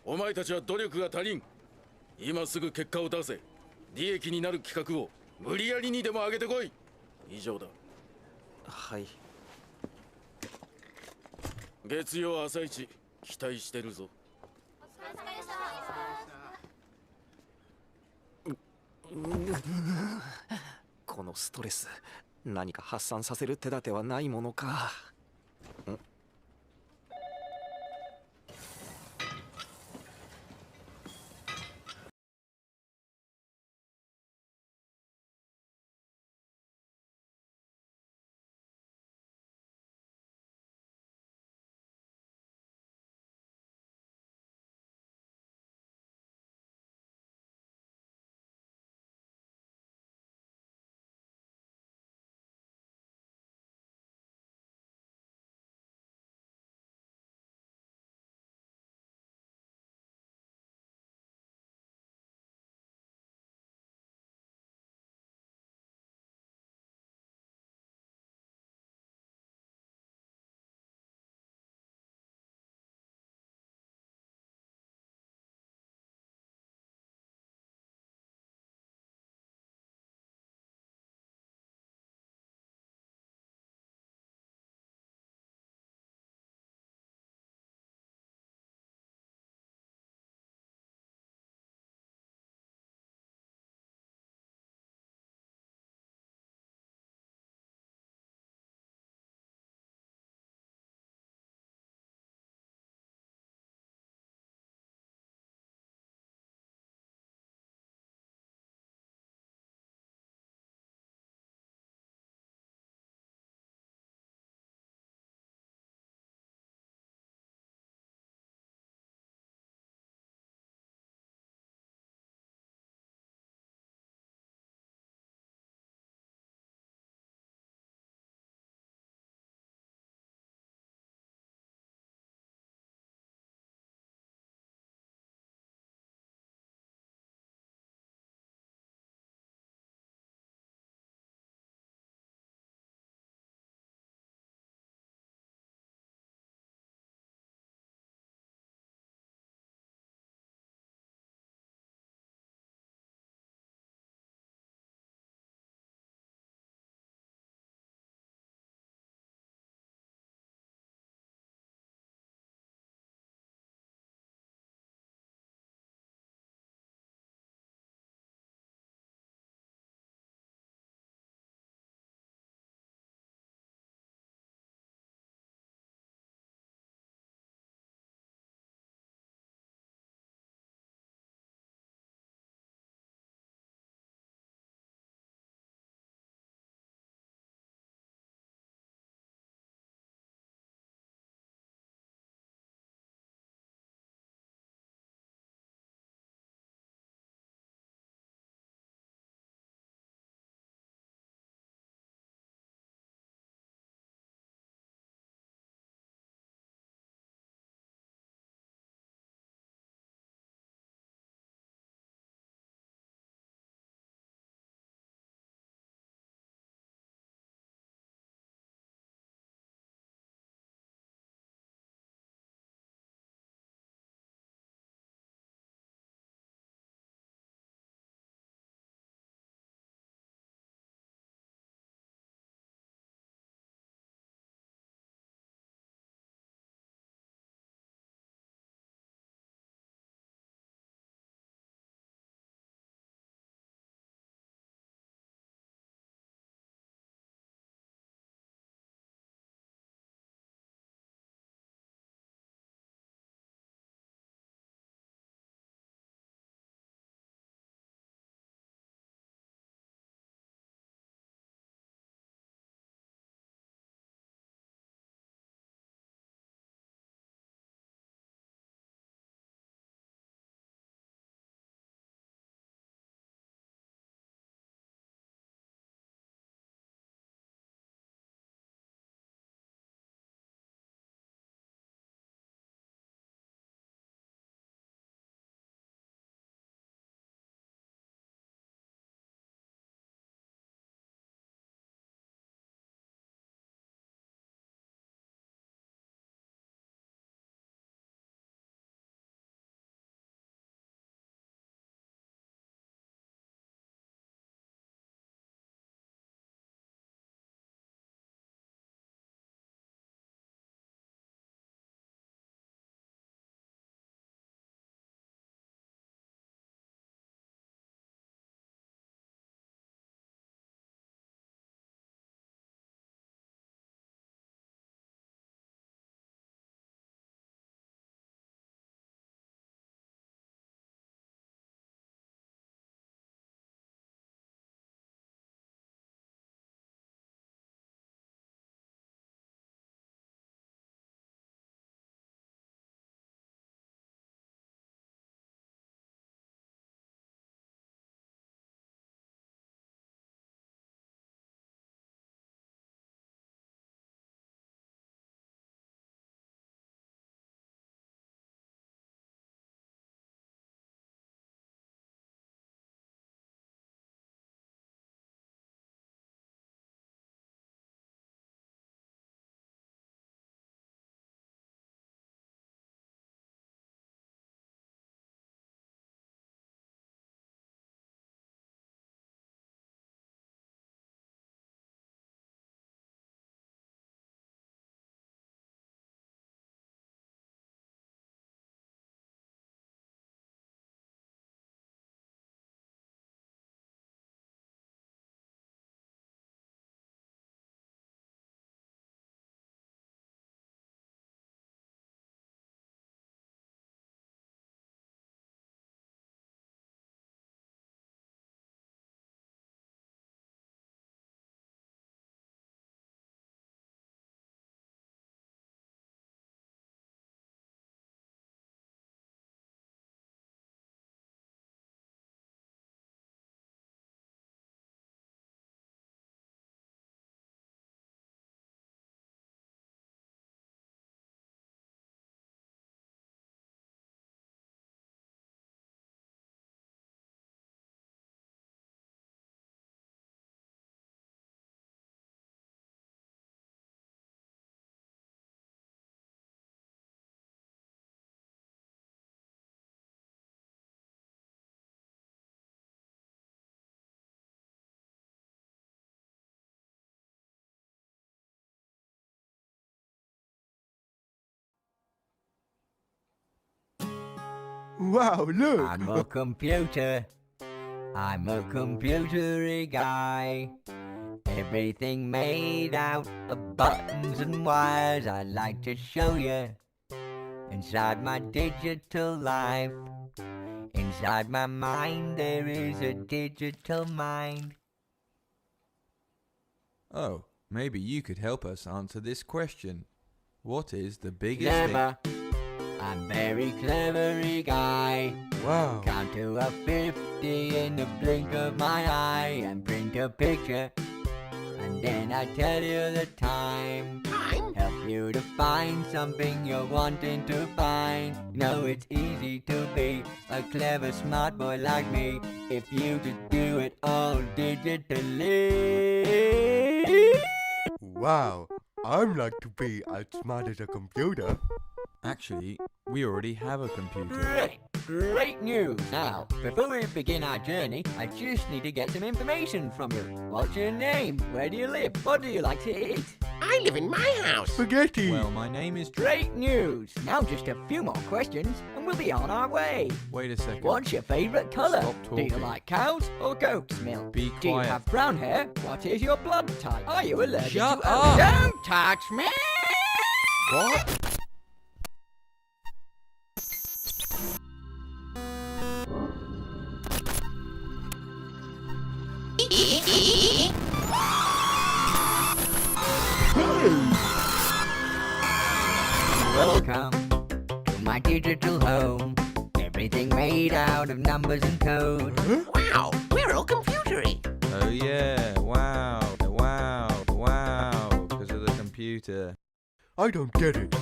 お前たちは努力が足りん。今すぐ結果を出せ。利益になる企画を無理やりにでも上げてこい。以上だ。はい。月曜朝一期待してるぞ。このストレス、何か発散させる手立てはないものか。Wow, look! I'm a computer. I'm a computery guy. Everything made out of buttons and wires. I'd like to show you inside my digital life. Inside my mind there is a digital mind. Oh, maybe you could help us answer this question. What is the biggest Clever. I'm very clevery guy. Wow. Count to a 50 in the blink of my eye and print a picture. And then I tell you the time. Help you to find something you're wanting to find. You know it's easy to be a clever smart boy like me if you just do it all digitally. Wow, I'd like to be as smart as a computer. Actually, we already have a computer. Great news! Now, before we begin our journey, I just need to get some information from you. What's your name? Where do you live? What do you like to eat? I live in my house. Spaghetti! Well, my name is... Great news! Now just a few more questions and we'll be on our way. Wait a second. What's your favourite colour? Stop Do you talking. like cows or goat's milk? Be Do you quiet. have brown hair? What is your blood type? Are you allergic Shut to up! Don't touch me! What? Welcome to my digital home. Everything made out of numbers and code. Wow, we're all computery. Oh yeah, wow, because of the computer. I don't get it.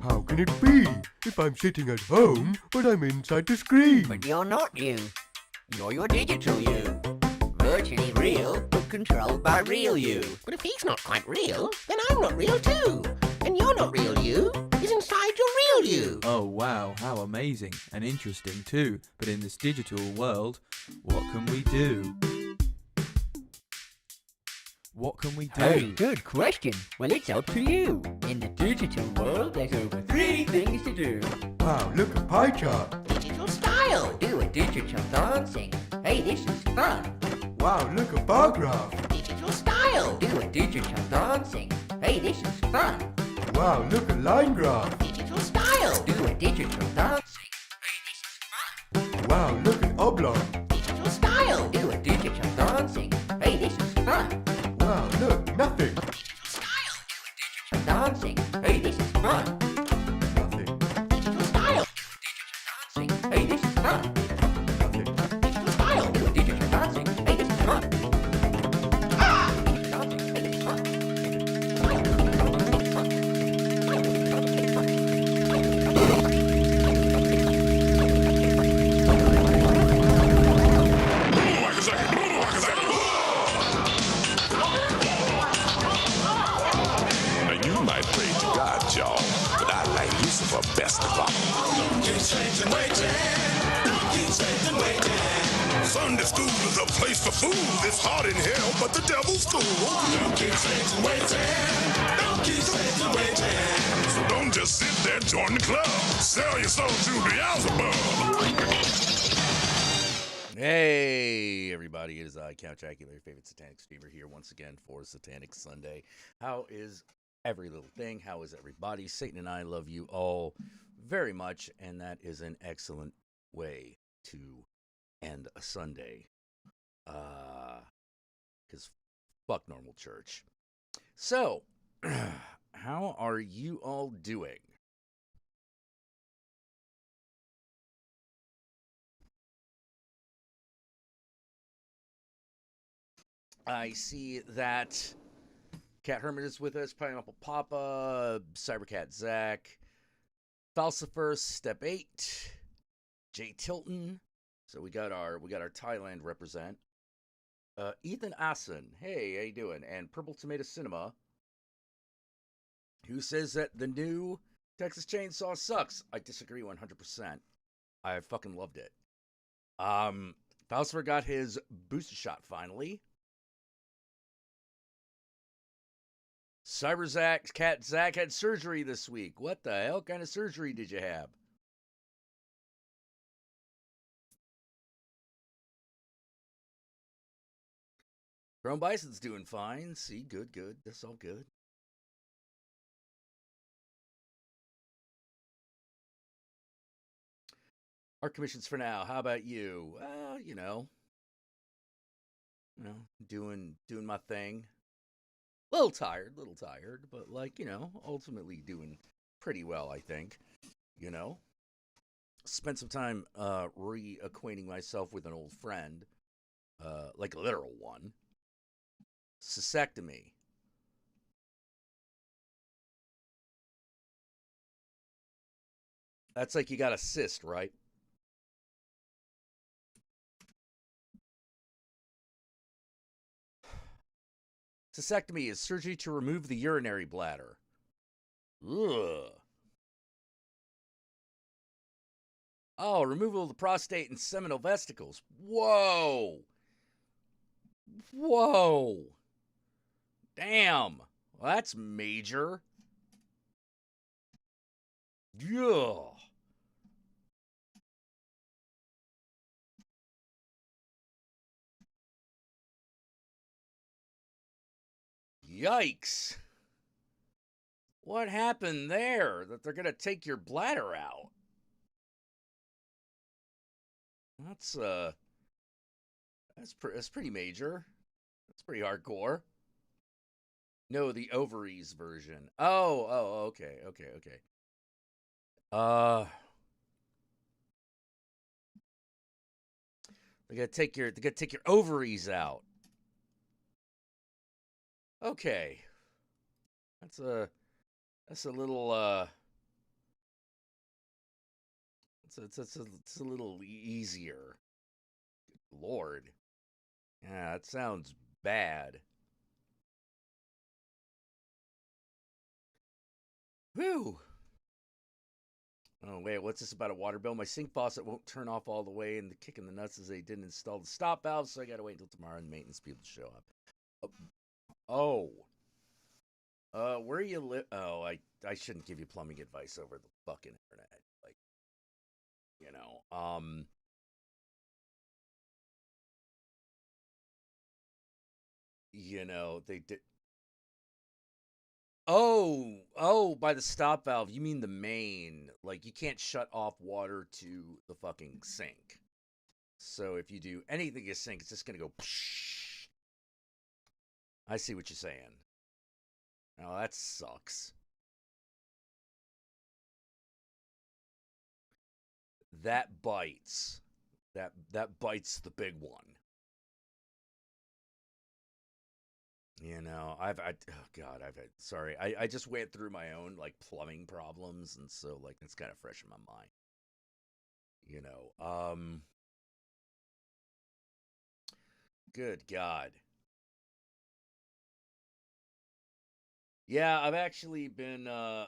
How can it be if I'm sitting at home but I'm inside the screen? But you're not you. You're your digital you. Virtually real, but controlled by real you. But if he's not quite real, then I'm not real too. And you're not real you is inside your real you. Oh wow, how amazing and interesting too. But in this digital world, what can we do? What can we do? Oh, good question. Well, it's up to you. In the digital world, there's over 3 things to do. Wow, look, a pie chart. Digital style. Do a digital dancing. Hey, this is fun. Wow, look, a bar graph. Digital style. Do a digital dancing. Hey, this is fun. Wow, look, a line graph. Digital style. Do a digital dancing. Hey, this is fun. Wow, look, an oblong. Digital style. Do a digital dancing. Hey, this is fun. Wow, look, nothing. Digital style. Do a digital dancing. Hey, this is fun. Nothing, Digital style. Dancing. Hey, this is fun. nothing. Digital style. Do a digital dancing. Hey, this is fun. Digital dancing. Hey, this is fun. Now you might pray to God, y'all, but I like Lucifer best of all. Sunday school is a place for fools. It's hot in hell, but the devil's cool. So don't just sit there, join the club. Sell your soul to Beelzebub. Hey, everybody, it is I, Count Jackula, your favorite Satanic streamer here once again for Satanic Sunday. How is every little thing? How is everybody? Satan and I love you all very much, and that is an excellent way to end a Sunday. Because fuck normal church. So, how are you all doing? I see that Cat Hermit is with us, Pineapple Papa, Cybercat Zach, Falsifer, Step 8, Jay Tilton. So we got our Thailand represent. Ethan Assen, hey, how you doing? And Purple Tomato Cinema, who says that the new Texas Chainsaw sucks. I disagree 100%. I fucking loved it. Falsifer got his booster shot finally. Cyber Cat Zach had surgery this week. What the hell kind of surgery did you have? Chrome Bison's doing fine. See, good. That's all good. Art commissions for now. How about you? Doing my thing. Little tired, but ultimately doing pretty well, I think. Spent some time reacquainting myself with an old friend, like a literal one. Cystectomy. That's like you got a cyst, right? Cystectomy is surgery to remove the urinary bladder. Ugh. Oh, removal of the prostate and seminal vesicles. Whoa. Damn. Well, that's major. Yeah. Yikes. What happened there that they're going to take your bladder out? That's pretty major. That's pretty hardcore. No, the ovaries version. Oh, okay. They gotta take your ovaries out. Okay. That's a little it's a little easier. Lord. Yeah, that sounds bad. Whew. Oh, wait, what's this about a water bill? My sink faucet won't turn off all the way, and the kick in the nuts is they didn't install the stop valve, so I gotta wait until tomorrow and maintenance people show up. Where you live? Oh, I shouldn't give you plumbing advice over the fucking internet. Like, they did. Oh, by the stop valve, you mean the main. Like, you can't shut off water to the fucking sink. So if you do anything to sink, it's just going to go psh. I see what you're saying. Oh, that sucks. That bites. That bites the big one. I've sorry. I just went through my own, like, plumbing problems, and so, like, it's kind of fresh in my mind. Good God. Yeah, I've actually been, yeah,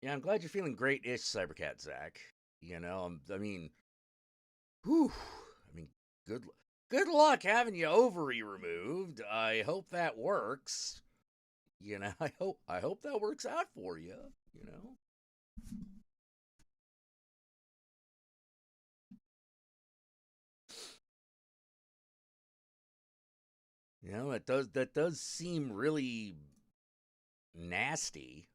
I'm glad you're feeling great-ish, Cybercat Zach. I mean, whew. I mean, good luck having your ovary removed. I hope that works. I hope that works out for you. That does seem really nasty.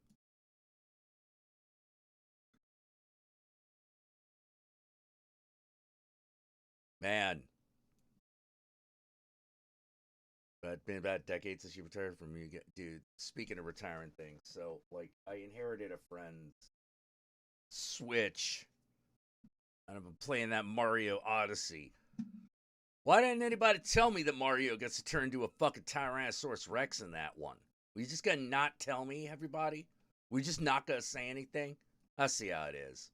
Man. But it's been about a decade since you retired from you. Dude, speaking of retiring things, so, like, I inherited a friend's Switch, and I've been playing that Mario Odyssey. Why didn't anybody tell me that Mario gets to turn into a fucking Tyrannosaurus Rex in that one? We just gonna not tell me, everybody? We just not gonna say anything? I see how it is.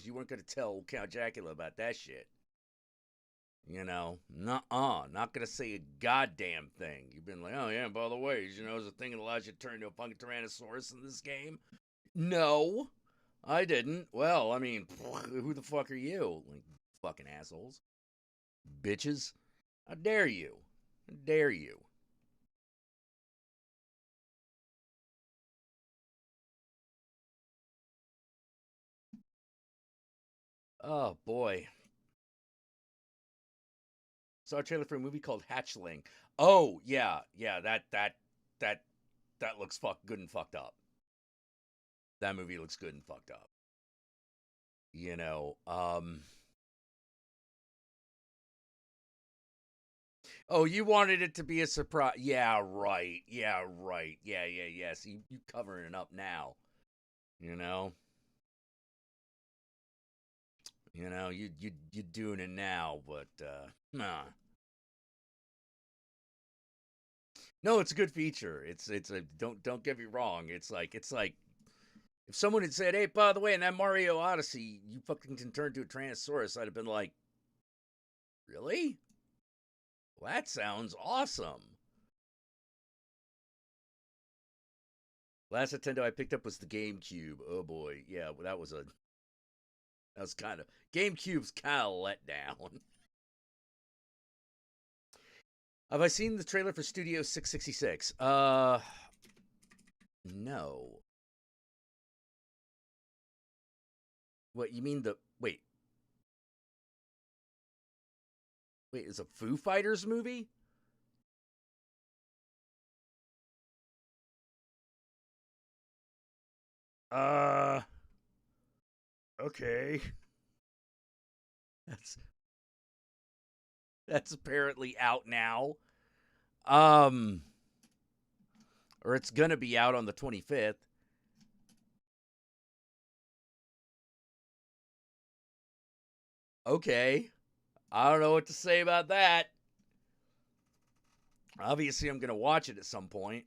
You weren't gonna tell Count Jackula about that shit. Nuh-uh. Not gonna say a goddamn thing. You've been like, oh yeah, by the way, there's a thing that allows you to turn into a fucking Tyrannosaurus in this game. No, I didn't. Well, I mean, who the fuck are you? Like, fucking assholes. Bitches. How dare you? How dare you? Oh, boy. Saw a trailer for a movie called Hatchling. Oh yeah, that looks good and fucked up. That movie looks good and fucked up. You know, oh, you wanted it to be a surprise. Yeah, right. Yeah, right. Yeah. So you covering it up now. You know. You doing it now, but nah. No, it's a good feature. It's a don't get me wrong. It's like if someone had said, "Hey, by the way, in that Mario Odyssey, you fucking can turn to a Tyrannosaurus," I'd have been like, "Really? Well, that sounds awesome." Last Nintendo I picked up was the GameCube. Oh boy, yeah, well, that was kind of GameCube's kind of let down. Have I seen the trailer for Studio 666? No. What you mean wait, is a Foo Fighters movie? Okay. That's apparently out now. Or it's gonna be out on the 25th. Okay. I don't know what to say about that. Obviously, I'm gonna watch it at some point.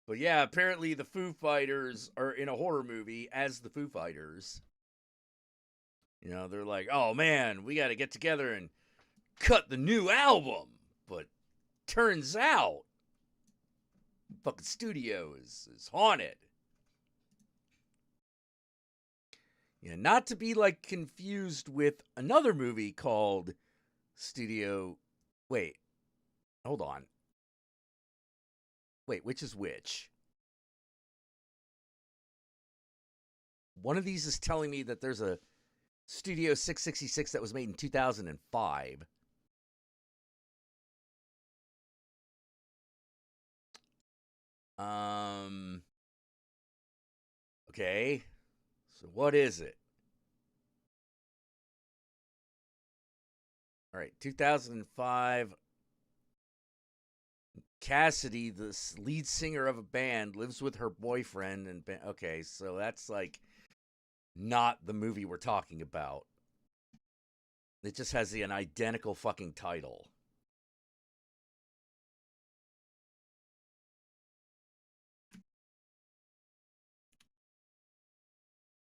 But yeah, apparently the Foo Fighters are in a horror movie as the Foo Fighters. You know, they're like, oh man, we got to get together and cut the new album. But turns out, fucking studio is haunted. Yeah, not to be like confused with another movie called Studio. Wait, hold on. Wait, which is which? One of these is telling me that there's a Studio 666 that was made in 2005. Okay. So what is it? All right, 2005. Cassidy, the lead singer of a band, lives with her boyfriend and okay, so that's like not the movie we're talking about. It just has an identical fucking title.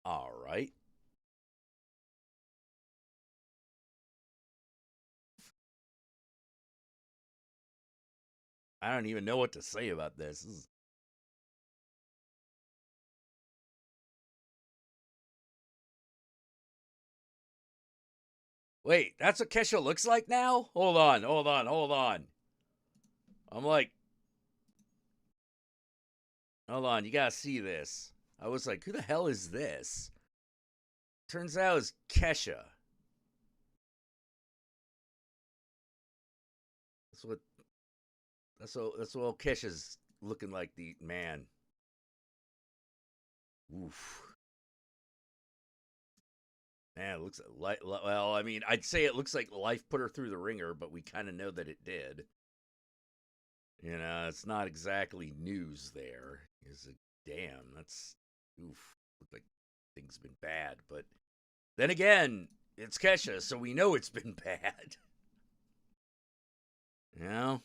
All right. I don't even know what to say about this. Wait, that's what Kesha looks like now? Hold on. I'm like, hold on, you gotta see this. I was like, who the hell is this? Turns out it's Kesha. That's what Kesha's looking like. The man. Oof. Man, it looks like, well, I mean, I'd say it looks like life put her through the ringer, but we kind of know that it did. You know, it's not exactly news there. Is it? Damn, that's oof. Look like things been bad, but then again, it's Kesha, so we know it's been bad. You know,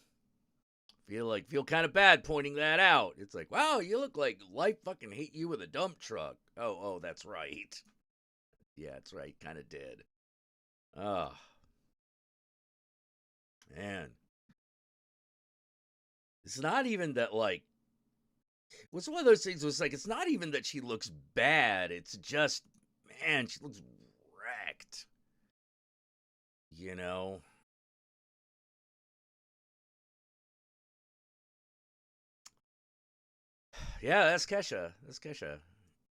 feel kind of bad pointing that out. It's like, wow, you look like life fucking hit you with a dump truck. Oh, that's right. Yeah, that's right. Kind of did. Oh, man. It's not even that, like, what's one of those things was like, it's not even that she looks bad. It's just, man, she looks wrecked. You know? Yeah, that's Kesha.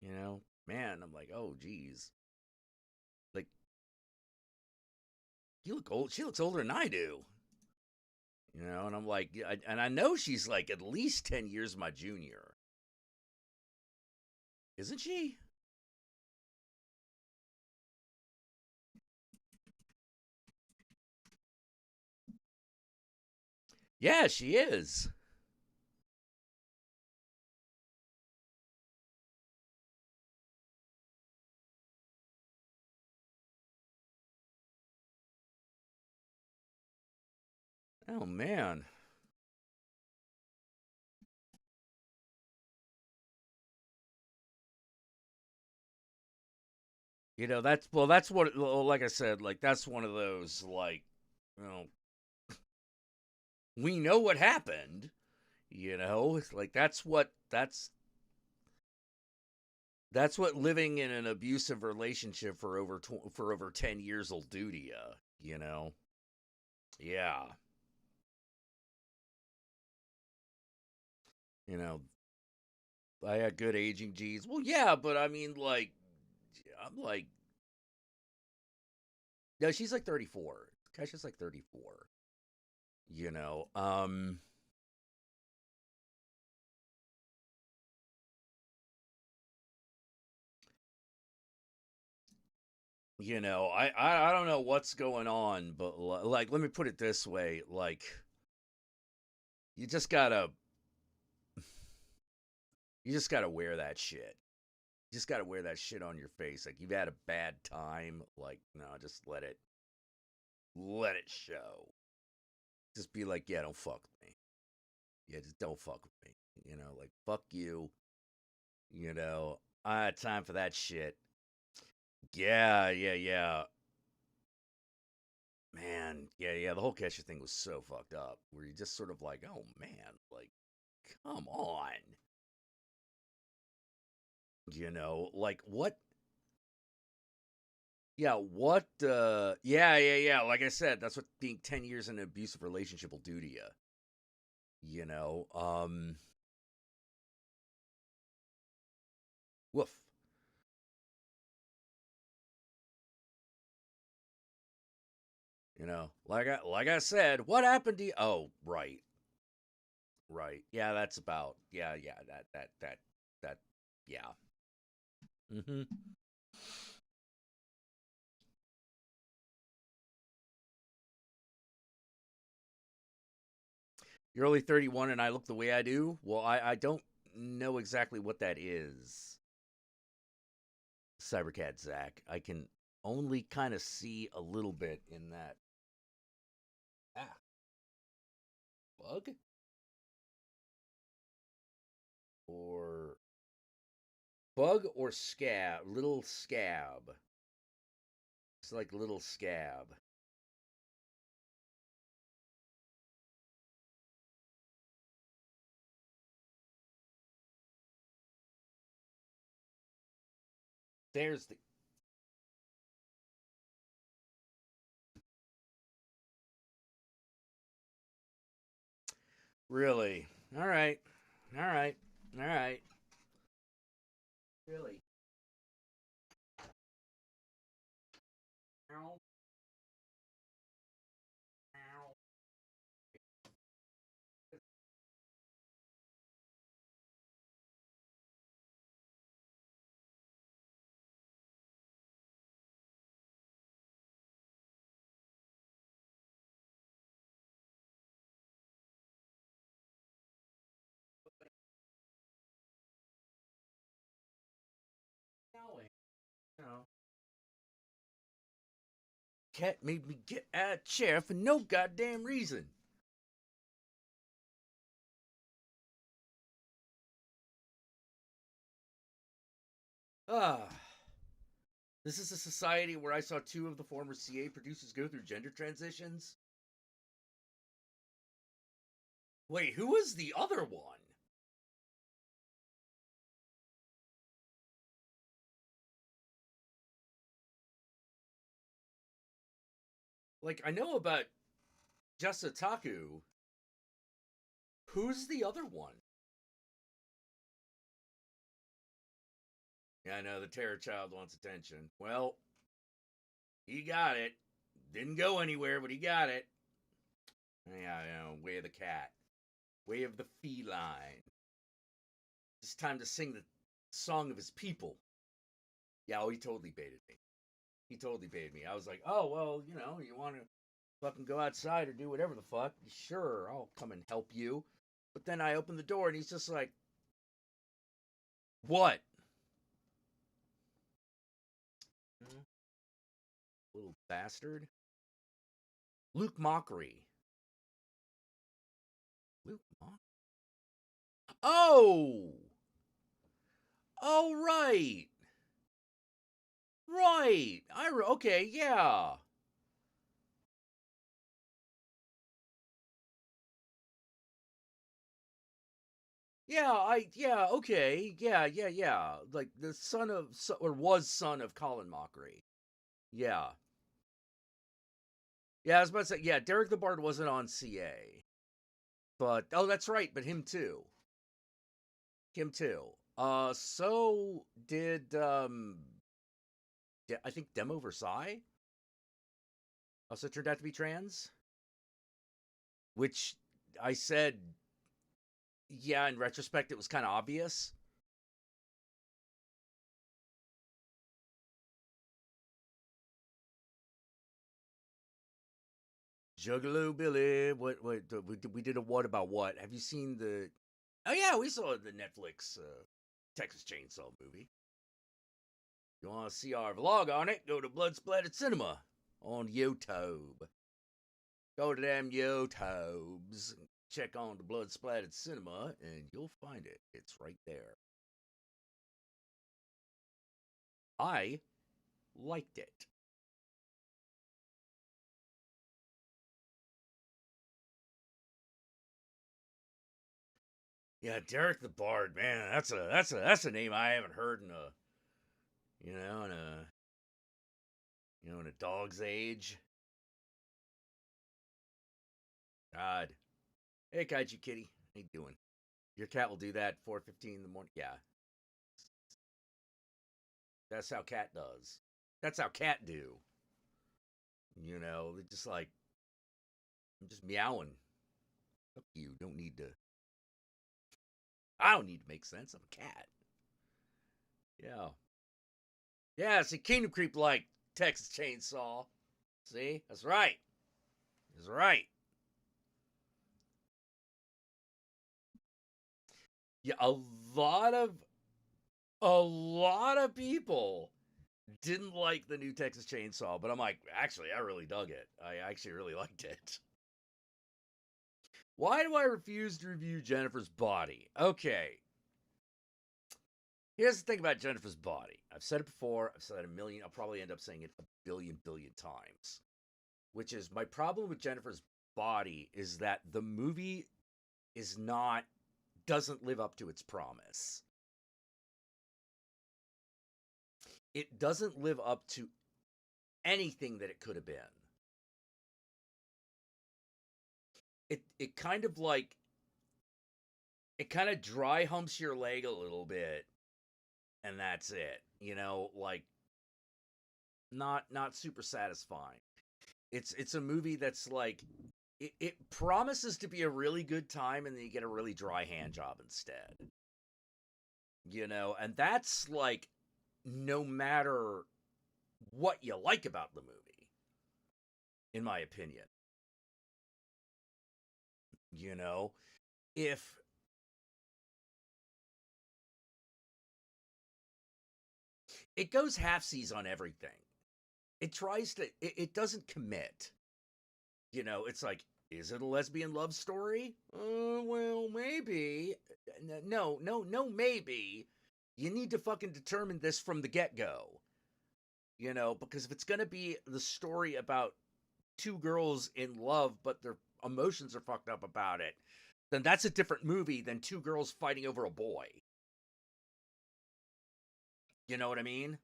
You know? Man, I'm like, oh, geez. Like, you look old. She looks older than I do. You know, and I'm like, and I know she's like at least 10 years my junior. Isn't she? Yeah, she is. Oh, man. You know, that's what, like I said, like, that's one of those, like, you know, we know what happened, you know, it's like, that's what living in an abusive relationship for over 10 years will do to you, you know? Yeah. You know, I had good aging G's. Well, yeah, but I mean, like, I'm like, no, she's like 34. Kesha's like 34. You know, I don't know what's going on, but like, let me put it this way, like, you just gotta wear that shit. You just gotta wear that shit on your face. Like, you've had a bad time. Like, no, just let it show. Just be like, yeah, don't fuck with me. Yeah, just don't fuck with me. You know, like, fuck you. You know, I had time for that shit. Yeah, yeah, yeah. Man, yeah. The whole Kesha thing was so fucked up. Where you just sort of like, oh man, like, come on. You know, like what? Yeah, what? Yeah. Like I said, that's what being 10 years in an abusive relationship will do to you. You know, woof. You know, like I said, what happened to you? Oh, right. Right. Yeah, that's about. Yeah. That. Yeah. Mm-hmm. You're only 31 and I look the way I do? Well, I don't know exactly what that is, Cybercat Zach. I can only kind of see a little bit in that. Ah, bug? Or bug or scab? Little scab. It's like little scab. There's the. Really? All right. All right. All right. Really? Ow. Ow. Ow. No. Cat made me get out of chair for no goddamn reason. Ah. This is a society where I saw two of the former CA producers go through gender transitions. Wait, who was the other one? Like, I know about Jasataku. Who's the other one? Yeah, I know, the terror child wants attention. Well, he got it. Didn't go anywhere, but he got it. Yeah, you know, way of the cat. Way of the feline. It's time to sing the song of his people. Yeah, oh, he totally baited me. He totally baited me. I was like, oh, well, you know, you want to fucking go outside or do whatever the fuck? Sure, I'll come and help you. But then I open the door and he's just like, what? Little bastard. Luke Mockery. Luke Mockery? Oh! Oh, right. Right. Okay, yeah. Okay. Yeah. Like the son of, or was son of Colin Mockery. Yeah. Yeah, I was about to say, yeah, Derek the Bard wasn't on CA. But, oh, that's right, but him too. Him too. So did, I think Demo Versailles also turned out to be trans. Which I said, yeah, in retrospect, it was kind of obvious. Juggalo Billy, what we did a what about what? Have you seen the? Oh yeah, we saw the Netflix Texas Chainsaw movie. You want to see our vlog on it? Go to Blood Splattered Cinema on YouTube. Go to them YouTubes, check on the Blood Splattered Cinema, and you'll find it. It's right there. I liked it. Yeah, Derek the Bard, man, that's a name I haven't heard in a, in a dog's age. God. Hey, Kaiju Kitty, how you doing? Your cat will do that 4:15 in the morning. Yeah, that's how cat does. That's how cat do. You know, they're just like, I'm just meowing. Fuck you. Don't need to. I don't need to make sense. I'm a cat. Yeah. Yeah, see, Kingdom Creep like Texas Chainsaw. See? That's right. That's right. Yeah, a lot of people didn't like the new Texas Chainsaw, but I'm like, actually, I really dug it. I actually really liked it. Why do I refuse to review Jennifer's Body? Okay. Here's the thing about Jennifer's Body. I've said it before. I've said it a million. I'll probably end up saying it a billion times. Which is, my problem with Jennifer's Body is that the movie doesn't live up to its promise. It doesn't live up to anything that it could have been. It kind of like, it kind of dry humps your leg a little bit, and that's it. You know, like, not super satisfying. It's a movie that's like, it promises to be a really good time, and then you get a really dry hand job instead. You know, and that's like, no matter what you like about the movie, in my opinion. You know, if it goes halfsies on everything, it tries to, it doesn't commit. You know, it's like, is it a lesbian love story? Well, maybe. No, maybe. You need to fucking determine this from the get-go. You know, because if it's going to be the story about two girls in love, but their emotions are fucked up about it, then that's a different movie than two girls fighting over a boy. You know what I mean?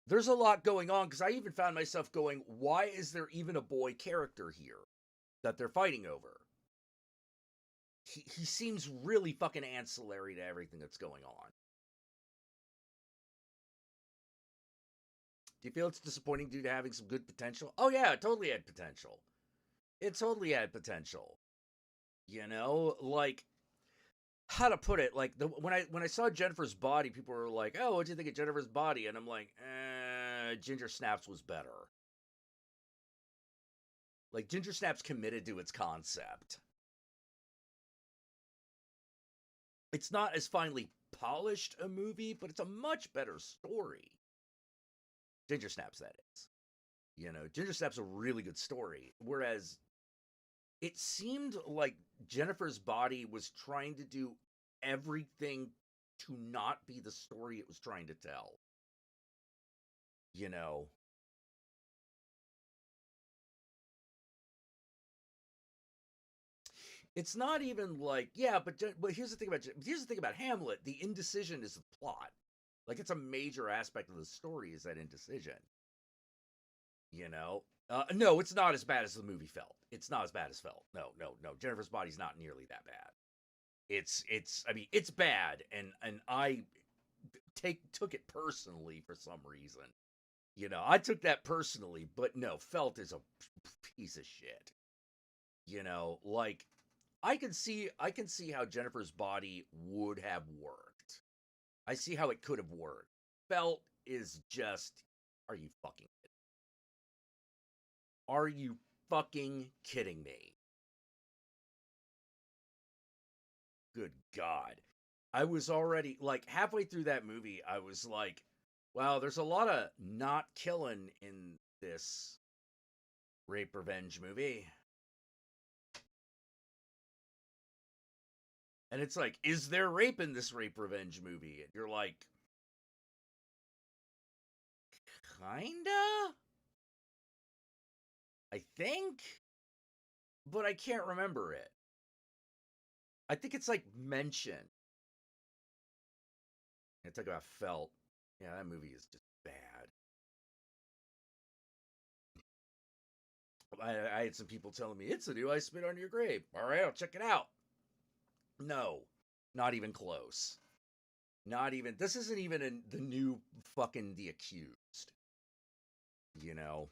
There's a lot going on, because I even found myself going, why is there even a boy character here that they're fighting over? He seems really fucking ancillary to everything that's going on. Do you feel it's disappointing due to having some good potential? Oh yeah, it totally had potential. It totally had potential. You know, like, how to put it? Like, when I saw Jennifer's Body, people were like, "Oh, what do you think of Jennifer's Body?" And I'm like, Ginger Snaps was better. Like, Ginger Snaps committed to its concept. It's not as finely polished a movie, but it's a much better story. Ginger Snaps, that is. You know, Ginger Snaps a really good story. Whereas it seemed like Jennifer's Body was trying to do everything to not be the story it was trying to tell. You know. It's not even like, yeah, but here's the thing about Hamlet. The indecision is the plot. Like, it's a major aspect of the story is that indecision. You know? No, it's not as bad as the movie felt. It's not as bad as felt. No. Jennifer's Body's not nearly that bad. I mean, it's bad, and I took it personally for some reason. You know, I took that personally, but no, Felt is a piece of shit. You know, like, I can see how Jennifer's Body would have worked. I see how it could have worked. Felt is just, are you fucking kidding? Are you fucking kidding me? Good God. I was already, like, halfway through that movie, I was like, wow, there's a lot of not killing in this rape revenge movie. And it's like, is there rape in this rape revenge movie? And you're like, kinda? I think? But I can't remember it. I think it's like mentioned. I talk about Felt. Yeah, that movie is just bad. I had some people telling me, it's a new I Spit on Your Grave. All right, I'll check it out. No, not even close. Not even, this isn't even the new fucking The Accused. You know?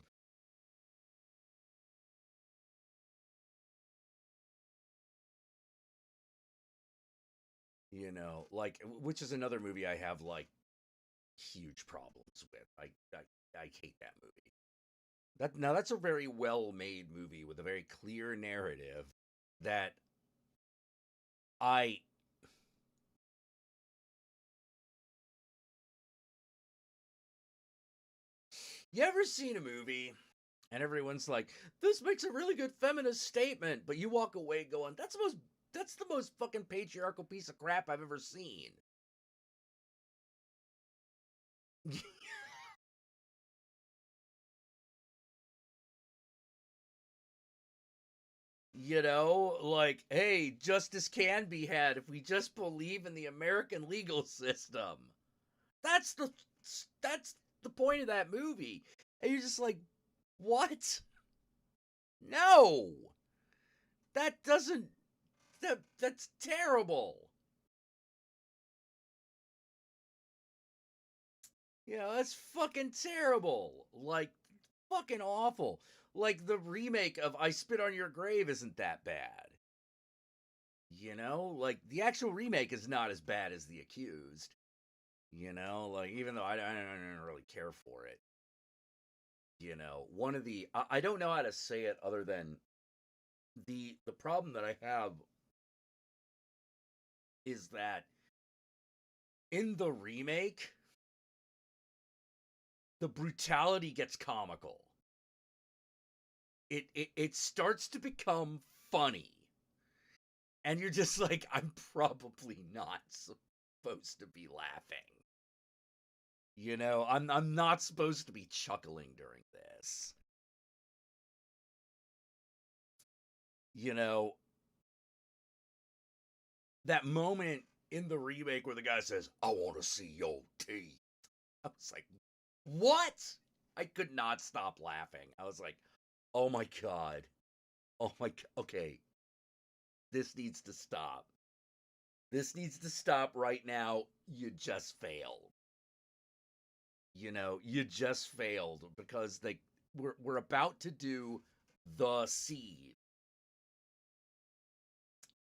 You know, like, which is another movie I have, like, huge problems with. I hate that movie. Now that's a very well-made movie with a very clear narrative that I You ever seen a movie and everyone's like, this makes a really good feminist statement, but you walk away going, that's the most fucking patriarchal piece of crap I've ever seen. You know, like, hey, justice can be had if we just believe in the American legal system. That's the point of that movie. And you're just like, what? No. That's terrible. Yeah, that's fucking terrible. Like, fucking awful. Like, the remake of I Spit on Your Grave isn't that bad. You know? Like, the actual remake is not as bad as The Accused. You know? Like, even though I don't really care for it. You know? One of the... I don't know how to say it other than... The problem that I have is that in the remake, the brutality gets comical. It starts to become funny. And you're just like, I'm probably not supposed to be laughing. You know, I'm not supposed to be chuckling during this. You know, that moment in the remake where the guy says, I want to see your teeth. I was like, what? I could not stop laughing. I was like, oh my God. Oh my, okay. This needs to stop. This needs to stop right now. You just failed. You know, you just failed because we're about to do the scene.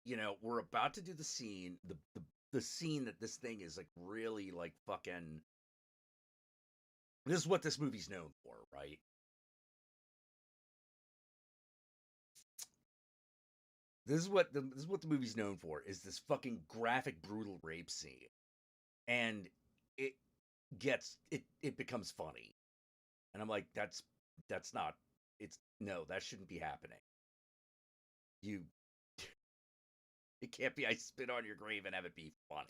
You know, we're about to do the scene, the scene that this thing is like really like fucking. This is what this movie's known for, right? This is what the movie's known for, is this fucking graphic, brutal rape scene, and it becomes funny, and I'm like, that's not, it's no, that shouldn't be happening. You, it can't be. I spit on your grave and have it be funny.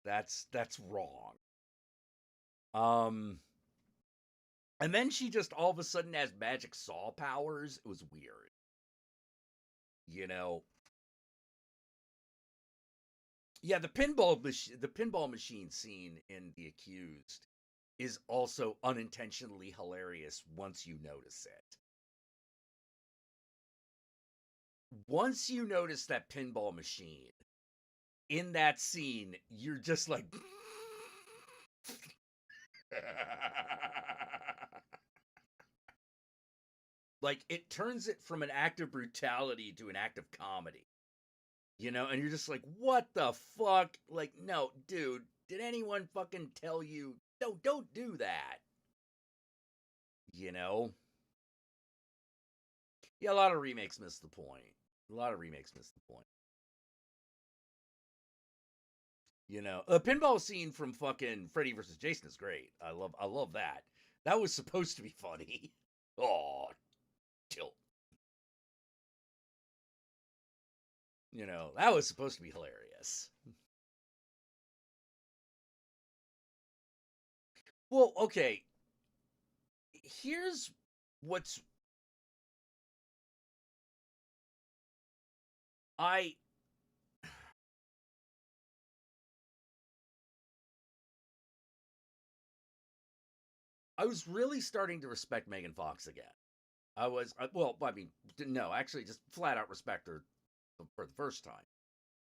That's wrong. And then she just all of a sudden has magic saw powers. It was weird. You know. Yeah, the pinball machine scene in The Accused is also unintentionally hilarious once you notice it. Once you notice that pinball machine in that scene, you're just like like, it turns it from an act of brutality to an act of comedy. You know, and you're just like, what the fuck? Like, no, dude, did anyone fucking tell you, don't do that? You know? Yeah, a lot of remakes miss the point. You know, a pinball scene from fucking Freddy vs. Jason is great. I love that. That was supposed to be funny. Oh, tilt. You know, that was supposed to be hilarious. Well, okay. Here's what's I was really starting to respect Megan Fox again. Well, I mean, no, actually, just flat out respect her for the first time.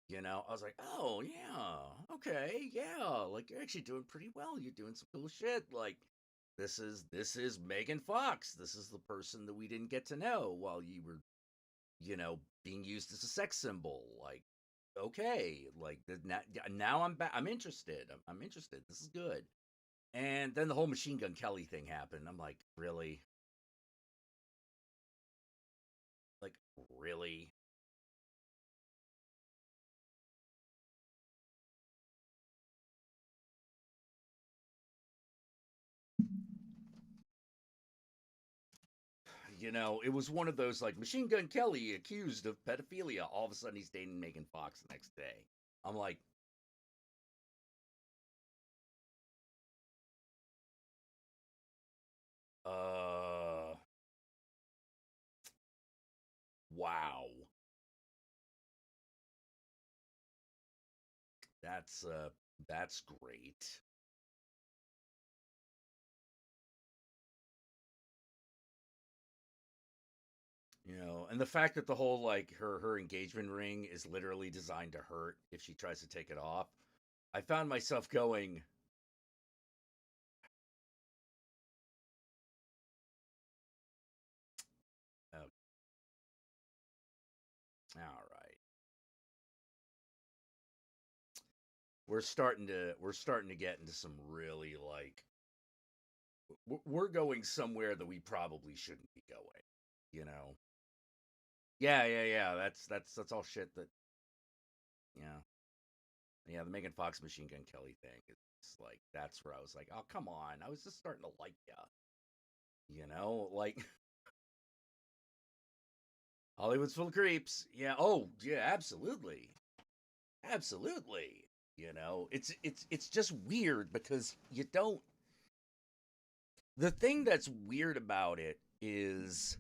You know, I was like, oh yeah, okay, yeah, like, you're actually doing pretty well. You're doing some cool shit. Like, this is Megan Fox. This is the person that we didn't get to know while you were, you know, being used as a sex symbol. Like, okay, like, now I'm back. I'm interested. I'm interested. This is good. And then the whole Machine Gun Kelly thing happened. I'm like, really? Like, really? You know, it was one of those, like, Machine Gun Kelly accused of pedophilia. All of a sudden, he's dating Megan Fox the next day. I'm like, wow. That's great. You know, and the fact that the whole, like, her engagement ring is literally designed to hurt if she tries to take it off. I found myself going, oh, all right. We're starting to get into some really, like, we're going somewhere that we probably shouldn't be going, you know. Yeah. That's all shit that, yeah. Yeah, the Megan Fox Machine Gun Kelly thing is like, that's where I was like, oh, come on. I was just starting to like ya. You know, like, Hollywood's full of creeps. Yeah, oh, yeah, absolutely. Absolutely. You know, it's just weird because you don't, the thing that's weird about it is,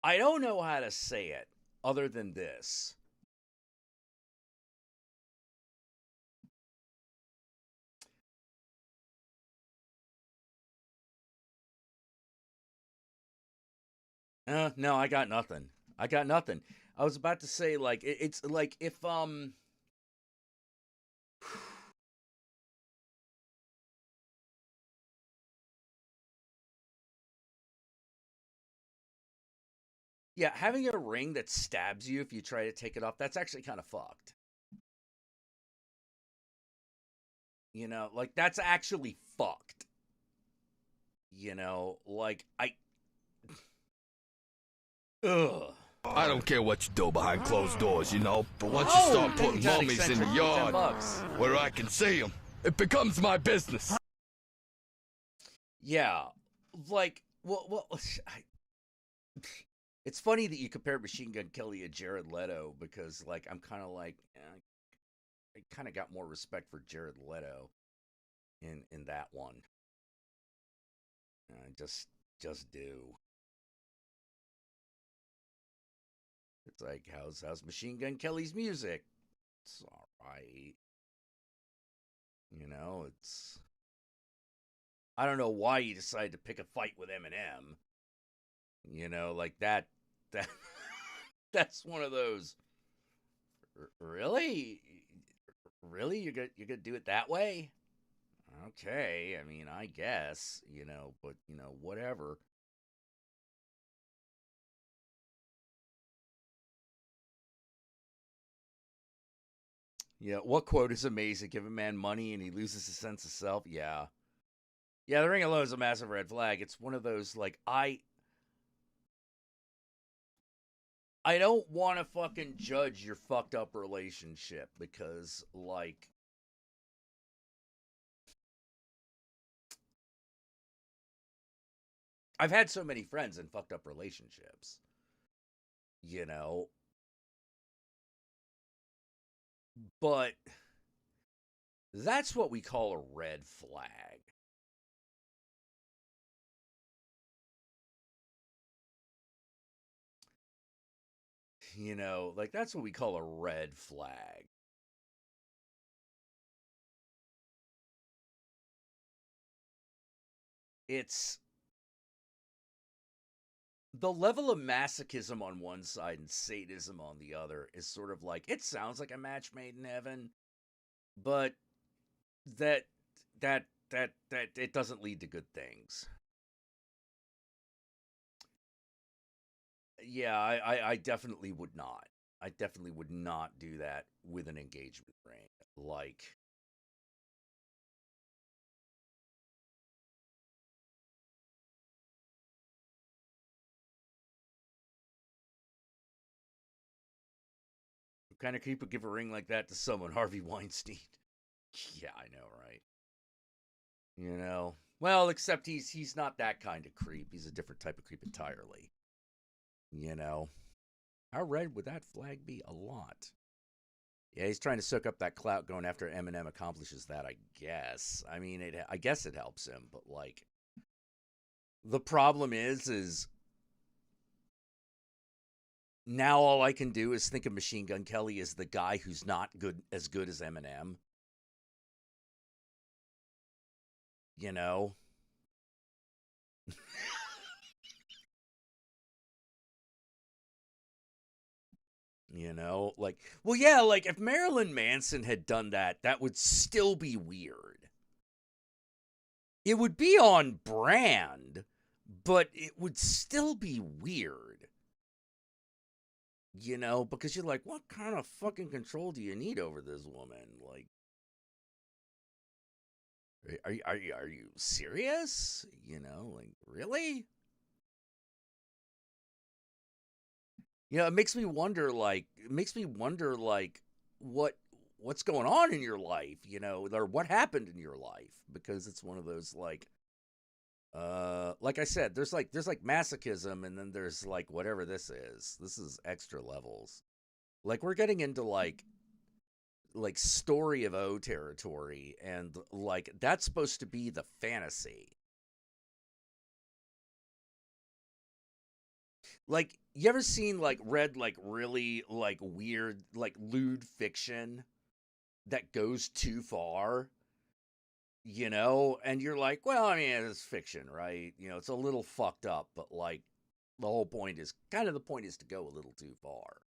I don't know how to say it other than this. No, I got nothing. I was about to say, like, it's like, if Yeah, having a ring that stabs you if you try to take it off, that's actually kind of fucked. You know, like, that's actually fucked. You know, like, ugh. I don't care what you do behind closed doors, you know, but once Oh, you start thank you, putting John mummies in the Eccentric, for yard $10. where I can see them, it becomes my business. Yeah, like, well, it's funny that you compared Machine Gun Kelly and Jared Leto, because, like, I'm kind of like, I kind of got more respect for Jared Leto in that one. I just do. It's like, how's Machine Gun Kelly's music? It's all right. You know, it's. I don't know why you decided to pick a fight with Eminem. You know, like that that's one of those. Really? Really? You're gonna do it that way? Okay, I mean, I guess, you know, but, you know, whatever. Yeah, what quote is amazing? Give a man money and he loses his sense of self? Yeah. Yeah, the ring alone is a massive red flag. It's one of those, like, I don't want to fucking judge your fucked up relationship because, like, I've had so many friends in fucked up relationships, you know, but that's what we call a red flag. You know, like, that's what we call a red flag. It's the level of masochism on one side and sadism on the other is sort of like, it sounds like a match made in heaven, but that it doesn't lead to good things. Yeah, I definitely would not. I definitely would not do that with an engagement ring. Like, what kind of creep would give a ring like that to someone? Harvey Weinstein. Yeah, I know, right? You know, well, except he's not that kind of creep. He's a different type of creep entirely. You know, how red would that flag be? A lot. Yeah, he's trying to soak up that clout. Going after Eminem accomplishes that, I guess. I mean, I guess it helps him, but, like, the problem is now all I can do is think of Machine Gun Kelly as the guy who's not as good as Eminem. You know? You know, like, well, yeah, like, if Marilyn Manson had done that, that would still be weird. It would be on brand, but it would still be weird. You know, because you're like, what kind of fucking control do you need over this woman? Like, are you serious? You know, like, really? You know, it makes me wonder, like, what's going on in your life, you know, or what happened in your life, because it's one of those, like I said, there's like masochism, and then there's, like, whatever this is extra levels. Like, we're getting into, like story of O territory, and, like, that's supposed to be the fantasy. Like, you ever seen, like, read, like, really, like, weird, like, lewd fiction that goes too far? You know? And you're like, well, I mean, it's fiction, right? You know, it's a little fucked up, but, like, the whole point is, the point is to go a little too far.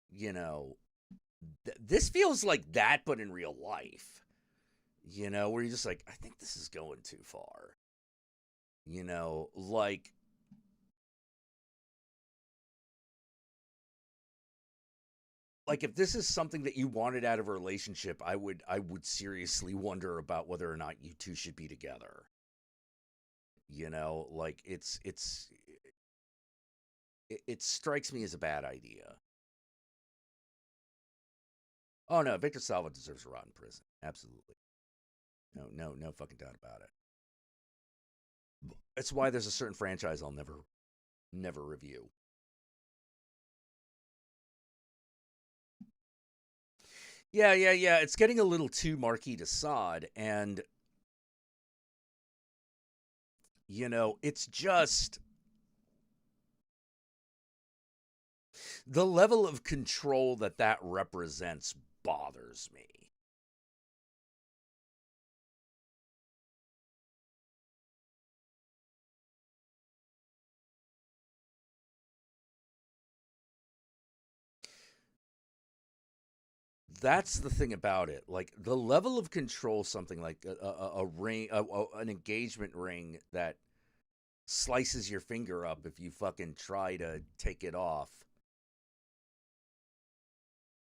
You know? This feels like that, but in real life. You know, where you're just like, I think this is going too far. You know, like, like if this is something that you wanted out of a relationship, I would seriously wonder about whether or not you two should be together. You know, like it strikes me as a bad idea. Oh no, Victor Salva deserves to rot in prison. Absolutely. No fucking doubt about it. That's why there's a certain franchise I'll never review. Yeah. It's getting a little too Marquis de Sade, and you know, it's just the level of control that represents bothers me. That's the thing about it. Like the level of control, something like a ring, an engagement ring that slices your finger up if you fucking try to take it off.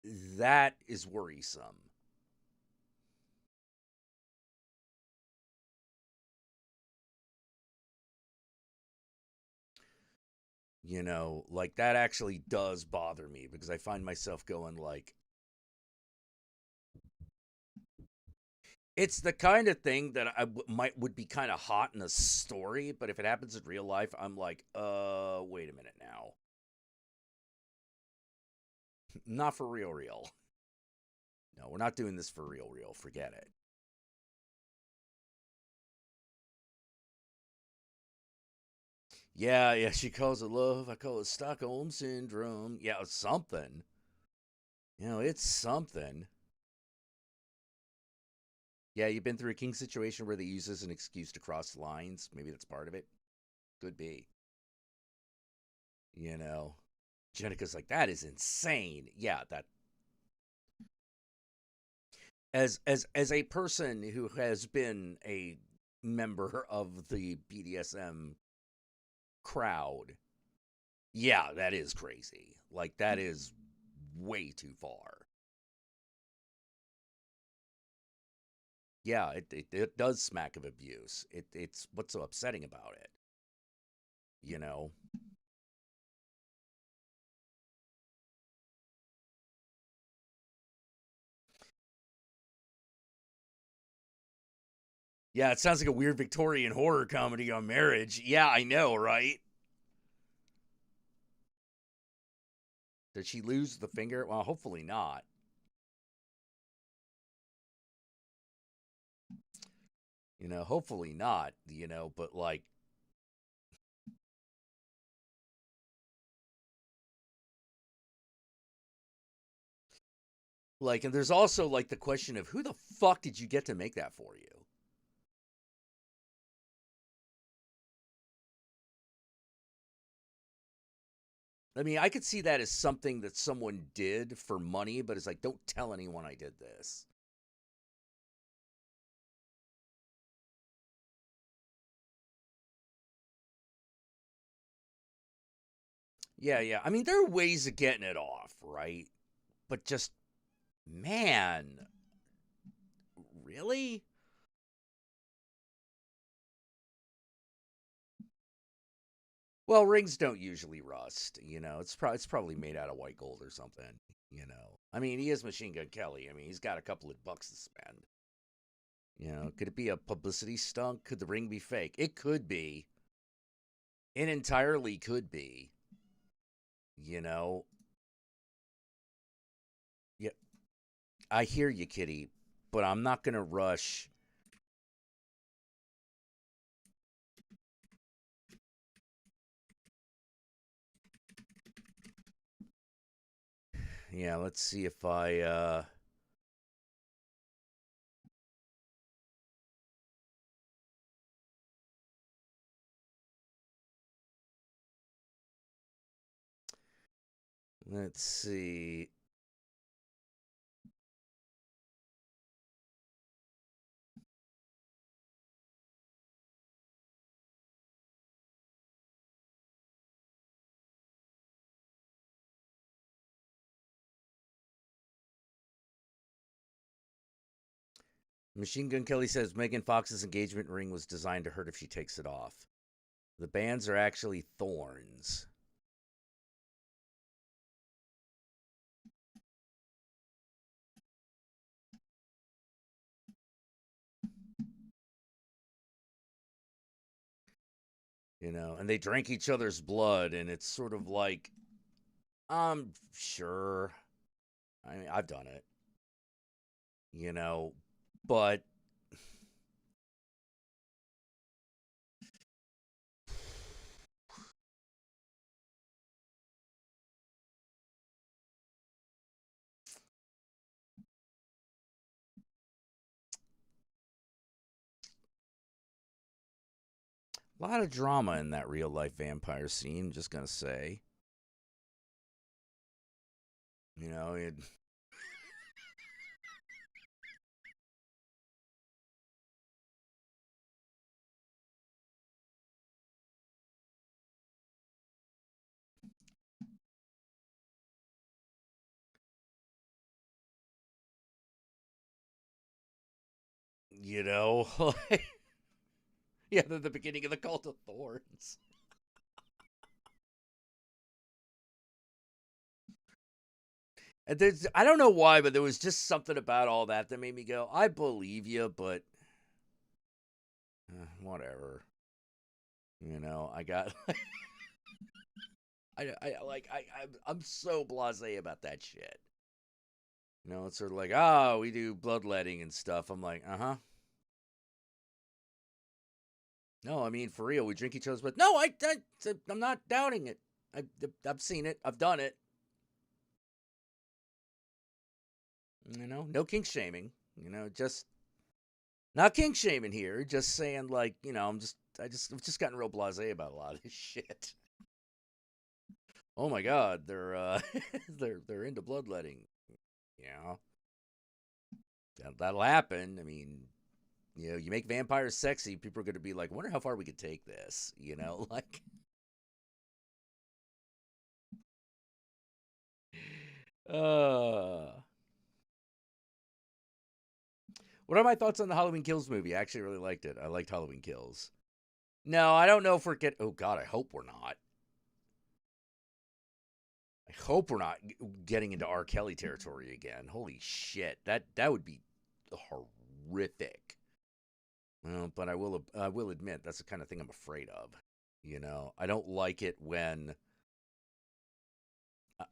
That is worrisome. You know, like that actually does bother me because I find myself going like, it's the kind of thing that would be kind of hot in a story, but if it happens in real life, I'm like, wait a minute now. Not for real. No, we're not doing this for real. Forget it. Yeah, she calls it love. I call it Stockholm Syndrome. Yeah, it's something. You know, it's something. Yeah, you've been through a king situation where they use this as an excuse to cross lines. Maybe that's part of it. Could be. You know, Jenica's like, that is insane. Yeah, that. As a person who has been a member of the BDSM crowd, yeah, that is crazy. Like that is way too far. Yeah, it does smack of abuse. It's what's so upsetting about it. You know. Yeah, it sounds like a weird Victorian horror comedy on marriage. Yeah, I know, right? Did she lose the finger? Well, hopefully not. You know, hopefully not, you know, but like and there's also like the question of who the fuck did you get to make that for you? I mean, I could see that as something that someone did for money, but it's like, don't tell anyone I did this. Yeah. I mean, there are ways of getting it off, right? But just, man, really? Well, rings don't usually rust, you know. It's probably made out of white gold or something, you know. I mean, he is Machine Gun Kelly. I mean, he's got a couple of bucks to spend. You know, could it be a publicity stunt? Could the ring be fake? It could be. It entirely could be. You know. Yeah, I hear you, Kitty, but I'm not gonna rush. Yeah, let's see if I let's see. Machine Gun Kelly says Megan Fox's engagement ring was designed to hurt if she takes it off. The bands are actually thorns. You know, and they drank each other's blood, and it's sort of like, sure. I mean, I've done it. You know, but a lot of drama in that real life vampire scene, just gonna say. You know, it. You know, yeah, the beginning of the Cult of Thorns. And there's, I don't know why, but there was just something about all that that made me go, I believe you, but whatever. You know, I got, I'm so blasé about that shit. You know, it's sort of like, oh, we do bloodletting and stuff. I'm like, uh-huh. No, I mean, for real, we drink each other's blood. No, I'm not doubting it. I've seen it. I've done it. You know, no kink shaming. You know, just not kink shaming here. Just saying, like, you know, I've just gotten real blasé about a lot of this shit. Oh my God, they're they're into bloodletting. You know, that'll happen. I mean, you know, you make vampires sexy, people are going to be like, I wonder how far we could take this. You know, like. What are my thoughts on the Halloween Kills movie? I actually really liked it. I liked Halloween Kills. No, I don't know if we're oh God, I hope we're not. I hope we're not getting into R. Kelly territory again. Holy shit, that would be horrific. But I will admit that's the kind of thing I'm afraid of. You know, I don't like it when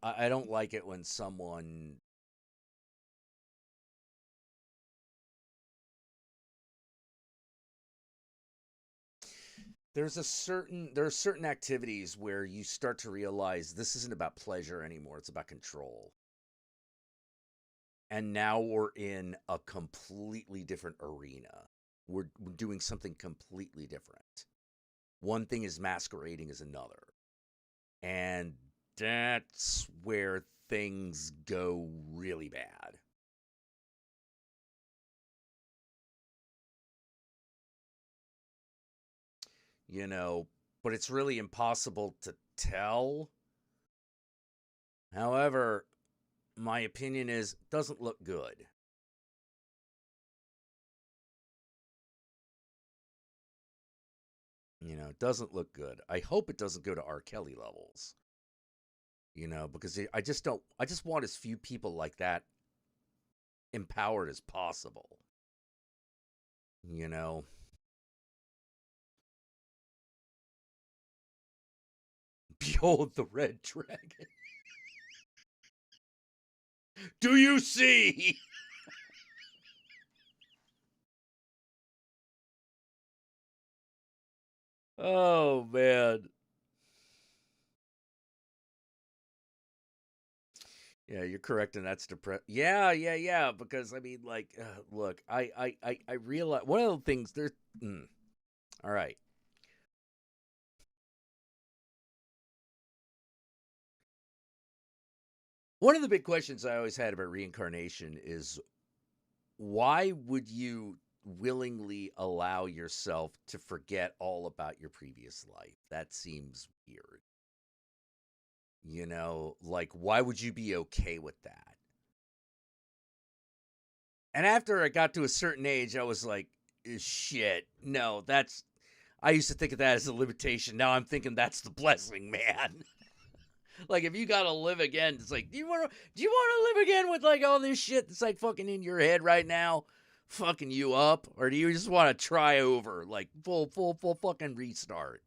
I don't like it when someone there are certain activities where you start to realize this isn't about pleasure anymore, it's about control. And now we're in a completely different arena. We're doing something completely different. One thing is masquerading as another. And that's where things go really bad. You know, but it's really impossible to tell. However, my opinion is it doesn't look good. You know, it doesn't look good. I hope it doesn't go to R. Kelly levels. You know, because I just want as few people like that empowered as possible. You know. Behold the red dragon. Do you see? Oh, man. Yeah, you're correct, and that's Yeah, because, I mean, like, look, I realize, one of the things, there's, all right. One of the big questions I always had about reincarnation is, why would you willingly allow yourself to forget all about your previous life? That seems weird. You know, like, why would you be okay with that? And after I got to a certain age, I was like, shit, no, that's... I used to think of that as a limitation. Now I'm thinking that's the blessing, man. Like, if you gotta live again, it's like, do you want to live again with, like, all this shit that's, like, fucking in your head right now, fucking you up? Or do you just want to try over, like, full fucking restart?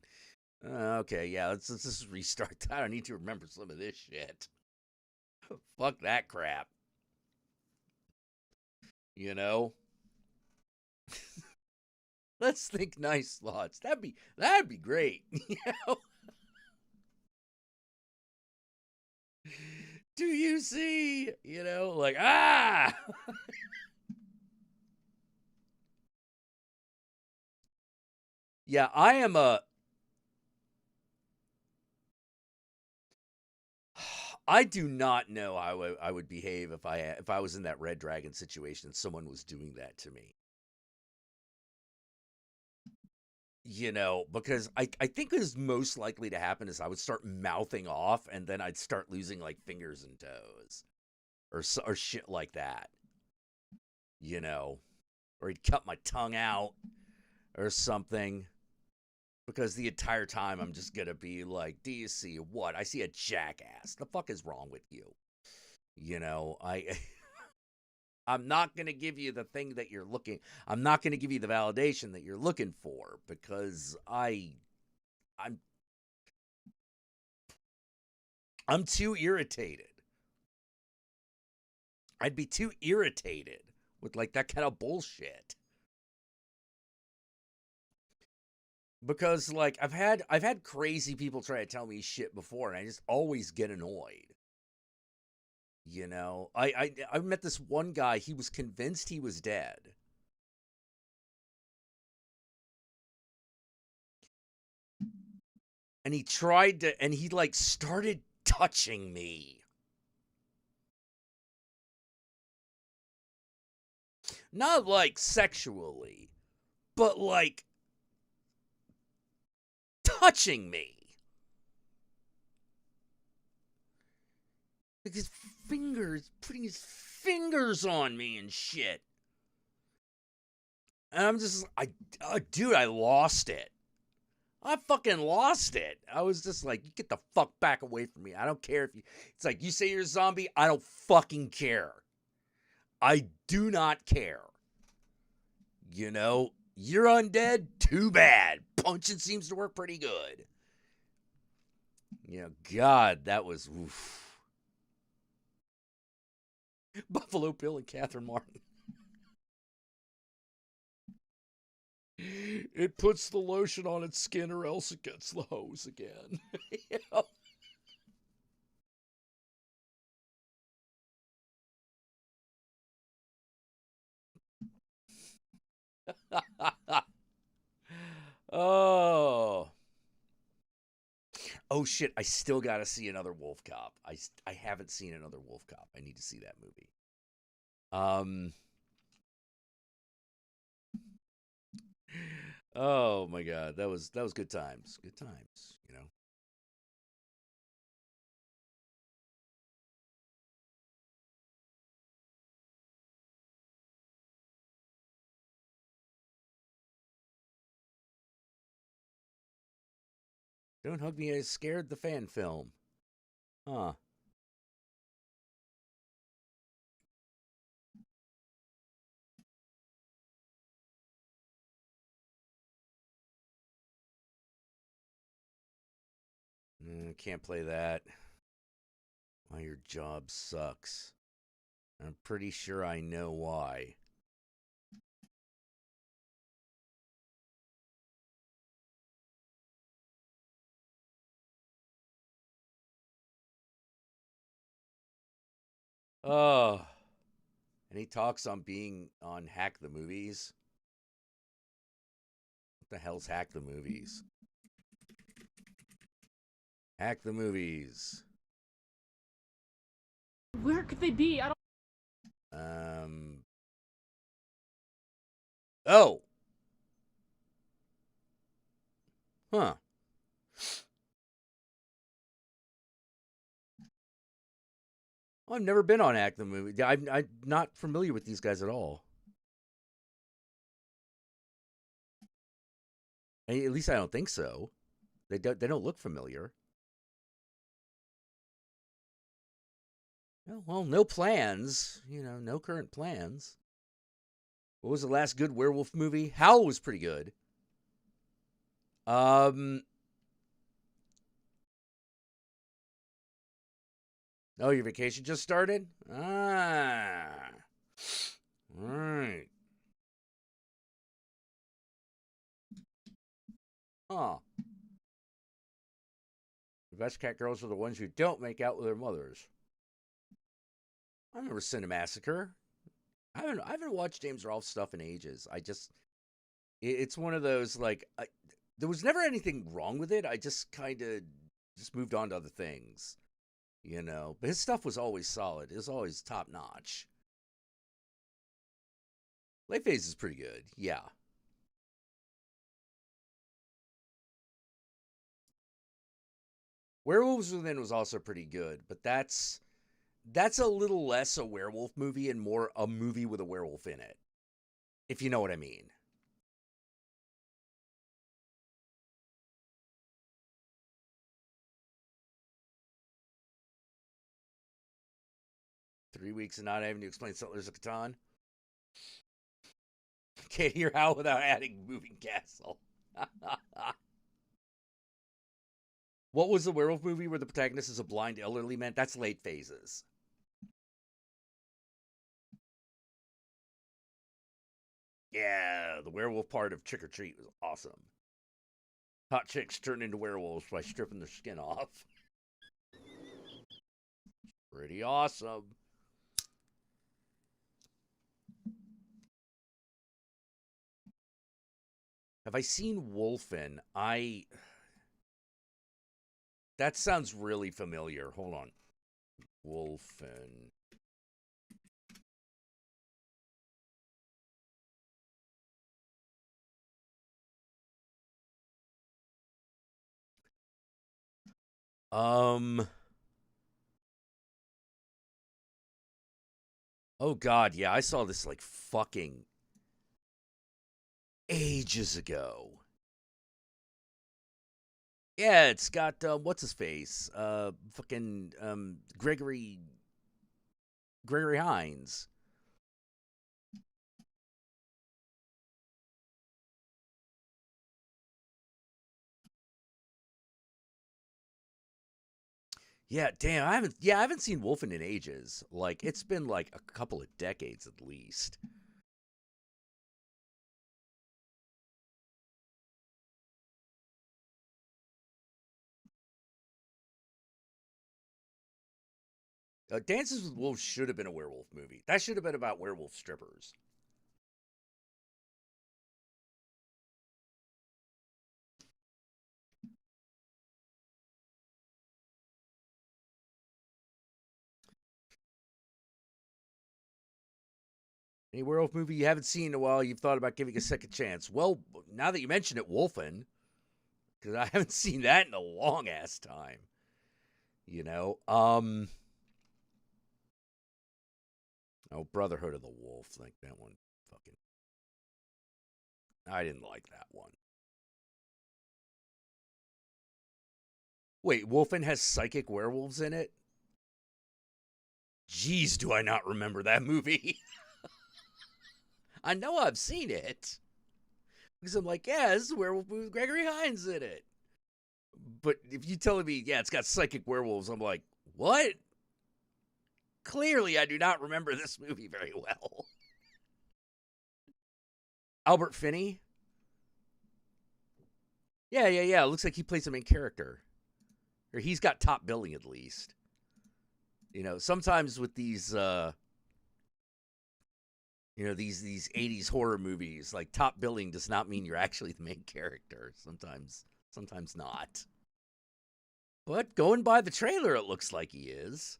Okay, yeah, let's just restart. I don't need to remember some of this shit. Fuck that crap. You know? Let's think nice thoughts. That'd be great. You know? Do you see? You know, like, ah! Yeah, I am a... I do not know how I would behave if I was in that Red Dragon situation and someone was doing that to me. You know, because I think what is most likely to happen is I would start mouthing off and then I'd start losing, like, fingers and toes. Or shit like that. You know? Or he'd cut my tongue out or something. Because the entire time I'm just gonna be like, do you see what? I see a jackass. The fuck is wrong with you? You know, I'm not gonna give you the thing that you're looking... I'm not gonna give you the validation that you're looking for, because I'm too irritated. I'd be too irritated with, like, that kind of bullshit. Because, like, I've had crazy people try to tell me shit before, and I just always get annoyed. You know, I met this one guy. He was convinced he was dead. And he tried to, and he, like, started touching me. Not, like, sexually, but, like, touching me. Like, his fingers, putting his fingers on me and shit. And I'm just, dude, I lost it. I fucking lost it. I was just like, you get the fuck back away from me. I don't care if you... It's like, you say you're a zombie, I don't fucking care. I do not care. You know, you're undead, too bad. Punching seems to work pretty good. You know, God, that was... Oof. Buffalo Bill and Catherine Martin. It puts the lotion on its skin or else it gets the hose again. You know? Oh. Oh shit, I still gotta see another Wolf Cop. I haven't seen another Wolf Cop. I need to see that movie. Oh my god, that was good times. Good times, you know. Don't Hug Me, I Scared, the fan film. Huh. Can't play that. Why your job sucks. I'm pretty sure I know why. Oh. And he talks on being on Hack the Movies. What the hell's Hack the Movies? Hack the Movies. Where could they be? I don't... Oh. Huh. I've never been on Act the Movie. I'm not familiar with these guys at all. At least I don't think so. They don't look familiar. Well, no plans. No current plans. What was the last good werewolf movie? Howl was pretty good. Oh, your vacation just started? Ah. All right. Huh. The best cat girls are the ones who don't make out with their mothers. I remember Cinemassacre. I haven't watched James Rolfe stuff in ages. It's one of those, like, there was never anything wrong with it. I just kind of just moved on to other things, But his stuff was always solid. It was always top notch. Late Phase is pretty good, yeah. Werewolves Within was also pretty good, but that's a little less a werewolf movie and more a movie with a werewolf in it, if you know what I mean. $3 weeks and not having to explain Settlers of Catan. Can't hear how without adding Moving Castle. What was the werewolf movie where the protagonist is a blind elderly man? That's Late Phases. Yeah, the werewolf part of Trick or Treat was awesome. Hot chicks turn into werewolves by stripping their skin off. Pretty awesome. Have I seen Wolfen? That sounds really familiar. Hold on. Wolfen. Oh god, yeah, I saw this like fucking ages ago. Yeah, it's got what's his face? Fucking Gregory Hines. Yeah, damn, I haven't seen Wolfen in ages. Like, it's been like a couple of decades at least. Dances with Wolves should have been a werewolf movie. That should have been about werewolf strippers. Any werewolf movie you haven't seen in a while you've thought about giving a second chance? Well, now that you mention it, Wolfen, because I haven't seen that in a long ass time. Oh, Brotherhood of the Wolf, like that one, fucking. I didn't like that one. Wait, Wolfen has psychic werewolves in it? Jeez, do I not remember that movie? I know I've seen it. Because I'm like, yeah, this is a werewolf movie with Gregory Hines in it. But if you telling me, yeah, it's got psychic werewolves, I'm like, what? Clearly, I do not remember this movie very well. Albert Finney? Yeah. It looks like he plays the main character. Or he's got top billing at least. Sometimes with these these 80s horror movies, like top billing does not mean you're actually the main character. Sometimes not. But going by the trailer, it looks like he is.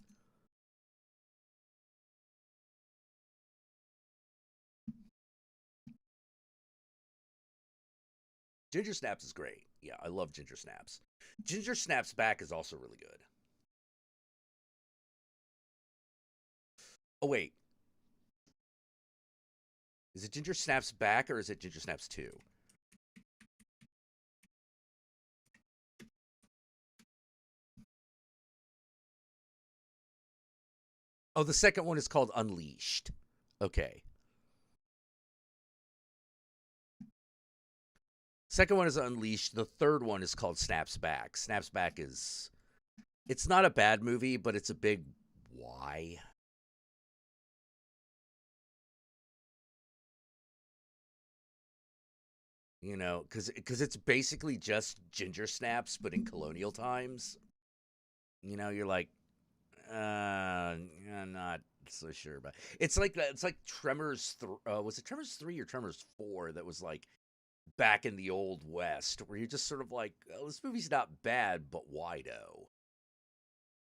Ginger Snaps is great. Yeah, I love Ginger Snaps. Ginger Snaps Back is also really good. Oh, wait. Is it Ginger Snaps Back or is it Ginger Snaps 2? Oh, the second one is called Unleashed. Okay. Second one is Unleashed. The third one is called Snaps Back. Snaps Back is... It's not a bad movie, but it's a big why. You know, because it's basically just Ginger Snaps, but in colonial times. You know, you're like, I'm not so sure about it's like Tremors. Was it Tremors 3 or Tremors 4 that was like back in the old West, where you're just sort of like, oh, this movie's not bad, but why though?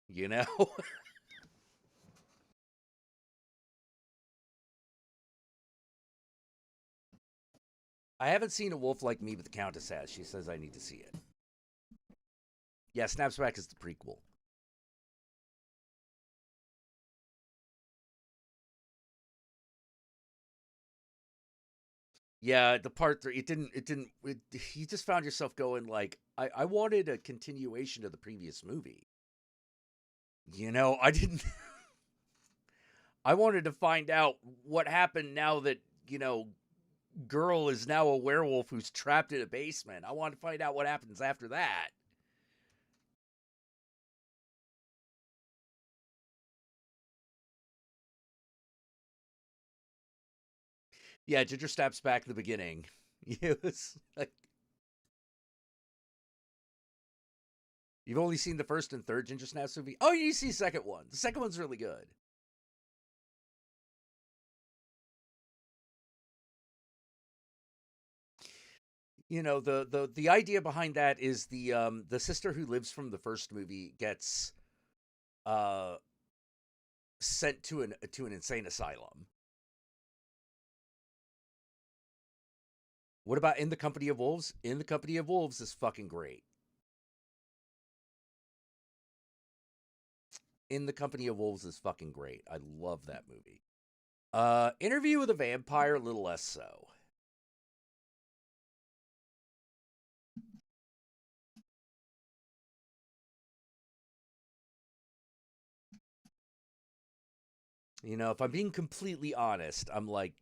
You know. I haven't seen A Wolf Like Me, but the Countess has. She says I need to see it. Yeah, Snaps Back is the prequel. Yeah, the part 3, you just found yourself going like, I wanted a continuation of the previous movie. You know, I didn't, I wanted to find out what happened now that, you know, girl is now a werewolf who's trapped in a basement. I wanted to find out what happens after that. Yeah, Ginger Snaps Back at the beginning. It was like, you've only seen the first and third Ginger Snaps movie? Oh, you see the second one. The second one's really good. You know, the idea behind that is the sister who lives from the first movie gets sent to an insane asylum. What about In the Company of Wolves? In the Company of Wolves is fucking great. In the Company of Wolves is fucking great. I love that movie. Interview with a Vampire, a little less so. You know, if I'm being completely honest, I'm like,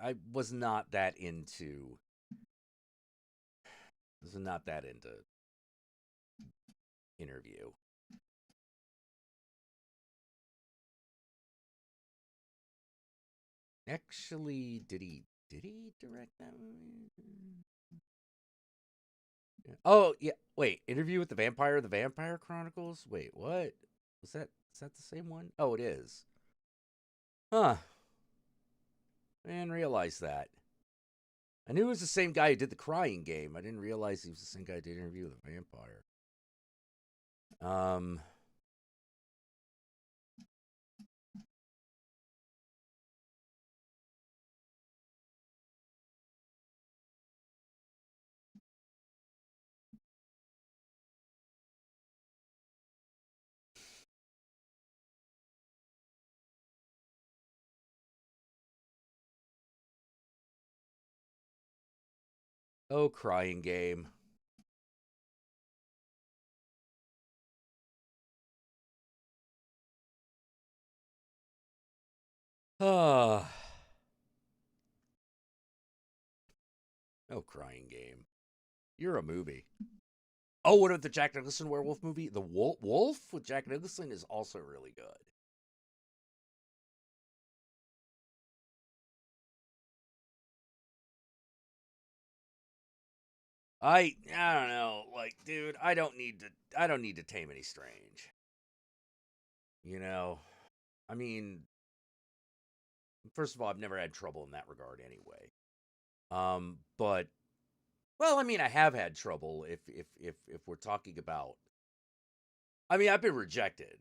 I was not that into Interview. Actually, did he direct that movie? Oh, yeah. Wait, Interview with the Vampire Chronicles? Wait, what? Is that the same one? Oh, it is. Huh. I didn't realize that. I knew it was the same guy who did the Crying Game. I didn't realize he was the same guy who did Interview with a Vampire. Oh, Crying Game. Ah. Oh, Crying Game. You're a movie. Oh, what about the Jack Nicholson werewolf movie? The Wolf with Jack Nicholson is also really good. I don't know, like, dude, I don't need to tame any strange. You know, I mean, first of all, I've never had trouble in that regard anyway. But well, I mean, I have had trouble if we're talking about. I mean, I've been rejected.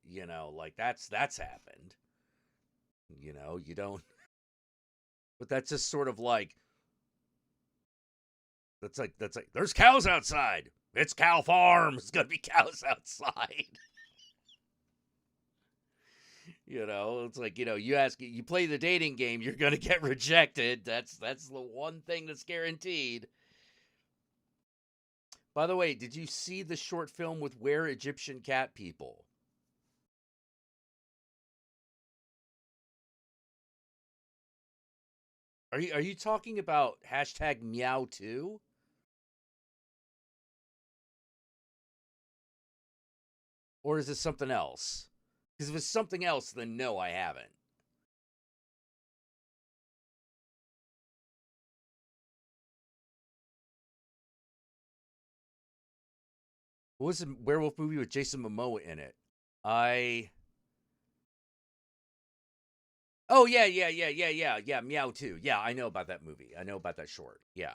You know, like that's happened. You know, you don't. But that's just sort of like. That's like there's cows outside. It's cow farm. It's gonna be cows outside. You know, it's like, you play the dating game, you're going to get rejected. That's the one thing that's guaranteed. By the way, did you see the short film with Where Egyptian Cat People? Are you talking about #meow2? Or is this something else? Because if it's something else, then no, I haven't. What was the werewolf movie with Jason Momoa in it? Oh, yeah, Meow 2. Yeah, I know about that movie. I know about that short. Yeah.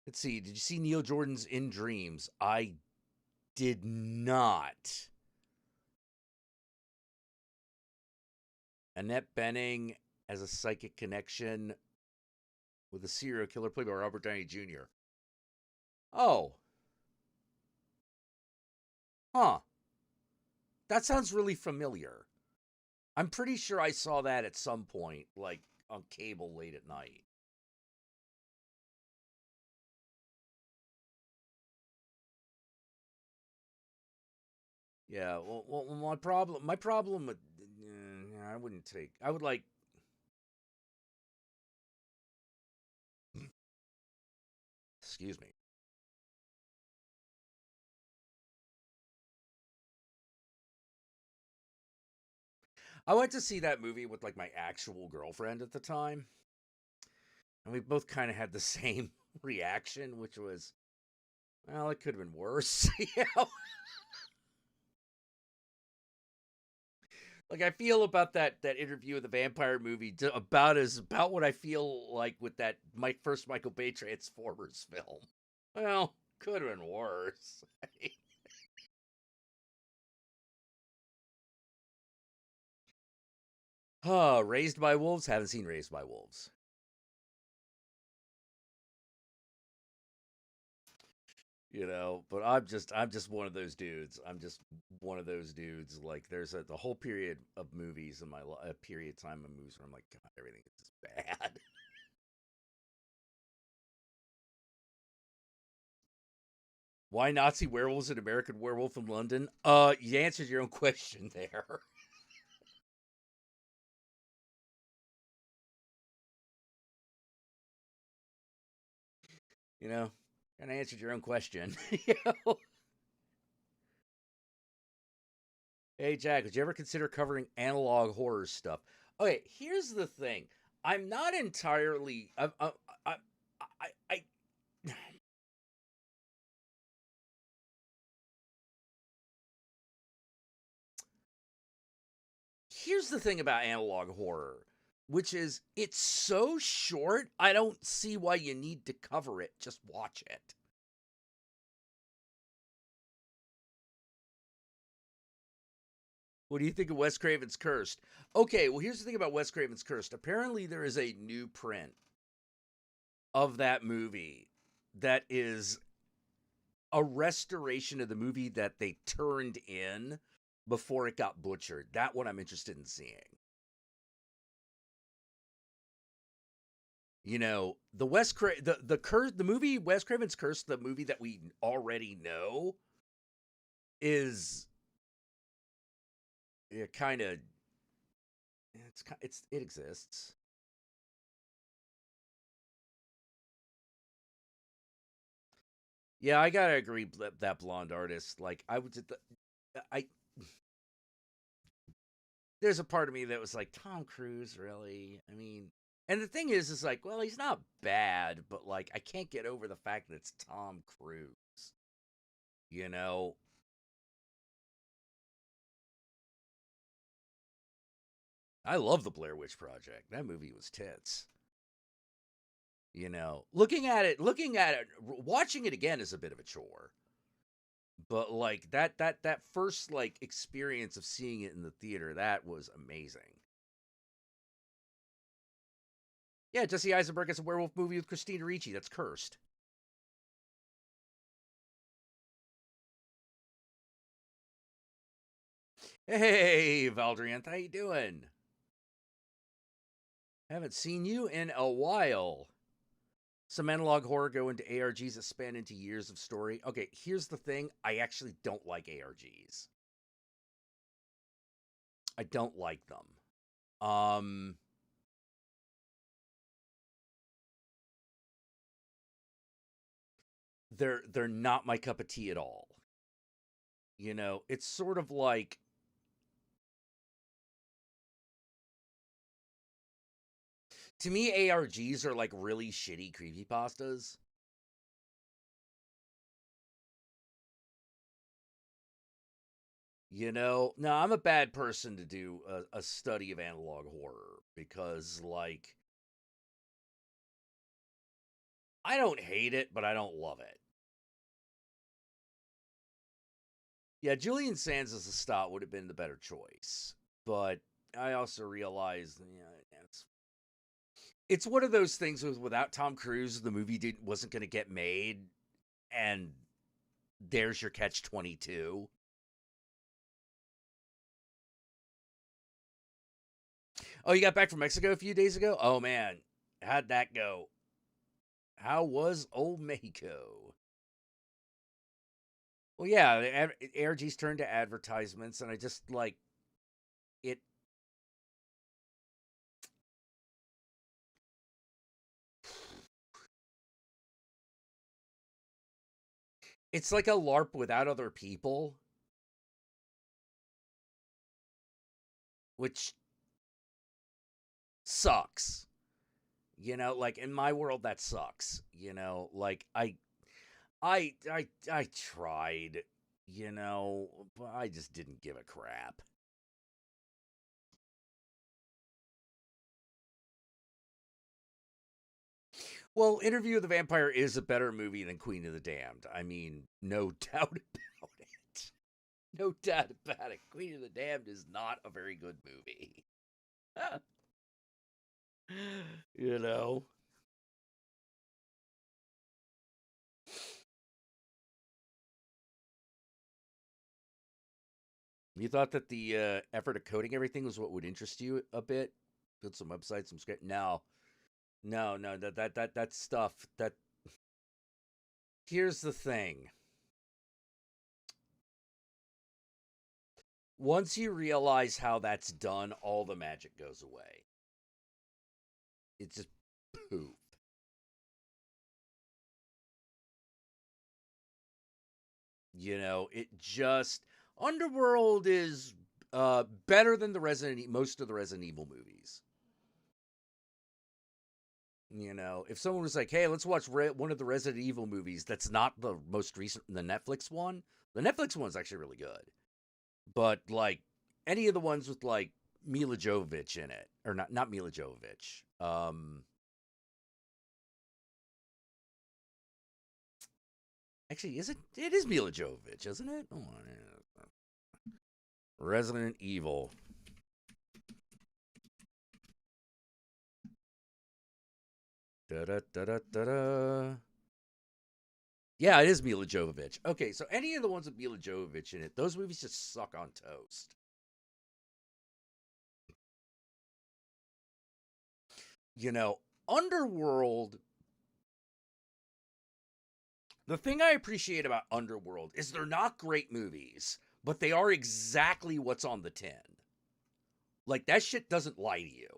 Let's see. Did you see Neil Jordan's In Dreams? I did not. Annette Bening as a psychic connection with a serial killer played by Robert Downey Jr. Oh. Huh. That sounds really familiar. I'm pretty sure I saw that at some point, like on cable late at night. Yeah, well, my problem with, I would like, excuse me. I went to see that movie with like my actual girlfriend at the time, and we both kind of had the same reaction, which was, well, it could have been worse, you know? Like, I feel about that interview with the vampire movie about what I feel like with that first Michael Bay Transformers film. Well, could have been worse. Raised by Wolves? Haven't seen Raised by Wolves. You know, but I'm just one of those dudes. I'm just one of those dudes. Like, there's the whole period of movies in my period of time of movies where I'm like, God, everything is just bad. Why Nazi werewolves and American Werewolf in London? You answered your own question there. You know, kind of answered your own question. You know? Hey, Jack, would you ever consider covering analog horror stuff? Okay, here's the thing. I'm not entirely. I here's the thing about analog horror, which is it's so short, I don't see why you need to cover it. Just watch it. What do you think of Wes Craven's Cursed? Okay, well, here's the thing about Wes Craven's Cursed. Apparently, there is a new print of that movie that is a restoration of the movie that they turned in before it got butchered. That one I'm interested in seeing. You know, the movie Wes Craven's Curse, the movie that we already know, is kind of it exists. Yeah, I gotta agree that blonde artist. Like, I there's a part of me that was like, Tom Cruise, really? I mean, and the thing is like, well, he's not bad, but like, I can't get over the fact that it's Tom Cruise. You know? I love the Blair Witch Project. That movie was tits. You know, watching it again is a bit of a chore. But like that first like experience of seeing it in the theater, that was amazing. Yeah, Jesse Eisenberg has a werewolf movie with Christina Ricci. That's cursed. Hey, Valdrianth, how you doing? Haven't seen you in a while. Some analog horror go into ARGs that span into years of story. Okay, here's the thing. I actually don't like ARGs. I don't like them. They're not my cup of tea at all. You know, it's sort of like to me ARGs are like really shitty creepypastas. You know, now I'm a bad person to do a study of analog horror because, like, I don't hate it, but I don't love it. Yeah, Julian Sands as a stot would have been the better choice, but I also realize, it's one of those things without Tom Cruise, the movie wasn't going to get made, and there's your catch-22. Oh, you got back from Mexico a few days ago? Oh, man. How'd that go? How was old Mexico? Well, yeah, ARGs turned to advertisements, and I just, like, it... It's like a LARP without other people. Which sucks. You know, like in my world that sucks. You know, like I tried, you know, but I just didn't give a crap. Well, Interview with the Vampire is a better movie than Queen of the Damned. I mean, no doubt about it. No doubt about it. Queen of the Damned is not a very good movie. You know? You thought that the effort of coding everything was what would interest you a bit? Build some websites, some script? No. No, that stuff, that... Here's the thing. Once you realize how that's done, all the magic goes away. It's just poof. You know, it just... Underworld is better than most of the Resident Evil movies. You know, if someone was like, hey, let's watch one of the Resident Evil movies that's not the most recent, the Netflix one. The Netflix one's actually really good. But, like, any of the ones with, like, Mila Jovovich in it. Or not Mila Jovovich. Actually, it is Mila Jovovich, isn't it? Oh, Resident Evil. Da-da-da-da-da-da. Yeah, it is Mila Jovovich. Okay, so any of the ones with Mila Jovovich in it, those movies just suck on toast. You know, Underworld... The thing I appreciate about Underworld is they're not great movies, but they are exactly what's on the tin. Like, that shit doesn't lie to you.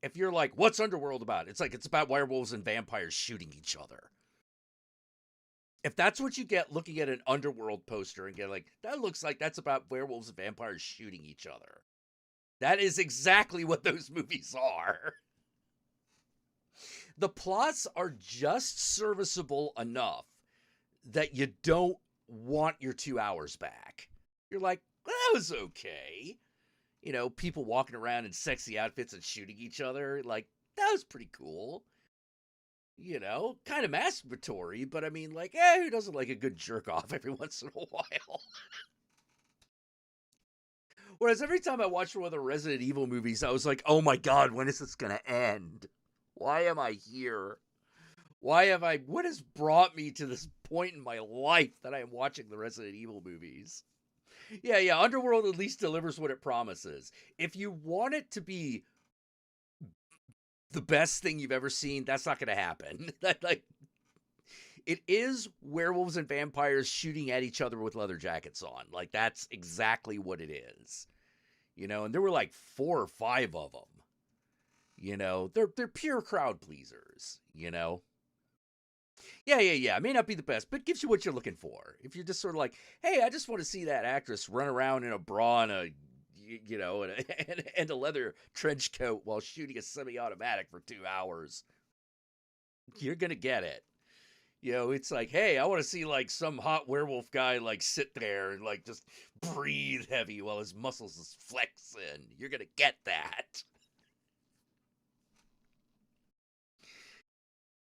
If you're like, what's Underworld about? It's like, it's about werewolves and vampires shooting each other. If that's what you get looking at an Underworld poster and get like, that looks like that's about werewolves and vampires shooting each other. That is exactly what those movies are. The plots are just serviceable enough that you don't want your 2 hours back. You're like, well, that was okay. You know, people walking around in sexy outfits and shooting each other. Like, that was pretty cool. You know, kind of masturbatory, but I mean, like, who doesn't like a good jerk off every once in a while? Whereas every time I watched one of the Resident Evil movies, I was like, oh my god, when is this going to end? Why am I here? What has brought me to this point in my life that I am watching the Resident Evil movies? Yeah, Underworld at least delivers what it promises. If you want it to be the best thing you've ever seen, that's not going to happen. It is werewolves and vampires shooting at each other with leather jackets on. Like, that's exactly what it is. You know, and there were like 4 or 5 of them. You know, they're pure crowd pleasers, you know. Yeah. It may not be the best, but it gives you what you're looking for. If you're just sort of like, hey, I just want to see that actress run around in a bra and and a leather trench coat while shooting a semi-automatic for 2 hours, you're going to get it. You know, it's like, hey, I want to see like some hot werewolf guy like sit there and like just breathe heavy while his muscles is flexing. You're going to get that.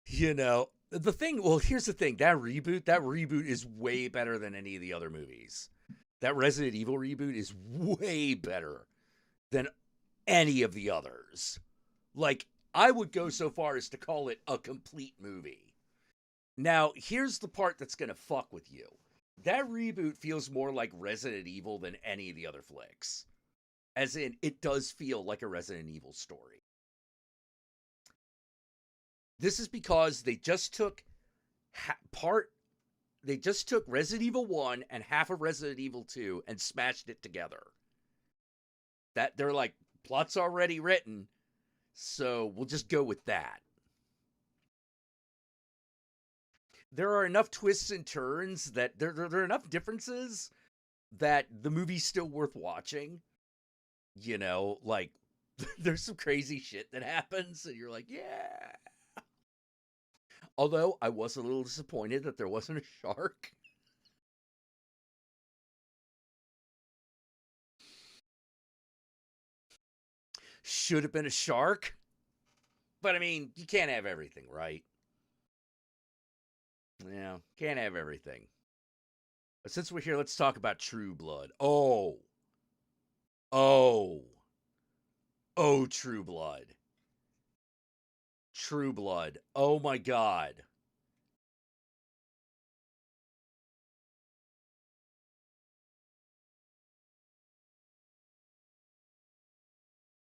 You know, here's the thing. That reboot is way better than any of the other movies. That Resident Evil reboot is way better than any of the others. Like, I would go so far as to call it a complete movie. Now, here's the part that's going to fuck with you. That reboot feels more like Resident Evil than any of the other flicks. As in, it does feel like a Resident Evil story. This is because they just took Resident Evil 1 and half of Resident Evil 2 and smashed it together. That they're like, plot's already written, so we'll just go with that. There are enough twists and turns that there are enough differences that the movie's still worth watching. You know, like, there's some crazy shit that happens, and you're like, yeah. Although, I was a little disappointed that there wasn't a shark. Should have been a shark. But, I mean, you can't have everything, right? Yeah, can't have everything. But since we're here, let's talk about True Blood. Oh, True Blood. True Blood. Oh my God.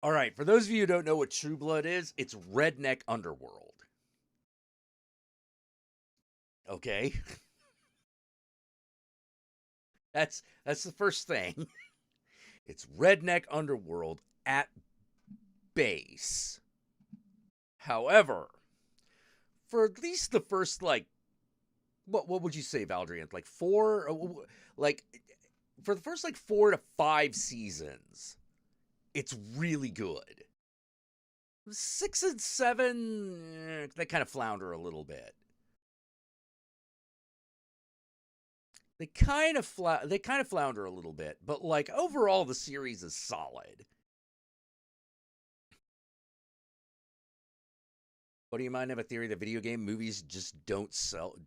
All right, for those of you who don't know what True Blood is, it's redneck underworld. Okay? That's the first thing. It's redneck underworld at base. However, for at least the first, like, what would you say, Valdrian? Like 4, like, for the first, like, 4 to 5 seasons, it's really good. 6 and 7, they kind of flounder a little bit. They kind of flounder a little bit, but like overall the series is solid. What do you mind? Have a theory that video game movies just don't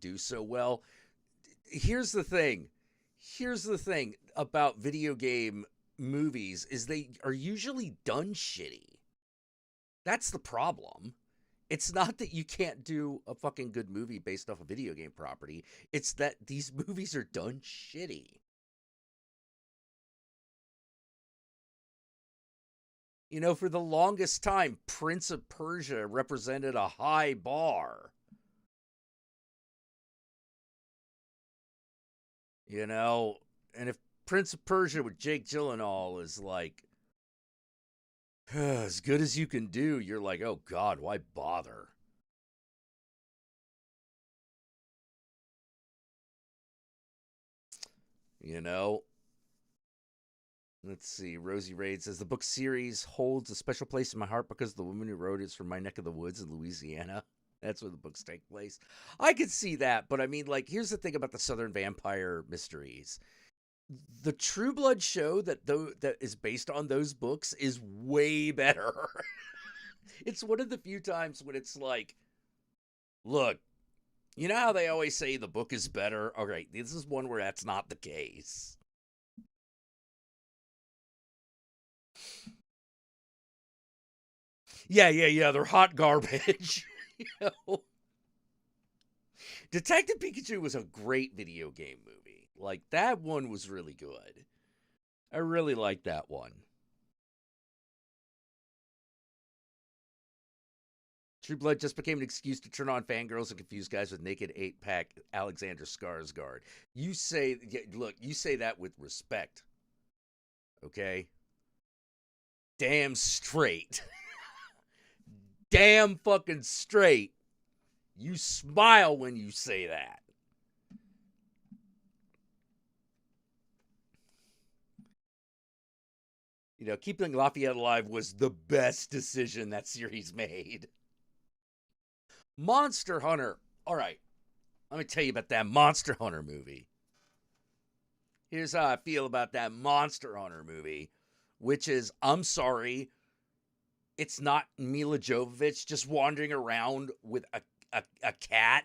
do so well? Here's the thing about video game movies is they are usually done shitty. That's the problem. It's not that you can't do a fucking good movie based off a video game property. It's that these movies are done shitty. You know, for the longest time, Prince of Persia represented a high bar. You know, and if Prince of Persia with Jake Gyllenhaal is like as good as you can do, you're like, oh God, why bother? You know? Let's see. Rosie Raid says, the book series holds a special place in my heart because the woman who wrote it is from my neck of the woods in Louisiana. That's where the books take place. I could see that, but I mean, like, here's the thing about the Southern Vampire Mysteries. The True Blood show that is based on those books is way better. It's one of the few times when it's like, look, you know how they always say the book is better? All right, this is one where that's not the case. Yeah. They're hot garbage. You know? Detective Pikachu was a great video game movie. Like, that one was really good. I really liked that one. True Blood just became an excuse to turn on fangirls and confuse guys with naked 8-pack Alexander Skarsgård. You say that with respect. Okay? Damn straight. Damn fucking straight. You smile when you say that. You know, keeping Lafayette alive was the best decision that series made. Monster Hunter. All right. Let me tell you about that Monster Hunter movie. Here's how I feel about that Monster Hunter movie, which is, I'm sorry, it's not Mila Jovovich just wandering around with a cat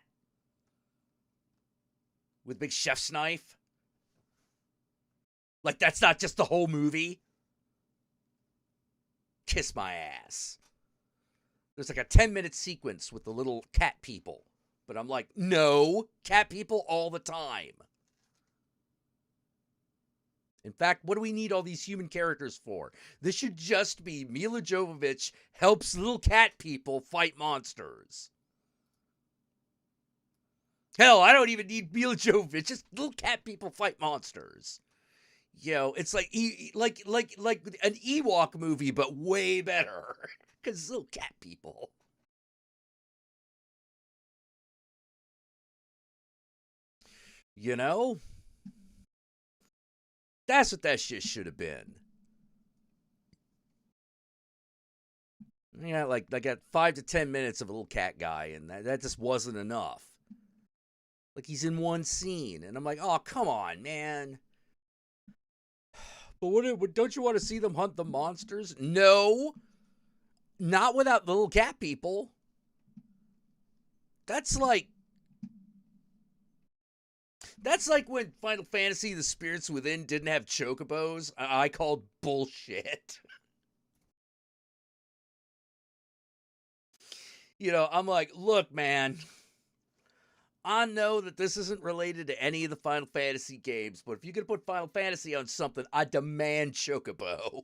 with a big chef's knife. Like, that's not just the whole movie. Kiss my ass. There's like a 10-minute sequence with the little cat people. But I'm like, no, cat people all the time. In fact, what do we need all these human characters for? This should just be Mila Jovovich helps little cat people fight monsters. Hell, I don't even need Mila Jovovich. Just little cat people fight monsters. You know, it's like an Ewok movie, but way better. Because it's little cat people. You know? That's what that shit should have been. Yeah, like I got 5 to 10 minutes of a little cat guy, and that just wasn't enough. Like, he's in one scene, and I'm like, oh, come on, man. But don't you want to see them hunt the monsters? No. Not without the little cat people. That's like when Final Fantasy The Spirits Within didn't have chocobos. I called bullshit. You know, I'm like, look, man, I know that this isn't related to any of the Final Fantasy games, but if you're going to put Final Fantasy on something, I demand chocobo.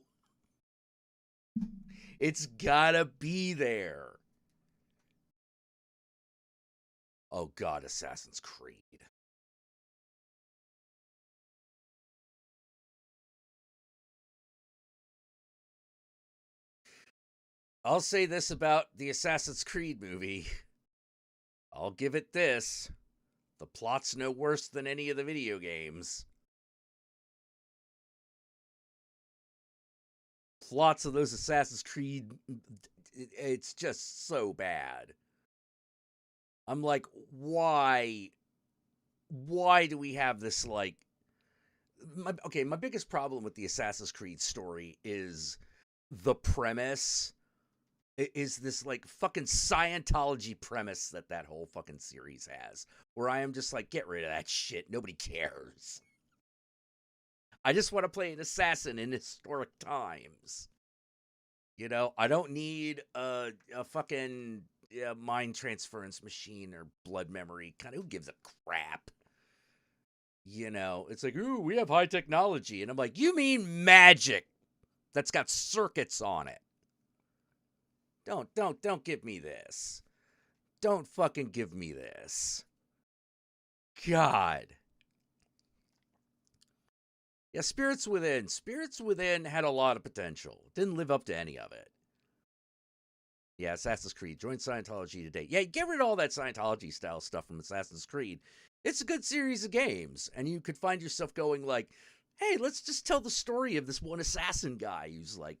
It's gotta be there. Oh God, Assassin's Creed. I'll say this about the Assassin's Creed movie. I'll give it this. The plot's no worse than any of the video games. Plots of those Assassin's Creed, it's just so bad. I'm like, why? Why do we have this, like... my biggest problem with the Assassin's Creed story is the premise. Is this, like, fucking Scientology premise that whole fucking series has. Where I am just like, get rid of that shit. Nobody cares. I just want to play an assassin in historic times. You know, I don't need a fucking mind transference machine or blood memory. Kind of, who gives a crap? You know, it's like, ooh, we have high technology. And I'm like, you mean magic that's got circuits on it. Don't give me this. Don't fucking give me this. God. Yeah, Spirits Within. Spirits Within had a lot of potential. Didn't live up to any of it. Yeah, Assassin's Creed. Join Scientology today. Yeah, get rid of all that Scientology-style stuff from Assassin's Creed. It's a good series of games. And you could find yourself going like, hey, let's just tell the story of this one assassin guy who's like,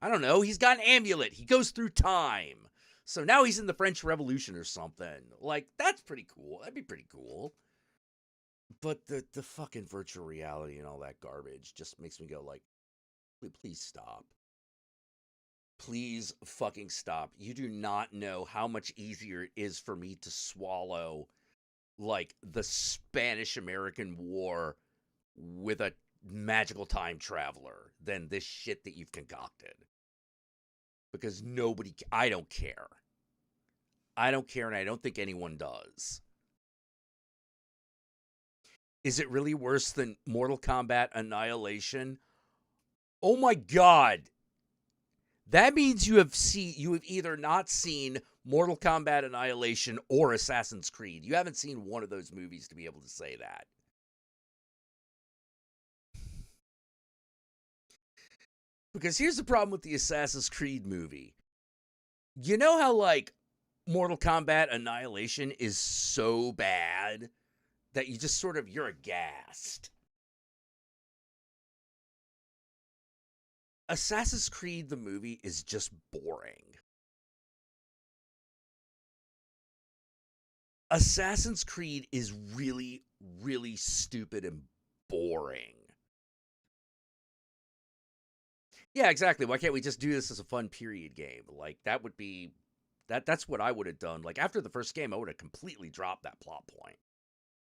I don't know, he's got an amulet. He goes through time. So now he's in the French Revolution or something. Like, that's pretty cool. That'd be pretty cool. But the fucking virtual reality and all that garbage just makes me go like, please stop. Please fucking stop. You do not know how much easier it is for me to swallow, like, the Spanish-American War with a magical time traveler than this shit that you've concocted. because I don't care. I don't care, and I don't think anyone does. Is it really worse than Mortal Kombat Annihilation? Oh my God. That means you have either not seen Mortal Kombat Annihilation or Assassin's Creed. You haven't seen one of those movies to be able to say that. Because here's the problem with the Assassin's Creed movie. You know how, like, Mortal Kombat Annihilation is so bad that you just sort of, you're aghast. Assassin's Creed, the movie, is just boring. Assassin's Creed is really, really stupid and boring. Yeah, exactly. Why can't we just do this as a fun period game? Like, that would be... That's what I would have done. Like, after the first game, I would have completely dropped that plot point.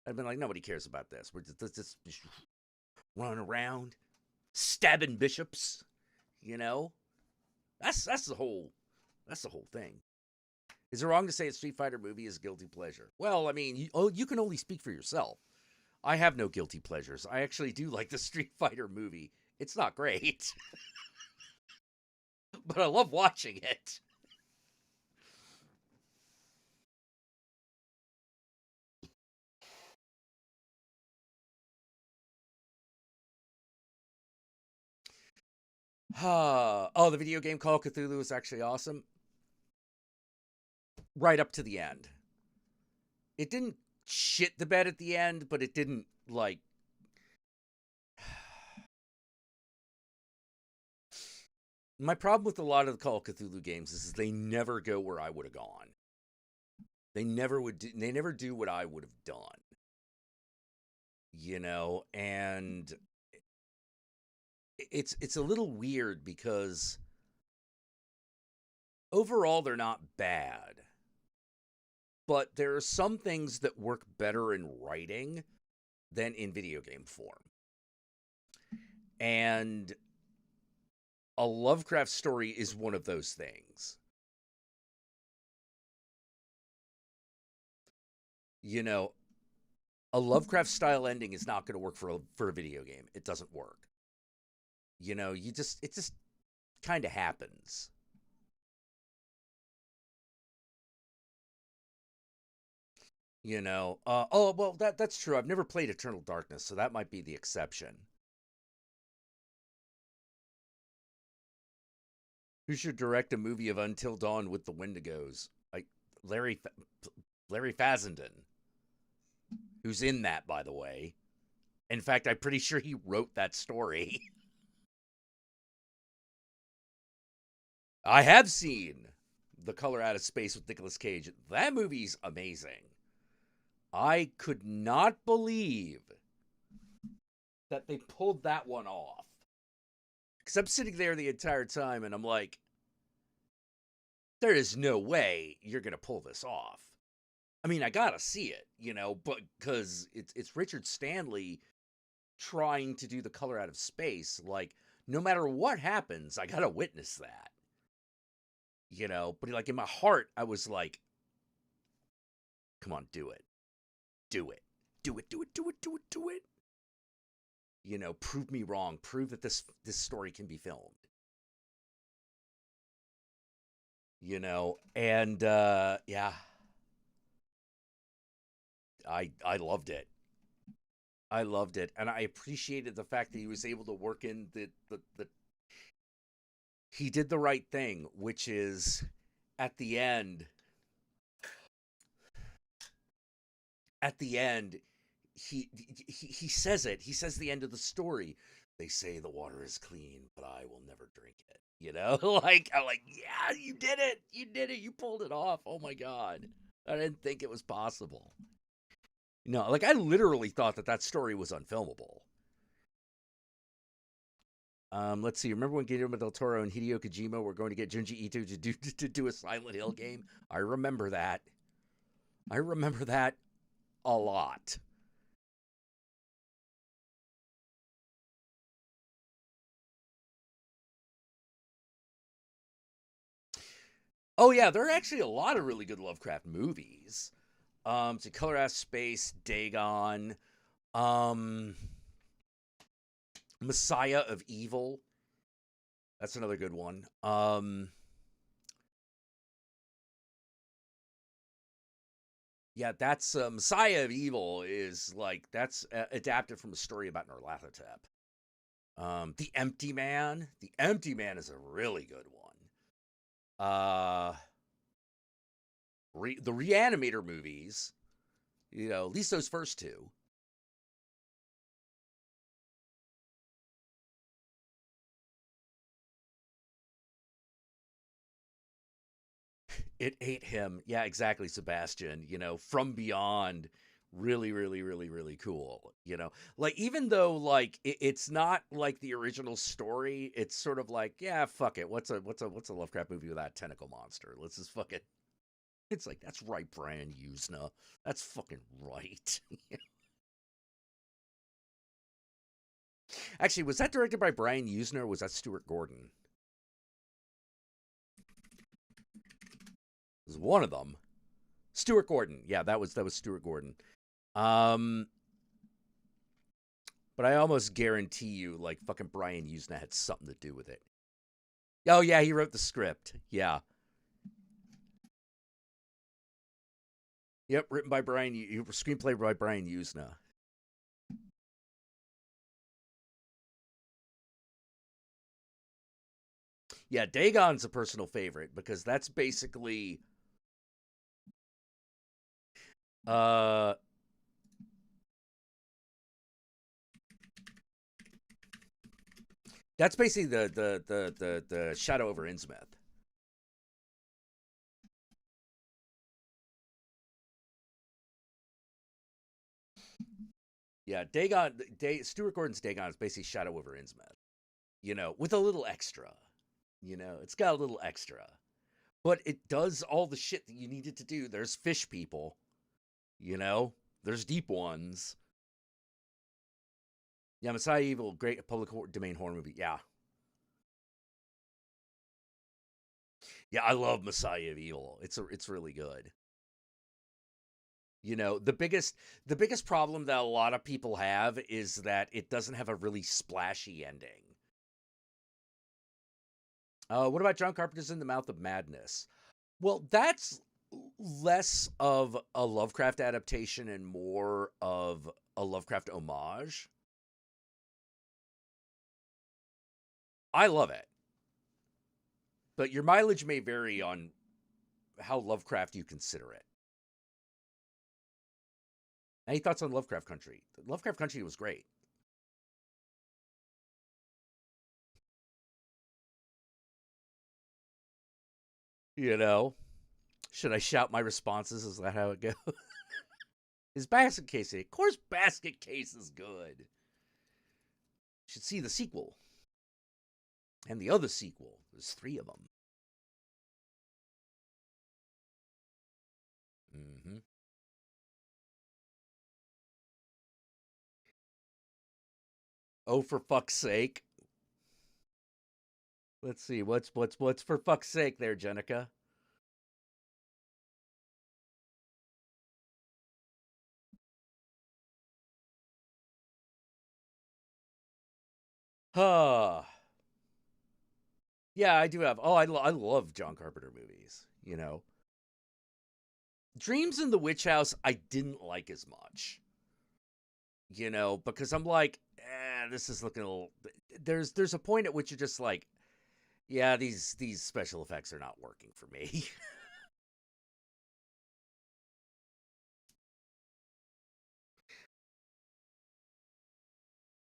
I'd been like, nobody cares about this. We're just running around, stabbing bishops, you know? That's the whole thing. Is it wrong to say a Street Fighter movie is a guilty pleasure? Well, I mean, you can only speak for yourself. I have no guilty pleasures. I actually do like the Street Fighter movie. It's not great. But I love watching it. Oh, the video game Call of Cthulhu is actually awesome. Right up to the end. It didn't shit the bed at the end, but it didn't, like... My problem with a lot of the Call of Cthulhu games is they never go where I would have gone. They never do what I would have done. You know, and it's a little weird because overall they're not bad. But there are some things that work better in writing than in video game form. And a Lovecraft story is one of those things. You know, a Lovecraft style ending is not going to work for a video game. It doesn't work. You know, it just kind of happens. You know, oh, well, that's true. I've never played Eternal Darkness, so that might be the exception. Who should direct a movie of Until Dawn with the Wendigos? Larry Fessenden, who's in that, by the way. In fact, I'm pretty sure he wrote that story. I have seen The Color Out of Space with Nicolas Cage. That movie's amazing. I could not believe that they pulled that one off. Because I'm sitting there the entire time and I'm like, there is no way you're going to pull this off. I mean, I got to see it, you know, but because it's Richard Stanley trying to do The Color Out of Space. Like, no matter what happens, I got to witness that. You know, but like in my heart, I was like, come on, do it. Do it. Do it, do it, do it, do it, do it. You know, prove me wrong. Prove that this story can be filmed. You know, and yeah. I loved it. I loved it. And I appreciated the fact that he was able to work in the he did the right thing, which is at the end, he says it. He says the end of the story. They say the water is clean, but I will never drink it. You know, like, I'm like, yeah, you did it. You did it. You pulled it off. Oh my God. I didn't think it was possible. No, like I literally thought that story was unfilmable. Let's see. Remember when Guillermo del Toro and Hideo Kojima were going to get Junji Ito to do a Silent Hill game? I remember that. I remember that a lot. Oh yeah, there are actually a lot of really good Lovecraft movies. So Color Out of Space, Dagon, um, Messiah of Evil. That's another good one. Yeah, that's Messiah of Evil is like that's adapted from a story about Nyarlathotep. The Empty Man. The Empty Man is a really good one. The Reanimator movies. You know, at least those first two. It ate him. Yeah, exactly, Sebastian. You know, From Beyond, really, really, really, really cool. You know, like even though like it's not like the original story, it's sort of like, yeah, fuck it. What's a Lovecraft movie without a tentacle monster? Let's just fuck it. It's like that's right, Brian Usna. That's fucking right. Actually, was that directed by Brian Usna or was that Stuart Gordon? It was one of them. Stuart Gordon. Yeah, that was Stuart Gordon. Um, but I almost guarantee you, like, fucking Brian Usna had something to do with it. Oh, yeah, he wrote the script. Yeah. Yep, written by Brian, screenplay by Brian Usna. Yeah, Dagon's a personal favorite because that's basically uh that's basically the Shadow over Innsmouth. Yeah, Stuart Gordon's Dagon is basically Shadow over Innsmouth. You know, with a little extra. You know, it's got a little extra. But it does all the shit that you needed to do. There's fish people, you know? There's deep ones. Yeah, Messiah Evil, great public domain horror movie. Yeah. Yeah, I love Messiah of Evil. It's really good. You know, the biggest problem that a lot of people have is that it doesn't have a really splashy ending. What about John Carpenter's In the Mouth of Madness? Well, that's less of a Lovecraft adaptation and more of a Lovecraft homage. I love it. But your mileage may vary on how Lovecraft you consider it. Any thoughts on Lovecraft Country? Lovecraft Country was great. You know, should I shout my responses? Is that how it goes? Is Basket Case? Of course, Basket Case is good. You should see the sequel and the other sequel. There's 3 of them. Mm-hmm. Oh, for fuck's sake! Let's see what's for fuck's sake there, Jenica. Huh. Yeah, I do have. Oh, I love John Carpenter movies. You know, Dreams in the Witch House, I didn't like as much. You know, because I'm like, this is looking a little. There's a point at which you're just like, yeah, these special effects are not working for me.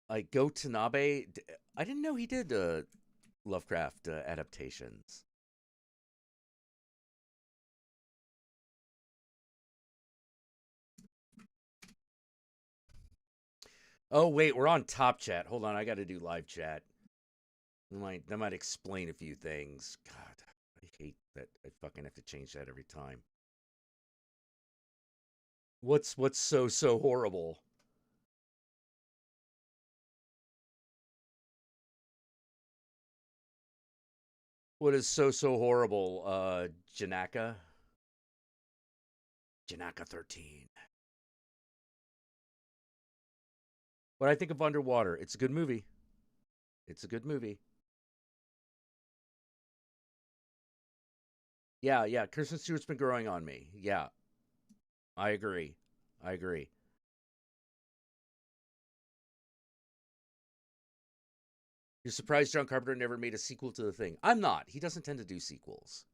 Like Go Tanabe, I didn't know he did Lovecraft adaptations. Oh wait, we're on top chat. Hold on, I got to do live chat. That might explain a few things. God, I hate that I fucking have to change that every time. What's so horrible? What is so horrible? Janaka? Janaka 13. What I think of Underwater. It's a good movie. It's a good movie. Yeah. Kristen Stewart's been growing on me. Yeah. I agree. You're surprised John Carpenter never made a sequel to The Thing. I'm not. He doesn't tend to do sequels.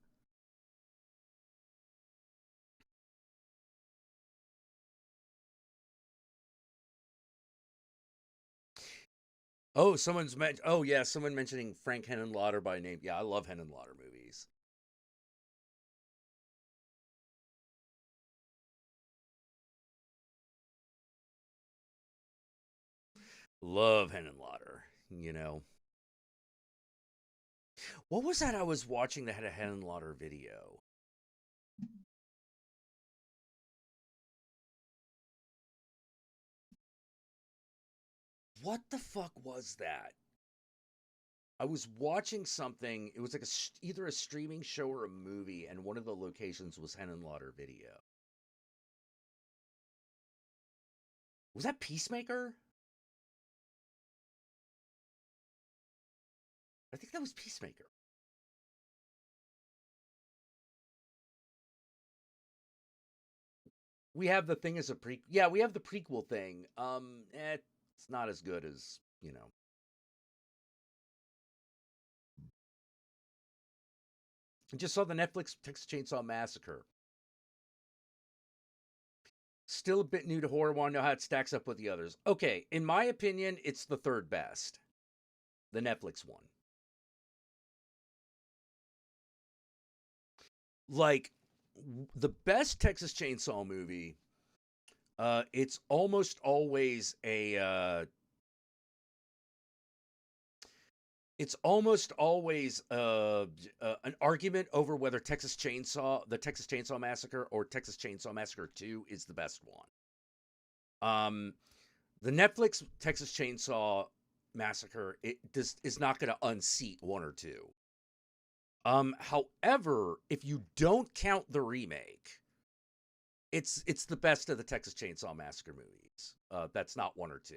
Oh, someone mentioning Frank Henenlotter by name. Yeah, I love Henenlotter movies. Love Henenlotter, you know. What was that I was watching that had a Henenlotter video? What the fuck was that? I was watching something. It was like either a streaming show or a movie, and one of the locations was Henenlotter video. Was that Peacemaker? I think that was Peacemaker. We have The Thing as a prequel. Yeah, we have the prequel thing. It's not as good as, you know. I just saw the Netflix Texas Chainsaw Massacre. Still a bit new to horror. Want to know how it stacks up with the others. Okay, in my opinion, it's the third best. The Netflix one. Like, the best Texas Chainsaw movie, it's almost always an argument over whether the Texas Chainsaw Massacre or Texas Chainsaw Massacre 2 is the best one. The Netflix Texas Chainsaw Massacre is not going to unseat 1 or 2. However, if you don't count the remake, it's the best of the Texas Chainsaw Massacre movies. That's not 1 or 2.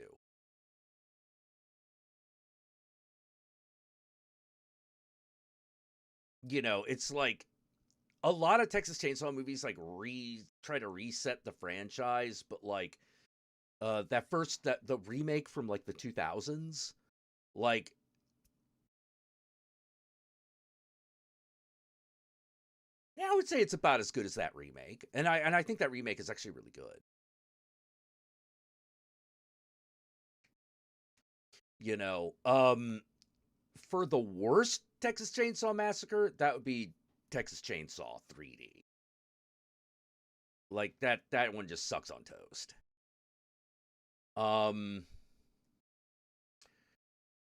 You know, it's like a lot of Texas Chainsaw movies like try to reset the franchise, but like the remake from like the 2000s, like yeah, I would say it's about as good as that remake. And I think that remake is actually really good. You know, for the worst Texas Chainsaw Massacre, that would be Texas Chainsaw 3D. Like that one just sucks on toast.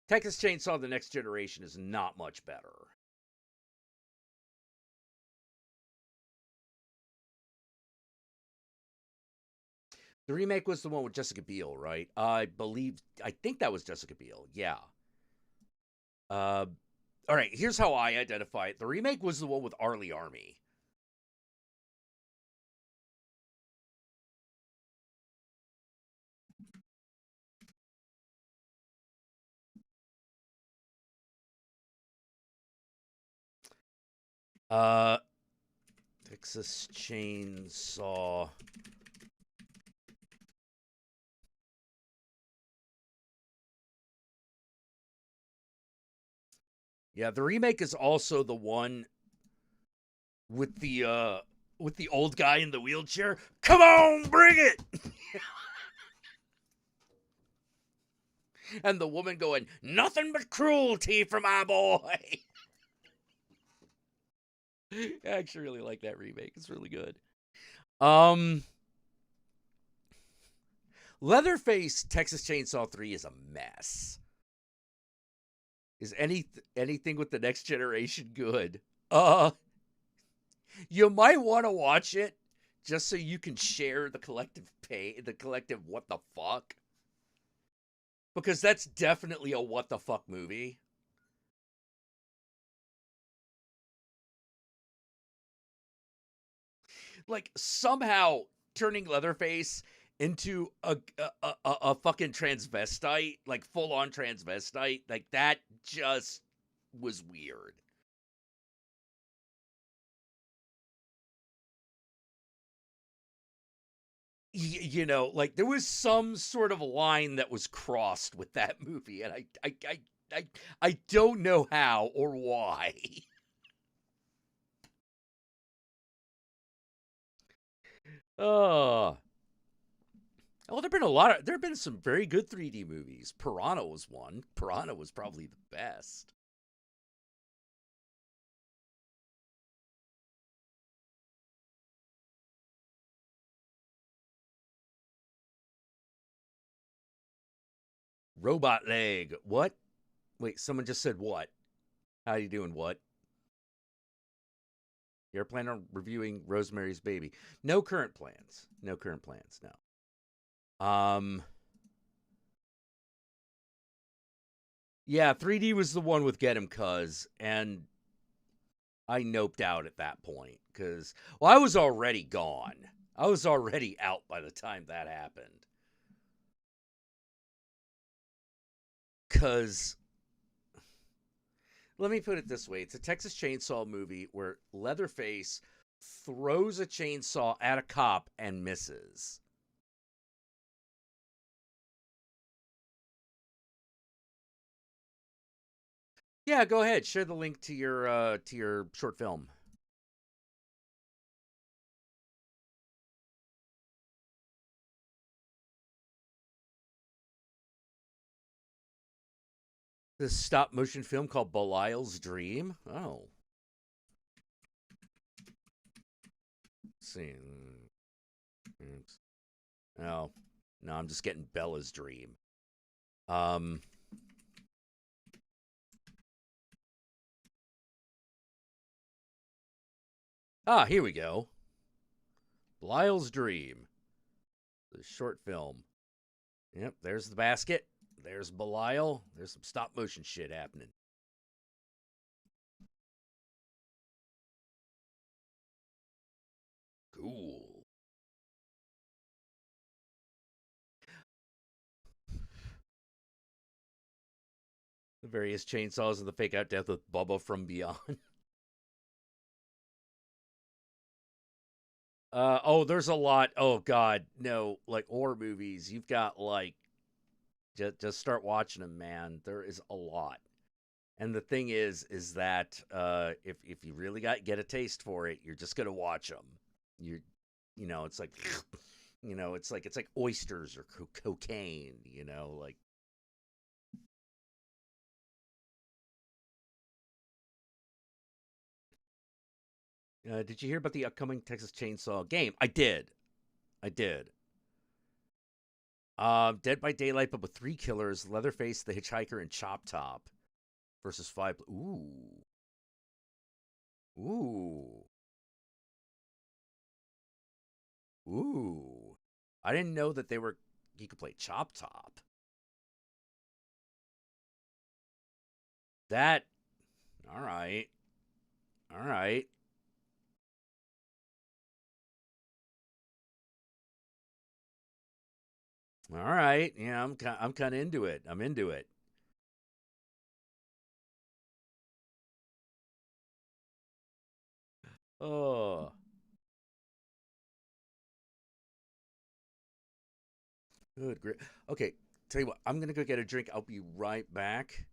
Texas Chainsaw The Next Generation is not much better. The remake was the one with Jessica Biel, right? I think that was Jessica Biel. Yeah. All right, here's how I identify it. The remake was the one with Arlie Army. Texas Chainsaw. Yeah, the remake is also the one with the old guy in the wheelchair. Come on, bring it. And the woman going, nothing but cruelty for my boy. I actually really like that remake. It's really good. Leatherface Texas Chainsaw 3 is a mess. Is anything with the Next Generation good? You might want to watch it just so you can share the collective what the fuck. Because that's definitely a what the fuck movie. like somehow turning Leatherface into a fucking transvestite, like full on transvestite, like that just was weird. You know, like there was some sort of line that was crossed with that movie, and I don't know how or why. Oh. Oh, there've been some very good 3D movies. Piranha was one. Piranha was probably the best. Robot leg. What? Wait, someone just said what? How you doing? What? You're planning on reviewing Rosemary's Baby? No current plans. No current plans. No. Yeah, 3D was the one with Get 'Em Cuz, and I noped out at that point because, well, I was already gone. I was already out by the time that happened. Because, let me put it this way, it's a Texas Chainsaw movie where Leatherface throws a chainsaw at a cop and misses. Yeah, go ahead. Share the link to your short film. This stop motion film called Belial's Dream. Oh. Let's see. Oops. Oh. No, I'm just getting Bella's Dream. Ah, here we go. Belial's Dream. The short film. Yep, there's the basket. There's Belial. There's some stop motion shit happening. Cool. The various chainsaws and the fake out death with Bubba from Beyond. Oh, there's a lot. Oh God, no, like horror movies. You've got like, just start watching them, man. There is a lot. And the thing is that if you really get a taste for it, you're just gonna watch them. You know, it's like, you know, it's like oysters or cocaine. You know, like. Did you hear about the upcoming Texas Chainsaw game? I did. I did. Dead by Daylight, but with 3 killers: Leatherface, the Hitchhiker, and Chop Top versus 5. Ooh. Ooh. Ooh. I didn't know that you could play Chop Top. That. All right. All right. All right. Yeah, I'm kind of into it. I'm into it. Oh. Good. Great. Okay. Tell you what. I'm gonna go get a drink. I'll be right back.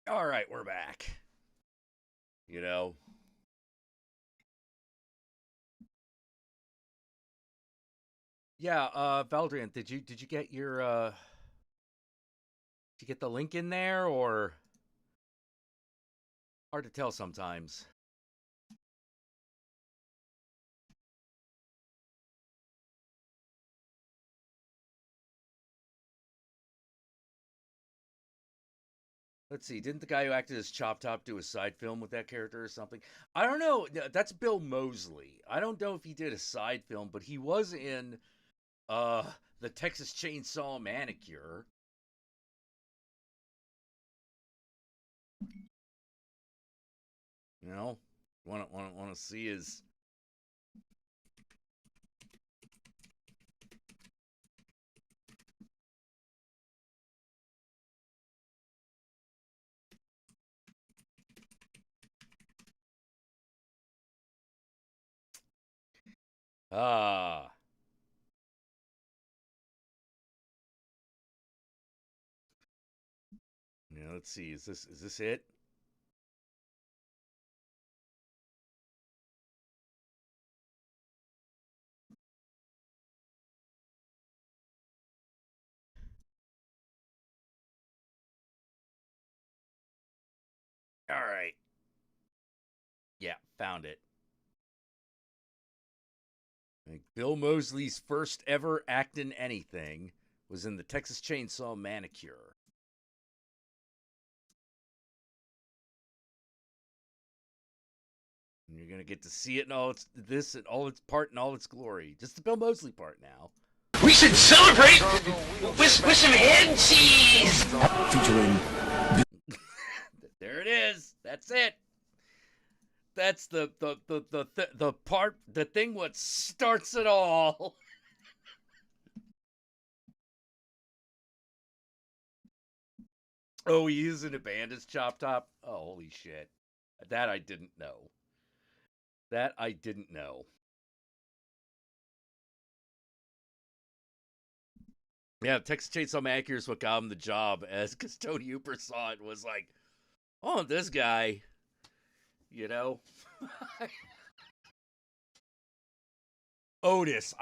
All right, we're back. You know. Yeah, Valdrian, did you get your did you get the link in there, or hard to tell sometimes? Let's see. Didn't the guy who acted as Chop Top do a side film with that character or something? I don't know. That's Bill Moseley. I don't know if he did a side film, but he was in the Texas Chainsaw Manicure. You know, want to see his. Ah. Yeah, let's see. Is this it? All right. Yeah, found it. I think Bill Moseley's first ever act in anything was in the Texas Chainsaw Manicure. And you're gonna get to see it in all its part in all its glory. Just the Bill Moseley part now. We should celebrate with some head cheese. Featuring There it is. That's it. That's the part, the thing what starts it all. Oh, he is in a band as Chop Top? Oh, holy shit. That I didn't know. That I didn't know. Yeah, Texas Chainsaw Manicure is what got him the job, as because Tony Hooper saw it and was like, oh, this guy, you know? Otis,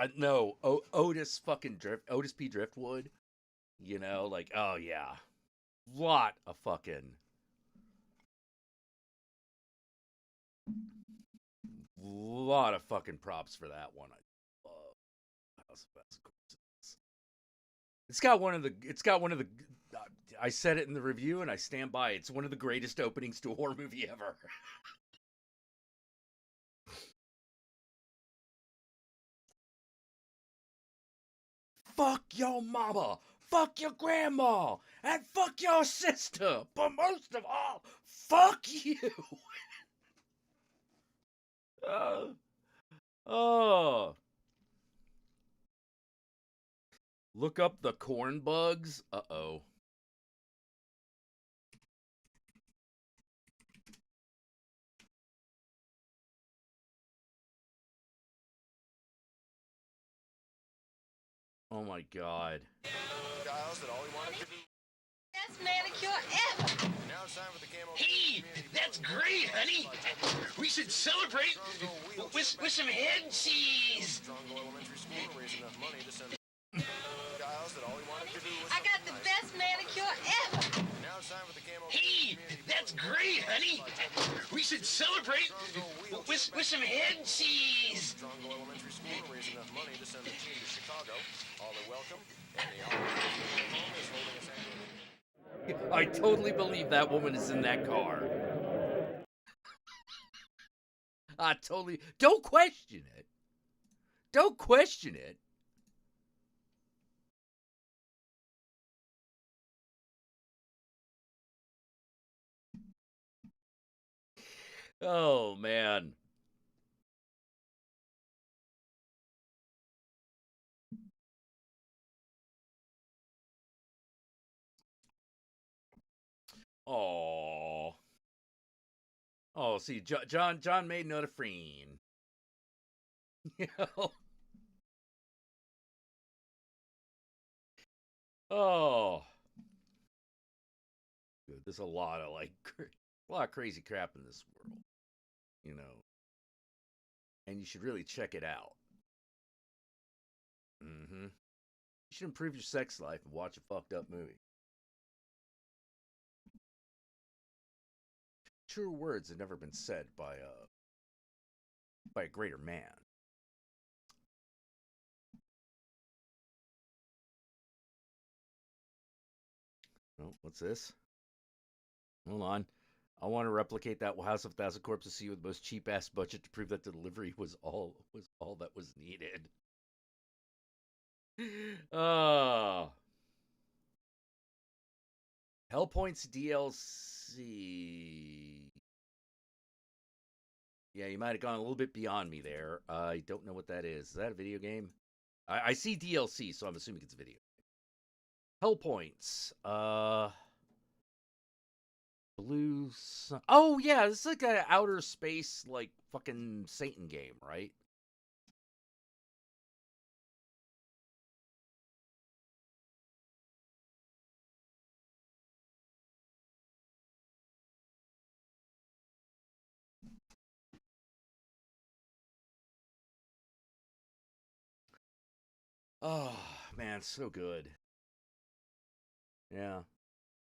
Otis fucking Otis P. Driftwood, you know, like, oh yeah. Lot of fucking props for that one. I love House of Consequences. It's got one of the I said it in the review and I stand by it. It's one of the greatest openings to a horror movie ever. Fuck your mama, fuck your grandma, and fuck your sister, but most of all, fuck you. Oh. Look up the corn bugs. Uh-oh. Oh my god. Best manicure ever. Hey, that's great, honey. We should celebrate with some head cheese. I got the best manicure ever. Hey, that's great, honey. We should celebrate with some head cheese. I totally believe that woman is in that car. I totally... Don't question it. Don't question it. Oh, man. Oh. Oh, see, John made not a friend. You know? Oh. good. There's a lot of a lot of crazy crap in this world, and you should really check it out. You should improve your sex life and watch a fucked up movie. True words have never been said by a greater man. Oh, what's this? Hold on. I want to replicate that House of Thousand Corpses see with the most cheap ass budget to prove that the delivery was all that was needed. Oh. Hellpoint's DLC. Yeah, you might have gone a little bit beyond me there. I don't know what that is. Is that a video game? I see DLC, so I'm assuming it's a video. Hellpoints. Blue Sun. Oh, yeah, this is like an outer space, fucking Satan game, right? Oh, man, so good. Yeah.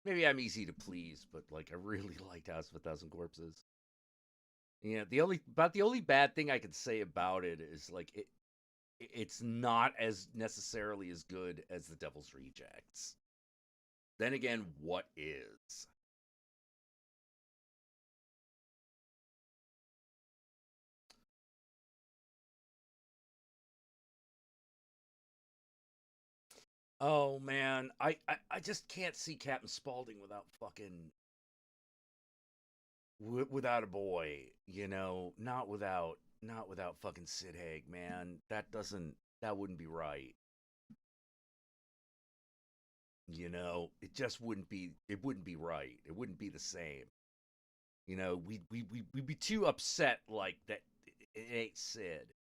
Maybe I'm easy to please, but I really liked House of a Thousand Corpses. Yeah, the only bad thing I can say about it is it's not as necessarily as good as The Devil's Rejects. Then again, what is? Oh man, I just can't see Captain Spalding without without a boy, not without fucking Sid Haig, man. That wouldn't be right. It just wouldn't be right. It wouldn't be the same. We'd be too upset that it ain't Sid.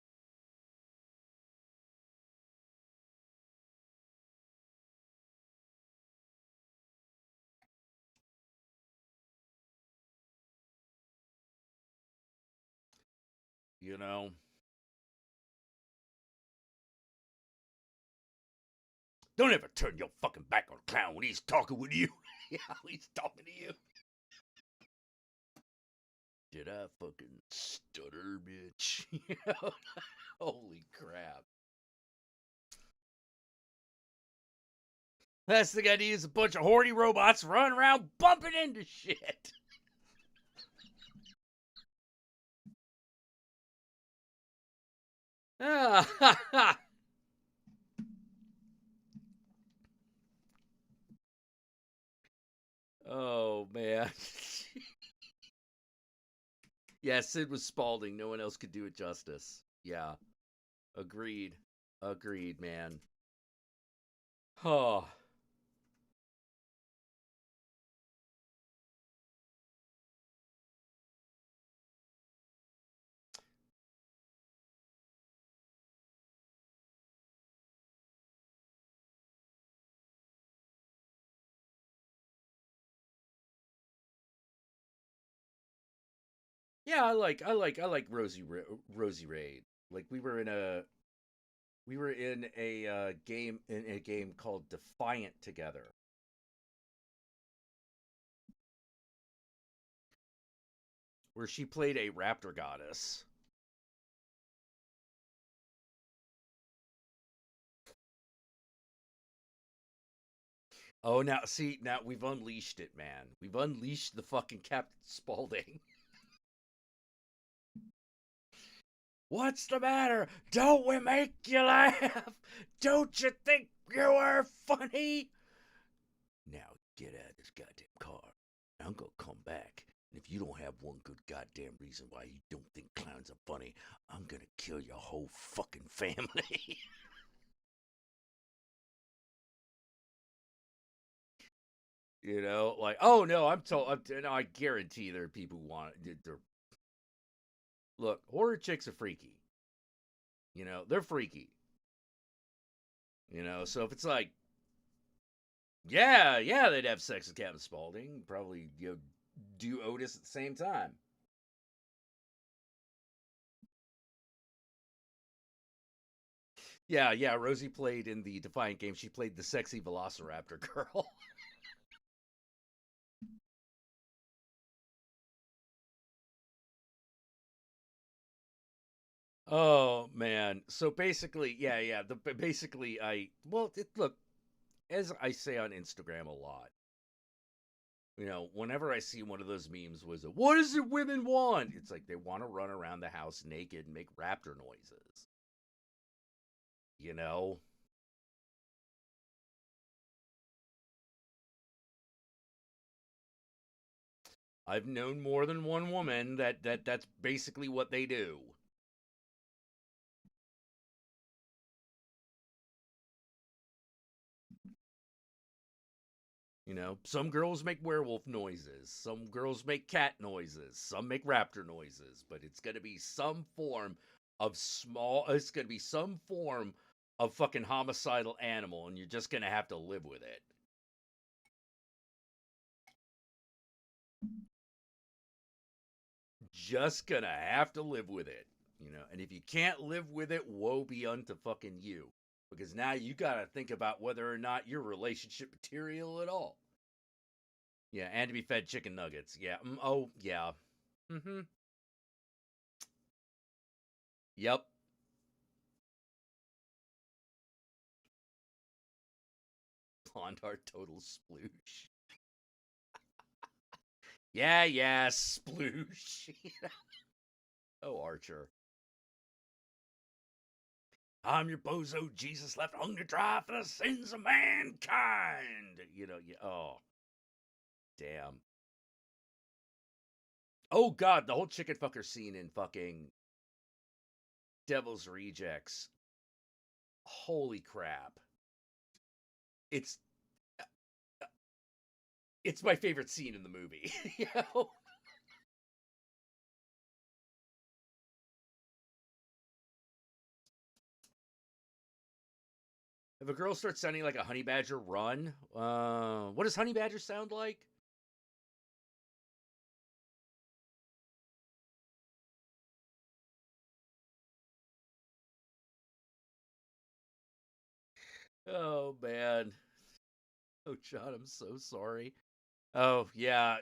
Don't ever turn your fucking back on a clown when he's talking with you. Yeah, he's talking to you. Did I fucking stutter, bitch? Holy crap. Last thing I need is a bunch of horny robots running around bumping into shit. Oh, man. Yeah, Sid was Spalding. No one else could do it justice. Yeah. Agreed. Agreed, man. Oh. Yeah, I like Rosie Raid. We were in a game called Defiant together. Where she played a raptor goddess. Oh, now we've unleashed it, man. We've unleashed the fucking Captain Spaulding. What's the matter? Don't we make you laugh? Don't you think you are funny? Now get out of this goddamn car. I'm gonna come back. And if you don't have one good goddamn reason why you don't think clowns are funny, I'm gonna kill your whole fucking family. Oh no, I guarantee there are people who want it. Look, horror chicks are freaky. They're freaky. So if it's Yeah, they'd have sex with Captain Spalding. Probably, do Otis at the same time. Yeah, Rosie played in the Defiant game. She played the sexy Velociraptor girl. Oh man. So basically, yeah. Basically, look, as I say on Instagram a lot, whenever I see one of those memes was, what is it women want? It's like they want to run around the house naked and make raptor noises. You know? I've known more than one woman that's basically what they do. Some girls make werewolf noises, some girls make cat noises, some make raptor noises, but it's going to be some form it's going to be some form of fucking homicidal animal, and you're just going to have to live with it. Just going to have to live with it. And if you can't live with it, woe be unto fucking you. Because now you got to think about whether or not you're relationship material at all. Yeah, and to be fed chicken nuggets. Yeah. Oh, yeah. Mm-hmm. Yep. Blonde heart total sploosh. Yeah, sploosh. Oh, Archer. I'm your bozo Jesus left hung to dry for the sins of mankind. Oh, damn. Oh, God, the whole chicken fucker scene in fucking Devil's Rejects. Holy crap. It's my favorite scene in the movie. If a girl starts sounding like a honey badger, run. What does honey badger sound like? Oh man. Oh John, I'm so sorry. Oh yeah.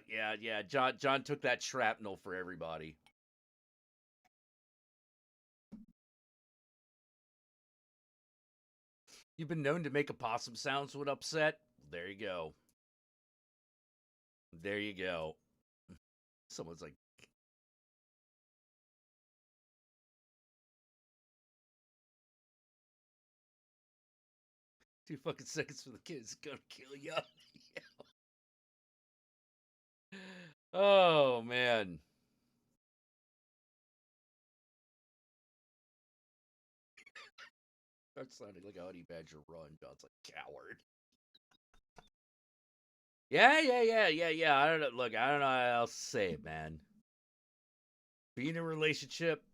John took that shrapnel for everybody. You've been known to make a possum sounds when upset. There you go. There you go. Someone's like, 2 fucking seconds for the kids gonna kill you. Oh man. That sounded like a honey badger run. John's like, coward. Yeah. I don't know. Look, I don't know how else to say it, man. Being in a relationship,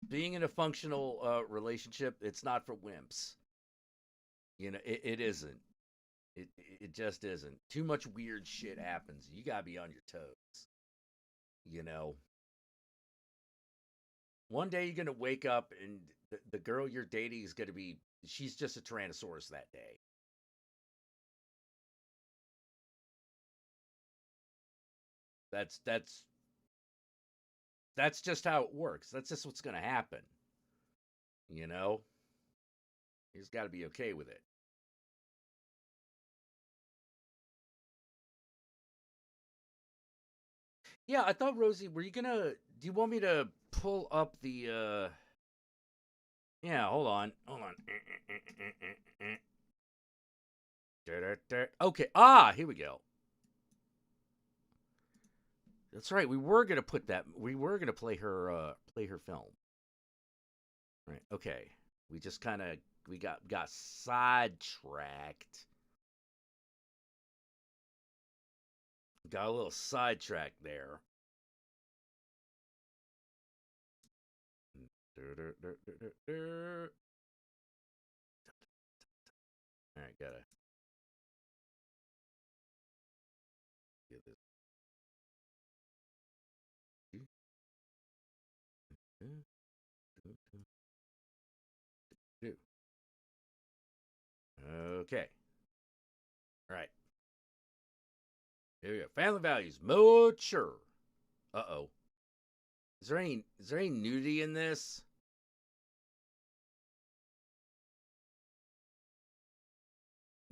being in a functional relationship, it's not for wimps. It isn't. It just isn't. Too much weird shit happens. You gotta be on your toes. You know. One day you're gonna wake up and the girl you're dating is gonna be. She's just a Tyrannosaurus that day. That's just how it works. That's just what's gonna happen. You know. You just got to be okay with it. Yeah, I thought Rosie, were you gonna? Do you want me to pull up the? Yeah, hold on. Okay. Here we go. That's right. We were gonna put that. We were gonna play her film. Right. Okay. We just kind of we got sidetracked. Got a little sidetracked there. All right, get this. Okay. All right. Here we go. Family values. Mature. Uh-oh. Is there any nudity in this?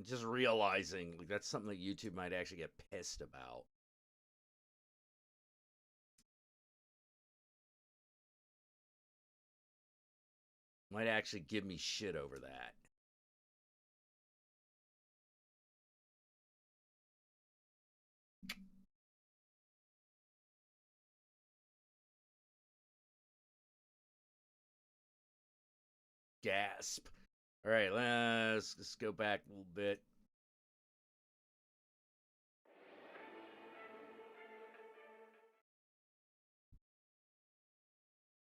Just realizing like that's something that YouTube might actually get pissed about. Might actually give me shit over that. Gasp. All right, let's go back a little bit.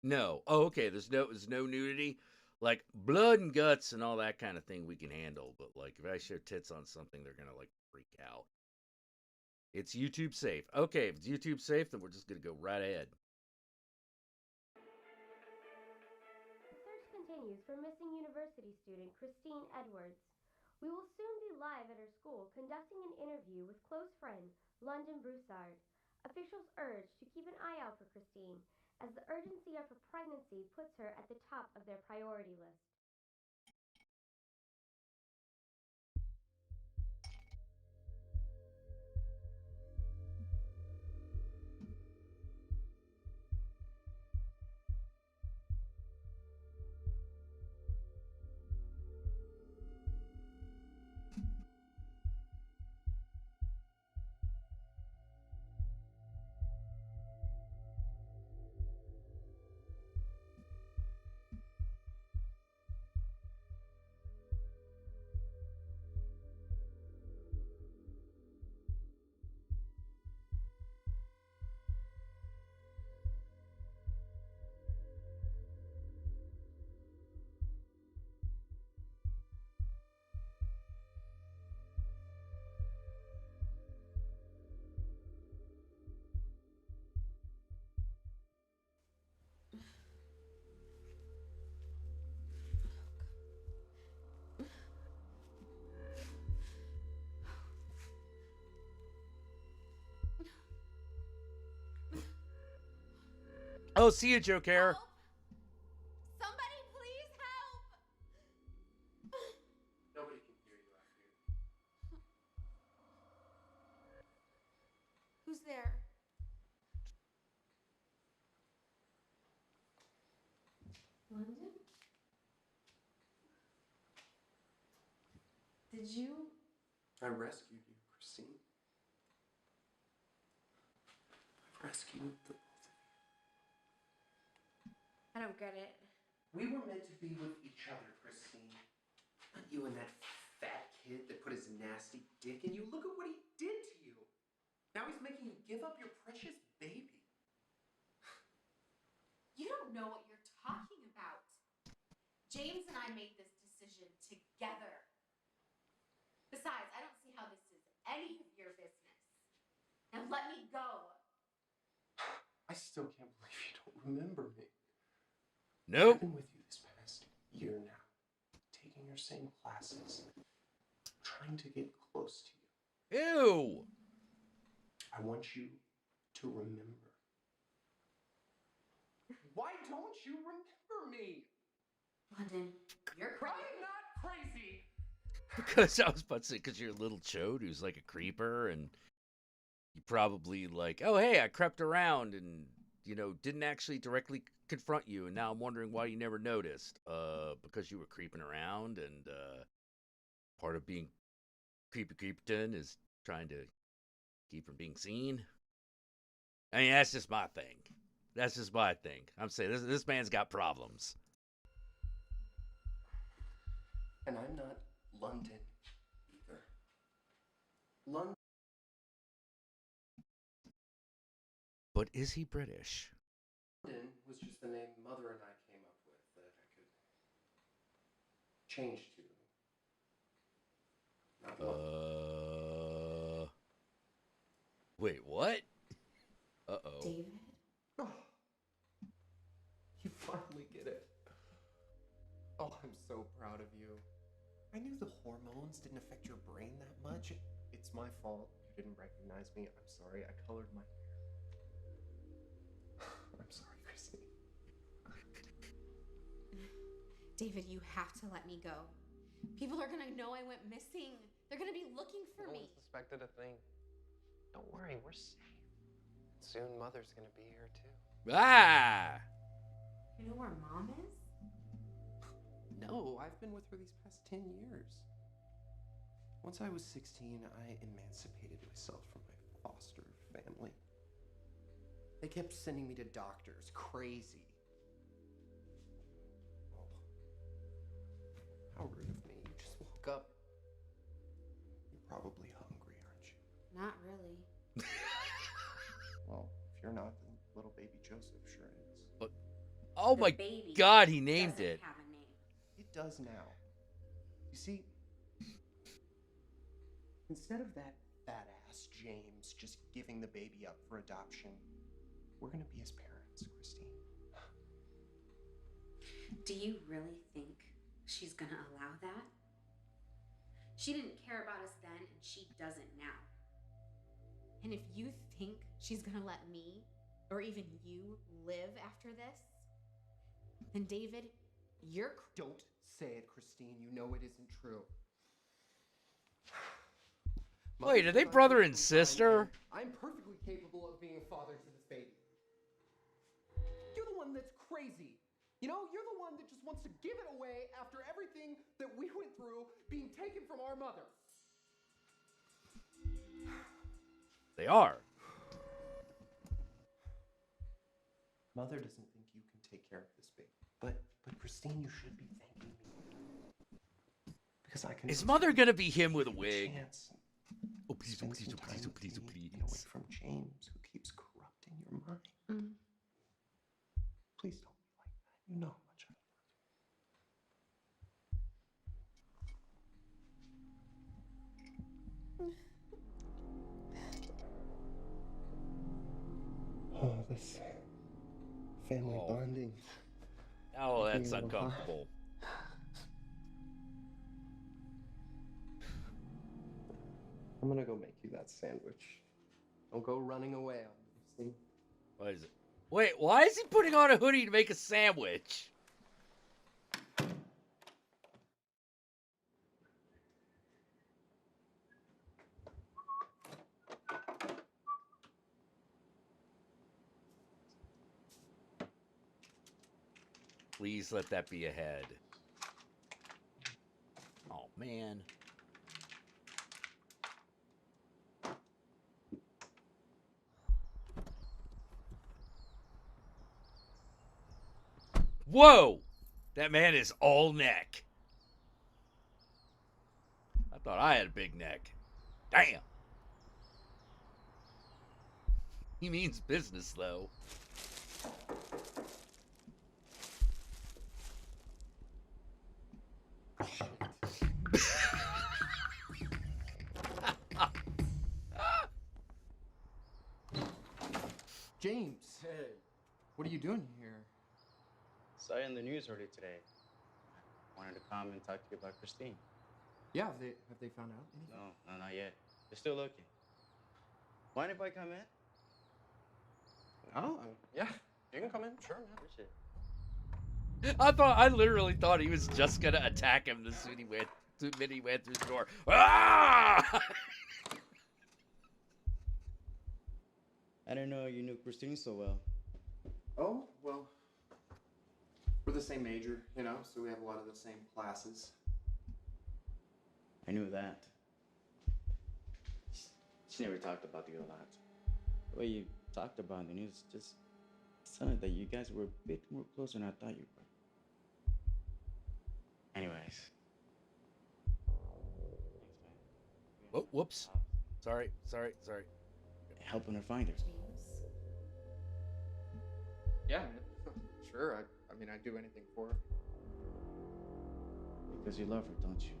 No. Oh, okay. There's no nudity. Like blood and guts and all that kind of thing we can handle, but like if I show tits on something, they're gonna like freak out. It's YouTube safe. Okay, if it's YouTube safe, then we're just gonna go right ahead. Search continues for missing university student Christine Edwards. We will soon be live at her school conducting an interview with close friend London Broussard. Officials urge to keep an eye out for Christine, as the urgency of her pregnancy puts her at the top of their priority list. Oh, see you, Joe Care. Somebody please help! Nobody can hear you out here. Who's there? London? Did you? I rescued you, Christine. I've rescued the both of you. I don't get it. We were meant to be with each other, Christine. Not you and that fat kid that put his nasty dick in you. Look at what he did to you. Now he's making you give up your precious baby. You don't know what you're talking about. James and I made this decision together. Besides, I don't see how this is any of your business. Now let me go. I still can't believe you don't remember me. Nope. I've been with you this past year now, taking your same classes, trying to get close to you. Ew. I want you to remember. Why don't you remember me? London, you're crazy. I'm not crazy. Because I was about to say, because you're a little chode who's like a creeper, and you probably like, oh hey, I crept around and didn't actually directly confront you, and now I'm wondering why you never noticed. Because you were creeping around, and part of being creepyton is trying to keep from being seen. I mean, that's just my thing. That's just my thing. I'm saying this man's got problems. And I'm not London either. London. But is he British? London was just the name Mother and I came up with that I could change to. Not London. Wait, what? Uh-oh. David? Oh, you finally get it. Oh, I'm so proud of you. I knew the hormones didn't affect your brain that much. It's my fault. You didn't recognize me. I'm sorry. I colored my hair. I'm sorry, Christine. David, you have to let me go. People are gonna know I went missing. They're gonna be looking for No me. one suspected a thing. Don't worry, we're safe. Soon Mother's gonna be here too. Ah! You know where Mom is? No, I've been with her these past 10 years. Once I was 16, I emancipated myself from my foster family. They kept sending me to doctors. Crazy. Oh. How rude of me. You just woke up. You're probably hungry, aren't you? Not really. Well, if you're not, then little baby Joseph sure is. Oh my God, he named it. Have a name. It does now. You see, instead of that fat ass James just giving the baby up for adoption, we're gonna be his parents, Christine. Do you really think she's gonna allow that? She didn't care about us then, and she doesn't now. And if you think she's gonna let me, or even you, live after this, then David, you're Don't say it, Christine. You know it isn't true. Wait, are they brother and sister? I'm perfectly capable of being a father to this baby. You're the one that's crazy. You know, you're the one that just wants to give it away after everything that we went through being taken from our mother. They are. Mother doesn't think you can take care of this baby. But Christine, you should be thanking me. Because I can. Is Mother gonna be him with a wig? Oh, please, oh, please, oh, please, oh, please, oh, please. Away from James, who keeps corrupting your mind. Please don't be like that. You know how much I love you. Oh, this family bonding. Oh, that's Making me a little hot. uncomfortable. I'm gonna go make you that sandwich. Don't go running away on me, see? What is it? Wait, why is he putting on a hoodie to make a sandwich? Please let that be a head. Oh, man. Whoa! That man is all neck. I thought I had a big neck. Damn. He means business, though. James! Hey. What are you doing here? Saw you in the news earlier today. Wanted to come and talk to you about Christine. Yeah, have they found out anything? No, not yet. They're still looking. Mind if I come in? Oh, yeah. You can come in. Sure, man. Appreciate it. I literally thought he was just gonna attack him the minute he went through the door. Ah! I didn't know you knew Christine so well. Oh, well, we're the same major, you know, so we have a lot of the same classes. I knew that. She never talked about you a lot. The way you talked about in the news just sounded that you guys were a bit more closer than I thought you were. Anyways. Oh, whoops. Sorry. Helping her find her. Yeah, man. Sure, I mean, I'd do anything for her. Because you love her, don't you?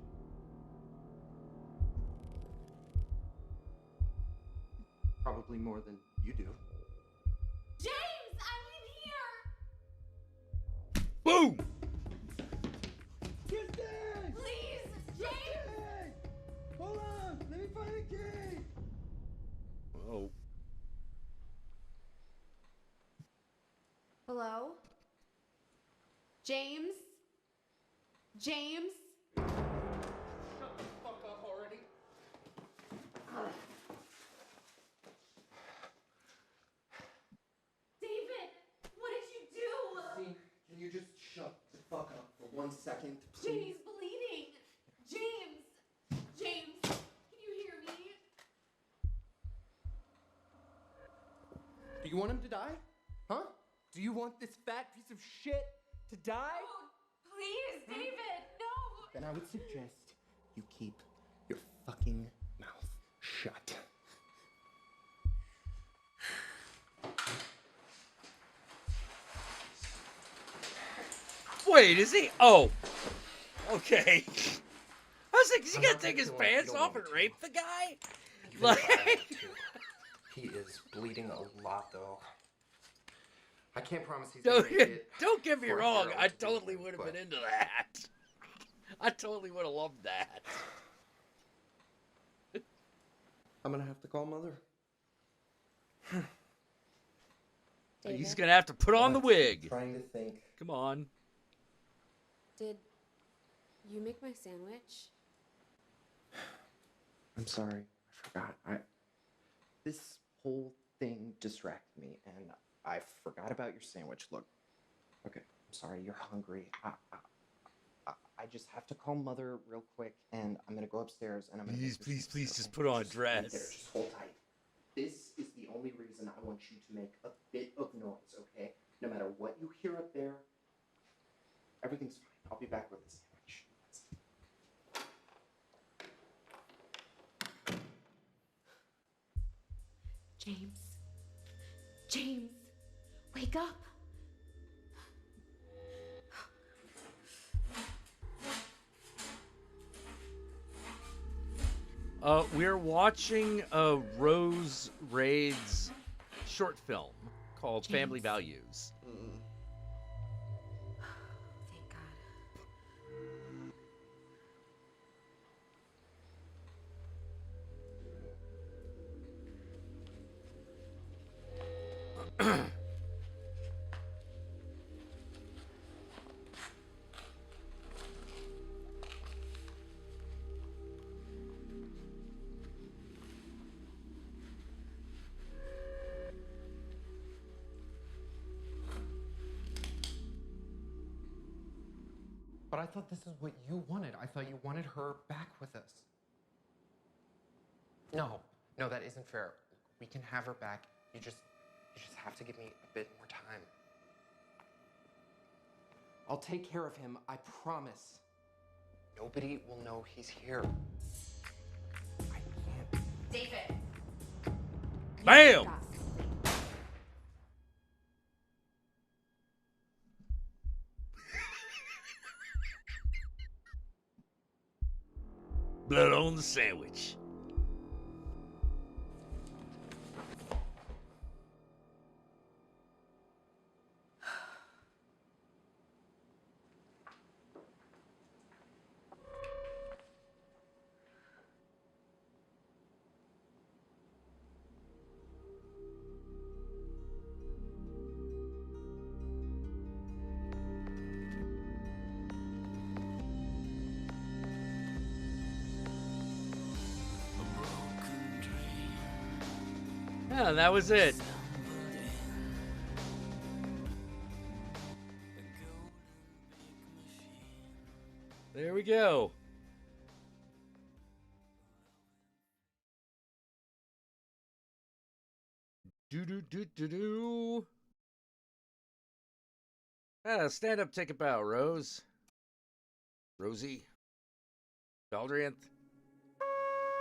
Probably more than you do. James, I'm in here. Boom! Please, James. Hold on, let me find the key. Oh. Hello? James? James? Shut the fuck up already. David, what did you do? Christine, can you just shut the fuck up for 1 second, please? Jenny's bleeding. James! James, can you hear me? Do you want him to die? Huh? Do you want this fat piece of shit to die? Oh, please, David, no! Then I would suggest you keep your fucking mouth shut. Wait, is he? Oh. Okay. I was like, is he gonna take his pants off and rape the guy? Like, He is bleeding a lot, though. I can't promise he's gonna make don't, it. don't get me for a wrong. hero I to totally do, would have but been into that. I totally would have loved that. I'm gonna have to call Mother. He's gonna have to put on the What? wig. Trying to think. Come on. Did you make my sandwich? I'm sorry. I forgot. This whole thing distracted me, and I forgot about your sandwich. Look. Okay. I'm sorry. You're hungry. I just have to call Mother real quick, and I'm gonna go upstairs, and I'm gonna. Please, make please, this- please, okay? just put on a Just wait there. dress. Just hold tight. This is the only reason I want you to make a bit of noise, okay? No matter what you hear up there, everything's fine. I'll be back with the sandwich. James. James, wake up. We're watching Rose Raid's short film called Family James. Values. Thank God. But I thought this is what you wanted. I thought you wanted her back with us. No, that isn't fair. We can have her back. You just have to give me a bit more time. I'll take care of him, I promise. Nobody will know he's here. I can't. David. Bam! Blood on the sandwich. Yeah, that was it. There we go. Do. Stand up, take a bow, Rose. Rosie. Baldrianth.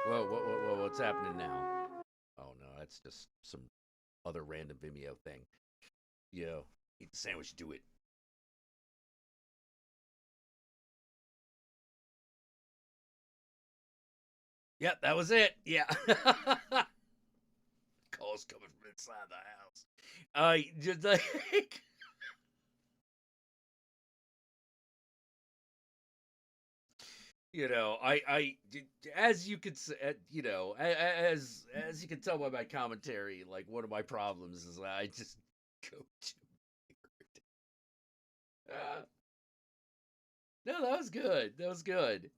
Whoa, what's happening now? Oh no, that's just some other random Vimeo thing. Yo, eat the sandwich, do it. Yeah, that was it. Yeah. calls coming from inside the house. I just like. You know, as you could, you know, as you can tell by my commentary, like one of my problems is I just go too weird. No, that was good. That was good.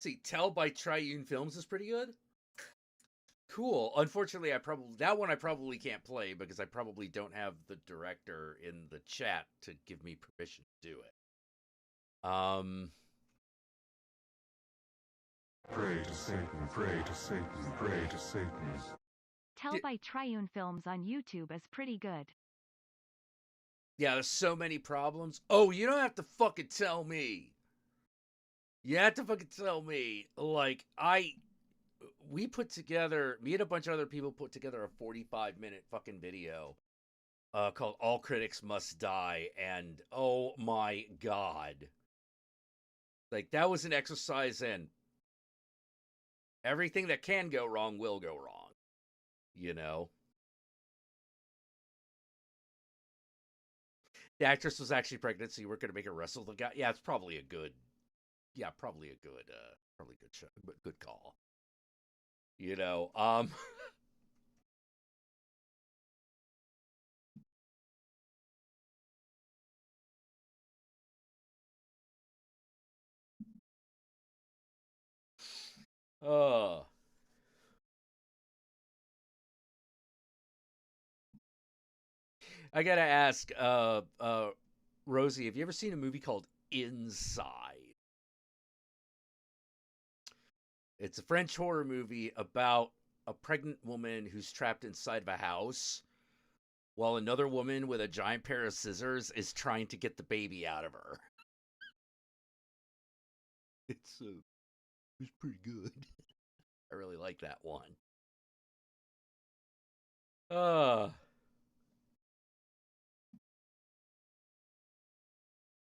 See, Tell by Triune Films is pretty good. Cool. Unfortunately, I probably can't play because I probably don't have the director in the chat to give me permission to do it. Pray to Satan, pray to Satan, pray to Satan. Tell by Triune Films on YouTube is pretty good. Yeah, there's so many problems. Oh, you don't have to fucking tell me. You have to fucking tell me. Like, we put together, me and a bunch of other people put together a 45-minute fucking video called All Critics Must Die, and oh my god. Like, that was an exercise in everything that can go wrong will go wrong. You know? The actress was actually pregnant, so you weren't going to make her wrestle the guy. Yeah, it's probably a good show, good call. You know, oh. I gotta ask, Rosie, have you ever seen a movie called Inside? It's a French horror movie about a pregnant woman who's trapped inside of a house while another woman with a giant pair of scissors is trying to get the baby out of her. It's pretty good. I really like that one.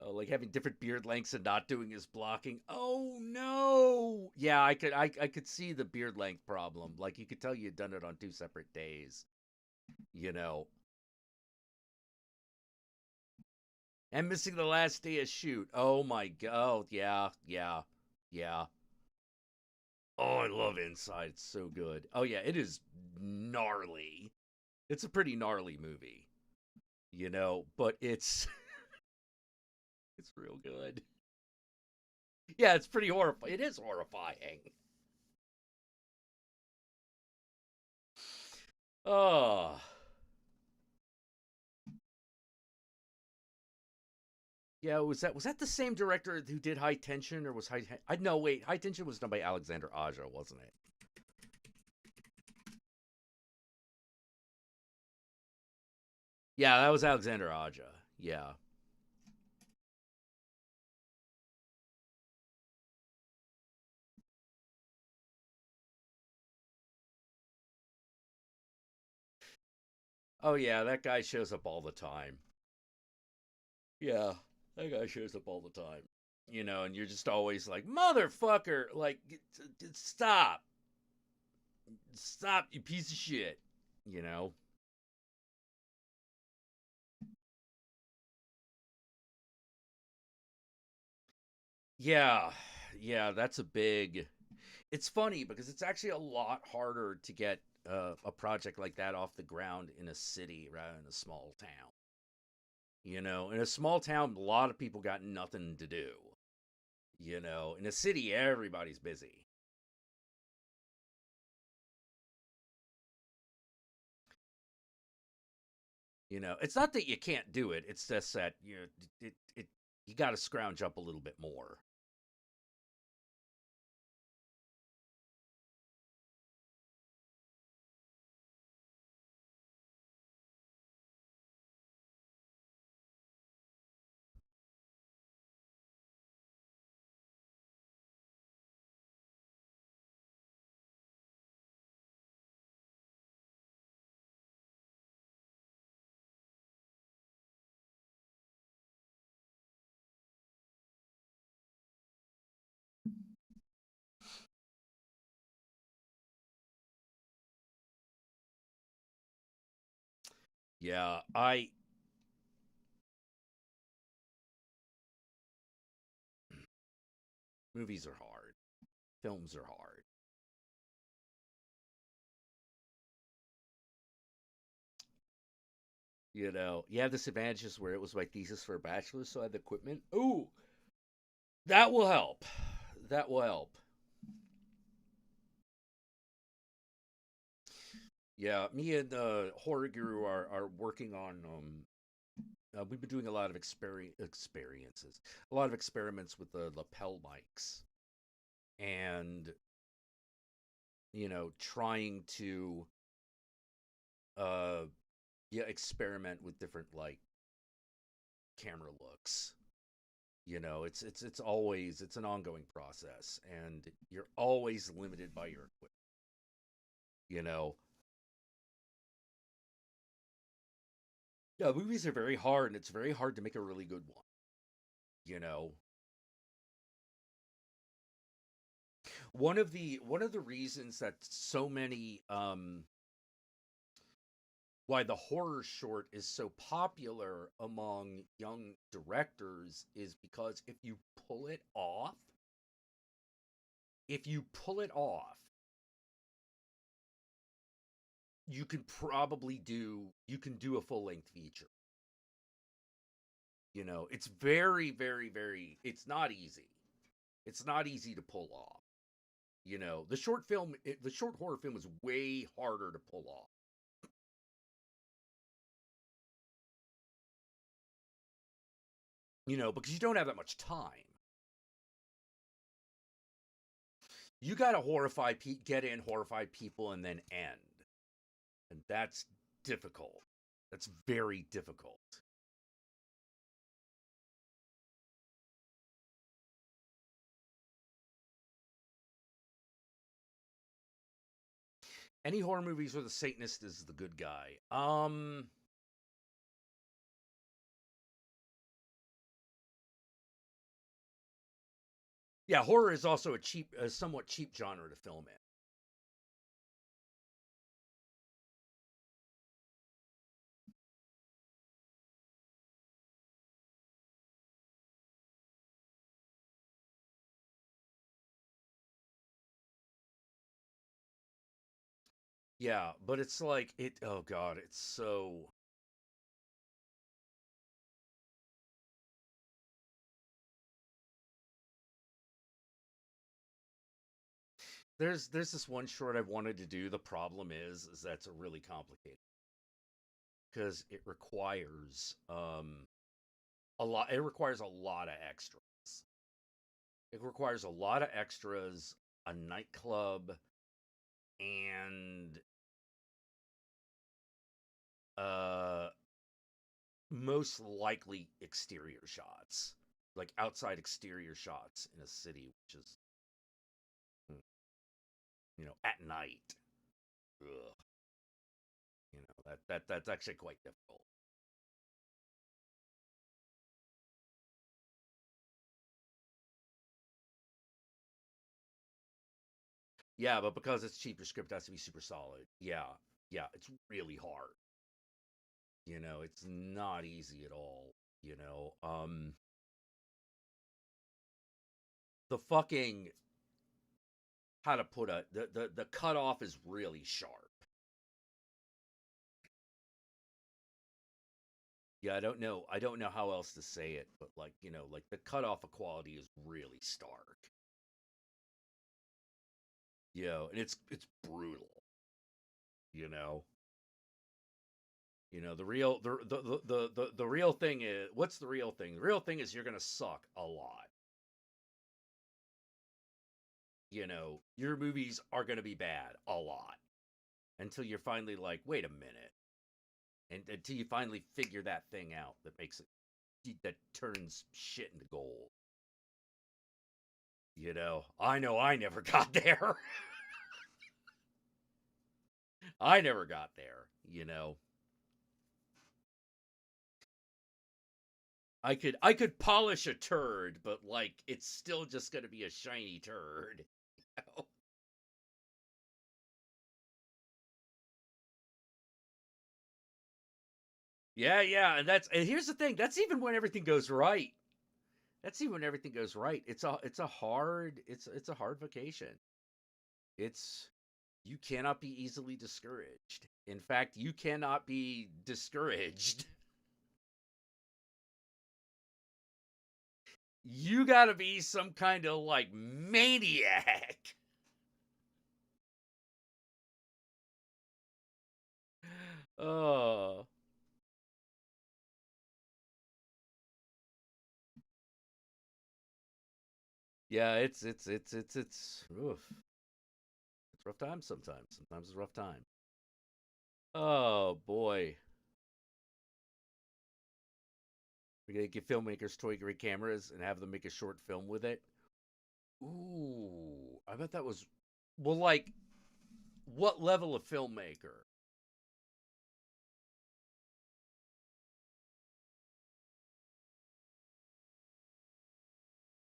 Like having different beard lengths and not doing his blocking. Oh no! Yeah, I could see the beard length problem. Like you could tell you'd done it on 2 separate days. You know. And missing the last day of shoot. Oh my god. Oh, yeah. Oh, I love Inside. It's so good. Oh yeah, it is gnarly. It's a pretty gnarly movie. You know, but it's it's real good. Yeah, it's pretty horrifying. It is horrifying. Oh. Yeah, was that the same director who did High Tension, or was no, wait, High Tension was done by Alexander Aja, wasn't it? Yeah, that was Alexander Aja. Yeah. Oh yeah, that guy shows up all the time. Yeah, that guy shows up all the time. You know, and you're just always like, motherfucker, like, stop. Stop, you piece of shit. You know? Yeah, that's a big. It's funny because it's actually a lot harder to get a project like that off the ground in a city rather than a small town. You know, in a small town, a lot of people got nothing to do. You know, in a city, everybody's busy. You know, it's not that you can't do it. It's just that you got to scrounge up a little bit more. Yeah, movies are hard. Films are hard. You know, you have this advantages where it was my thesis for a bachelor's, so I had the equipment. Ooh, that will help. That will help. Yeah, me and Horror Guru are working on. We've been doing a lot of experiences, a lot of experiments with the lapel mics, and trying to experiment with different like camera looks. It's always an ongoing process, and you're always limited by your equipment. You know, yeah, movies are very hard, and it's very hard to make a really good one. You know, one of the reasons that so many why the horror short is so popular among young directors is because if you pull it off, you can do a full length feature. It's very, very, very, it's not easy. It's not easy to pull off. The short horror film is way harder to pull off. Because you don't have that much time. You got to get in, horrify people, and then end. And that's difficult. That's very difficult. Any horror movies where the Satanist is the good guy? Yeah, horror is also a somewhat cheap genre to film in. Yeah, but it's like oh god, it's so there's this one short I've wanted to do. The problem is that's really complicated because it requires a lot. It requires a lot of extras. It requires a lot of extras, a nightclub, and uh most likely exterior shots, like outside exterior shots in a city, which is at night. Ugh. That's actually quite difficult. Yeah, but because it's cheap, your script has to be super solid. Yeah, it's really hard. It's not easy at all. The fucking how to put the cutoff is really sharp. Yeah, I don't know how else to say it, but like the cutoff of quality is really stark. And it's brutal. You know. The real thing is, what's the real thing? The real thing is you're gonna suck a lot. Your movies are gonna be bad a lot until you're finally like, wait a minute, and until you finally figure that thing out that makes it that turns shit into gold. I know I never got there. I never got there. I could polish a turd, but like it's still just gonna be a shiny turd. Yeah, and here's the thing. That's even when everything goes right. That's even when everything goes right. It's a hard vacation. You cannot be easily discouraged. In fact, you cannot be discouraged. You got to be some kind of like maniac. Oh. Yeah, it's oof. It's rough times sometimes. Sometimes it's a rough time. Oh boy. We're gonna get filmmakers toy great cameras and have them make a short film with it. Ooh, I bet that was well. Like, what level of filmmaker?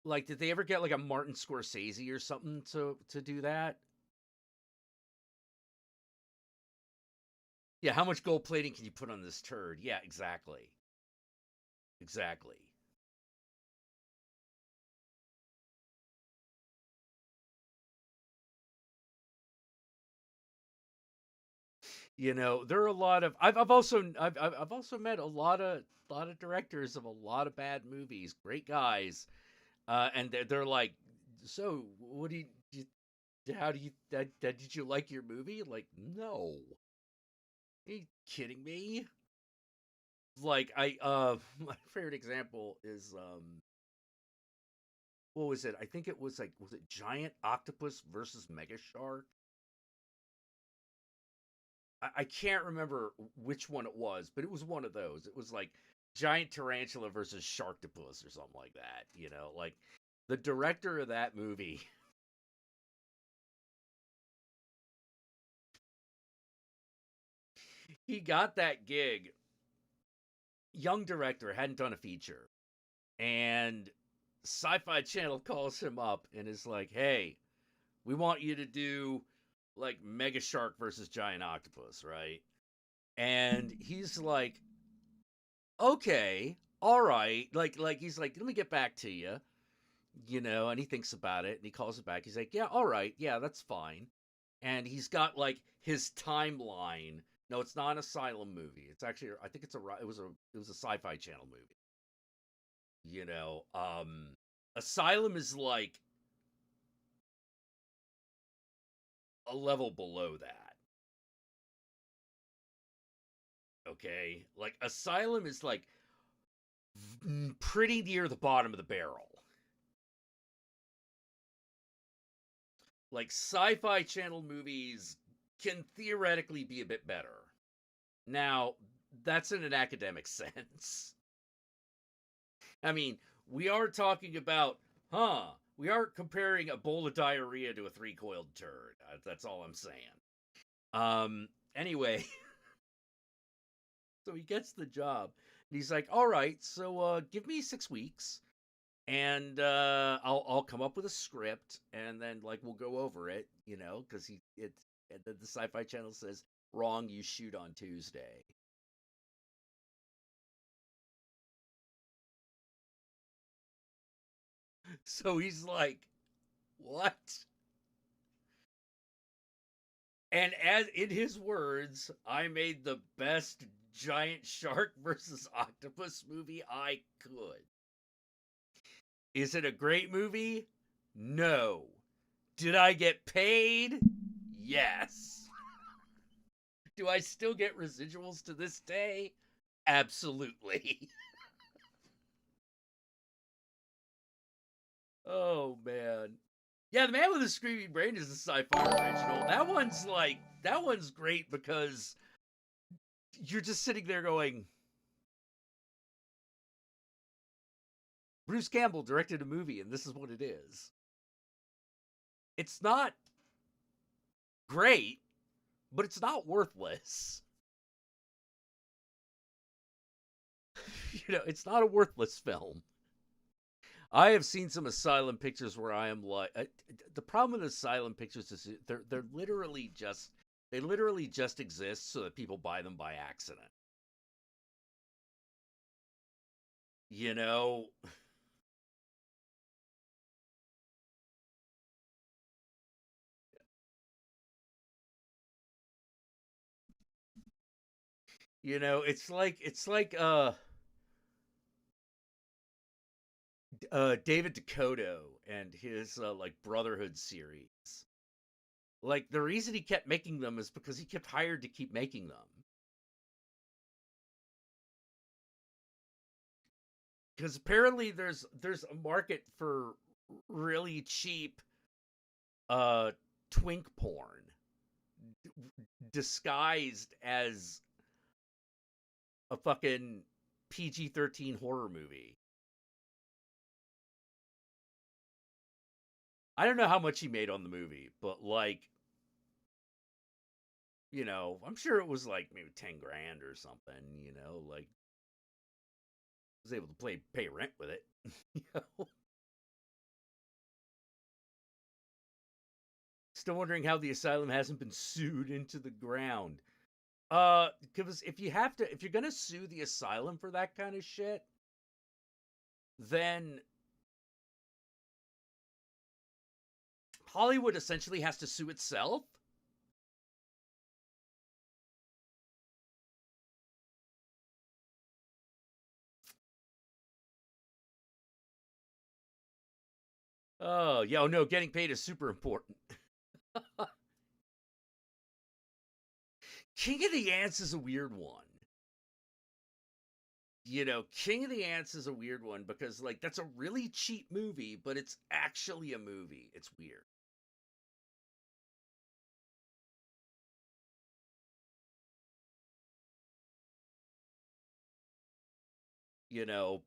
Like, did they ever get like a Martin Scorsese or something to do that? Yeah, how much gold plating can you put on this turd? Yeah, exactly. Exactly. You know, there are a lot of I've also met a lot of directors of a lot of bad movies, great guys, and they're like, so what do how do you did you like your movie? Like, no, are you kidding me? Like my favorite example is what was it? I think it was like was it Giant Octopus versus Mega Shark? I can't remember which one it was, but it was one of those. It was like Giant Tarantula versus Sharktopus or something like that. You know, like the director of that movie. He got that gig. Young director, hadn't done a feature. And Sci-Fi Channel calls him up and is like, "Hey, we want you to do like Mega Shark versus Giant Octopus, right?" And he's like, "Okay, all right." Like he's like, "Let me get back to you." You know, and he thinks about it and he calls it back. He's like, "Yeah, all right. Yeah, that's fine." And he's got like his timeline. No, it's not an Asylum movie. It's actually I think it was a Sci-Fi Channel movie. You know, Asylum is like a level below that. Okay? Like Asylum is like pretty near the bottom of the barrel. Like Sci-Fi Channel movies can theoretically be a bit better. Now, that's in an academic sense. I mean, we are talking about, we are comparing a bowl of diarrhea to a three-coiled turd. That's all I'm saying. Anyway, so he gets the job. And he's like, all right, so give me 6 weeks. And I'll come up with a script, and then like we'll go over it, you know, because the Sci-Fi Channel says wrong. You shoot on Tuesday. So he's like, what? And as in his words, I made the best giant shark versus octopus movie I could. Is it a great movie? No. Did I get paid? Yes. Do I still get residuals to this day? Absolutely. Oh man. Yeah, The Man with the Screaming Brain is a sci-fi original. That one's great because you're just sitting there going, Bruce Campbell directed a movie and this is what it is. It's not great, but it's not worthless. You know, it's not a worthless film. I have seen some Asylum pictures where I am like, the problem with Asylum pictures is they're literally just they literally just exist so that people buy them by accident. You know, it's like David Dakota and his like Brotherhood series. Like the reason he kept making them is because he kept hired to keep making them. Because apparently there's a market for really cheap twink porn disguised as a fucking PG-13 horror movie. I don't know how much he made on the movie, but like, I'm sure it was like maybe 10 grand or something, like was able to pay rent with it. you know? Still wondering how the asylum hasn't been sued into the ground. Because if you're gonna sue the asylum for that kind of shit, then Hollywood essentially has to sue itself. Oh, yeah, oh no, getting paid is super important. King of the Ants is a weird one. King of the Ants is a weird one because, like, that's a really cheap movie, but it's actually a movie. It's weird.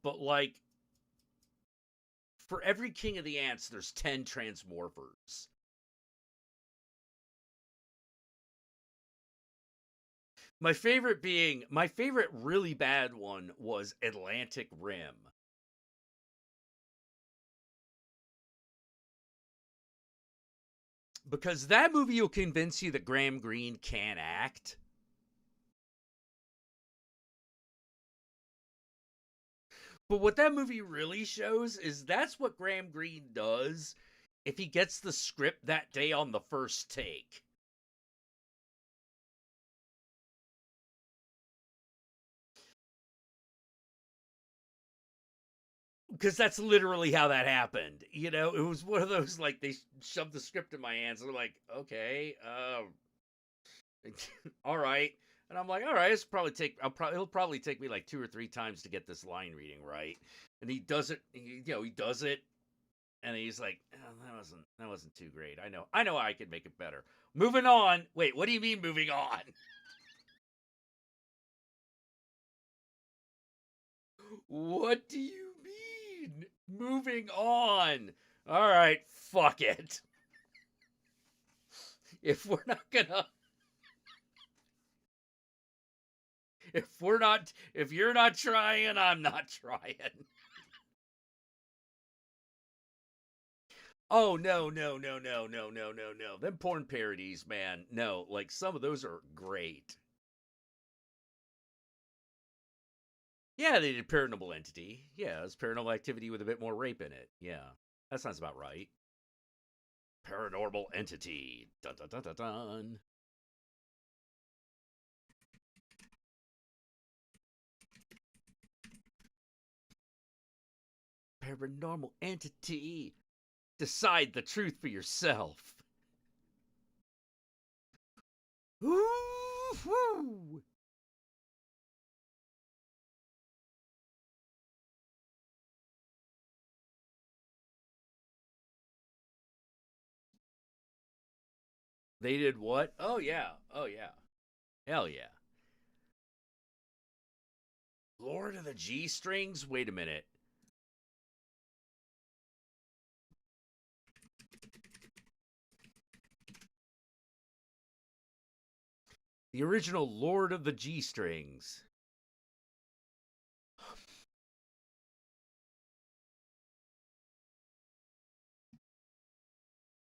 But, like, for every King of the Ants, there's 10 Transmorphers. My favorite really bad one was Atlantic Rim. Because that movie will convince you that Graham Greene can't act. But what that movie really shows is that's what Graham Greene does if he gets the script that day on the first take. Because that's literally how that happened. It was one of those, like, they shoved the script in my hands. And they're like, okay, all right. And I'm like, all right, it'll probably take me like 2 or 3 times to get this line reading right. And he does it, he does it. And he's like, oh, that wasn't too great. I know I could make it better. Moving on. Wait, what do you mean moving on? What do you mean? Moving on. All right, fuck it. If we're not gonna if you're not trying, I'm not trying. Oh no. Them porn parodies, man. No, like some of those are great. Yeah, they did Paranormal Entity. Yeah, it's Paranormal Activity with a bit more rape in it. Yeah, that sounds about right. Paranormal Entity. Dun dun dun dun dun. Paranormal Entity. Decide the truth for yourself. Woo-hoo! They did what? Oh yeah. Oh yeah. Hell yeah. Lord of the G Strings? Wait a minute. The original Lord of the G Strings.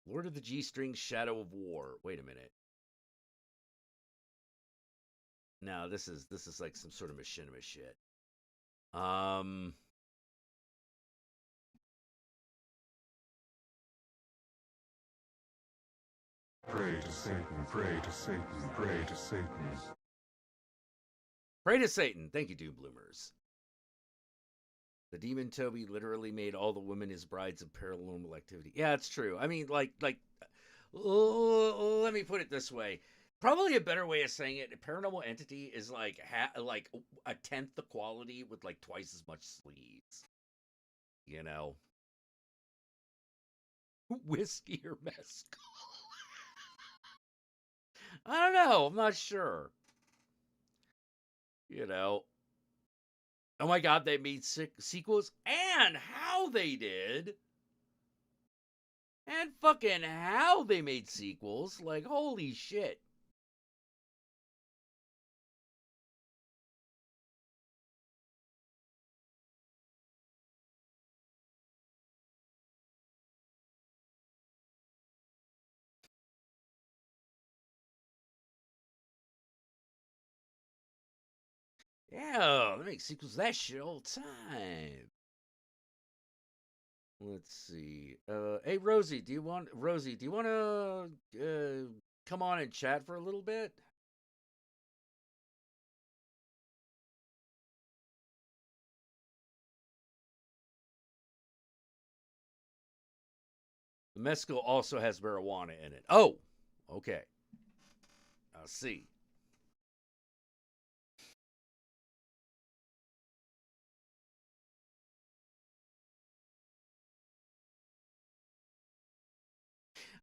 Lord of the G Strings, Shadow of War. Wait a minute. No, this is like some sort of machinima shit. Pray to Satan, pray to Satan, pray to Satan. Pray to Satan. Thank you, Doom Bloomers. The demon Toby literally made all the women his brides of paranormal activity. Yeah, it's true. I mean, let me put it this way. Probably a better way of saying it, a paranormal entity is like a tenth the quality with like twice as much sleeves. You know? Whiskey or mezcal? I don't know. I'm not sure. You know? Oh my god, they made sequels, and how they did. And fucking how they made sequels. Like, holy shit. Yeah, they make sequels to that shit all the time. Let's see. Hey Rosie, do you want to come on and chat for a little bit? The mezcal also has marijuana in it. Oh, okay. I'll see.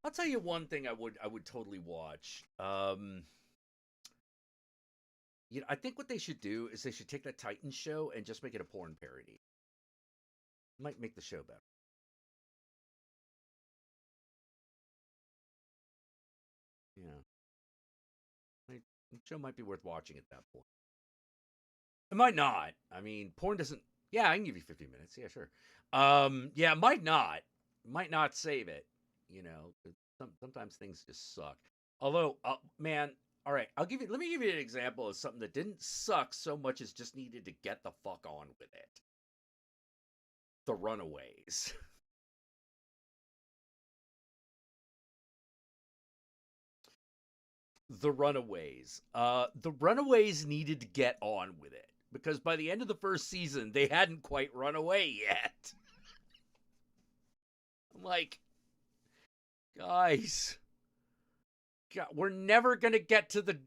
I'll tell you one thing I would totally watch. You know, I think what they should do is they should take that Titans show and just make it a porn parody. Might make the show better. Yeah. The show might be worth watching at that point. It might not. I mean, porn doesn't. Yeah, I can give you 15 minutes. Yeah, sure. Yeah, might not. Might not save it. You know, sometimes things just suck. Although, man, all right, let me give you an example of something that didn't suck so much as just needed to get the fuck on with it. The Runaways. The Runaways. The Runaways needed to get on with it because by the end of the first season, they hadn't quite run away yet. I'm like, guys, God, we're never gonna get to the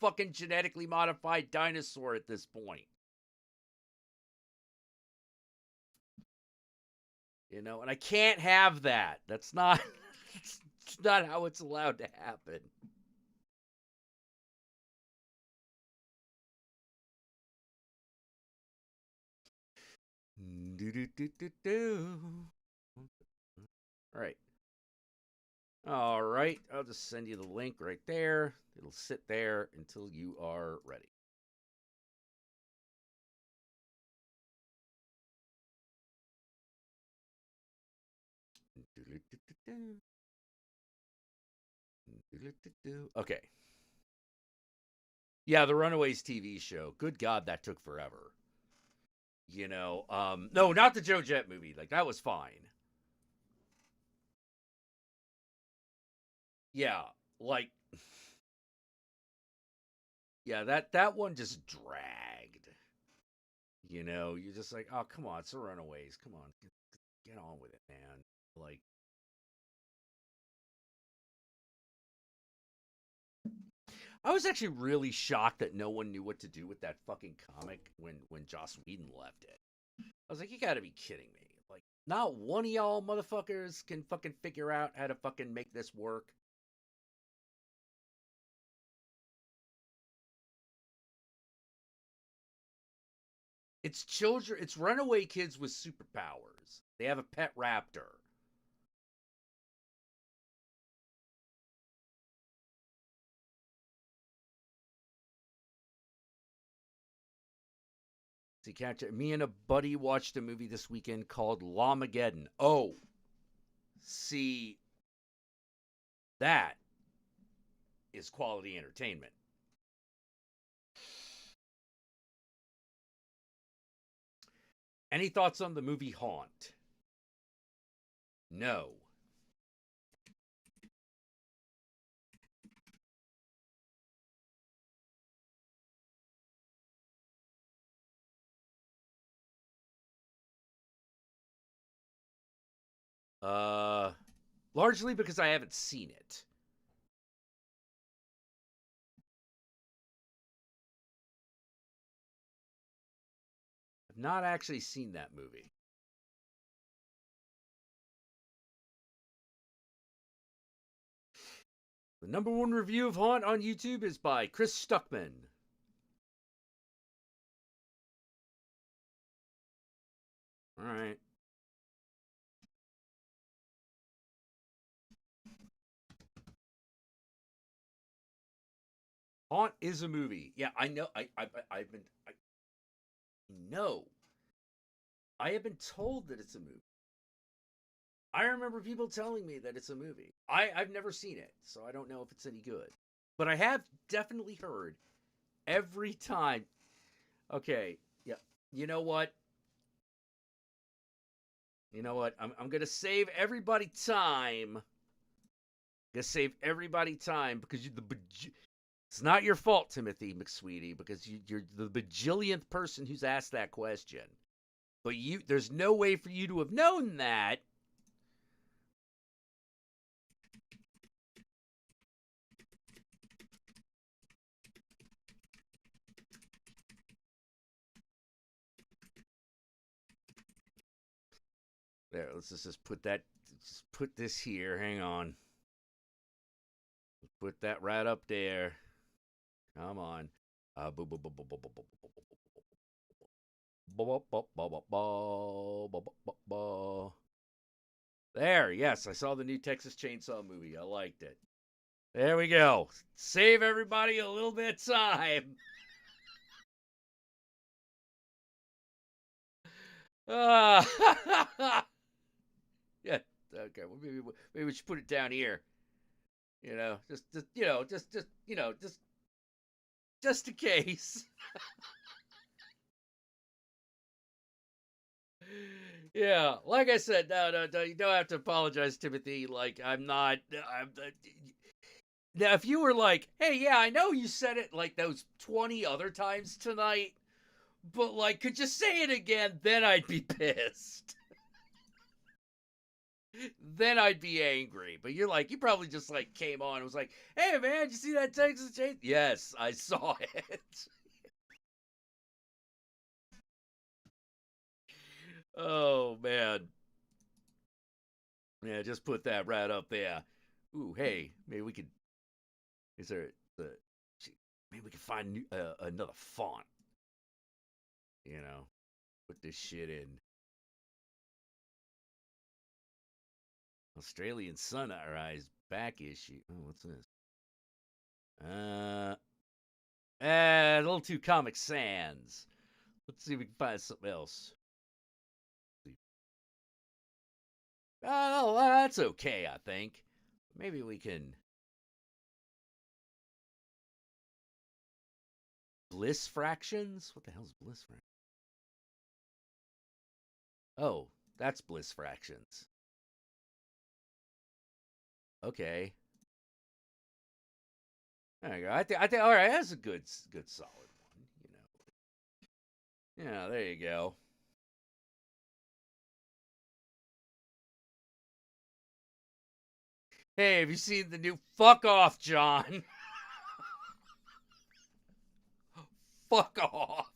fucking genetically modified dinosaur at this point. You know, and I can't have that. That's not it's not how it's allowed to happen. All right. All right. I'll just send you the link right there. It'll sit there until you are ready. Okay. Yeah, the Runaways TV show. Good God, that took forever. You know, no, not the Joe Jett movie. Like, that was fine. Yeah, like, yeah, that one just dragged. You know, you're just like, oh, come on, it's the Runaways. Come on, get on with it, man. Like, I was actually really shocked that no one knew what to do with that fucking comic when Joss Whedon left it. I was like, you gotta be kidding me. Like, not one of y'all motherfuckers can fucking figure out how to fucking make this work. It's children, it's runaway kids with superpowers. They have a pet raptor. See, me and a buddy watched a movie this weekend called Lawmageddon. Oh, see, that is quality entertainment. Any thoughts on the movie Haunt? No. Largely because I haven't seen it. I've not actually seen that movie. The #1 review of Haunt on YouTube is by Chris Stuckman. All right. Haunt is a movie. Yeah, I know. I have been told that it's a movie. I remember people telling me that it's a movie. I've never seen it, so I don't know if it's any good. But I have definitely heard every time. Okay, yeah. You know what? I'm gonna save everybody time. Because it's not your fault, Timothy McSweetie, because you're the bajillionth person who's asked that question. But there's no way for you to have known that. There, let's just put that. Just put this here. Hang on. Put that right up there. Come on. There, yes, I saw the new Texas Chainsaw movie. I liked it. There we go. Save everybody a little bit of time. Yeah. Okay. Well, maybe we should put it down here. Just in case. Yeah, like I said, no, you don't have to apologize, Timothy. Like, now, if you were like, hey, yeah, I know you said it like those 20 other times tonight, but like, could you say it again? Then I'd be pissed. Then I'd be angry. But you probably just like came on and was like, hey, man, did you see that Texas Chainsaw? Yes, I saw it. Oh, man. Yeah, just put that right up there. Ooh, hey, maybe we could. Is there maybe we can find another font. Put this shit in. Australian Sunrise back issue. Oh, what's this? A little too Comic Sans. Let's see if we can find something else. Oh, that's okay, I think. Maybe we can. Bliss Fractions? What the hell is Bliss Fractions? Oh, that's Bliss Fractions. Okay. There you go. I think. All right, that's a good solid one. Yeah, there you go. Hey, have you seen the new Fuck Off, John? Fuck off.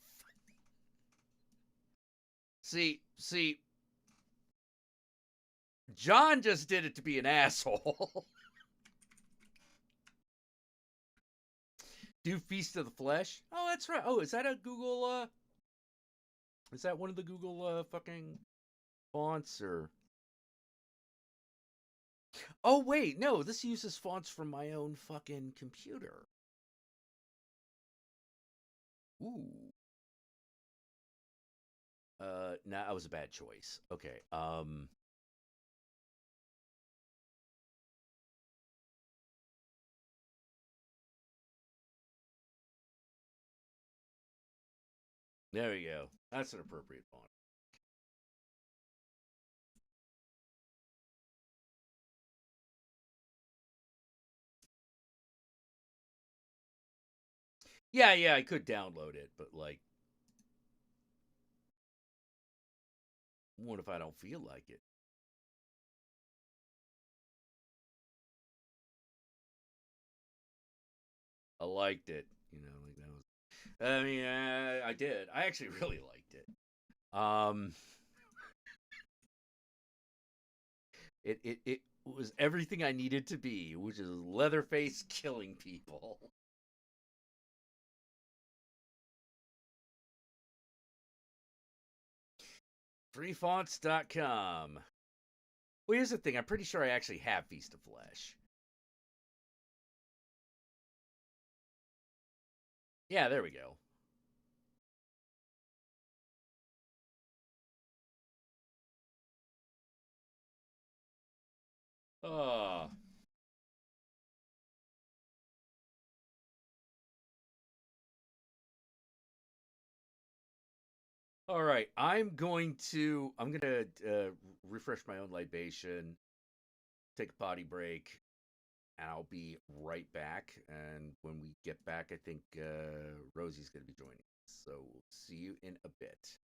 See, John just did it to be an asshole. Do Feast of the Flesh? Oh, that's right. Oh, is that a Google, is that one of the Google, fucking fonts, or? Oh, wait, no, this uses fonts from my own fucking computer. Ooh. Nah, that was a bad choice. Okay, there we go. That's an appropriate font. Yeah, I could download it, but like, what if I don't feel like it? I liked it. Like that was. I mean, I did. I actually really liked it. It was everything I needed to be, which is Leatherface killing people. Freefonts.com. Well, here's the thing. I'm pretty sure I actually have Feast of Flesh. Yeah, there we go. Oh. All right. I'm going to refresh my own libation, take a potty break, and I'll be right back. And when we get back, I think Rosie's going to be joining us. So we'll see you in a bit.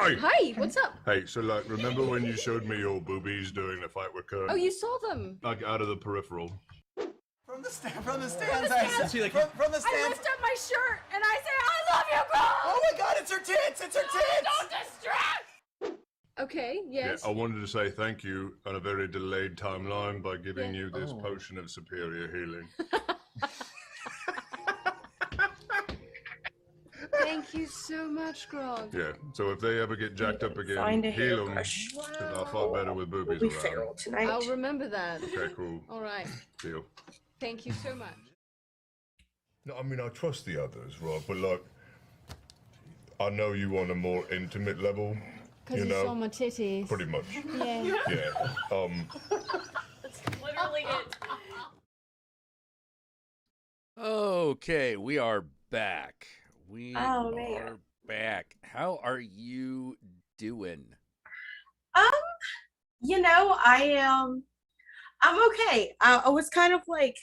Hi. Hi, what's up? Hey, so like, remember when you showed me your boobies during the fight with Kurt? Oh, you saw them. Like out of the peripheral. From the stands, From the I stands. said, from the I stands. lift up my shirt and I say, I love you, girl! Oh my god, it's her tits! It's her tits! Don't distract! Okay, yes. Yeah, I wanted to say thank you on a very delayed timeline by giving you this potion of superior healing. Thank you so much, Grog. Yeah, so if they ever get jacked up again, Find a heal them, hairbrush. because I'll fight better with boobies We'll be around. feral tonight. I'll remember that. Okay, cool. All right. Deal. Thank you so much. No, I mean, I trust the others, right? But like, I know you on a more intimate level, Because you you know? saw my titties. Pretty much. Yeah. Yeah. That's literally it. Okay, we are back. We Oh, man. are back. How are you doing? You know, I'm okay. I was kind of like,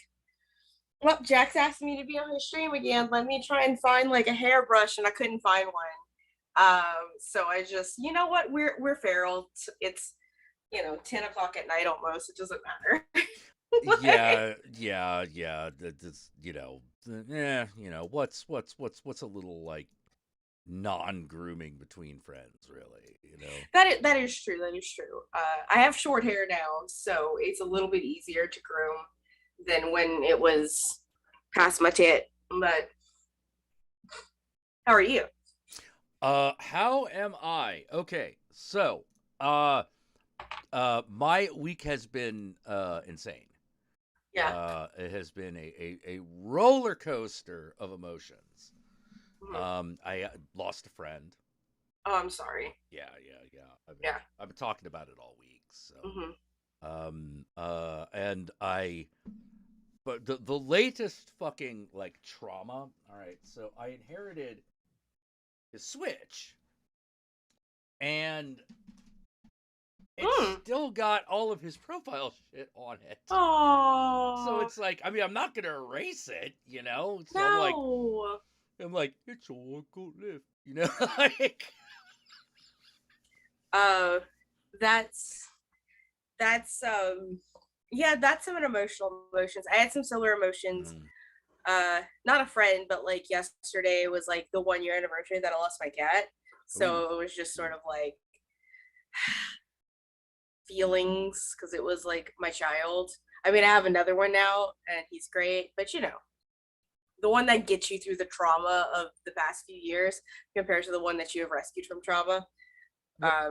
well, Jack's asked me to be on his stream again. Let me try and find like a hairbrush, and I couldn't find one. So I just, you know what? We're feral. It's 10 o'clock at night almost. It doesn't matter. Yeah. That's what's a little like non-grooming between friends, really, That is true. That is true. I have short hair now, so it's a little bit easier to groom than when it was past my tit. But how are you? How am I? Okay, so my week has been insane. Yeah. It has been a roller coaster of emotions. I lost a friend. Oh, I'm sorry. Yeah. Yeah. I've been talking about it all week. So, Mhm. but the latest fucking like trauma. All right, so I inherited his Switch, and it's still got all of his profile shit on it. Oh. So it's like, I mean, I'm not gonna erase it, So No. I'm like, it's all good live, like. That's yeah, that's some emotional emotions. I had some similar emotions. Not a friend, but like yesterday was like the 1 year anniversary that I lost my cat. So it was just sort of like feelings, because it was like my child. I mean, I have another one now and he's great, but the one that gets you through the trauma of the past few years compared to the one that you have rescued from trauma.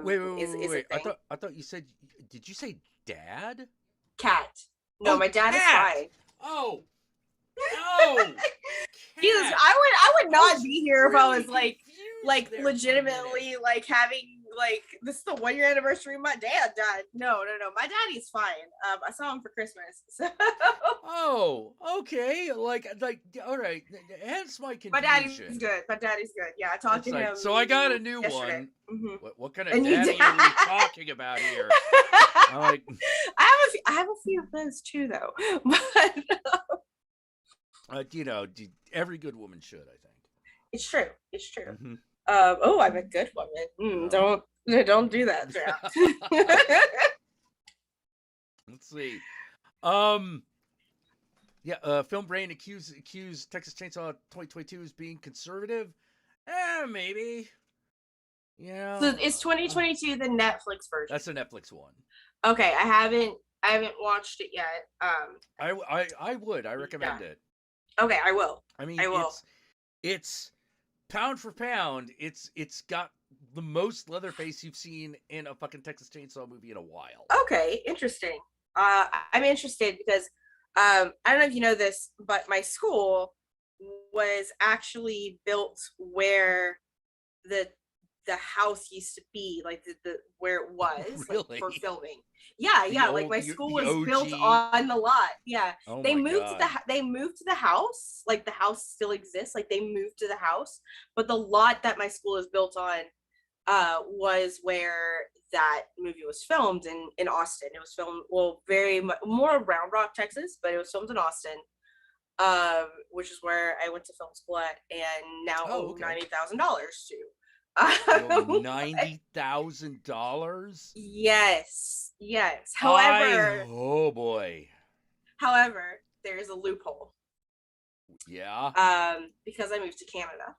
Wait. Is a thing. I thought you said. Did you say dad? Cat. No, my dad is fine. Oh. Jesus, I would not be here if I was like legitimately like having like this is the 1 year anniversary my dad died. No. My daddy's fine. I saw him for Christmas. So Oh, okay. Like, all right. Hence my confusion. my daddy's good. Yeah, I talked to him. So I got a new yesterday. one. What kind of And you daddy did. are we talking about here? I'm like, I have a few of those too, though. But every good woman should, I think. it's true. It's true. Mm-hmm. I'm a good woman. Don't do that, Jack. Let's see. Film Brain accused Texas Chainsaw 2022 as being conservative. Maybe. So is 2022 the Netflix version? That's a Netflix one. Okay, I haven't watched it yet. I would. I recommend it. Okay, I will. I mean, I will. It's pound for pound. It's got the most Leatherface you've seen in a fucking Texas Chainsaw movie in a while. Okay, interesting. I'm interested because I don't know if you know this, but my school was actually built where the house used to be, like the where it was Really? like, for filming. Yeah, like my school was built on the lot. Yeah, Oh they my moved God. they moved to the house. Like the house still exists. Like they moved to the house, but the lot that my school is built on was where that movie was filmed in Austin. It was filmed very much more Round Rock, Texas, but it was filmed in Austin, which is where I went to film school at, and now owe $90,000 to. $90,000? Yes, yes. However, oh boy. however, there is a loophole. Yeah. Because I moved to Canada.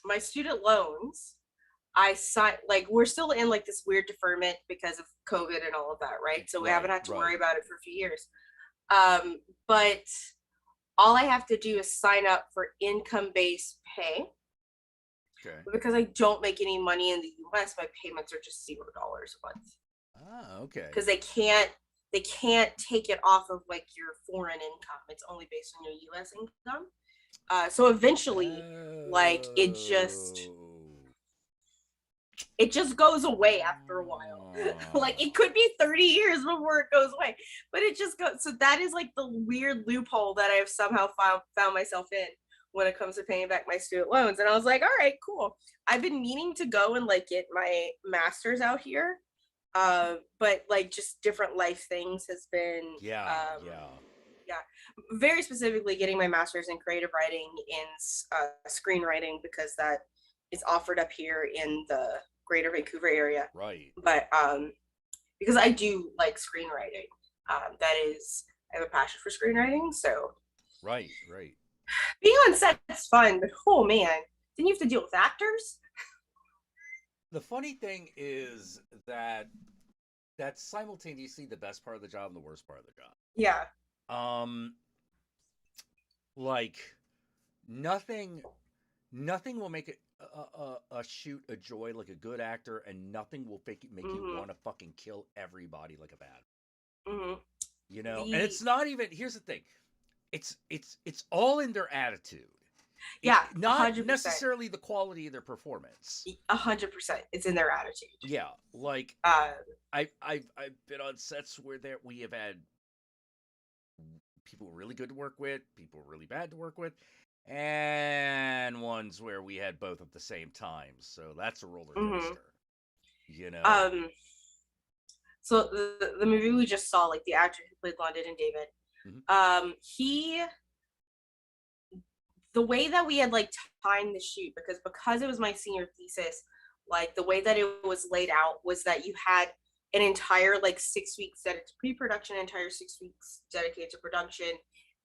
My student loans, I signed, like, we're still in like this weird deferment because of COVID and all of that, right? So we haven't had to worry about it for a few years. But all I have to do is sign up for income-based pay. Okay. But because I don't make any money in the US, my payments are just $0 a month. Ah, okay. Because they can't take it off of like your foreign income. It's only based on your US income. So eventually, like it just goes away after a while. Like it could be 30 years before it goes away, but it just goes. So that is like the weird loophole that I've somehow found myself in when it comes to paying back my student loans. And I was like, all right, cool. I've been meaning to go and like get my master's out here. But like just different life things has been very specifically getting my master's in creative writing in screenwriting, because that is offered up here in the greater Vancouver area. Right. But because I do like screenwriting, that is, I have a passion for screenwriting. So right. Being on set is fun, but oh man, then you have to deal with actors. The funny thing is that that's simultaneously the best part of the job and the worst part of the job. Yeah. Like nothing will make it a shoot a joy like a good actor, and nothing will make you want to fucking kill everybody like a bad. You know, and it's not even. Here's the thing, it's all in their attitude. Yeah, not 100%. necessarily the quality of their performance. 100%, it's in their attitude. Yeah, like I've been on sets where we have had people really good to work with, people really bad to work with, and ones where we had both at the same time. So that's a roller coaster. You know. So the movie we just saw, like the actor who played London and David, the way that we had like timed the shoot, because it was my senior thesis, like the way that it was laid out was that you had an entire like 6 weeks dedicated to pre-production, entire 6 weeks dedicated to production,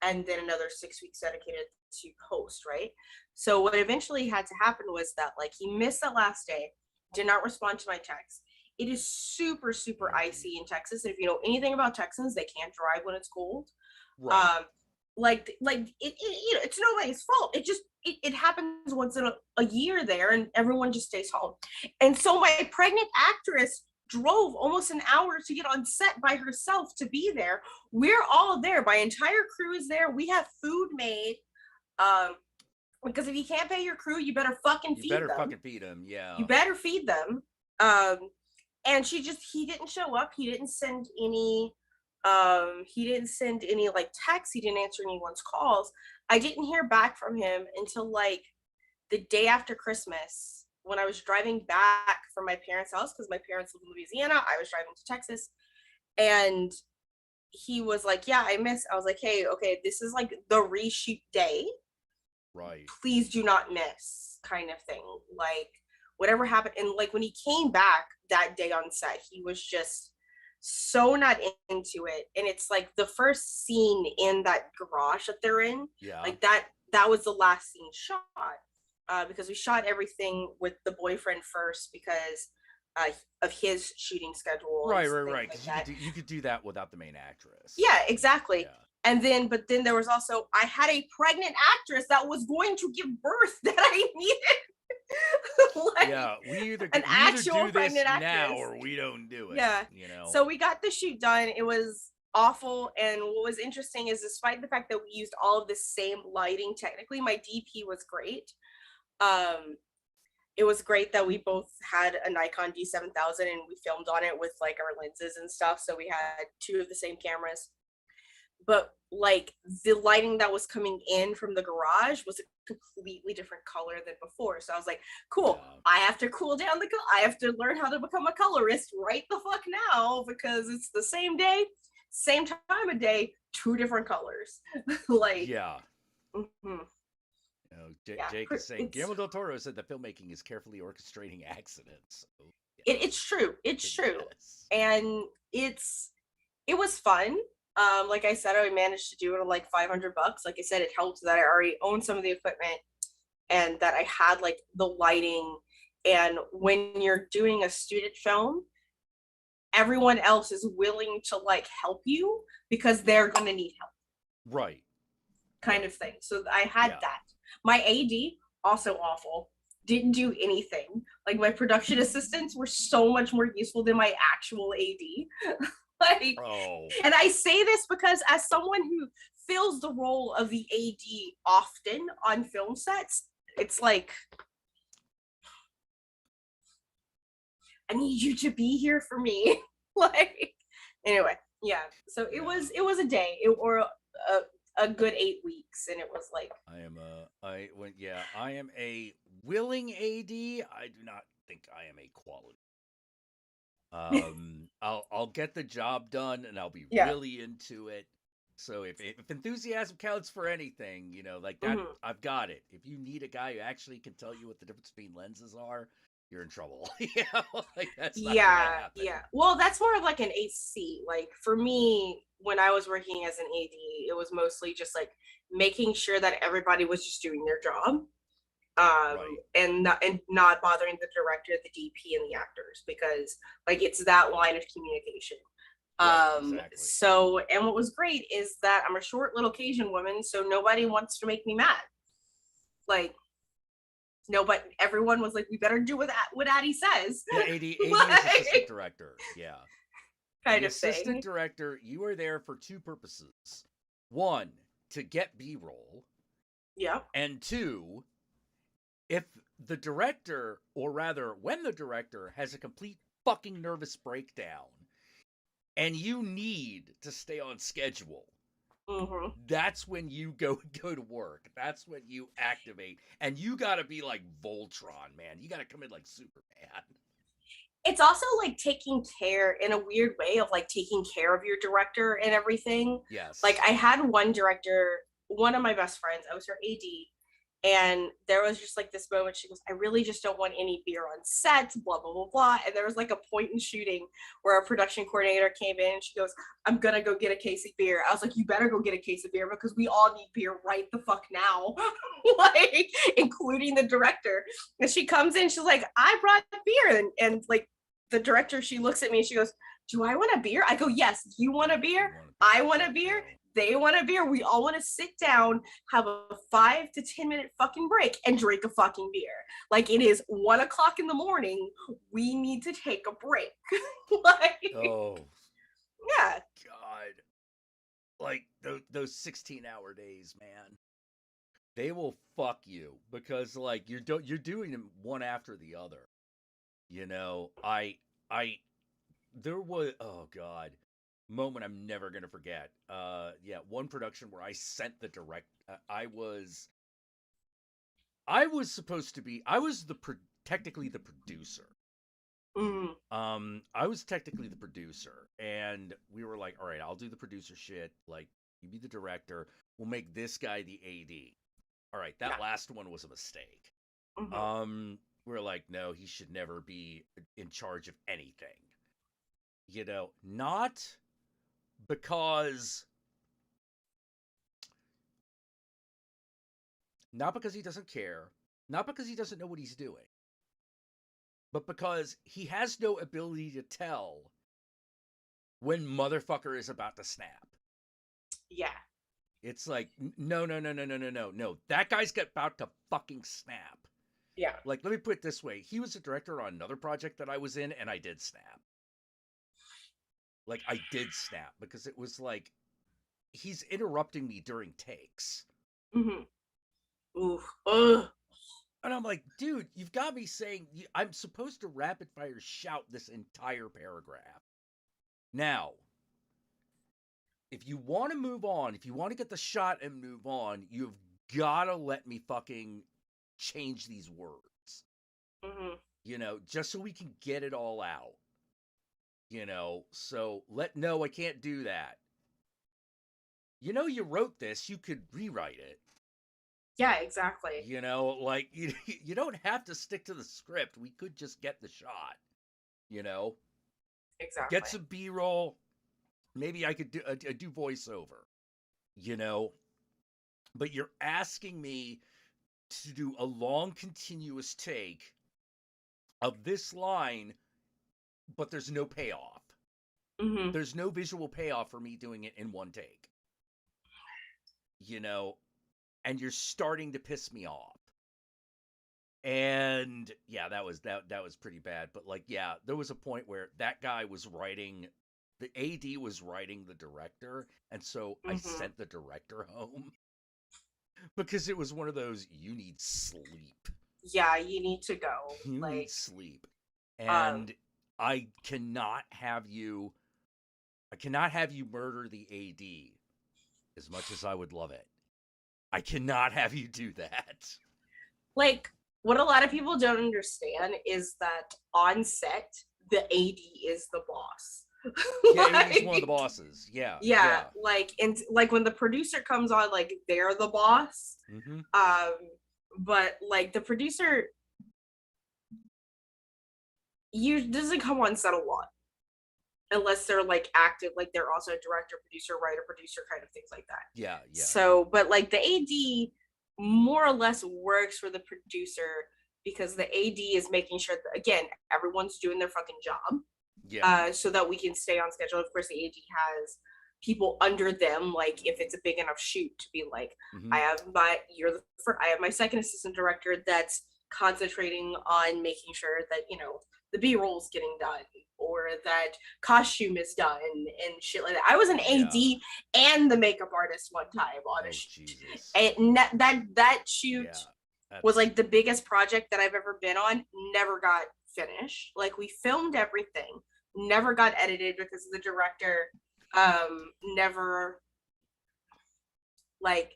and then another 6 weeks dedicated to post, right? So what eventually had to happen was that like he missed that last day, did not respond to my text. It is super, super icy in Texas. And if you know anything about Texans, they can't drive when it's cold. Right. Like it you know, it's nobody's fault. It happens once in a year there, and everyone just stays home. And so my pregnant actress drove almost an hour to get on set by herself to be there. We're all there. My entire crew is there. We have food made. Because if you can't pay your crew, you better fucking feed them. Yeah. You better feed them. And he didn't show up. He didn't send any like texts. He didn't answer anyone's calls. I didn't hear back from him until like the day after Christmas, when I was driving back from my parents' house, because my parents live in Louisiana. I was driving to Texas, and he was like, yeah, I missed. I was like, hey, okay, this is like the reshoot day. Right. Please do not miss, kind of thing. Like whatever happened. And like when he came back that day on set, he was just so not into it. And it's like the first scene in that garage that they're in. Yeah. Like that was the last scene shot. Because we shot everything with the boyfriend first because of his shooting schedule. Right. Because you could do that without the main actress. Yeah, exactly. Yeah. And but then there was also, I had a pregnant actress that was going to give birth that I needed. Like, yeah, we either do this now or we don't do it. Yeah, you know. So we got the shoot done. It was awful, and what was interesting is, despite the fact that we used all of the same lighting, technically my DP was great. It was great that we both had a Nikon D7000 and we filmed on it with like our lenses and stuff. So we had two of the same cameras. But like the lighting that was coming in from the garage was a completely different color than before. So I was like, cool, I have to cool down I have to learn how to become a colorist right the fuck now, because it's the same day, same time of day, two different colors. Like, yeah. Mm-hmm. You know, Jake is saying Guillermo del Toro said that filmmaking is carefully orchestrating accidents. Oh, It's true. It's true. And it was fun. Like I said, I managed to do it at like $500. Like I said, it helped that I already owned some of the equipment and that I had like the lighting. And when you're doing a student film, everyone else is willing to like help you because they're gonna need help. Right. Kind of thing. So I had that. My AD, also awful. Didn't do anything. Like my production assistants were so much more useful than my actual AD. Like, and I say this because as someone who fills the role of the AD often on film sets, it's like, I need you to be here for me. Like, anyway, yeah. So it was a day, or a good 8 weeks, and it was like I am a willing AD. I do not think I am a quality. I'll get the job done, and I'll be really into it. So if enthusiasm counts for anything, like that, I've got it. If you need a guy who actually can tell you what the difference between lenses are, you're in trouble. Like that's not gonna happen. Well, that's more of like an AC. Like for me, when I was working as an AD, it was mostly just like making sure that everybody was just doing their job. And not bothering the director, the DP, and the actors, because like it's that line of communication. So, and what was great is that I'm a short little Cajun woman, so nobody wants to make me mad. Like, nobody, everyone was like, we better do what Addie says. Yeah, AD is assistant director. Yeah. Kind the of thing. Assistant director, you are there for two purposes. One, to get B-roll. Yeah. And two, if the director, or rather, when the director has a complete fucking nervous breakdown and you need to stay on schedule, that's when you go to work. That's when you activate. And you gotta be like Voltron, man. You gotta come in like Superman. It's also like taking care in a weird way of like taking care of your director and everything. Yes. Like I had one director, one of my best friends, I was her AD, and there was just like this moment, she goes, I really just don't want any beer on set, blah, blah, blah, blah. And there was like a point in shooting where our production coordinator came in and she goes, I'm gonna go get a case of beer. I was like, you better go get a case of beer because we all need beer right the fuck now. Like, including the director. And she comes in, she's like, I brought beer. And like the director, she looks at me and she goes, do I want a beer? I go, yes. You want a beer? I want a beer. They want a beer. We all want to sit down, have a 5 to 10 minute fucking break and drink a fucking beer. Like it is 1 o'clock in the morning. We need to take a break. Like, yeah. God. Like those 16-hour days, man. They will fuck you because like you're doing them one after the other. You know, there was, oh God, moment I'm never gonna forget. One production where I sent the I was supposed to be, I was technically the producer. I was technically the producer, and we were like, all right, I'll do the producer shit. Like, you be the director. We'll make this guy the AD. All right, that last one was a mistake. We're like, no, he should never be in charge of anything. You know, not because he doesn't care, not because he doesn't know what he's doing, but because he has no ability to tell when motherfucker is about to snap. Yeah. It's like, no. That guy's about to fucking snap. Yeah. Like, let me put it this way. He was a director on another project that I was in, and I did snap. Like, I did snap because it was like, he's interrupting me during takes. Oof. Ugh. And I'm like, dude, you've got me saying I'm supposed to rapid fire shout this entire paragraph. Now, if you want to move on, if you want to get the shot and move on, you've got to let me fucking change these words. You know, just so we can get it all out. You know, so no, I can't do that. You know, you wrote this, you could rewrite it. Yeah, exactly. You know, like you don't have to stick to the script. We could just get the shot. You know, Exactly. get some B-roll. Maybe I could do voiceover. You know, but you're asking me to do a long continuous take of this line, but there's no payoff. Mm-hmm. There's no visual payoff for me doing it in one take. You know, and you're starting to piss me off. And yeah, that was pretty bad. But like, yeah, there was a point where that guy was writing, the AD was writing the director, and so I sent the director home because it was one of those, you need sleep. Yeah, you need to go. You like, need sleep. And I cannot have you murder the AD as much as I would love it. I cannot have you do that. Like, what a lot of people don't understand is that on set, the AD is the boss. Yeah, he's one of the bosses. Yeah. Like, and like when the producer comes on, like they're the boss. Mm-hmm. But like the producer, doesn't come on set a lot, unless they're like active, like they're also a director, producer, writer, producer, kind of things like that. Yeah. So, but like the AD more or less works for the producer because the AD is making sure that, again, everyone's doing their fucking job. Yeah. So that we can stay on schedule. Of course, the AD has people under them, like if it's a big enough shoot, to be like, I have my second assistant director that's concentrating on making sure that, you know, the B-roll is getting done, or that costume is done and shit like that. I was an AD and the makeup artist one time on a shoot. And that shoot was like the biggest project that I've ever been on. Never got finished. Like, we filmed everything, never got edited because the director never like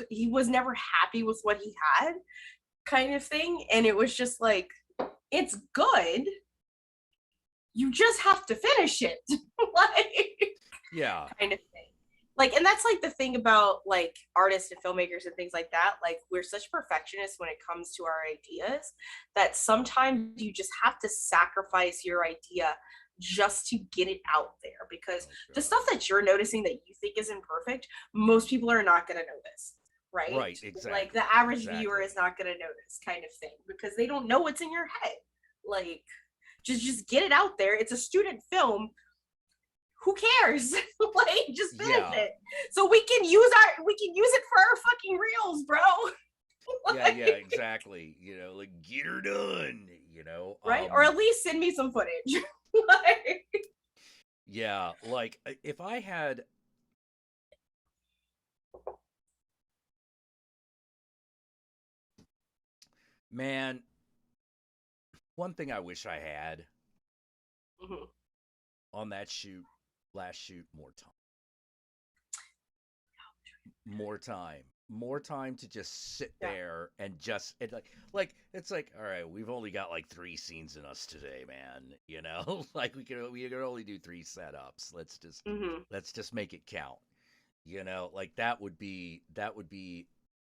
he was never happy with what he had, kind of thing. And it was just like, it's good, you just have to finish it. Like, yeah, kind of thing. Like, and that's like the thing about like artists and filmmakers and things like that. Like, we're such perfectionists when it comes to our ideas that sometimes you just have to sacrifice your idea just to get it out there, because the stuff that you're noticing that you think is imperfect, most people are not going to notice. Right, exactly. Like, the average viewer is not going to notice, kind of thing, because they don't know what's in your head. Like, just get it out there. It's a student film. Who cares? Like, just finish it, so we can use it for our fucking reels, bro. Like, yeah, exactly. You know, like, get her done. You know, right? Or at least send me some footage. Like, yeah, like if I had. Man, one thing I wish I had on that last shoot, more time to just sit there and just like it's like, all right, we've only got like 3 scenes in us today, man. You know, like we can only do 3 setups. Let's just make it count. You know, like that would be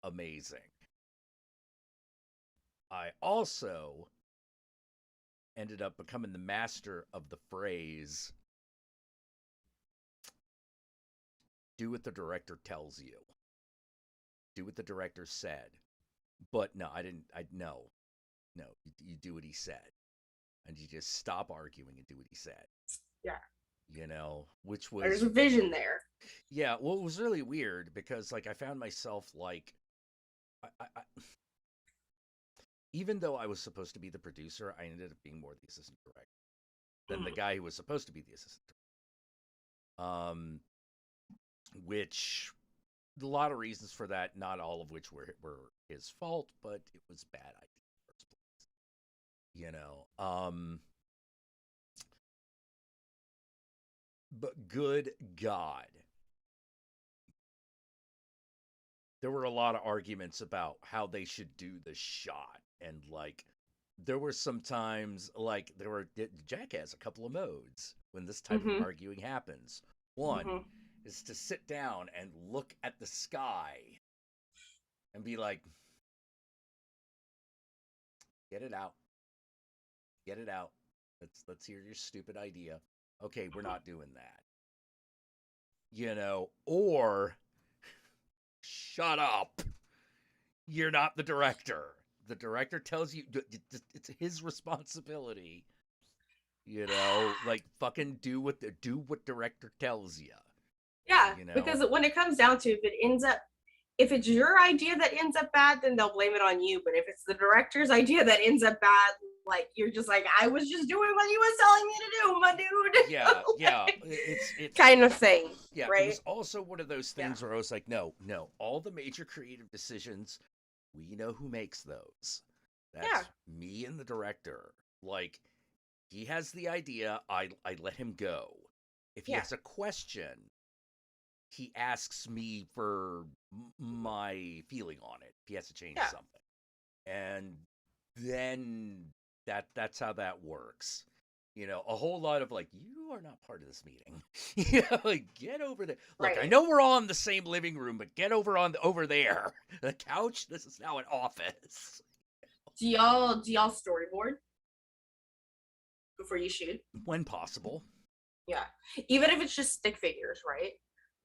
amazing. I also ended up becoming the master of the phrase, do what the director tells you. Do what the director said. But no, I didn't. No, you do what he said. And you just stop arguing and do what he said. Yeah. You know, which was... There's a vision there. Yeah, well, it was really weird because, like, I found myself, like... I even though I was supposed to be the producer, I ended up being more the assistant director than the guy who was supposed to be the assistant director. Which, a lot of reasons for that, not all of which were his fault, but it was bad idea in the first place. You know, but good God, there were a lot of arguments about how they should do the shot. And, like, there were some times, like, Jack has a couple of modes when this type of arguing happens. One is to sit down and look at the sky and be like, get it out. Get it out. Let's hear your stupid idea. Okay, we're not doing that. You know, or shut up. You're not the director. The director tells you it's his responsibility. You know, like fucking do what director tells you. Yeah, You know? because when it comes down to if it's your idea that ends up bad, then they'll blame it on you. But if it's the director's idea that ends up bad, like you're just like, I was just doing what he was telling me to do, my dude. Yeah, yeah. Like, It's kind of thing. Yeah, right? It was also one of those things where I was like, no, all the major creative decisions, we know who makes those. That's me and the director. Like, he has the idea, I let him go. If he has a question, he asks me for my feeling on it. If he has to change something. And then that's how that works. You know, a whole lot of like, you are not part of this meeting. You know, like, get over there. Look, I know we're all in the same living room, but get over there. The couch, this is now an office. Do y'all storyboard before you shoot? When possible. Yeah. Even if it's just stick figures, right?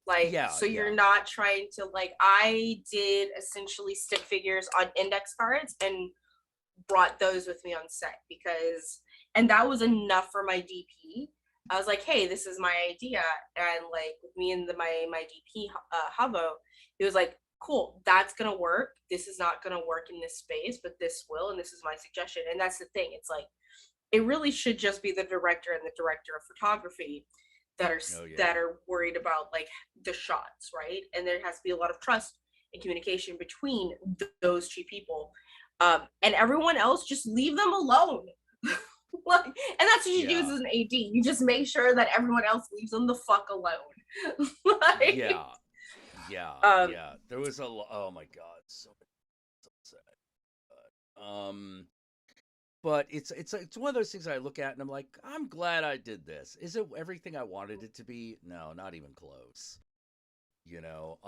Like, so you're not trying to, like, I did essentially stick figures on index cards and brought those with me on set and that was enough for my DP. I was like, hey, this is my idea. And like with me and my DP, Havo, he was like, cool, that's going to work. This is not going to work in this space, but this will, and this is my suggestion. And that's the thing. It's like, it really should just be the director and the director of photography that are worried about like the shots, right? And there has to be a lot of trust and communication between those two people. And everyone else, just leave them alone. Like, and that's what you do as an AD. You just make sure that everyone else leaves them the fuck alone. Like, yeah. There was oh my god, so sad. But it's one of those things I look at and I'm like, I'm glad I did this. Is it everything I wanted it to be? No, not even close. You know,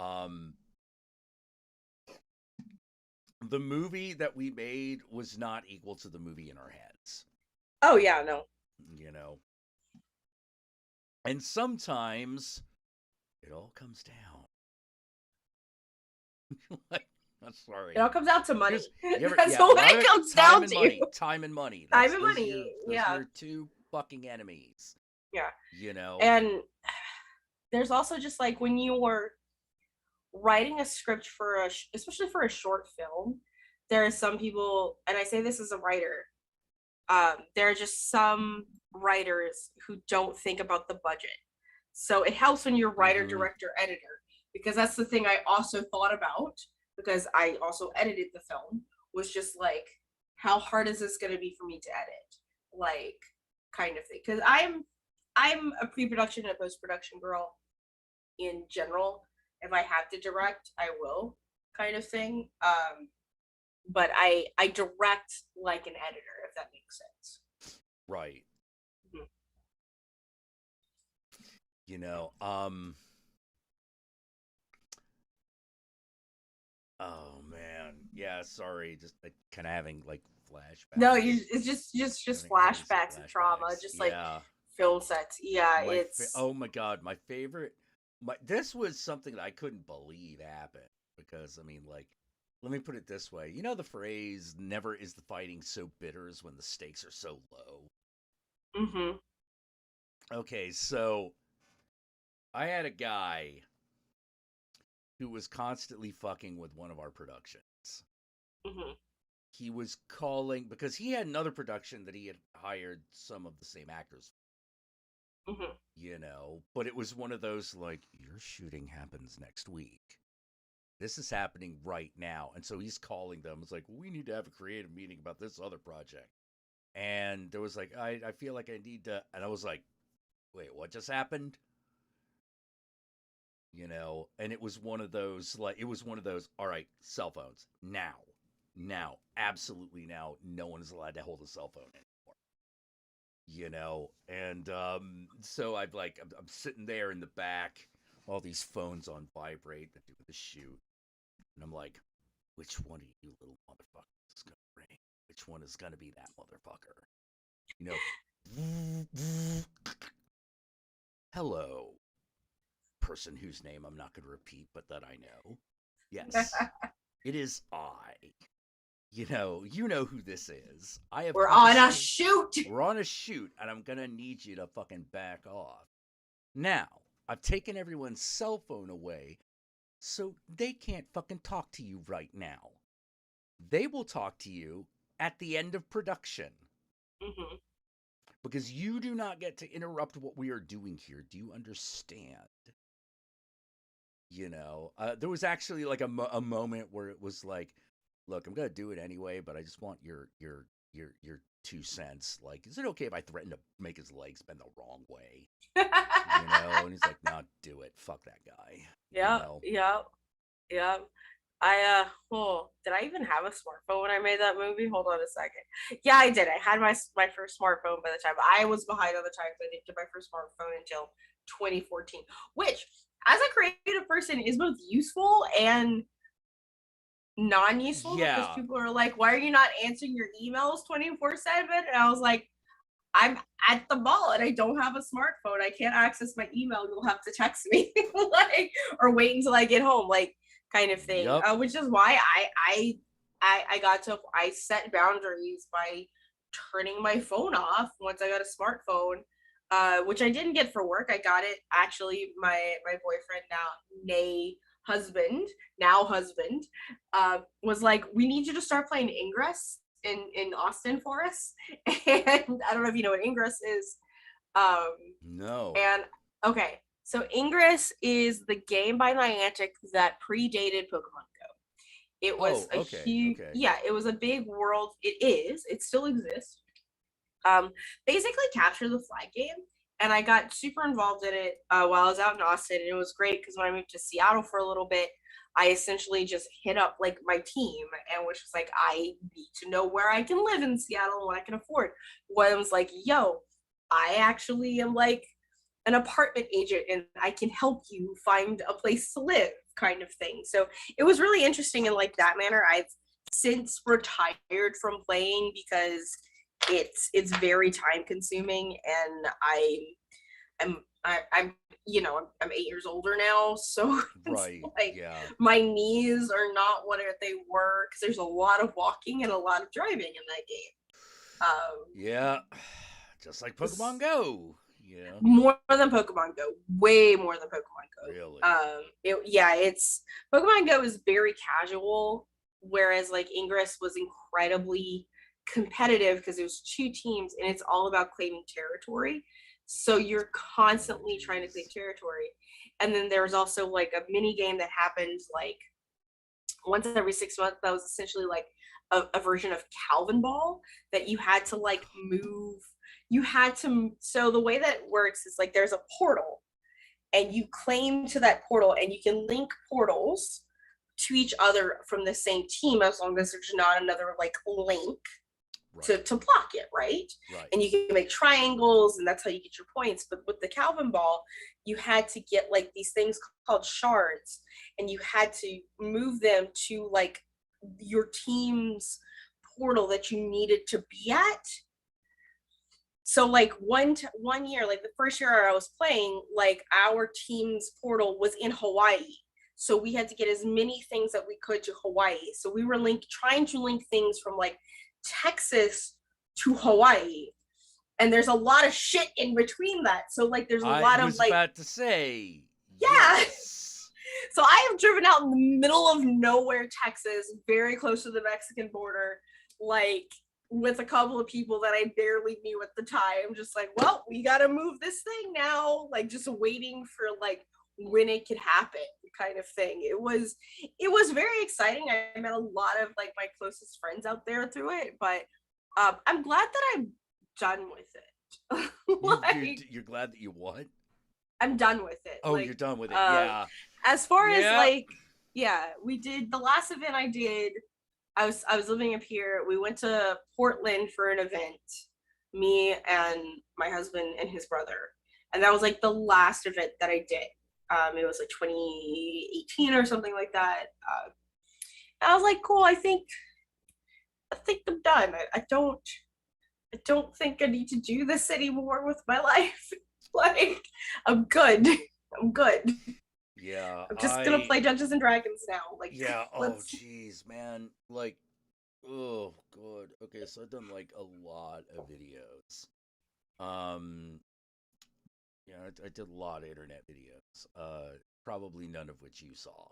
the movie that we made was not equal to the movie in our heads. Oh yeah, no. You know. And sometimes it all comes down. Like, I'm sorry. It all comes down to money. That's what it comes down to. Time and money. Time and money. Those are your two fucking enemies. Yeah. You know. And there's also just like when you were writing a script especially for a short film, there are some people, and I say this as a writer, there are just some writers who don't think about the budget. So it helps when you're writer, director, editor, because that's the thing I also thought about, because I also edited the film, was just like, how hard is this going to be for me to edit? Like, kind of thing. Because I'm a pre-production and a post-production girl in general. If I have to direct, I will, kind of thing. But I direct like an editor, if that makes sense. Right. Mm-hmm. You know, oh man, yeah. Sorry, just like kind of having like flashbacks. No, it's just flashbacks and trauma, just like film sets. Yeah, oh my god, my favorite. This was something that I couldn't believe happened because I mean, like, let me put it this way. You know the phrase, never is the fighting so bitter as when the stakes are so low? Mm-hmm. Okay, so I had a guy who was constantly fucking with one of our productions. Mm-hmm. He was calling, because he had another production that he had hired some of the same actors. Mm-hmm. You know, but it was one of those, like, your shooting happens next week. This is happening right now. And so he's calling them. It's like, we need to have a creative meeting about this other project. And there was like, I feel like I need to, and I was like, wait, what just happened? You know, and it was one of those, all right, cell phones, now, absolutely now, no one is allowed to hold a cell phone anymore. You know, and so I'm sitting there in the back, all these phones on vibrate that do the shoot. And I'm like, Which one of you little motherfuckers is gonna ring? Which one is gonna be that motherfucker? You know, hello, person whose name I'm not gonna repeat, but that I know. Yes, it is I. You know who this is. We're on a shoot. We're on a shoot, and I'm gonna need you to fucking back off. Now, I've taken everyone's cell phone away, so they can't fucking talk to you right now. They will talk to you at the end of production. Mm-hmm. Because you do not get to interrupt what we are doing here. Do you understand? You know, there was actually like a moment where it was like, look, I'm gonna do it anyway, but I just want your 2 cents. Like, is it okay if I threaten to make his legs bend the wrong way? You know, and he's like, "Nah, do it. Fuck that guy." Yeah, You know? yeah. Did I even have a smartphone when I made that movie? Hold on a second. Yeah, I did. I had my first smartphone by the time I was behind on the times. I didn't get my first smartphone until 2014, which, as a creative person, is both useful and non-useful. Yeah. Because people are like, "Why are you not answering your emails 24/7?" And I was like, I'm at the mall and I don't have a smartphone. I can't access my email. You'll have to text me, like, or wait until I get home, like, kind of thing. Yep. Which is why I set boundaries by turning my phone off once I got a smartphone, which I didn't get for work. I got it actually. My boyfriend now husband, was like, "We need you to start playing Ingress in Austin for us." And I don't know if you know what Ingress is. No. And okay, so Ingress is the game by Niantic that predated Pokemon Go. It was a huge, yeah, it was a big world. It still exists. Basically capture the flag game. And I got super involved in it while I was out in Austin, and it was great because when I moved to Seattle for a little bit, I essentially just hit up like my team and was just like, I need to know where I can live in Seattle and what I can afford. One was like, yo, I actually am like an apartment agent and I can help you find a place to live, kind of thing. So it was really interesting in like that manner. I've since retired from playing because it's very time consuming, and I'm you know, I'm 8 years older now, so Right. like, Yeah. my knees are not what they were because there's a lot of walking and a lot of driving in that game. Yeah. Just like Pokemon Go. Yeah. More than Pokemon Go, way more than Pokemon Go. Really? It's Pokemon Go is very casual, whereas like Ingress was incredibly competitive because it was 2 teams and it's all about claiming territory. So you're constantly trying to claim territory. And then there was also like a mini game that happened like once every 6 months. That was essentially like a version of Calvin Ball that you had to like move. So the way that it works is like there's a portal and you claim to that portal and you can link portals to each other from the same team as long as there's not another like link to block it, right? And you can make triangles and that's how you get your points. But with the Calvin Ball, you had to get like these things called shards and you had to move them to like your team's portal that you needed to be at. So like one year, like the first year I was playing, like our team's portal was in Hawaii. So we had to get as many things that we could to Hawaii. So we were trying to link things from like Texas to Hawaii. And there's a lot of shit in between that. So like there's a lot of like, about to say. Yeah. Yes. So I have driven out in the middle of nowhere, Texas, very close to the Mexican border, like with a couple of people that I barely knew at the time. Just like, well, we got to move this thing now. Like just waiting for like when it could happen, kind of thing. It was very exciting. I met a lot of like my closest friends out there through it, but I'm glad that I'm done with it. You're glad that you what? I'm done with it. Oh, like, you're done with it. Yeah. As far as like, yeah, we did the last event I did. I was living up here. We went to Portland for an event, me and my husband and his brother, and that was like the last event that I did. It was like 2018 or something like that. I was like, cool, I think I'm done. I don't think I need to do this anymore with my life. Like, I'm good. I'm good. Yeah, I'm just gonna play Dungeons and Dragons now. Like, yeah. Oh, let's. jeez, man. Like, oh, good. Okay, so I've done like a lot of videos. Yeah, I did a lot of internet videos. Probably none of which you saw.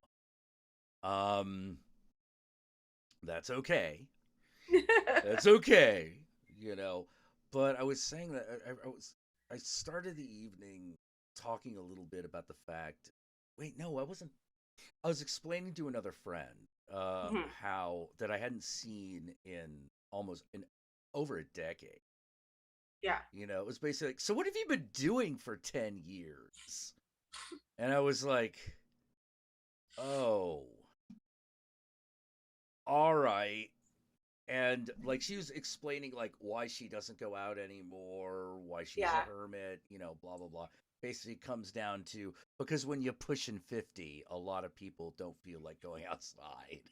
That's okay. That's okay. You know, but I was saying that I started the evening talking a little bit about the fact. Wait, no, I wasn't. I was explaining to another friend how that I hadn't seen in over a decade. Yeah. You know, it was basically like, so what have you been doing for 10 years? And I was like, oh, all right. And like she was explaining like why she doesn't go out anymore, why she's a hermit, you know, blah blah blah. Basically comes down to because when you're pushing 50, a lot of people don't feel like going outside.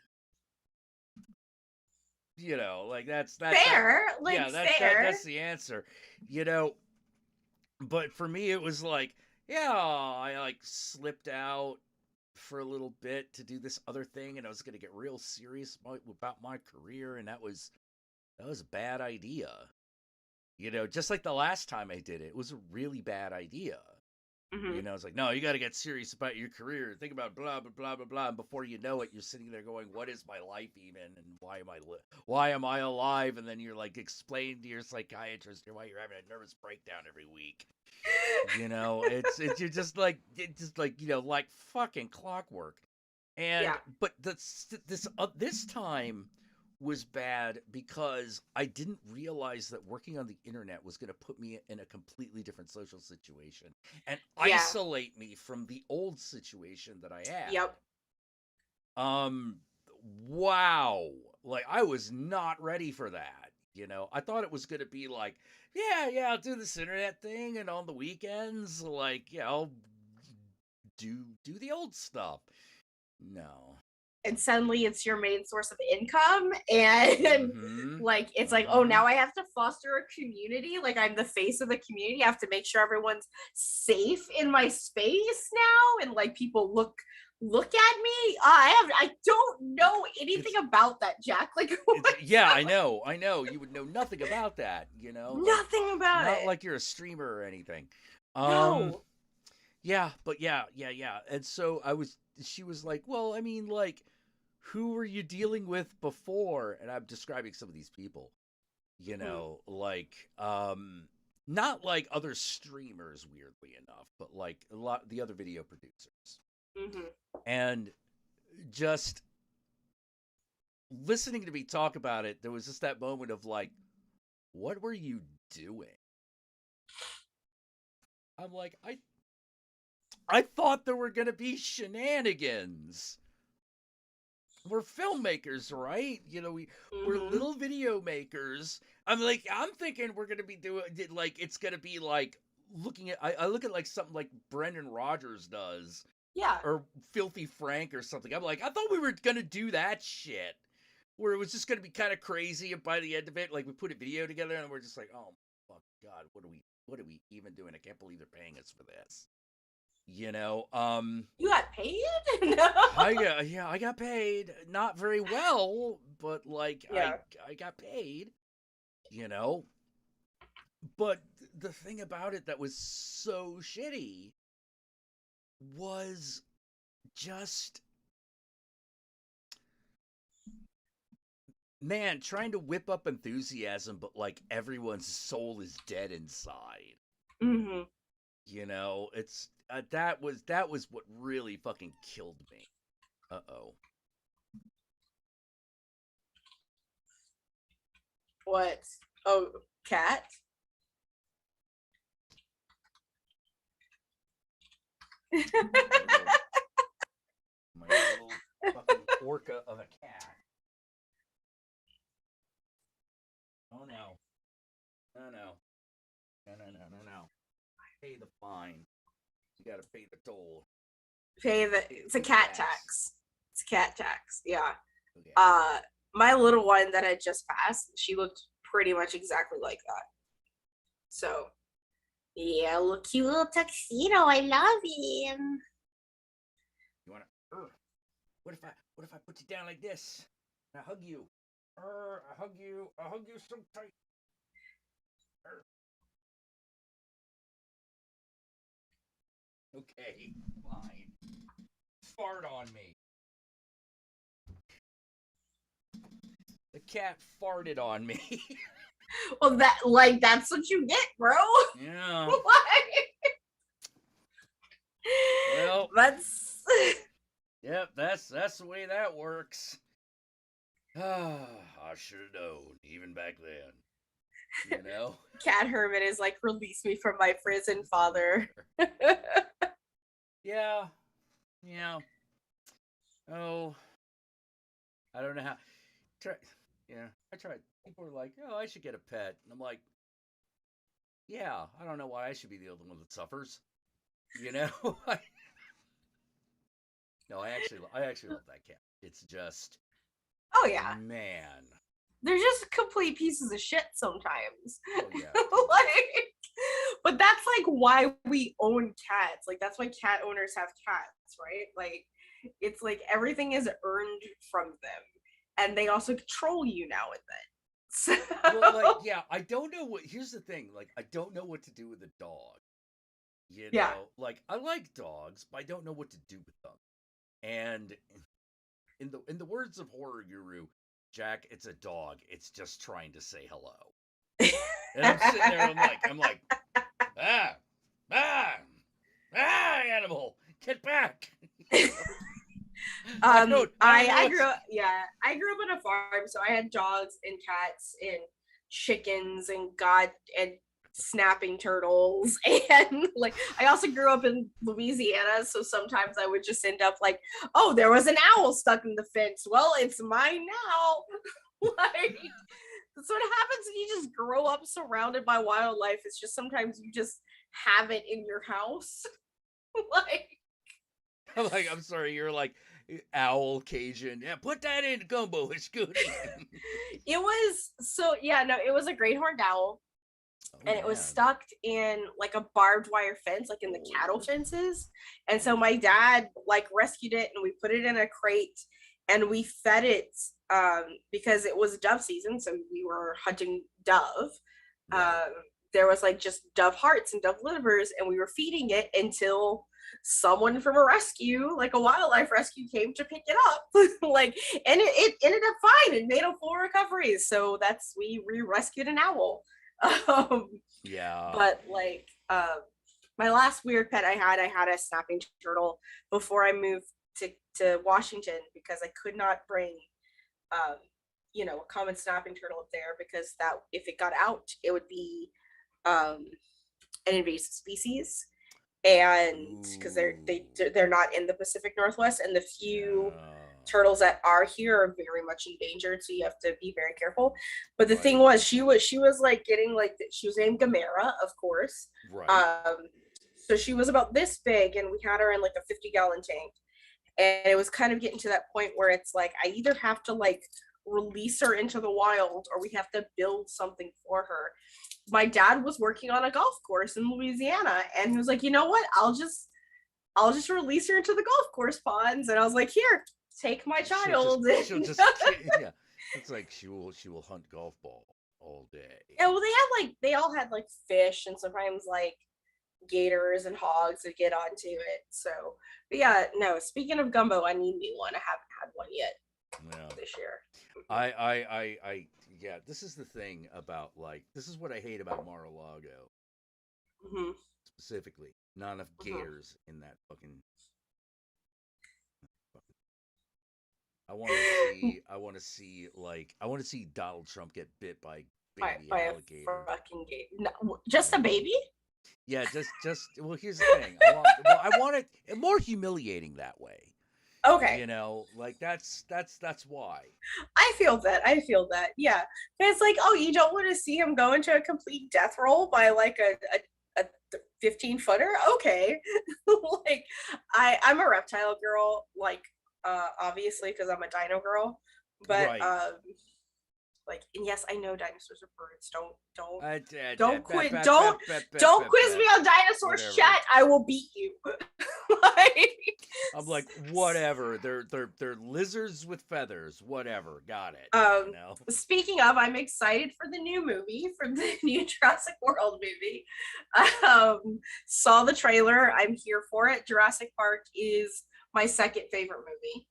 You know, like that's fair. Like, yeah, fair. That's the answer. You know, but for me it was like, yeah, I like slipped out for a little bit to do this other thing, and I was going to get real serious about my career, and that was a bad idea. You know, just like the last time I did it, it was a really bad idea. You know, I was like, no, you got to get serious about your career. Think about blah blah blah blah blah. And before you know it, you're sitting there going, "What is my life even? And why am I alive?" And then you're like explaining to your psychiatrist why you're having a nervous breakdown every week. You know, you're just like you know, like fucking clockwork. And but this time was bad because I didn't realize that working on the internet was going to put me in a completely different social situation and isolate me from the old situation that I had. Yep. Wow. Like I was not ready for that. You know, I thought it was going to be like, yeah, I'll do this internet thing, and on the weekends, like, you know, do the old stuff. No. And suddenly it's your main source of income, and like it's like, oh, now I have to foster a community. Like, I'm the face of the community. I have to make sure everyone's safe in my space now, and like people look at me. I don't know anything about that, Jack. Like, yeah, I know. You would know nothing about that, you know? Nothing about not it. like you're a streamer or anything. No. Yeah, but yeah. And so she was like, well, I mean, like, who were you dealing with before? And I'm describing some of these people, you know, like, not like other streamers, weirdly enough, but like a lot of the other video producers. And just listening to me talk about it, there was just that moment of like, what were you doing? I'm like, I thought there were going to be shenanigans. We're filmmakers, right? You know, we're little video makers. I'm thinking we're going to be doing, like, it's going to be like looking at, I look at like something like Brendan Rogers does. Yeah. Or Filthy Frank or something. I'm like, I thought we were going to do that shit. Where it was just going to be kind of crazy, and by the end of it, like, we put a video together and we're just like, oh, fuck, God, what are we even doing? I can't believe they're paying us for this. You know, you got paid? I got paid. Not very well, but like, I got paid, you know. But the thing about it that was so shitty was just, man, trying to whip up enthusiasm, but like everyone's soul is dead inside. You know, it's that was what really fucking killed me. Uh-oh. What? Oh, cat? My little fucking orca of a cat. Oh no. No. Pay the fine. You gotta pay the toll. It's a cat tax. It's a cat tax. Yeah. My little one that had just passed, she looked pretty much exactly like that. So, yeah, look, cute little tuxedo. I love him. You wanna? What if I put you down like this? And I hug you. I hug you. I hug you so tight. Okay, fine. Fart on me. The cat farted on me. Well, that's what you get, bro. Yeah. Like, Well, that's. Yep, that's the way that works. I should have known, even back then. You know? Cat Hermit is like, release me from my prison, father. Yeah. Oh, I don't know how. I tried. People are like, "Oh, I should get a pet," and I'm like, "Yeah, I don't know why I should be the only one that suffers." You know? No, I actually love that cat. It's just, oh yeah, man, they're just complete pieces of shit sometimes. Oh yeah. Like, but that's like why we own cats. Like that's why cat owners have cats, right? Like it's like everything is earned from them, and they also control you now and then. So... Well, like, yeah, I don't know what. Here's the thing, like, I don't know what to do with a dog. You know, like, I like dogs, but I don't know what to do with them. And in the words of horror guru Jack, it's a dog. It's just trying to say hello. And I'm sitting there, I'm like, animal, get back. I grew up on a farm, so I had dogs and cats and chickens and snapping turtles, and like I also grew up in Louisiana, so sometimes I would just end up like, oh, there was an owl stuck in the fence. Well, it's mine now. Like that's what happens when you just grow up surrounded by wildlife. It's just sometimes you just have it in your house. I'm sorry, you're like owl Cajun. Yeah, put that in gumbo. It's good. It was a great horned owl. And it was stuck in like a barbed wire fence, like in the cattle fences. And so my dad like rescued it, and we put it in a crate, and we fed it because it was dove season, so we were hunting dove. There was like just dove hearts and dove livers, and we were feeding it until someone from a rescue, like a wildlife rescue, came to pick it up. Like, and it ended up fine and made a full recovery. So we rescued an owl. But like my last weird pet I had a snapping turtle before I moved to Washington, because I could not bring a common snapping turtle up there, because that if it got out, it would be an invasive species, and because they're not in the Pacific Northwest, and the few turtles that are here are very much endangered, so you have to be very careful. But the thing was, she was like getting like, she was named Gamera, of course. So she was about this big, and we had her in like a 50-gallon tank, and it was kind of getting to that point where it's like I either have to like release her into the wild, or we have to build something for her. My dad was working on a golf course in Louisiana, and he was like, you know what, I'll just release her into the golf course ponds. And I was like, here, take my child. She'll just yeah. It's like she will hunt golf ball all day. Yeah, well, they all had like fish and sometimes like gators and hogs that get onto it. So, but yeah, no. Speaking of gumbo, I need me one. I haven't had one yet this year. Yeah. This is the thing about like, this is what I hate about Mar-a-Lago. Specifically, not enough gators in that fucking. I want to see Donald Trump get bit by baby alligator. A fucking gator. No, just a baby? Yeah, just. Well, here's the thing. I want it more humiliating that way. Okay. You know, like that's why. I feel that. Yeah. It's like, oh, you don't want to see him go into a complete death roll by like a 15-footer? Okay. Like I'm a reptile girl, like obviously, because I'm a dino girl. But Right. like, and yes, I know dinosaurs are birds. Don't Don't quit. Don't quiz me on dinosaurs, Whatever. chat. I will beat you. Like, I'm like, whatever. They're lizards with feathers. Whatever. Got it. You know? Speaking of, I'm excited for the new movie, for the new Jurassic World movie. Saw the trailer. I'm here for it. Jurassic Park is my second favorite movie.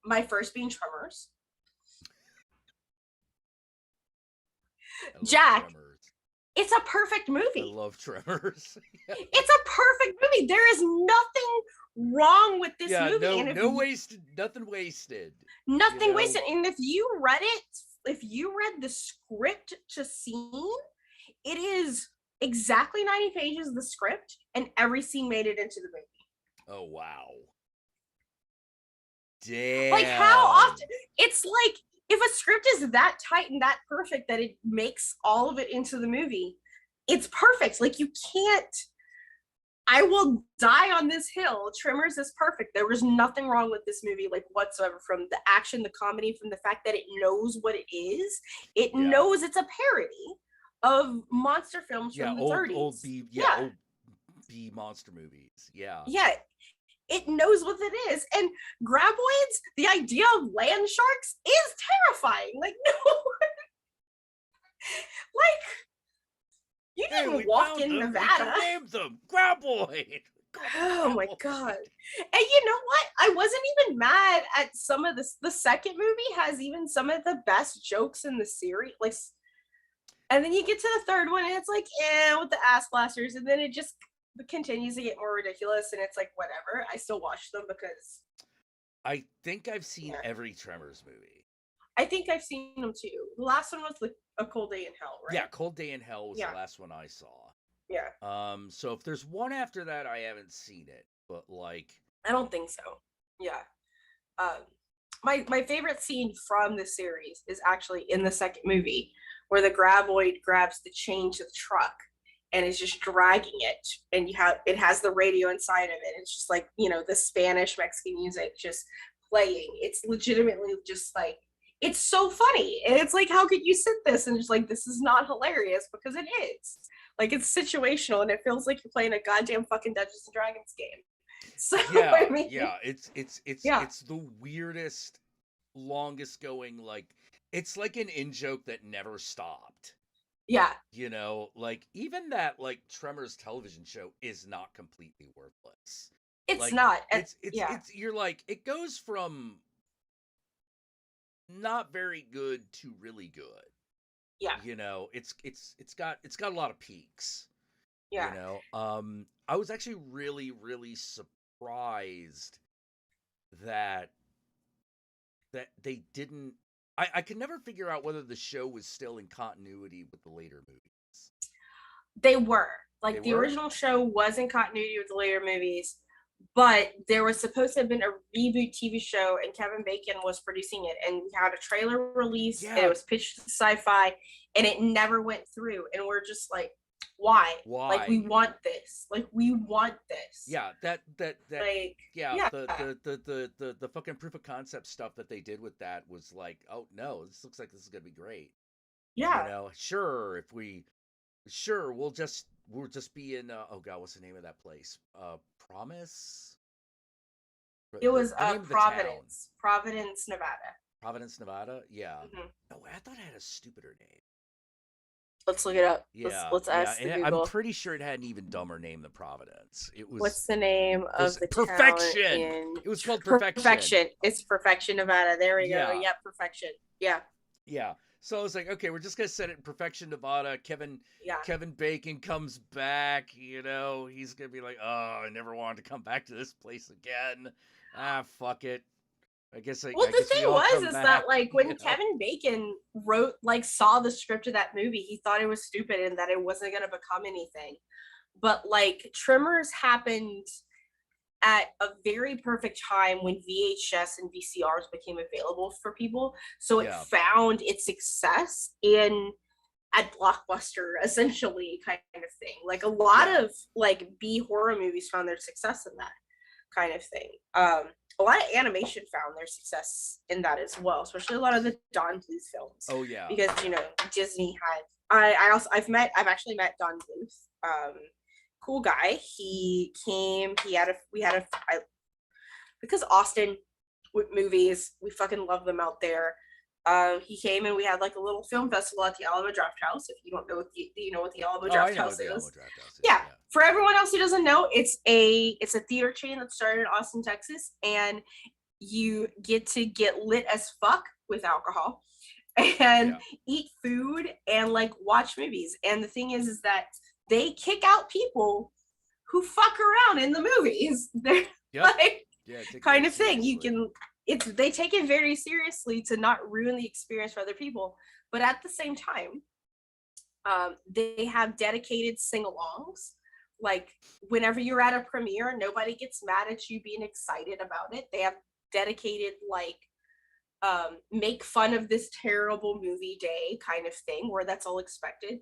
My first being Tremors. Jack, Tremors. it's a perfect movie. I love Tremors. It's a perfect movie. There is nothing wrong with this movie. No, and if no wasted. Nothing wasted. Nothing you know? wasted. And if you read the script to scene, it is exactly 90 pages of the script, and every scene made it into the movie. Oh wow. Damn. Like, how often? It's like, if a script is that tight and that perfect that it makes all of it into the movie, it's perfect. Like, you can't. I will die on this hill. Tremors is perfect. There was nothing wrong with this movie, like, whatsoever, from the action, the comedy, from the fact that it knows what it is. It knows it's a parody of monster films from the 30s. Old B monster movies. Yeah. Yeah. It knows what it is. And graboids, the idea of land sharks is terrifying. Like, no. Like, you didn't walk in Nevada. We named them Graboid. Oh my god. And you know what? I wasn't even mad at some of this. The second movie has even some of the best jokes in the series. Like, and then you get to the third one and it's like, with the ass blasters, and then it just continues to get more ridiculous, and it's like, whatever. I still watch them because I think I've seen every Tremors movie. I think I've seen them too. The last one was A Cold Day in Hell, right? Yeah, Cold Day in Hell was the last one I saw. Yeah. So if there's one after that, I haven't seen it, but like, I don't think so. Yeah. My favorite scene from the series is actually in the second movie, where the graboid grabs the chain to the truck and is just dragging it, and it has the radio inside of it. It's just like, the Spanish Mexican music just playing. It's legitimately just like, it's so funny, and it's like, how could you sit this and just like, this is not hilarious, because it is. Like, it's situational, and it feels like you're playing a goddamn fucking Dungeons and Dragons game. So I mean, it's the weirdest, longest going, like, it's like an in-joke that never stopped. Yeah. Like, even that, like, Tremors television show is not completely worthless. It's like, not. It's you're like, it goes from not very good to really good. Yeah. It's got a lot of peaks. Yeah. I was actually really, really surprised that they didn't. I could never figure out whether the show was still in continuity with the later movies. They were. Like, They the were? original show was in continuity with the later movies, but there was supposed to have been a reboot TV show, and Kevin Bacon was producing it, and we had a trailer release, and it was pitched to Sci-Fi, and it never went through, and we're just like, why? Like, we want this. Like, we want this. Yeah, that Like, the fucking proof of concept stuff that they did with that was like, oh no, this looks like this is gonna be great. Yeah. We'll just be in oh god, what's the name of that place? Promise? It was The name of the Providence. town. Providence, Nevada. Providence, Nevada? Yeah. Mhm. No, I thought it had a stupider name. Let's look it up. Yeah. Let's ask the and Google. I'm pretty sure it had an even dumber name than Providence. It was What's the name of the Perfection. town in... It was called Perfection. Perfection. It's Perfection, Nevada. There we go. Yeah. Yep, Perfection. Yeah. Yeah. So I was like, okay, we're just gonna set it in Perfection, Nevada. Kevin Bacon comes back. He's gonna be like, oh, I never wanted to come back to this place again. Fuck it. I guess. The thing was that, like, when Kevin Bacon saw the script of that movie, he thought it was stupid and that it wasn't gonna become anything. But like, Tremors happened at a very perfect time when VHS and VCRs became available for people. So it found its success at Blockbuster, essentially, kind of thing. Like, a lot of like B horror movies found their success in that kind of thing. a lot of animation found their success in that as well, especially a lot of the Don Bluth films. Oh yeah. Because Disney had I've actually met Don Bluth. Cool guy. Because Austin with movies, we fucking love them out there. He came and we had like a little film festival at the Alamo Draft House. If you don't know what the Alamo Draft House is. Yeah. For everyone else who doesn't know, it's a theater chain that started in Austin, Texas, and you get to get lit as fuck with alcohol and eat food and like watch movies. And the thing is that they kick out people who fuck around in the movies. They're like kind of thing. They take it very seriously to not ruin the experience for other people, but at the same time, they have dedicated sing-alongs. Like whenever you're at a premiere, nobody gets mad at you being excited about it. They have dedicated like make fun of this terrible movie day kind of thing, where that's all expected.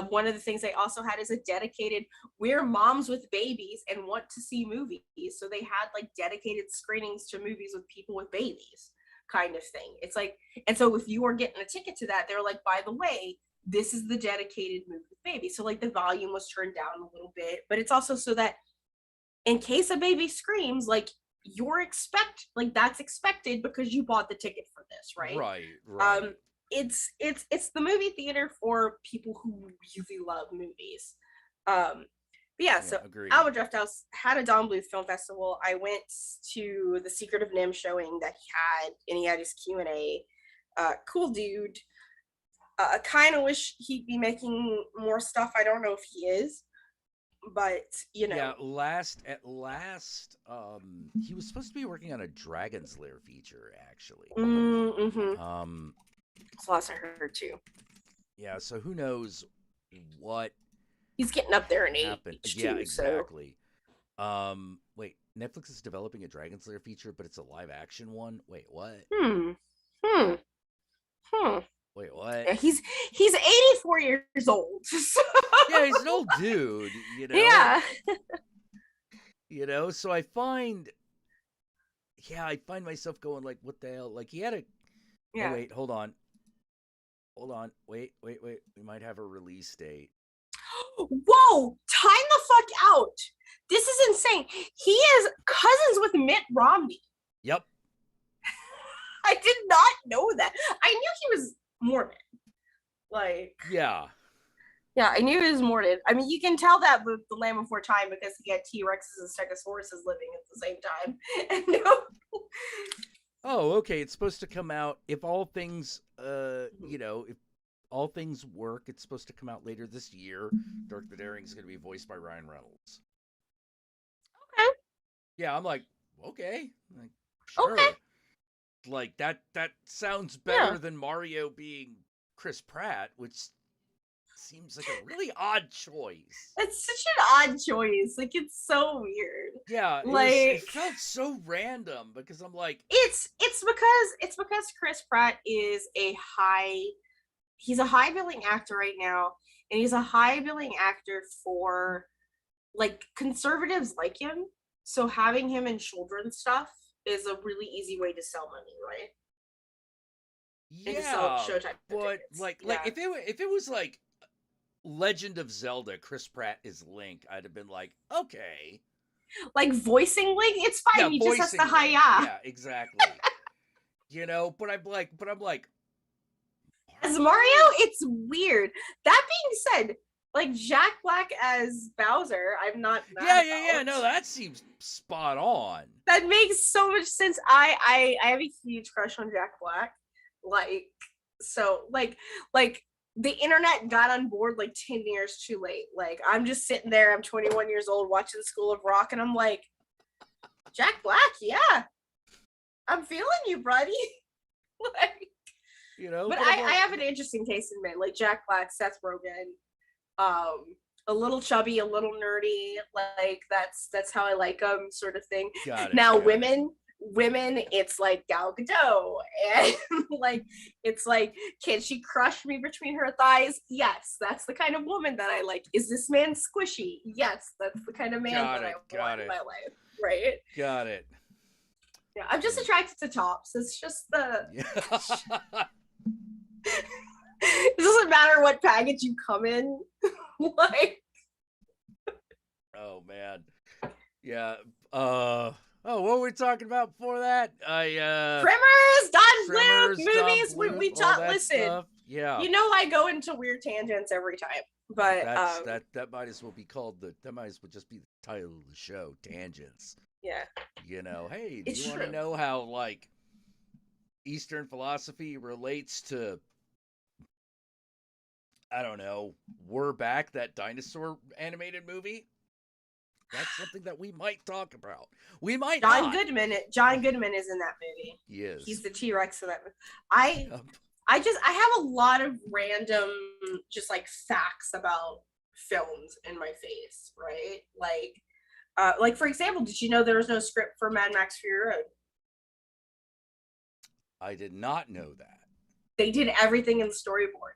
One of the things they also had is a dedicated, we're moms with babies and want to see movies. So they had like dedicated screenings to movies with people with babies kind of thing. It's like, and so if you were getting a ticket to that, they're like, by the way, this is the dedicated movie with babies. So like the volume was turned down a little bit, but it's also so that in case a baby screams, like that's expected because you bought the ticket for this, right? Right. It's the movie theater for people who really love movies. So agreed. Alamo Draft House had a Don Bluth Film Festival. I went to the Secret of NIMH showing that he had, and he had his Q&A. Cool dude. I kind of wish he'd be making more stuff. I don't know if he is, but Yeah, at last, he was supposed to be working on a Dragon's Lair feature, actually. That's the last I heard too. Yeah, so who knows what he's getting up there in happened. age. Yeah, too, exactly. So. Wait, Netflix is developing a Dragon's Lair feature, but it's a live action one. Wait, what? Wait, what? Yeah, he's 84 years old. Yeah, he's an old dude, Yeah. So I find myself going like, what the hell? Like he had a. Yeah. Oh, wait, hold on. Wait. We might have a release date. Whoa! Time the fuck out. This is insane. He is cousins with Mitt Romney. Yep. I did not know that. I knew he was Mormon. Like. Yeah. Yeah, I knew he was Mormon. I mean, you can tell that with The Land Before Time because he had T-Rexes and Stegosauruses living at the same time. Oh, okay. It's supposed to come out if all things, if all things work. It's supposed to come out later this year. Dark the Daring is going to be voiced by Ryan Reynolds. Okay. Yeah, I'm like, okay, like, sure. Okay. Like that sounds better than Mario being Chris Pratt, which seems like a really odd choice. It's such an odd choice. Like it's so weird. Yeah, it felt so random because I'm like, it's because Chris Pratt is he's a high billing actor right now, and he's a high billing actor for like conservatives like him. So having him in children's stuff is a really easy way to sell money, right? And to sell Showtime but tickets. like if it was like Legend of Zelda, Chris Pratt is Link, I'd have been like, okay. Like voicing Link, it's fine. Yeah, he just has to Link. hi-ya. Yeah, exactly. But I'm like as Mario, it's weird. That being said, like Jack Black as Bowser, I'm not mad Yeah. No, that seems spot on. That makes so much sense. I have a huge crush on Jack Black. Like the internet got on board like 10 years too late. Like I'm just sitting there, I'm 21 years old watching School of Rock, and I'm like, Jack Black, yeah. I'm feeling you, buddy. Like, but I have an interesting taste in men, like Jack Black, Seth Rogen, a little chubby, a little nerdy, like that's how I like them, sort of thing. Now women, it's like Gal Gadot, and like it's like, can she crush me between her thighs? Yes, that's the kind of woman that I like. Is this man squishy? Yes, that's the kind of man that I want in my life, right? Got it. Yeah, I'm just attracted to tops. It's just the. It doesn't matter what package you come in. Like. Oh man. Yeah. Oh, what were we talking about before that? Tremors, Don Tremors, Bluth movies. Don Bluth, We all talk. that Listen, stuff. Yeah. you know I go into weird tangents every time, but that might as well be called that might as well just be the title of the show, Tangents. Yeah. You know, hey, do It's you want to true. know how like Eastern philosophy relates to, I don't know, We're Back, that dinosaur animated movie? That's something that we might talk about. We might John not. John Goodman is in that movie. He is. He's the T-Rex of that movie. I have a lot of random just like facts about films in my face, right? Like for example, did you know there was no script for Mad Max Fury Road? I did not know that. They did everything in the storyboard.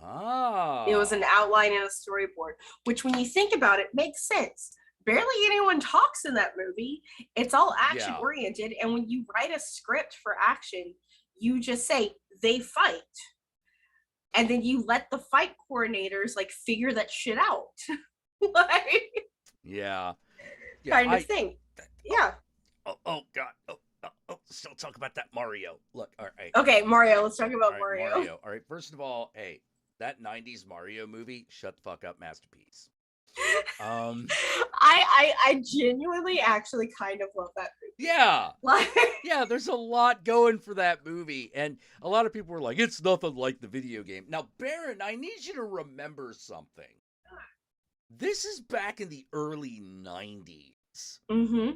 Ah. It was an outline and a storyboard, which when you think about it, makes sense. Barely anyone talks in that movie. It's all action oriented. And when you write a script for action, you just say they fight. And then you let the fight coordinators like figure that shit out. Like, yeah. Kind of thing. Yeah. Oh God. Still talk about that Mario. Look, all right. Okay, Mario. Let's talk about All right, Mario. All right. First of all, hey, that '90s Mario movie, shut the fuck up, masterpiece. I genuinely actually kind of love that movie. Yeah. Like, yeah, there's a lot going for that movie. And a lot of people were like, it's nothing like the video game. Now, Baron, I need you to remember something. This is back in the early 90s. Mm-hmm.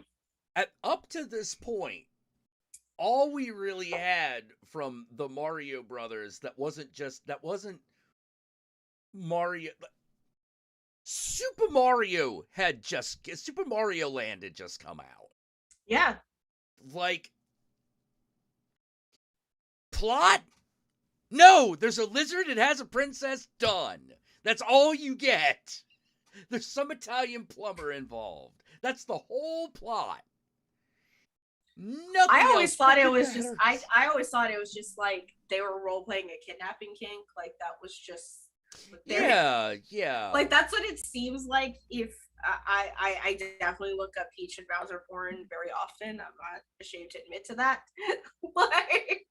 Up to this point, all we really had from the Mario Brothers that wasn't Mario. Super Mario Land had just come out. Yeah. Like, plot? No, there's a lizard, it has a princess, done. That's all you get. There's some Italian plumber involved. That's the whole plot. Nothing I always thought it was matters. just I always thought it was just like they were role playing a kidnapping kink. Like that was just yeah. Like that's what it seems like. If I definitely look up Peach and Bowser porn very often. I'm not ashamed to admit to that. Like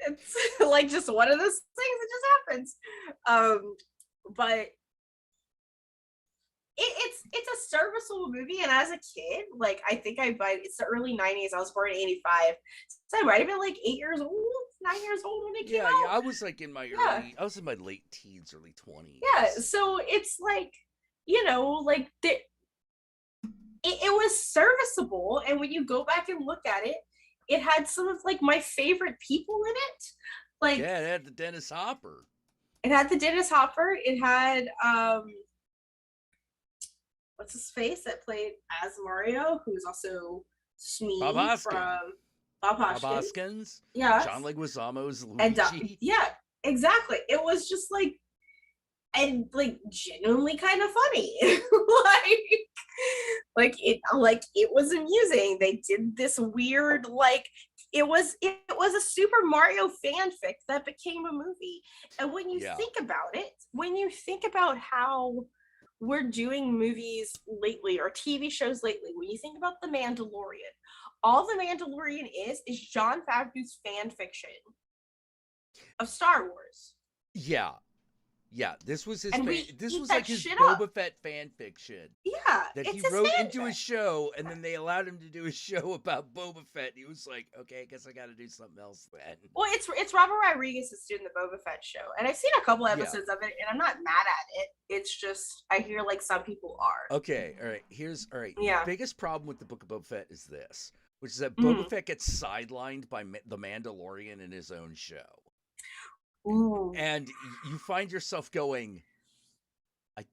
it's like just one of those things that just happens. But it's a serviceable movie, and as a kid, like I think it's the early 90s. I was born in 85, so I might have been like 9 years old when it came out. Yeah, I was like in my I was in my late teens, early 20s. Yeah, so it's like, you know, like it was serviceable, and when you go back and look at it, it had some of like my favorite people in it. Like, yeah, it had the Dennis Hopper. It had what's his face that played as Mario, who's also Smee Bob Hoskins. from Bob Hoskins. Yeah. John Leguizamo's Luigi. And yeah, exactly. It was just like, and like genuinely kind of funny. like it was amusing. They did this weird like it was a Super Mario fanfic that became a movie. And when you think about it, when you think about how we're doing movies lately or TV shows lately, when you think about The Mandalorian, all The Mandalorian is Jon Favreau's fan fiction of Star Wars. Yeah, this was his this was that like his shit Boba up. Fett fan fiction. Yeah, that it's he his wrote fanfic. into his show, and then they allowed him to do a show about Boba Fett. He was like, okay, I guess I got to do something else then. Well, it's Robert Rodriguez that's doing the Boba Fett show, and I've seen a couple episodes of it, and I'm not mad at it. It's just I hear like some people are. Okay, all right. Yeah. The biggest problem with the Book of Boba Fett is this, which is that Boba Fett gets sidelined by the Mandalorian in his own show. Ooh. And you find yourself going,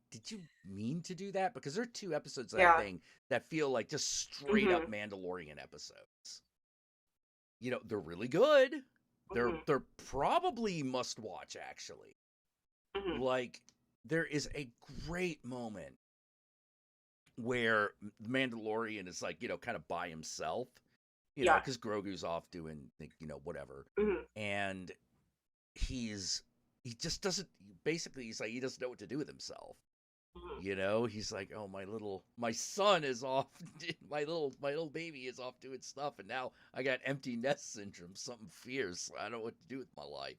did you mean to do that? Because there are 2 episodes of that thing that feel like just straight up Mandalorian episodes. You know, they're really good. They're probably must watch, actually. Like, there is a great moment where the Mandalorian is like, you know, kind of by himself, You know, because Grogu's off doing, whatever. Mhm. And he just doesn't, basically, he's like, he doesn't know what to do with himself. Mhm. You know, he's like, oh, my son is off, my little baby is off doing stuff, and now I got empty nest syndrome, something fierce. I don't know what to do with my life.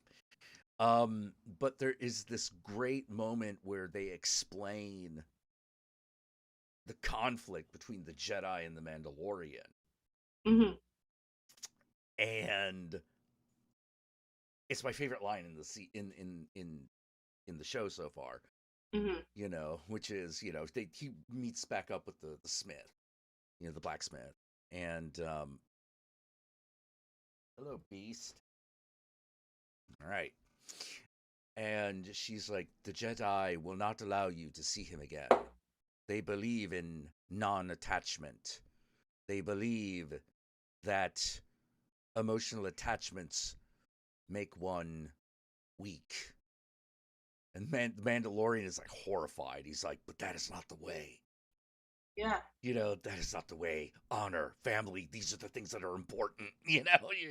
But there is this great moment where they explain the conflict between the Jedi and the Mandalorian. Mhm. And it's my favorite line in the show so far. Mhm. You know, which is, he meets back up with the smith, the blacksmith, and hello, beast. All right. And she's like, the Jedi will not allow you to see him again. They believe in non-attachment. They believe that emotional attachments make one weak. And the Mandalorian is like horrified. He's like, but that is not the way. Yeah. That is not the way. Honor, family, these are the things that are important. You're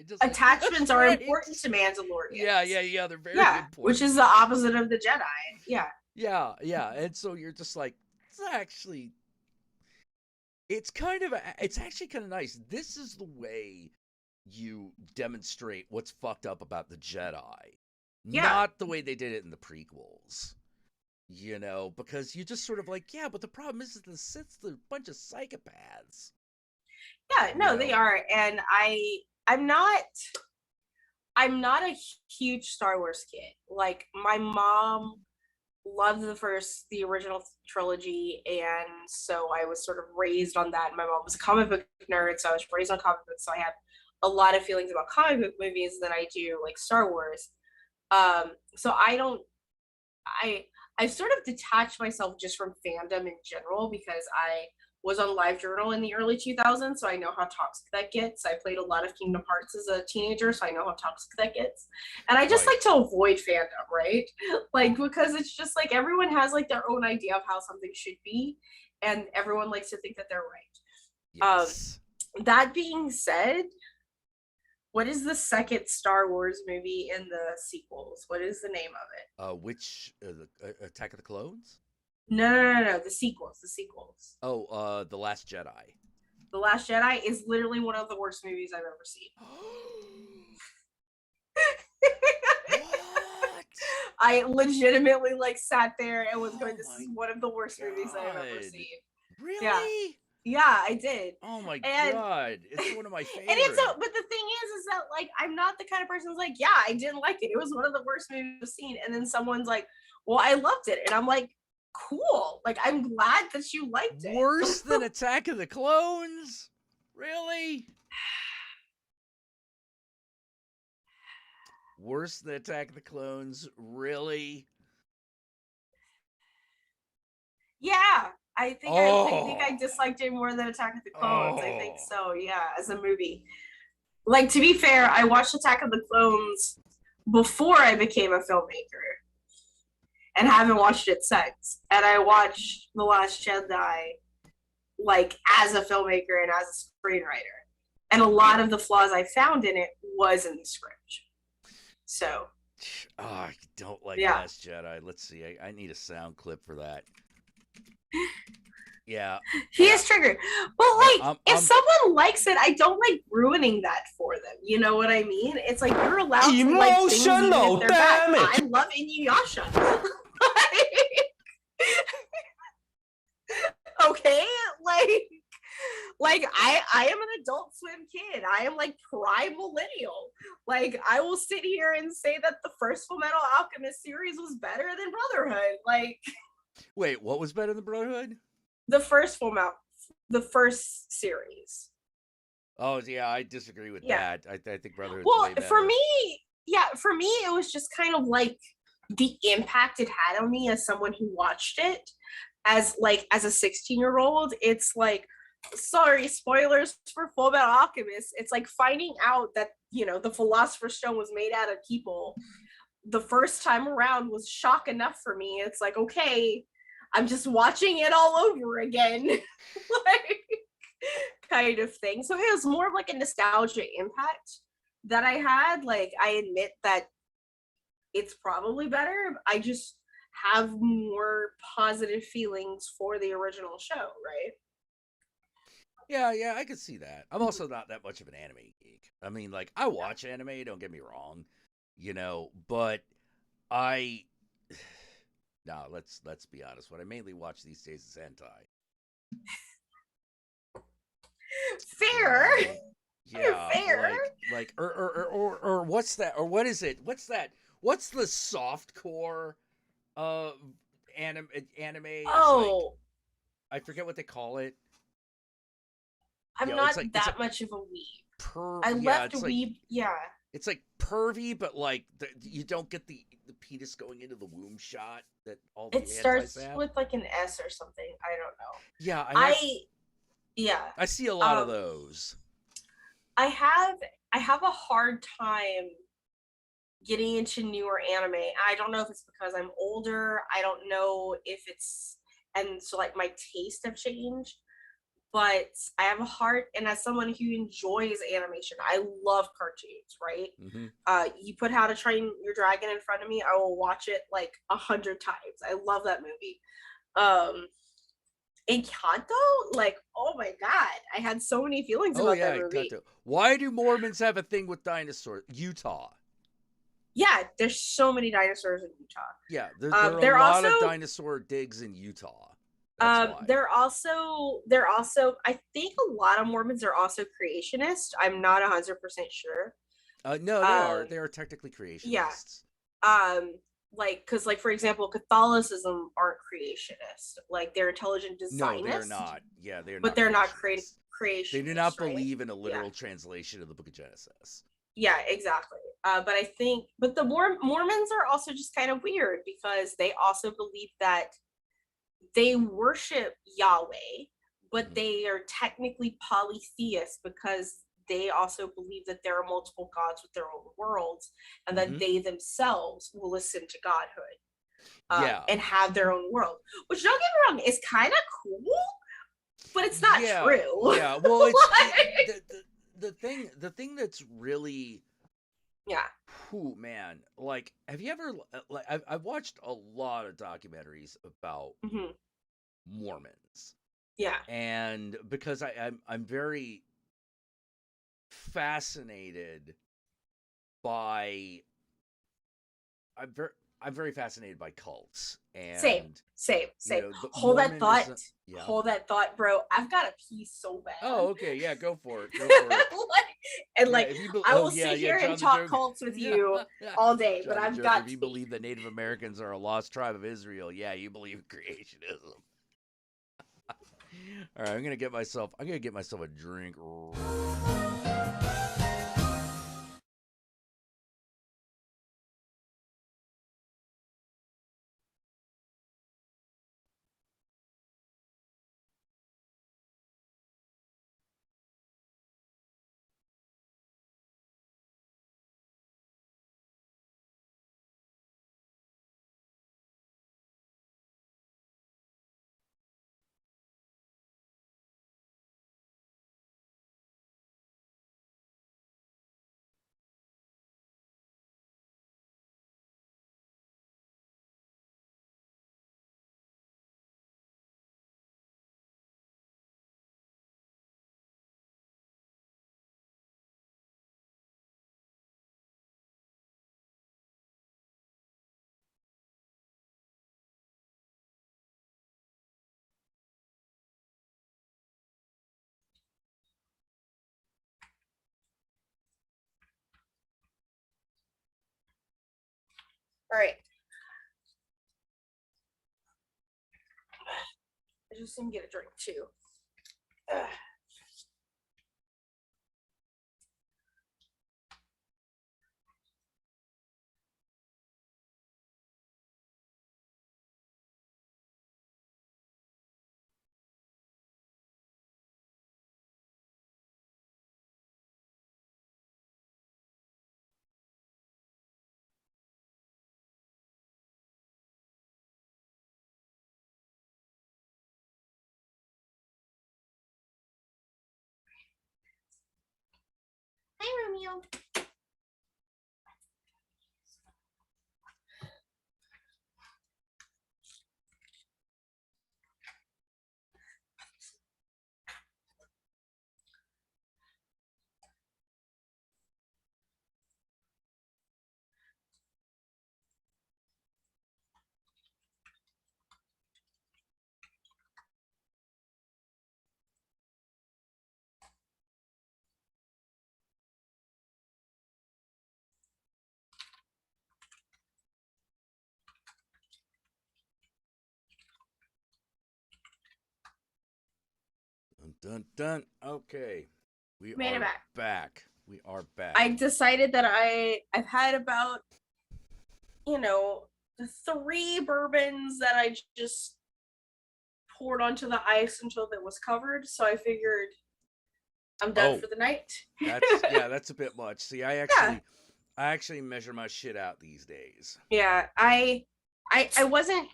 just Attachments are right. important to Mandalorians. Yeah. They're very important. Which is the opposite of the Jedi. Yeah. Yeah. And so you're just like, it's actually kind of nice. This is the way you demonstrate what's fucked up about the Jedi. Yeah. Not the way they did it in the prequels. Because you just sort of like, yeah, but the problem is that the Sith's a bunch of psychopaths. Yeah, no, they are. And I'm not a huge Star Wars kid. Like, my mom loved the original trilogy, and so I was sort of raised on that. My mom was a comic book nerd, so I was raised on comic books, so I have a lot of feelings about comic book movies than I do like Star Wars. So I sort of detached myself just from fandom in general because I was on LiveJournal in the early 2000s, so I know how toxic that gets. I played a lot of Kingdom Hearts as a teenager, so I know how toxic that gets. And I just like to avoid fandom, right? Like, because it's just like everyone has like their own idea of how something should be, and everyone likes to think that they're right. Yes. That being said, what is the second Star Wars movie in the sequels? What is the name of it? Which Attack of the Clones? No. The sequels. Oh, The Last Jedi. The Last Jedi is literally one of the worst movies I've ever seen. What? I legitimately sat there and was going, this is one of the worst movies I've ever seen. Really? Yeah, I did. Oh my god, it's one of my favorites. And but the thing is that I'm not the kind of person who's like, yeah, I didn't like it. It was one of the worst movies I've seen. And then someone's like, well, I loved it. And I'm like, cool. I'm glad that you liked it. Worse than Attack of the Clones? Really? Worse than Attack of the Clones? Really? Yeah. I think I disliked it more than Attack of the Clones. I think so, yeah, as a movie. To be fair, I watched Attack of the Clones before I became a filmmaker and haven't watched it since. And I watched The Last Jedi as a filmmaker and as a screenwriter. And a lot of the flaws I found in it was in the script. So. Oh, I don't like Last Jedi. Let's see. I need a sound clip for that. Yeah, he is triggered, but if someone likes it, I don't like ruining that for them. You know what I mean? It's you're allowed to like things even if they're bad. I love Inuyasha. Okay, I am an Adult Swim kid. I am prime millennial. I will sit here and say that the first Fullmetal Alchemist series was better than Brotherhood. Wait, what was better than Brotherhood? The first the first series. Oh yeah, I disagree with that. I think Brotherhood. Well, for me, it was just kind of the impact it had on me as someone who watched it as a 16-year-old. It's sorry, spoilers for Fullmetal Alchemist. It's finding out that the Philosopher's Stone was made out of people. The first time around was shock enough for me. It's okay, I'm just watching it all over again. kind of thing. So it was more of like a nostalgia impact that I had. Like, I admit that it's probably better. I just have more positive feelings for the original show, right? Yeah, I could see that. I'm also not that much of an anime geek. I mean, like, I watch anime, don't get me wrong, but I no, let's be honest. What I mainly watch these days is hentai. Fair. Yeah, Fair. like or what's that? Or what is it? What's that? What's the soft core anime? Oh, I forget what they call it. I'm not that much of a weeb. I left weeb. Yeah. It's like pervy, but like you don't get the penis going into the womb shot that all the it starts with like an S or something. I don't know. Yeah, I see a lot of those. I have a hard time getting into newer anime. I don't know if it's because I'm older. I don't know if it's, and so like my taste have changed. But I have a heart, and as someone who enjoys animation, I love cartoons, right? You put How to Train Your Dragon in front of me, I will watch it like 100 times. I love that movie. Encanto, like, oh my god, I had so many feelings about that movie. Encanto. Why do Mormons have a thing with dinosaurs? Utah. Yeah, there's so many dinosaurs in Utah. Yeah, there are a lot of dinosaur digs in Utah. They're also I think a lot of Mormons are also creationists. I'm not 100% sure. No, they are technically creationists. Yeah. Like, because like for example, Catholicism aren't creationist. Like, they're intelligent designists. No, they're not. Yeah, they're not. But they're not creationists. They do not believe in a literal translation of the Book of Genesis. Yeah, exactly. But I think, but the Mormons are also just kind of weird because they also believe that they worship Yahweh, but they are technically polytheists because they also believe that there are multiple gods with their own worlds, and that they themselves will ascend to godhood and have their own world. Which, don't get me wrong, is kind of cool, but it's not true. Yeah, well, it's the thing that's really Whew, man, like, have you ever like I've watched a lot of documentaries about Mormons. Yeah. And because I'm very fascinated by I'm very fascinated by cults. And same. Hold that thought, bro. I've got a piece so bad. Oh, okay, yeah, go for it. I will sit here and talk cults with you all day, but I've got. If you believe that Native Americans are a lost tribe of Israel, yeah, you believe in creationism. All right, I'm gonna get myself a drink. All right. I just didn't get a drink too. meow. Dun, dun, dun. Okay. We Made it are back. We are back. I decided that I've had about, the 3 bourbons that I just poured onto the ice until it was covered. So I figured I'm done for the night. That's a bit much. See, I actually measure my shit out these days. Yeah, I wasn't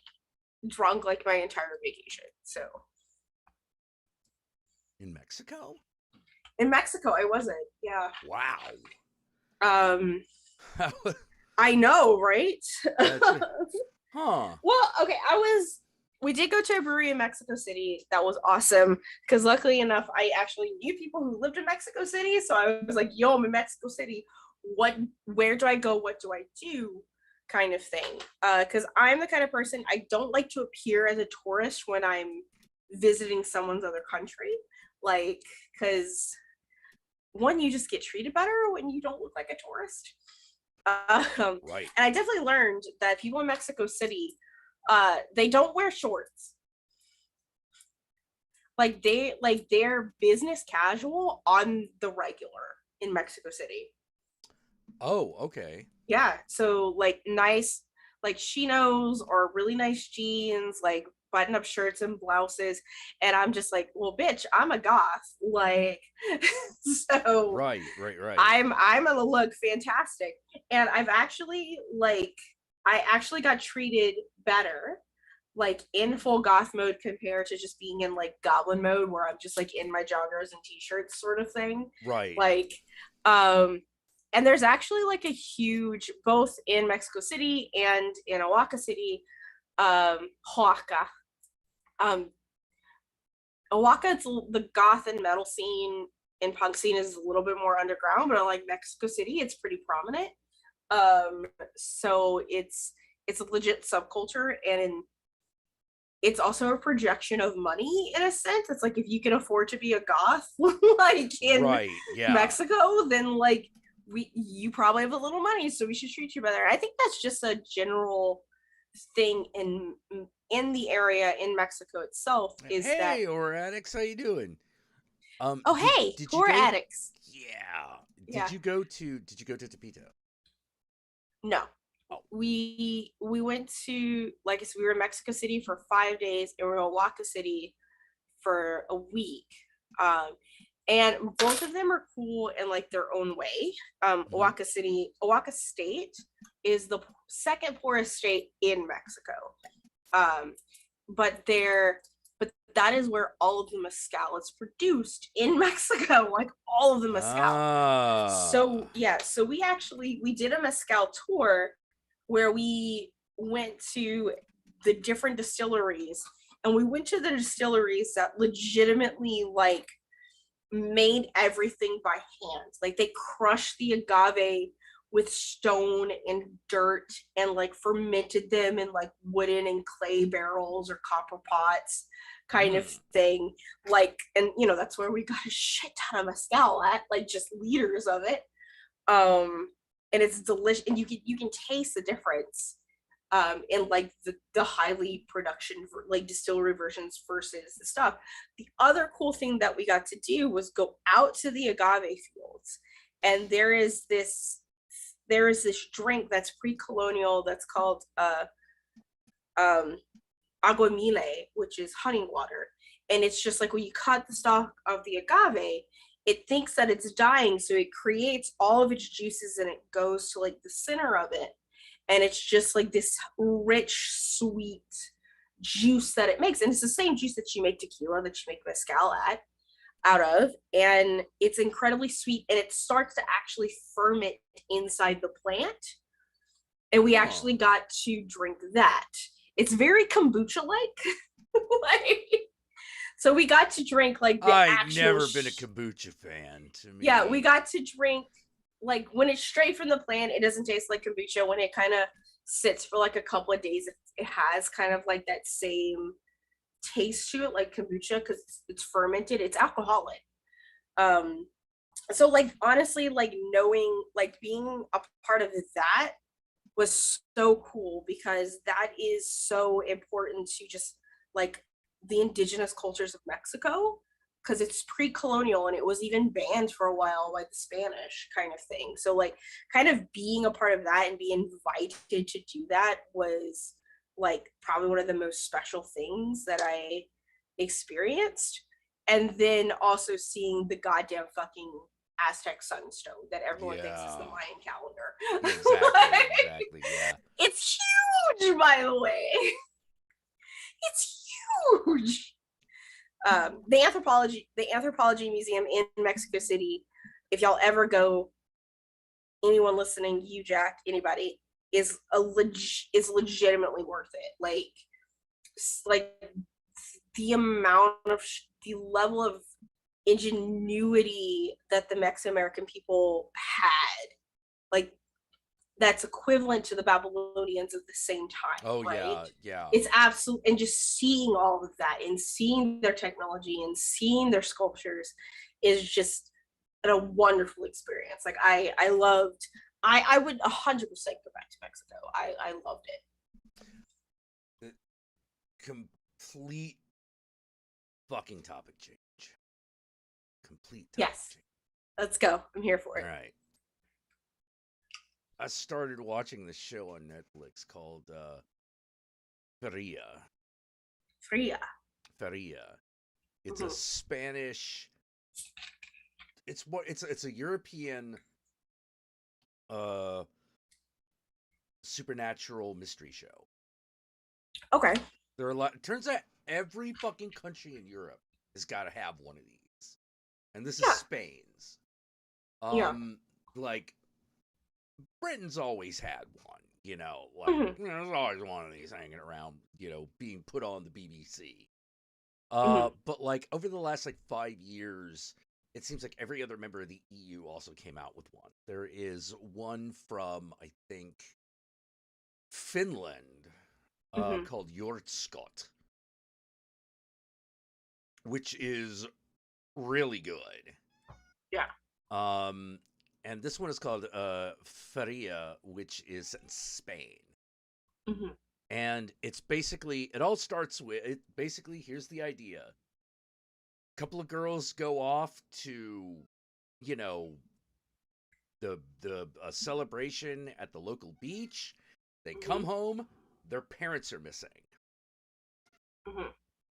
drunk like my entire vacation. So in Mexico? In Mexico, I wasn't. Yeah. Wow. I know, right? Huh. Well, okay, we did go to a brewery in Mexico City. That was awesome because luckily enough, I actually knew people who lived in Mexico City. So I was like, yo, I'm in Mexico City. Where do I go? What do I do? Kind of thing. Because I'm the kind of person, I don't like to appear as a tourist when I'm visiting someone's other country. Like, because one, you just get treated better when you don't look like a tourist. Right. And I definitely learned that people in Mexico City, they don't wear shorts. They're business casual on the regular in Mexico City. Oh, okay. Yeah, so nice chinos or really nice jeans, button-up shirts and blouses, and I'm just like, well, bitch, I'm a goth, so right. I'm gonna look fantastic, and I actually got treated better, in full goth mode compared to just being in goblin mode, where I'm just in my joggers and t-shirts sort of thing. Right. And there's actually a huge, both in Mexico City and in Oaxaca City, Oaxaca. Oaxaca, it's the goth and metal scene and punk scene is a little bit more underground, but Mexico City, it's pretty prominent. So it's a legit subculture, and it's also a projection of money in a sense. It's if you can afford to be a goth, in Mexico, then you probably have a little money, so we should treat you better. I think that's just a general thing in the area in Mexico itself. Is that Horror Addicts, how you doing? Horror Addicts. Yeah. Did you go to Tepito? No. We went to, we were in Mexico City for 5 days, and we were in Oaxaca City for a week. And both of them are cool in their own way. Oaxaca State is the second poorest state in Mexico. But that is where all of the mezcal is produced in Mexico, all of the mezcal. So we did a mezcal tour where we went to the different distilleries, and we went to the distilleries that legitimately made everything by hand. They crushed the agave with stone and dirt and fermented them in wooden and clay barrels or copper pots kind of thing. And that's where we got a shit ton of mezcal at, just liters of it. And it's delicious, and you can taste the difference in the highly production distillery versions versus the stuff. The other cool thing that we got to do was go out to the agave fields, and there is this drink that's pre-colonial that's called aguamile, which is honey water, and it's just when you cut the stalk of the agave, it thinks that it's dying, so it creates all of its juices and it goes to the center of it. And it's just this rich, sweet juice that it makes. And it's the same juice that you make tequila, that you make mezcal at. out of, and it's incredibly sweet, and it starts to actually ferment inside the plant, and we actually got to drink that. It's very kombucha like. Like, so we got to drink like the I've never been a kombucha fan. To me, yeah, we got to drink like when it's straight from the plant, it doesn't taste like kombucha. When it kind of sits for like a couple of days, it has kind of like that same taste to it, like kombucha, because it's fermented. It's alcoholic. So like honestly, like knowing, like being a part of that was so cool, because that is so important to just like the indigenous cultures of Mexico, because it's pre-colonial and it was even banned for a while by the Spanish kind of thing. So like kind of being a part of that and being invited to do that was like probably one of the most special things that I experienced. And then also seeing the goddamn fucking Aztec sunstone that everyone thinks is the Mayan calendar. Exactly, yeah. It's huge, by the way. It's huge. The anthropology museum in Mexico City, if y'all ever go, anyone listening, you, Jack, anybody, is legitimately worth it. Like the amount of the level of ingenuity that the Mexican American people had, like that's equivalent to the Babylonians of the same time. Oh, right? yeah. It's absolute, and just seeing all of that and seeing their technology and seeing their sculptures is just a wonderful experience. Like I would 100% go back to Mexico. I loved it. Complete fucking topic change. Complete topic Yes. change. Let's go. I'm here for it. All right. I started watching this show on Netflix called Feria. It's a Spanish. It's a European supernatural mystery show. Okay. There are a lot. It turns out every fucking country in Europe has got to have one of these, and this is Spain's. Like Britain's always had one, you know. Like there's always one of these hanging around, you know, being put on the BBC. But like over the last like 5 years, it seems like every other member of the EU also came out with one. There is one from, I think, Finland, called Hjortskott, which is really good. Yeah. And this one is called Feria, which is in Spain. And it's basically, it all starts with, here's the idea. A couple of girls go off to, you know, the celebration at the local beach. They come home, their parents are missing.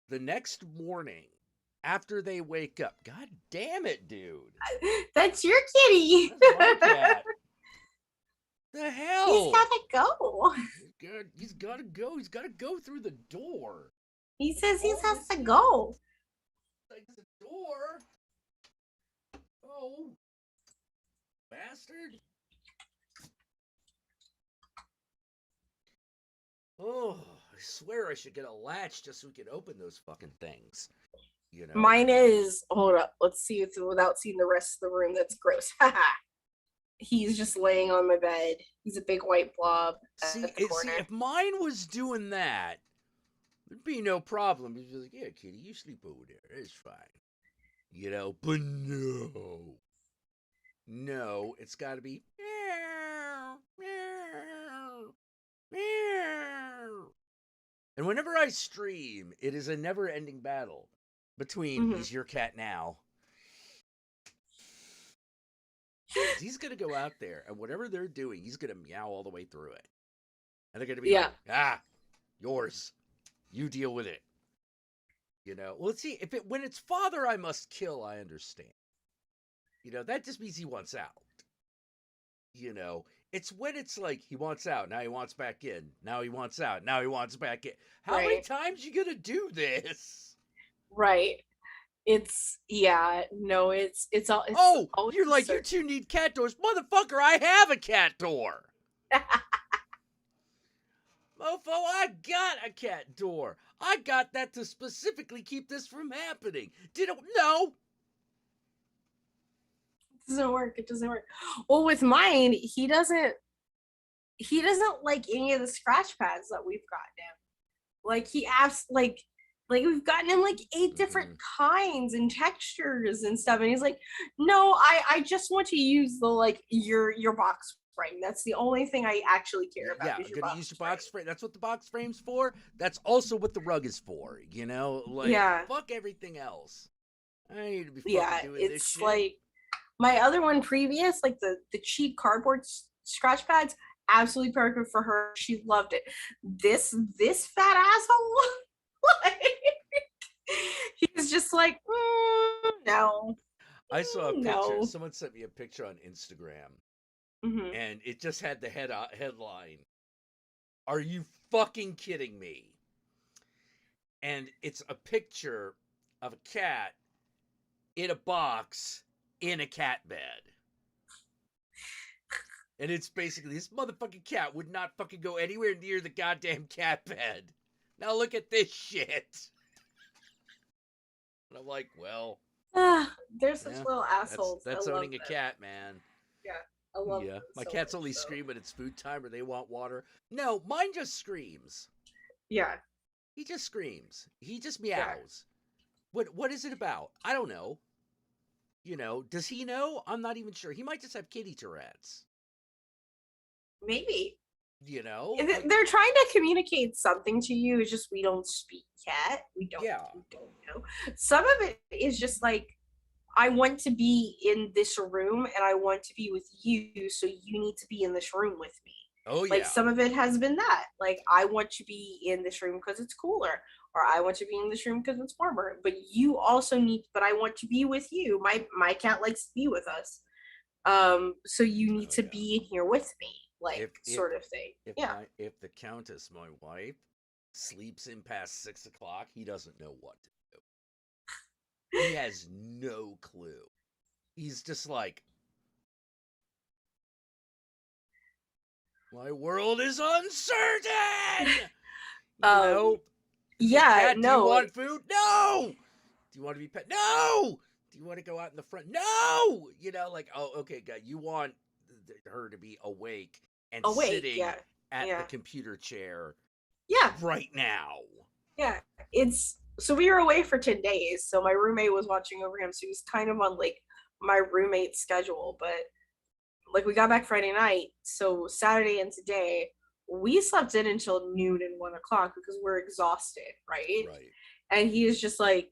The next morning, after they wake up, god damn it, dude. That's your kitty. That's my cat. The hell? He's gotta go. He's gotta go. He's gotta go through the door. He says he has to go. Like the door. Oh, bastard. Oh, I swear I should get a latch just so we can open those fucking things. You know. Mine is, hold up, let's see it without seeing the rest of the room. That's gross. He's just laying on my bed. He's a big white blob at the corner. See, if mine was doing that, there'd be no problem. He'd be like, yeah, kitty, you sleep over there. It's fine. You know, but no. No, it's got to be meow, meow, meow. And whenever I stream, it is a never-ending battle between he's your cat now. He's going to go out there, and whatever they're doing, he's going to meow all the way through it. And they're going to be like, yours. You deal with it. You know? Well, let's see. When it's father I must kill, I understand. You know, that just means he wants out. You know? It's when it's like, he wants out, now he wants back in. Now he wants out, now he wants back in. How many times you going to do this? Right. it's all. It's Oh, always you're like, so- you two need cat doors. Motherfucker, I have a cat door. Mofo, I got a cat door. I got that to specifically keep this from happening. No. It doesn't work. It doesn't work. Well, with mine, he doesn't like any of the scratch pads that we've gotten him. Like he asks, like we've gotten him like 8 different kinds and textures and stuff, and he's like, no, I just want to use the like your box frame. That's the only thing I actually care about. Yeah, is your gonna box use your box frame. That's what the box frame's for. That's also what the rug is for. You know, like Yeah. fuck everything else. I need to be fucking Yeah, doing this it's shit. like my other one previous, like the cheap cardboard scratch pads, absolutely perfect for her. She loved it. This fat asshole, like, he's just like, no. I saw a picture. No. Someone sent me a picture on Instagram, Mhm. and it just had the headline. Are you fucking kidding me? And it's a picture of a cat in a box in a cat bed. And it's basically, this motherfucking cat would not fucking go anywhere near the goddamn cat bed. Now look at this shit. And I'm like, well. They're such yeah, little assholes. That's I love owning a them. cat, man. Yeah, I love Yeah, them my so cats much, only so. scream when it's food time or they want water. No, mine just screams. Yeah. He just screams. He just meows. What is it about? I don't know. You know, does he know? I'm not even sure. He might just have kitty Tourette's. Maybe. You know? They're trying to communicate something to you. It's just we don't speak cat. We don't know. Some of it is just like, I want to be in this room and I want to be with you, so you need to be in this room with me. Oh, Like yeah. some of it has been that. Like, I want to be in this room because it's cooler, or I want to be in this room because it's warmer. But you also but I want to be with you. My cat likes to be with us. So you need to be in here with me, like sort of thing. If the Countess, my wife, sleeps in past 6 o'clock, he doesn't know what to do. He has no clue. He's just like, my world is uncertain. You know? Yeah, Do no. you want food? No. Do you want to be pet? No. Do you want to go out in the front? No. You know, like, oh, okay, God, you want her to be awake and sitting at the computer chair. Yeah. Right now. Yeah. So we were away for 10 days. So my roommate was watching over him. So he was kind of on like my roommate's schedule. But like we got back Friday night. So Saturday and today, we slept in until noon and 1 o'clock because we're exhausted, right? Right. And he is just like,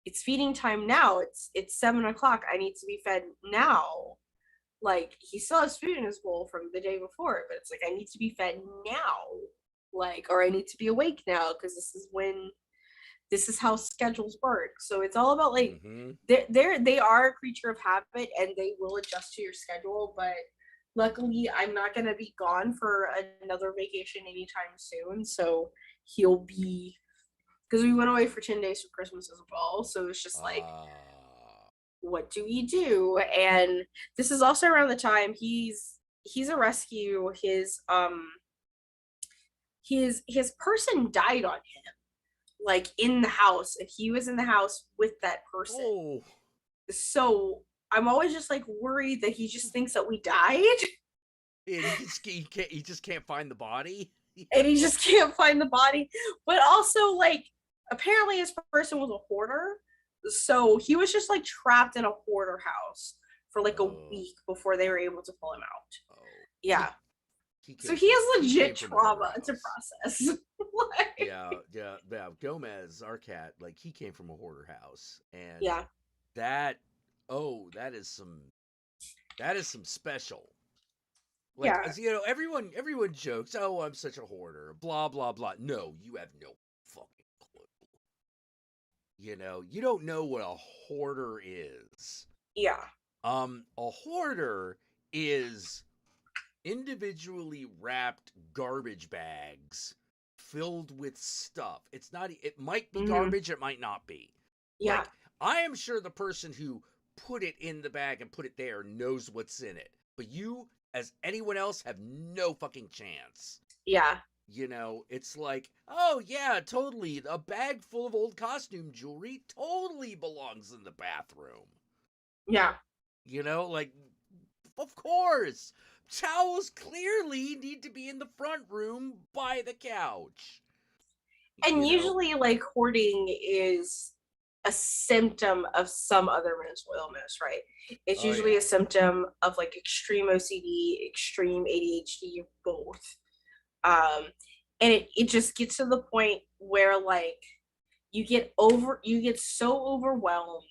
it's feeding time now. It's 7 o'clock. I need to be fed now. Like, he still has food in his bowl from the day before, but it's like, I need to be fed now. Like, or I need to be awake now because this is how schedules work. So it's all about like, they are a creature of habit and they will adjust to your schedule. But luckily, I'm not going to be gone for another vacation anytime soon. So he'll be, because we went away for 10 days for Christmas as well. So it's just like, what do we do? And this is also around the time he's a rescue. His person died on him, like in the house, and he was in the house with that person. Oh. So I'm always just like worried that he just thinks that we died. And he just can't find the body. And he just can't find the body. But also, like, apparently his person was a hoarder. So he was just like trapped in a hoarder house for like a week before they were able to pull him out. Yeah. So he has legit trauma to process. Like, yeah. Gomez, our cat, like he came from a hoarder house, and that is some special. Like, you know, everyone jokes, oh, I'm such a hoarder, blah blah blah. No, you have no fucking clue. You know, you don't know what a hoarder is. Yeah. A hoarder is individually wrapped garbage bags filled with stuff. It might be garbage, it might not be. Yeah. Like, I am sure the person who put it in the bag and put it there knows what's in it. But you, as anyone else, have no fucking chance. Yeah. You know, it's like, oh yeah, totally. A bag full of old costume jewelry totally belongs in the bathroom. Yeah. You know, like, of course. Towels clearly need to be in the front room by the couch. And You know? usually, like, hoarding is a symptom of some other mental illness, right? It's usually a symptom of like extreme OCD, extreme ADHD, both. And it just gets to the point where like you get so overwhelmed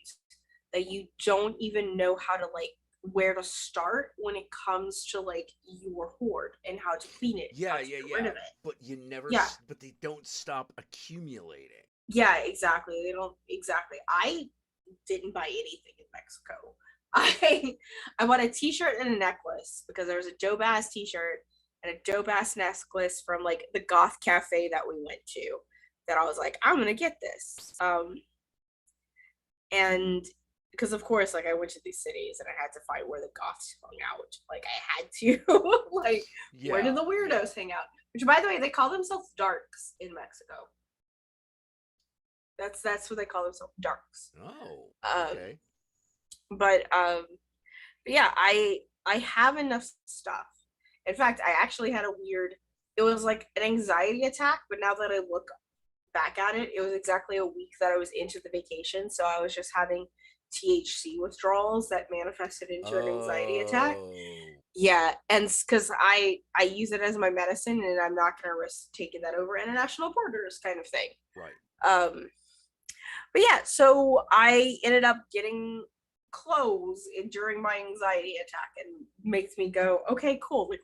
that you don't even know how to like where to start when it comes to like your hoard and how to clean it. Yeah. Rid of it. But you never. Yeah. But they don't stop accumulating. Yeah, exactly. They don't exactly. I didn't buy anything in Mexico. I bought a t-shirt and a necklace because there was a dope ass t-shirt and a dope ass necklace from like the goth cafe that we went to that I was like, I'm gonna get this. And because of course, like I went to these cities and I had to find where the goths hung out. Like I had to. Like, where did the weirdos hang out? Which, by the way, they call themselves darks in Mexico. That's what they call themselves, darks. Oh, okay. But yeah, I have enough stuff. In fact, I actually had it was like an anxiety attack, but now that I look back at it, it was exactly a week that I was into the vacation, so I was just having THC withdrawals that manifested into an anxiety attack. Yeah, and because I use it as my medicine, and I'm not going to risk taking that over international borders, kind of thing. Right. But yeah, so I ended up getting clothes during my anxiety attack, and makes me go, okay, cool. Like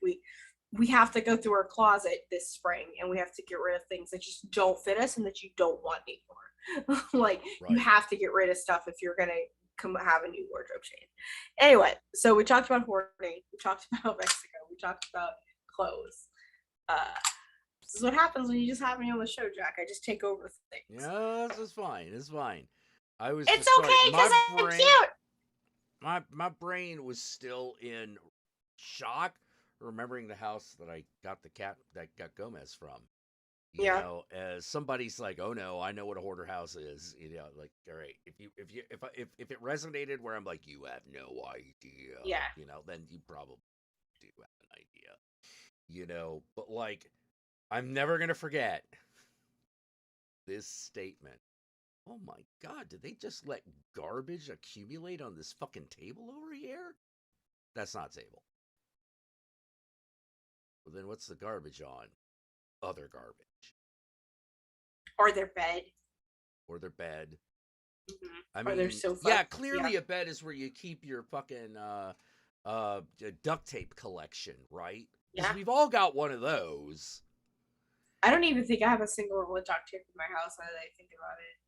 we have to go through our closet this spring, and we have to get rid of things that just don't fit us and that you don't want anymore. Like you have to get rid of stuff if you're gonna have a new wardrobe change. Anyway, so we talked about hoarding, we talked about Mexico, we talked about clothes. This is what happens when you just have me on the show, Jack. I just take over things. Yeah, this is fine. It's fine. I was. It's okay because I'm cute. My brain was still in shock, remembering the house that I got the cat that got Gomez from. You know, as somebody's like, "Oh no, I know what a hoarder house is." You know, like, all right, if it resonated where I'm like, "You have no idea," you know, then you probably do have an idea. You know, but like, I'm never gonna forget this statement. Oh my God, did they just let garbage accumulate on this fucking table over here? That's not table. Well, then what's the garbage on? Other garbage. Or their bed. Mm-hmm. I mean, or their sofa. Yeah, clearly a bed is where you keep your fucking duct tape collection, right? Yeah. We've all got one of those. I don't even think I have a single roll of duct tape in my house now that I think about it.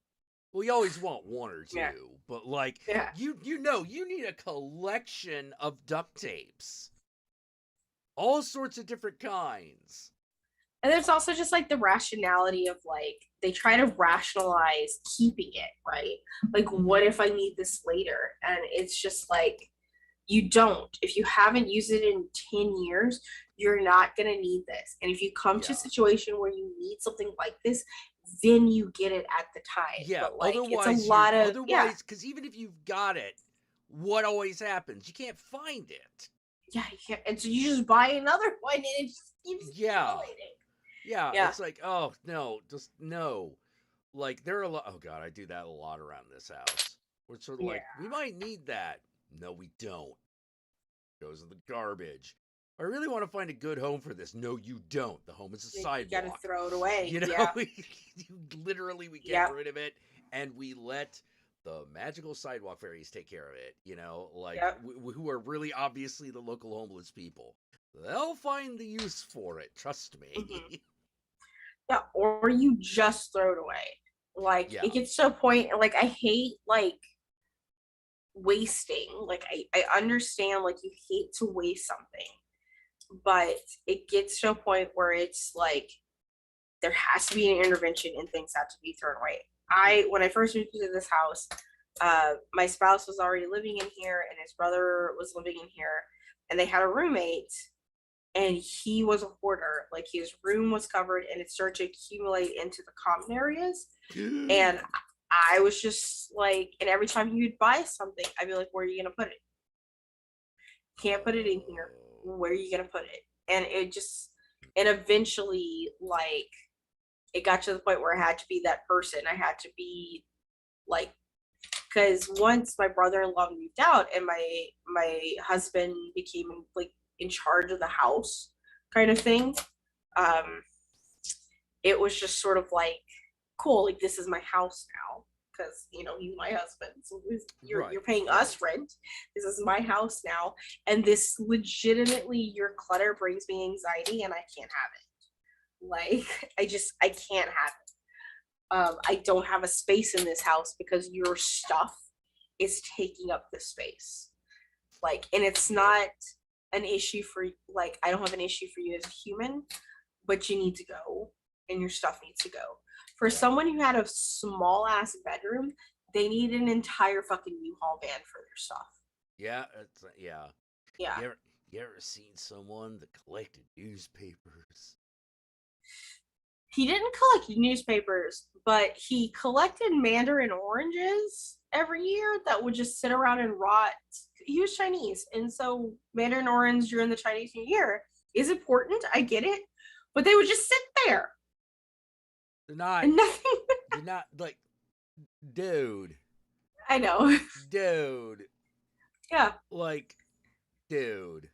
Well, you always want one or two, but like, you know, you need a collection of duct tapes. All sorts of different kinds. And there's also just like the rationality of like, they try to rationalize keeping it, right? Like, what if I need this later? And it's just like, you don't. If you haven't used it in 10 years, you're not going to need this. And if you come to a situation where you need something like this, then you get it at the time. Yeah, but like, otherwise, it's a lot of, because even if you've got it, what always happens? You can't find it. Yeah, you can't. And so you just buy another one and it just keeps accumulating. Yeah, it's like, oh, no, just no. Like, there are a lot, oh God, I do that a lot around this house. We're sort of like, we might need that. No, we don't. Goes in the garbage. I really want to find a good home for this. No, you don't. The home is a sidewalk. You gotta throw it away. You know, we get rid of it, and we let the magical sidewalk fairies take care of it. You know, like who are really obviously the local homeless people. They'll find the use for it. Trust me. Mm-hmm. Yeah, or you just throw it away. Like it gets to a point. Like I hate like wasting. Like I understand. Like you hate to waste something. But it gets to a point where it's like there has to be an intervention and things have to be thrown away. When I first moved into this house, My spouse was already living in here, and his brother was living in here, and they had a roommate, and he was a hoarder. Like, his room was covered, and it started to accumulate into the common areas. And I was just like, and every time he would buy something, I'd be like, where are you gonna put it? Can't put it in here. Where are you gonna put it? And and eventually, like, it got to the point where I had to be that person. I had to be like, because once my brother-in-law moved out and my husband became like in charge of the house, kind of thing, it was just sort of like, cool, like, this is my house now, because, you know, he's my husband, so you're paying us rent. This is my house now, and this legitimately, your clutter brings me anxiety, and I can't have it. Like, I can't have it. I don't have a space in this house because your stuff is taking up the space. Like, and it's not an issue for, like, I don't have an issue for you as a human, but you need to go, and your stuff needs to go. For someone who had a small ass bedroom, they need an entire fucking U-Haul van for their stuff. Yeah, yeah. Yeah. You ever seen someone that collected newspapers? He didn't collect newspapers, but he collected mandarin oranges every year that would just sit around and rot. He was Chinese, and so mandarin orange during the Chinese New Year is important. I get it, but they would just sit there. They're not. And nothing. They're not like, dude. I know. Dude. Yeah. Like, dude.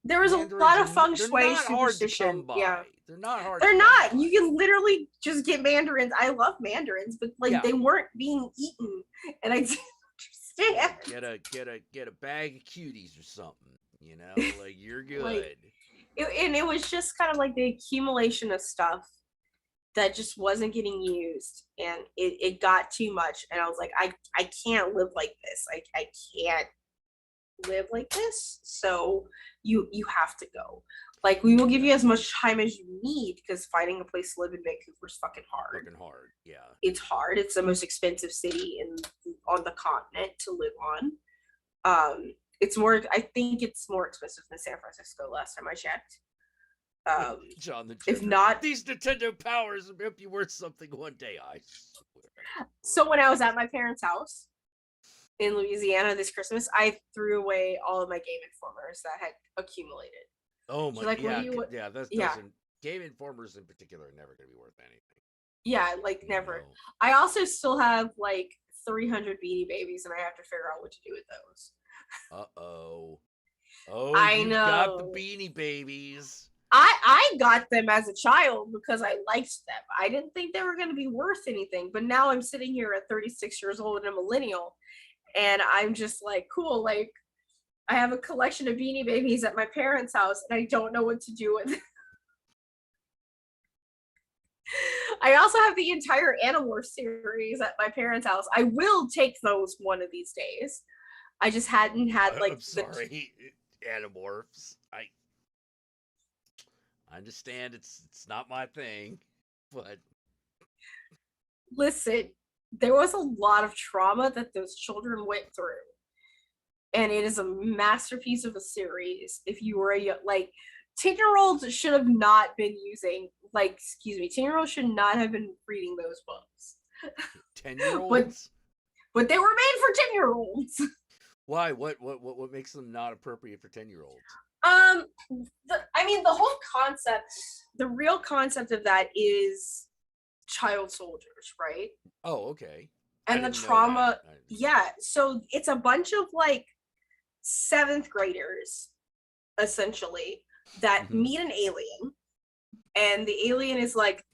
There was a lot of feng shui superstition. Yeah. They're not hard. They're not. You can literally just get mandarins. I love mandarins, but like, they weren't being eaten, and I didn't understand. Get a bag of cuties or something. You know, like, you're good. Like, it was just kind of like the accumulation of stuff that just wasn't getting used, and it got too much, and I was like, I can't live like this. I can't live like this, so you have to go. Like, we will give you as much time as you need, because finding a place to live in Vancouver is fucking hard. Yeah. It's hard. It's the most expensive city on the continent to live on. It's more, I think it's more expensive than San Francisco last time I checked. John the if not, these Nintendo powers will be worth something one day, I swear. So when I was at my parents' house in Louisiana this Christmas, I threw away all of my Game Informers that had accumulated. Oh my, like, yeah, that doesn't. Game Informers in particular are never going to be worth anything. Yeah, like, never. I also still have like 300 Beanie Babies, and I have to figure out what to do with those. Oh, I you know. got the Beanie Babies. I got them as a child because I liked them. I didn't think they were going to be worth anything, but now I'm sitting here at 36 years old and a millennial, and I'm just like, cool, like, I have a collection of Beanie Babies at my parents' house, and I don't know what to do with it. I also have the entire Animorphs series at my parents' house. I will take those one of these days. I just hadn't had, like, I'm sorry, Animorphs. I understand it's not my thing, but listen, there was a lot of trauma that those children went through, and it is a masterpiece of a series. If you were like, 10-year-olds should have not been using, like, excuse me, 10-year-olds should not have been reading those books. 10-year-olds? But they were made for 10-year-olds. Why? What makes them not appropriate for 10-year-olds? I mean, the whole concept, the real concept of that is child soldiers, right? Oh, okay. And the trauma, yeah. So it's a bunch of, like, 7th graders, essentially, that meet an alien, and the alien is, like,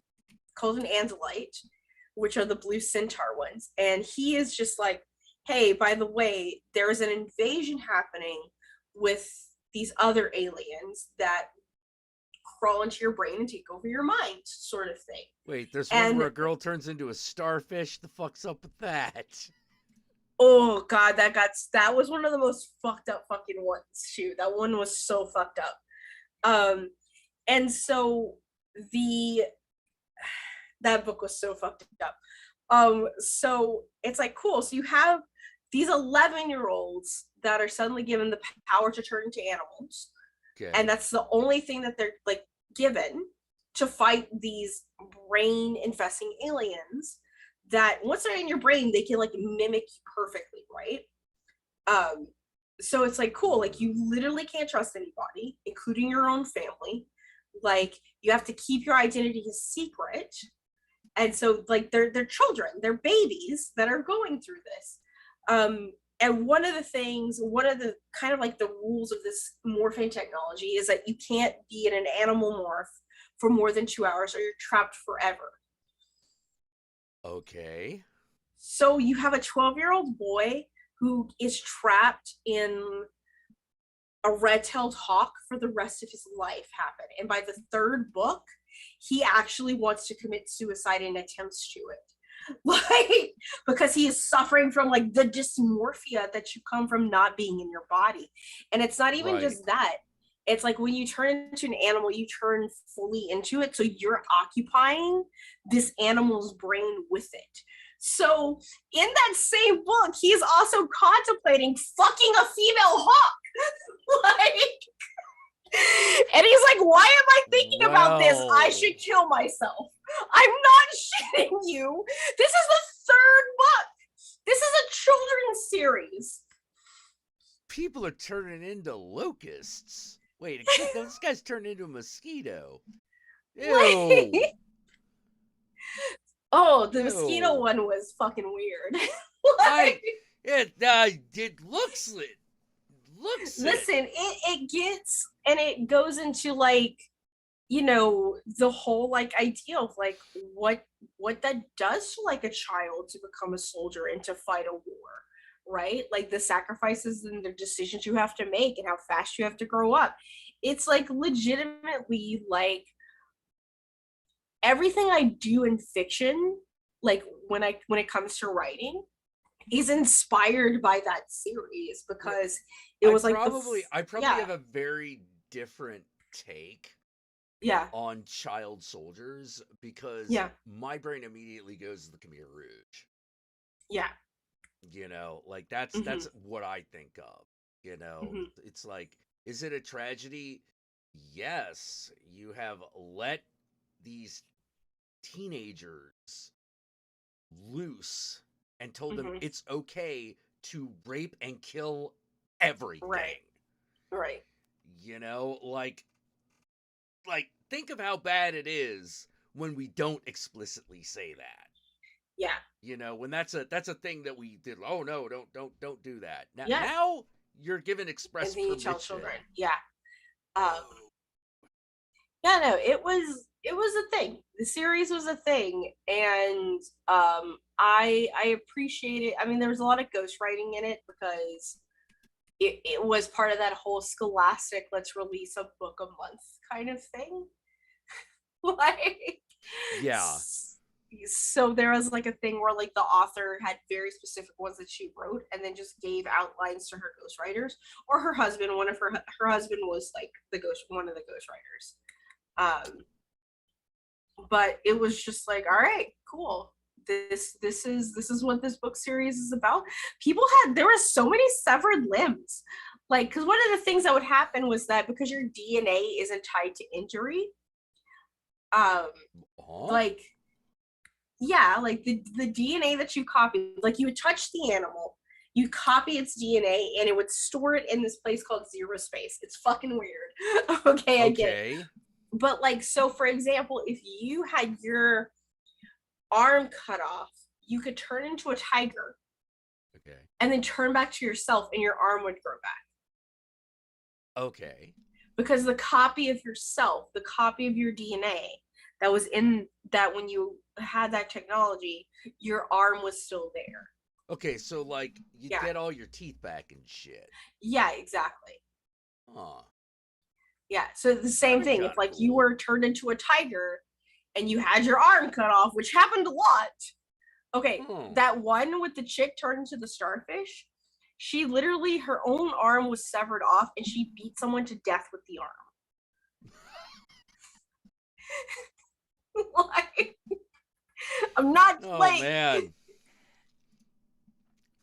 called an Andalite, which are the blue centaur ones, and he is just like, hey, by the way, there is an invasion happening with these other aliens that crawl into your brain and take over your mind, sort of thing. Wait, there's one where a girl turns into a starfish? The fuck's up with that? Oh god, that was one of the most fucked up fucking ones. Shoot, that one was so fucked up. And so that book was so fucked up. So it's like cool. So you have these 11-year-olds that are suddenly given the power to turn into animals. Okay. And that's the only thing that they're like given to fight these brain infesting aliens that once they're in your brain, they can like mimic you perfectly, right? So it's like cool, like you literally can't trust anybody, including your own family. Like you have to keep your identity a secret. And so like they're children, they're babies that are going through this. And one of the kind of like the rules of this morphing technology is that you can't be in an animal morph for more than 2 hours or you're trapped forever. Okay. So you have a 12-year-old boy who is trapped in a red-tailed hawk for the rest of his life happen. And by the third book, he actually wants to commit suicide and attempts to it. Like, because he is suffering from like the dysmorphia that you come from not being in your body. And it's not even just that. It's like when you turn into an animal, you turn fully into it. So you're occupying this animal's brain with it. So in that same book, he's also contemplating fucking a female hawk. Like, and he's like, why am I thinking about this? I should kill myself. I'm not shitting you. This is the third book. This is a children's series. People are turning into locusts. Wait, this guy's turned into a mosquito. Ew. Oh, the mosquito one was fucking weird. It looks it. Listen, it gets, and it goes into like, you know, the whole like idea of like what that does to like a child to become a soldier and to fight a war, right? Like the sacrifices and the decisions you have to make and how fast you have to grow up. It's like legitimately like everything I do in fiction, like when it comes to writing, is inspired by that series because it was like I probably have a very different take on child soldiers because my brain immediately goes to the Khmer Rouge. Yeah. You know, like that's what I think of. You know, it's like, is it a tragedy? Yes, you have let these teenagers loose and told them it's okay to rape and kill everything. Right. You know, like think of how bad it is when we don't explicitly say that. Yeah. You know, when that's a thing that we did. Oh no, don't do that. Now you're given express permission. Children. Yeah. Yeah, no, it was a thing. The series was a thing, and I appreciate it. I mean, there was a lot of ghostwriting in it because it was part of that whole scholastic, let's release a book a month kind of thing. Like, yeah. So there was like a thing where like the author had very specific ones that she wrote and then just gave outlines to her ghostwriters or her husband. Her husband was like one of the ghostwriters. But it was just like, all right, cool. This is what this book series is about. There were so many severed limbs. Like, because one of the things that would happen was that because your DNA isn't tied to injury, like, yeah, like the DNA that you copy, like you would touch the animal, you copy its DNA, and it would store it in this place called zero space. It's fucking weird. Okay, I get it. But like, so for example, if you had your arm cut off, you could turn into a tiger. Okay. And then turn back to yourself and your arm would grow back. Okay. Because the copy of yourself, the copy of your DNA that was in that when you had that technology, your arm was still there. Okay, so like you get all your teeth back and shit. Yeah, exactly. Huh. Yeah, so the same thing. If like you were turned into a tiger and you had your arm cut off, which happened a lot. Okay, that one with the chick turned into the starfish, she literally, her own arm was severed off and she beat someone to death with the arm. Like, I'm not Oh like man.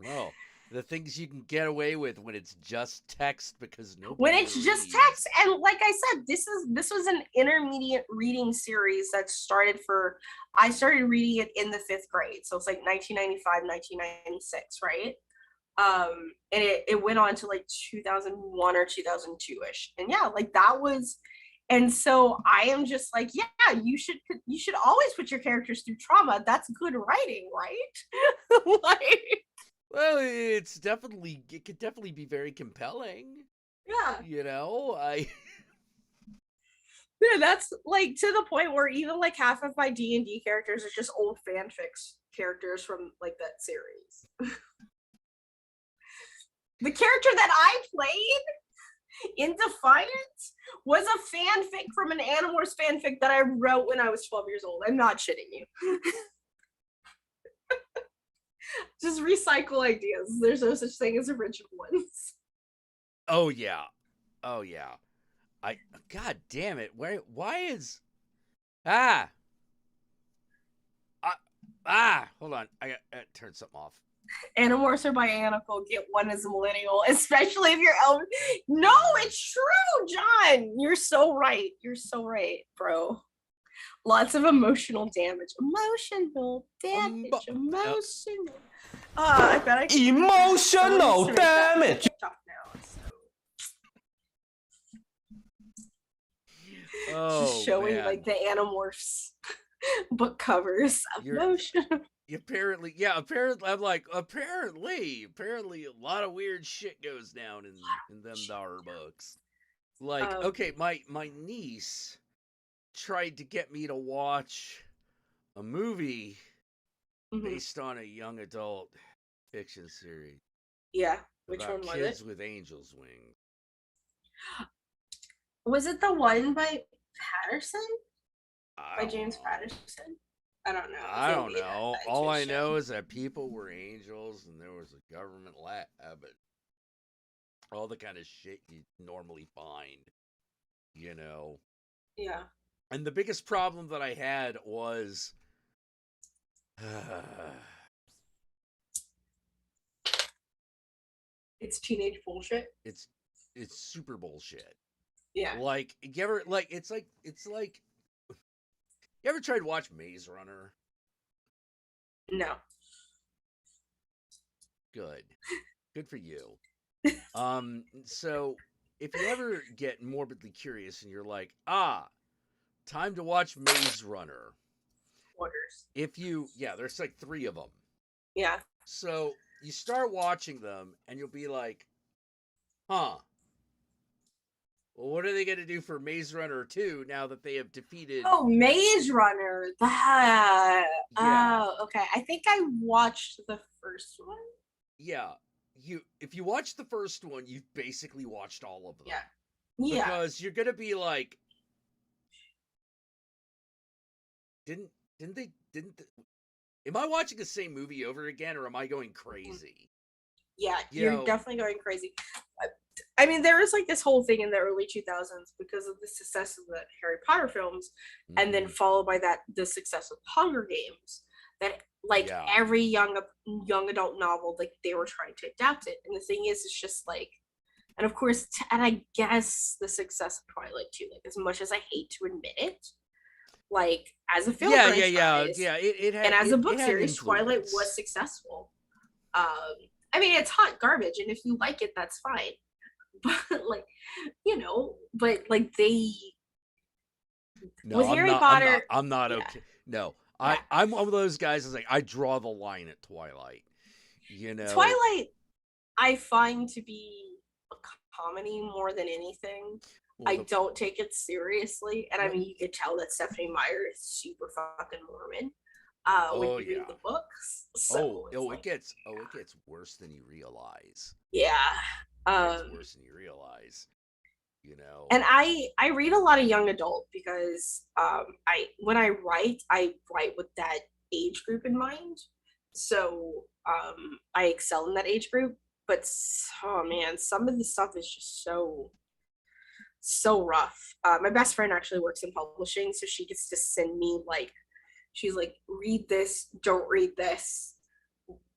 Well, the things you can get away with when it's just text because nobody when it's just reads. text. And like I said, this was an intermediate reading series that I started reading it in the 5th grade. So it's like 1995, 1996, right? And it went on to like 2001 or 2002-ish. And yeah, like that was, and so I am just like, yeah, you should always put your characters through trauma. That's good writing, right? Like, Well, it could definitely be very compelling. yeah. You know, Yeah, that's like to the point where even like half of my D&D characters are just old fanfics characters from like that series. The character that I played in Defiance was a fanfic from an Animorphs fanfic that I wrote when I was 12 years old. I'm not shitting you. Just recycle ideas. There's no such thing as original ones. Oh yeah. God damn it. Why is hold on. I got turn something off. Animorphs are bionical. Get one as a millennial, especially if you're elder. No, it's true, John. You're so right. You're so right, bro. Lots of emotional damage. Emotional damage. Emotional. I bet I can. Emotional damage. Just showing like the Animorphs book covers. Emotional. Apparently, I'm like, apparently a lot of weird shit goes down in them Dar books. Like, okay, my niece tried to get me to watch a movie based on a young adult fiction series. Yeah, which about one was kids it? with angels' wings. Was it the one by Patterson? By James Patterson? I don't know. I don't know. All I know is that people were angels and there was a government lab and all the kind of shit you normally find, you know. Yeah. And the biggest problem that I had was it's teenage bullshit. It's super bullshit. Yeah. Like, you ever it's like you ever tried to watch Maze Runner? No. Good for you. So if you ever get morbidly curious and you're like, time to watch Maze Runner. Orders. There's like 3 of them. Yeah. So you start watching them and you'll be like, well, what are they going to do for Maze Runner 2 now that they have defeated... Oh, Maze Runner. That. Yeah. Oh, okay. I think I watched the first one. Yeah. If you watch the first one, you've basically watched all of them. Yeah. Yeah. Because you're going to be like, am I watching the same movie over again or am I going crazy? Yeah, you're definitely going crazy. I mean, there was like this whole thing in the early 2000s because of the success of the Harry Potter films, and then followed by the success of Hunger Games, that like every young adult novel, like they were trying to adapt it. And the thing is, it's just like, and of course, and I guess the success of Twilight too, like as much as I hate to admit it, like as a film franchise, and as a book series, Twilight was successful. I mean, it's hot garbage, and if you like it, that's fine. But like, but like they. No, Harry Potter. I'm not okay. No, I'm one of those guys that's like, I draw the line at Twilight. Twilight, I find to be a comedy more than anything. I don't take it seriously, and I mean, you could tell that Stephanie Meyer is super fucking Mormon. When you read the books, so it gets worse than you realize. Yeah, it's worse than you realize. And I read a lot of young adult because when I write with that age group in mind. So I excel in that age group. But oh man, some of the stuff is just so rough. My best friend actually works in publishing, so she gets to send me like she's like, read this, don't read this,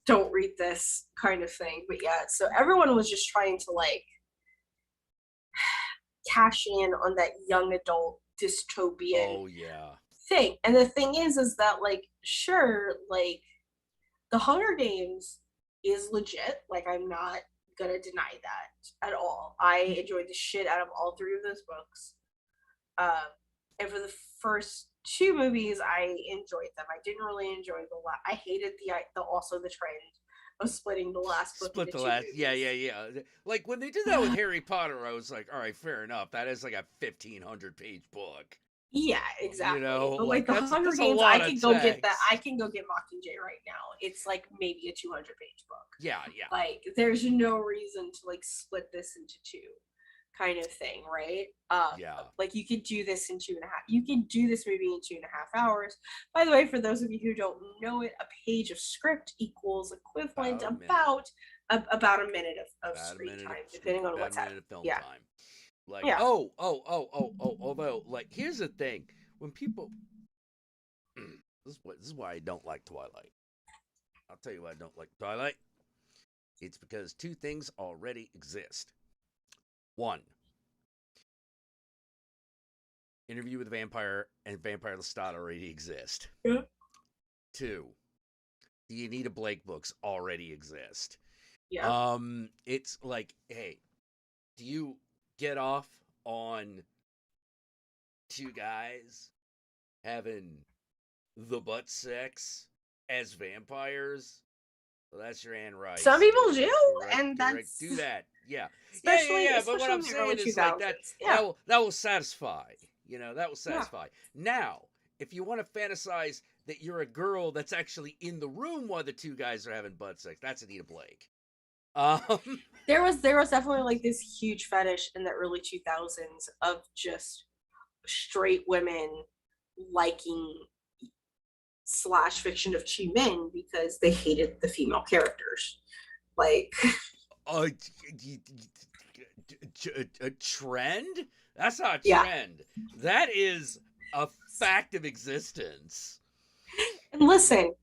don't read this kind of thing. But yeah, so everyone was just trying to like cash in on that young adult dystopian thing. And the thing is that like, sure, like the Hunger Games is legit. Like, I'm not gonna deny that at all. I enjoyed the shit out of all three of those books. And for the first two movies, I enjoyed them. I didn't really enjoy the last. I hated the trend of splitting the last book into two movies. Yeah. Like when they did that with Harry Potter, I was like, all right, fair enough. That is like a 1,500-page book. Yeah, exactly. You know, but like the Hunger Games, I can go get that. I can go get Mockingjay right now. It's like maybe a 200-page book. Yeah. Like there's no reason to like split this into two, kind of thing, right? Like you could do this in 2.5. You can do this movie in 2.5 hours. By the way, for those of you who don't know it, a page of script equals equivalent about a minute of screen time, depending on what's happening. Yeah. Time. Like, although, like, here's the thing. When people... this is why I don't like Twilight. I'll tell you why I don't like Twilight. It's because two things already exist. One, Interview with a Vampire and Vampire Lestat already exist. Yeah. Two, the Anita Blake books already exist. Yeah. It's like, hey, do you get off on two guys having the butt sex as vampires? Well, that's your Anne Rice. Some people do, and that's do that. Yeah, especially, yeah. Especially but what I'm saying is like that. Yeah. That will satisfy. You know, that will satisfy. Now, if you want to fantasize that you're a girl that's actually in the room while the two guys are having butt sex, that's Anita Blake. There was definitely like this huge fetish in the early 2000s of just straight women liking / fiction of two men because they hated the female characters. Like a trend? That's not a trend. That is a fact of existence. And listen,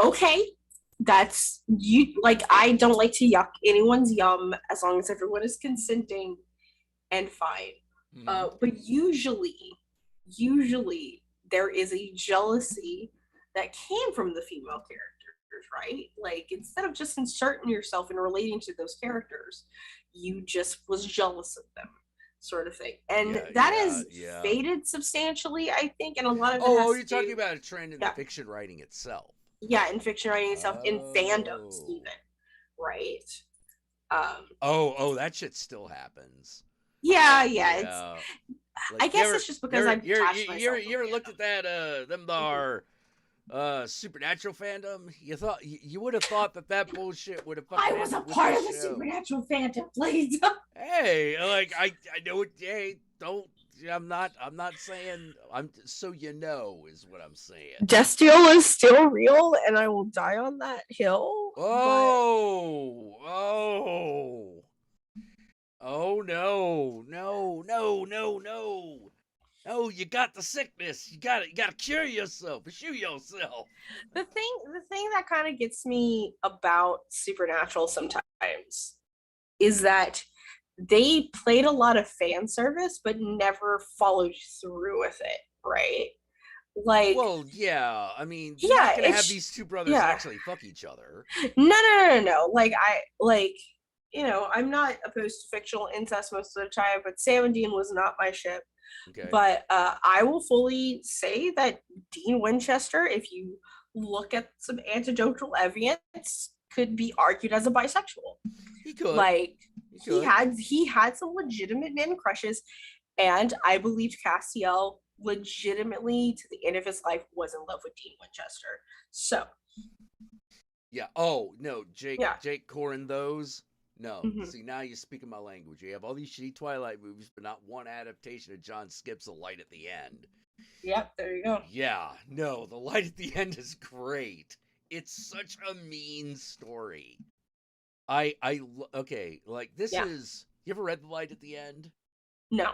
okay, that's you. Like, I don't like to yuck anyone's yum as long as everyone is consenting and fine. But usually there is a jealousy that came from the female characters, right? Like, instead of just inserting yourself and relating to those characters, you just was jealous of them, sort of thing. And that is faded substantially, I think, and a lot of it you're talking about a trend in the fiction writing itself. Yeah, in fiction writing itself, in fandoms even, right? That shit still happens. Yeah. It's, like, I guess it's just because I've detached myself. You ever looked at that Supernatural fandom? You would have thought that bullshit would have. I was a part of the Supernatural fandom, please. Hey, like I know it. Hey, don't. I'm not saying. So you know is what I'm saying. Destiel is still real, and I will die on that hill. Oh no! No, you got the sickness. You gotta cure yourself. Eschew yourself. The thing that kind of gets me about Supernatural sometimes is that they played a lot of fan service, but never followed through with it, right? Like, well, yeah. I mean, you're not gonna have these two brothers actually fuck each other. No. Like, you know, I'm not opposed to fictional incest most of the time, but Sam and Dean was not my ship. Okay. But I will fully say that Dean Winchester, if you look at some anecdotal evidence, could be argued as a bisexual. He could. Like, he had some legitimate men crushes, and I believed Castiel legitimately to the end of his life was in love with Dean Winchester. So. Yeah. Oh no, Jake Corin those. No, see, now you're speaking my language. You have all these shitty Twilight movies, but not one adaptation of John Skipp's The Light at the End. Yep, there you go. Yeah, no, The Light at the End is great. It's such a mean story. Okay, like, this is... You ever read The Light at the End? No.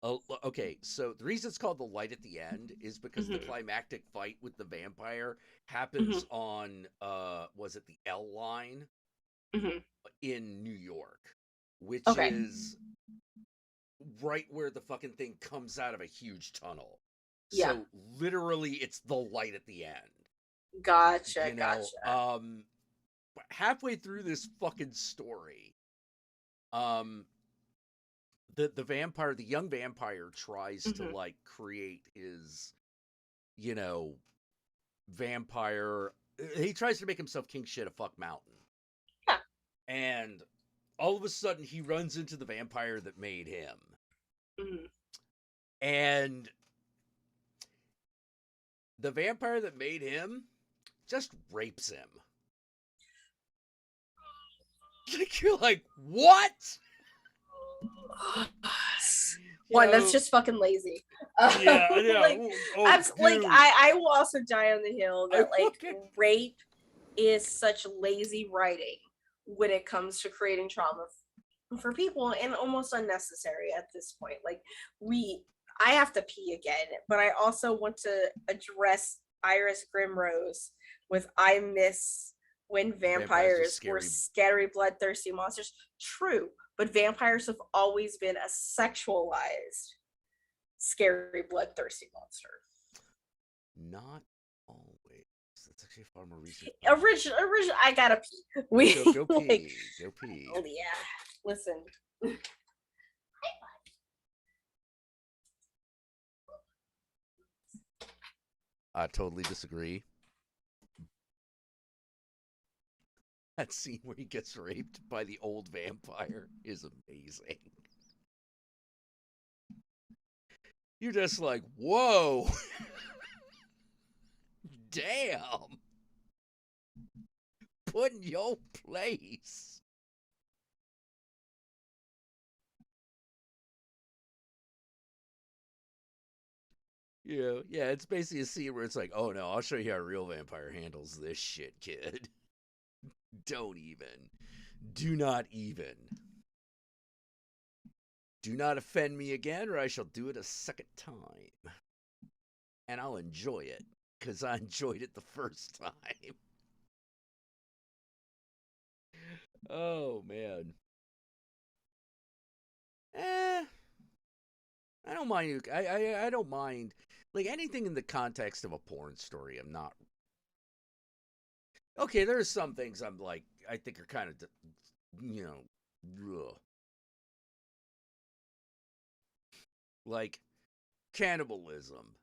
Oh, okay, so the reason it's called The Light at the End is because the Mhm. climactic fight with the vampire happens on, was it the L line Mhm. in New York, which Okay. is right where the fucking thing comes out of a huge tunnel. Yeah. So literally, it's the light at the end. Gotcha. You know, Gotcha. halfway through this fucking story, the vampire, the young vampire, tries to Mhm. like create his, you know, vampire. He tries to make himself king shit of fuck mountain. Yeah. And all of a sudden, he runs into the vampire that made him, Mhm. and the vampire that made him just rapes him. Like, you're like, what? One, that's know- just fucking lazy. Yeah, like, like dude. I will also die on the hill that like fucking- rape is such lazy writing when it comes to creating trauma for people, and almost unnecessary at this point. Like I have to pee again, but I also want to address Iris Grimrose with I miss when vampires were scary, bloodthirsty monsters. True, but vampires have always been a sexualized, scary, bloodthirsty monster. Not always. That's actually far more recent. Original. I gotta pee. We Go like, pee. Go pee. oh yeah. Listen. I totally disagree. That scene where he gets raped by the old vampire is amazing. You're just like, whoa. Damn. Put in your place. Yeah, it's basically a scene where it's like, oh no, I'll show you how a real vampire handles this shit, kid. Don't even. Do not even. Do not offend me again, or I shall do it a second time. And I'll enjoy it, because I enjoyed it the first time. Oh, man. I don't mind. I don't mind. Like, anything in the context of a porn story, I'm not. Okay, there are some things I'm like, I think are kind of, you know, ugh. Like cannibalism.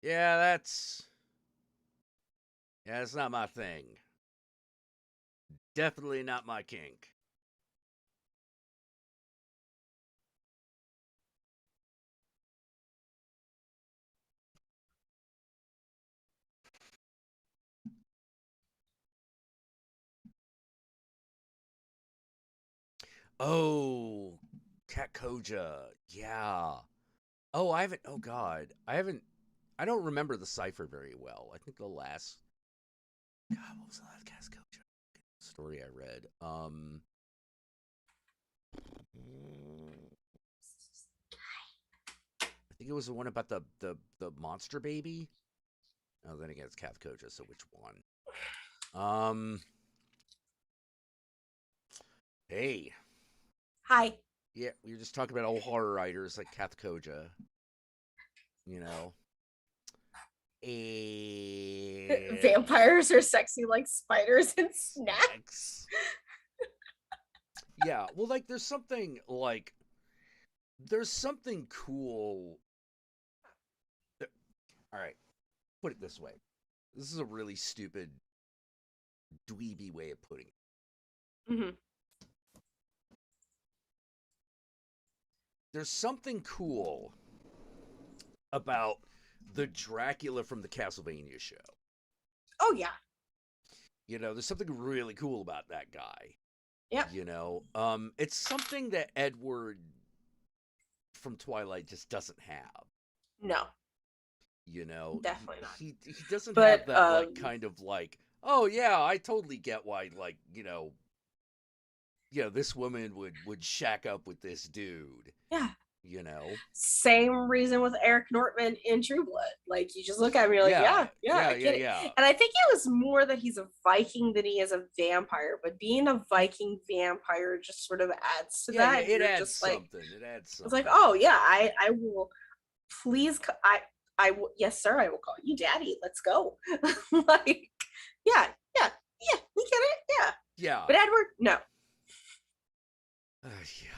Yeah, that's not my thing. Definitely not my kink. Oh, Kat Koja. Yeah. Oh, I haven't. Oh, God. I don't remember the cipher very well. I think the last. God, what was the last Kat Koja story I read? I think it was the one about the monster baby. Oh, then again, it's Kat Koja, so which one? Hey. Hi. Yeah, we were just talking about old horror writers like Kat Koja. You know. Vampires are sexy like spiders and snacks. Yeah, well, like, there's something cool. All right, put it this way. This is a really stupid, dweeby way of putting it. Mm-hmm. There's something cool about the Dracula from the Castlevania show. Oh, yeah. You know, there's something really cool about that guy. Yep. You know, it's something that Edward from Twilight just doesn't have. No. You know, definitely not. He doesn't have that like kind of like, oh yeah, I totally get why, like, you know, this woman would shack up with this dude. Yeah. you know. Same reason with Eric Nortman in True Blood. Like, you just look at him, you're like, I get it. And I think it was more that he's a Viking than he is a vampire. But being a Viking vampire just sort of adds to that. It You're adds just something. It adds something. It's like, oh yeah, I will. Please, I will. Yes, sir. I will call you daddy. Let's go. Like, yeah, we get it. Yeah. But Edward, no. Yeah.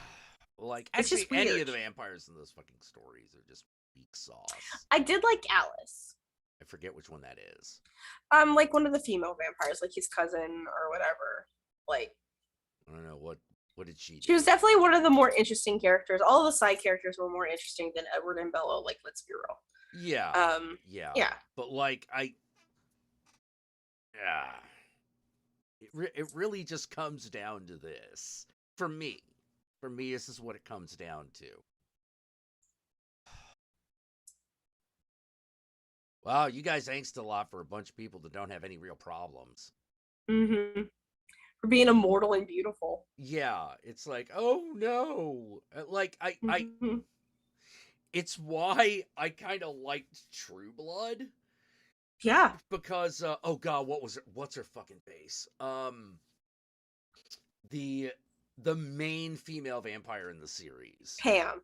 Like, It's actually, just weird. any of the vampires in those fucking stories are just weak sauce. I did like Alice. I forget which one that is. Like one of the female vampires, like his cousin or whatever. Like, I don't know what did she do? She was definitely one of the more interesting characters. All the side characters were more interesting than Edward and Bella. Like, let's be real. Yeah. Yeah. But like, it really just comes down to this for me. For me, this is what it comes down to. Wow, you guys angst a lot for a bunch of people that don't have any real problems. Mm-hmm. For being immortal and beautiful. Yeah, it's like, oh no. Like, it's why I kind of liked True Blood. Yeah. Because, oh god, what's her fucking face? The main female vampire in the series. Pam.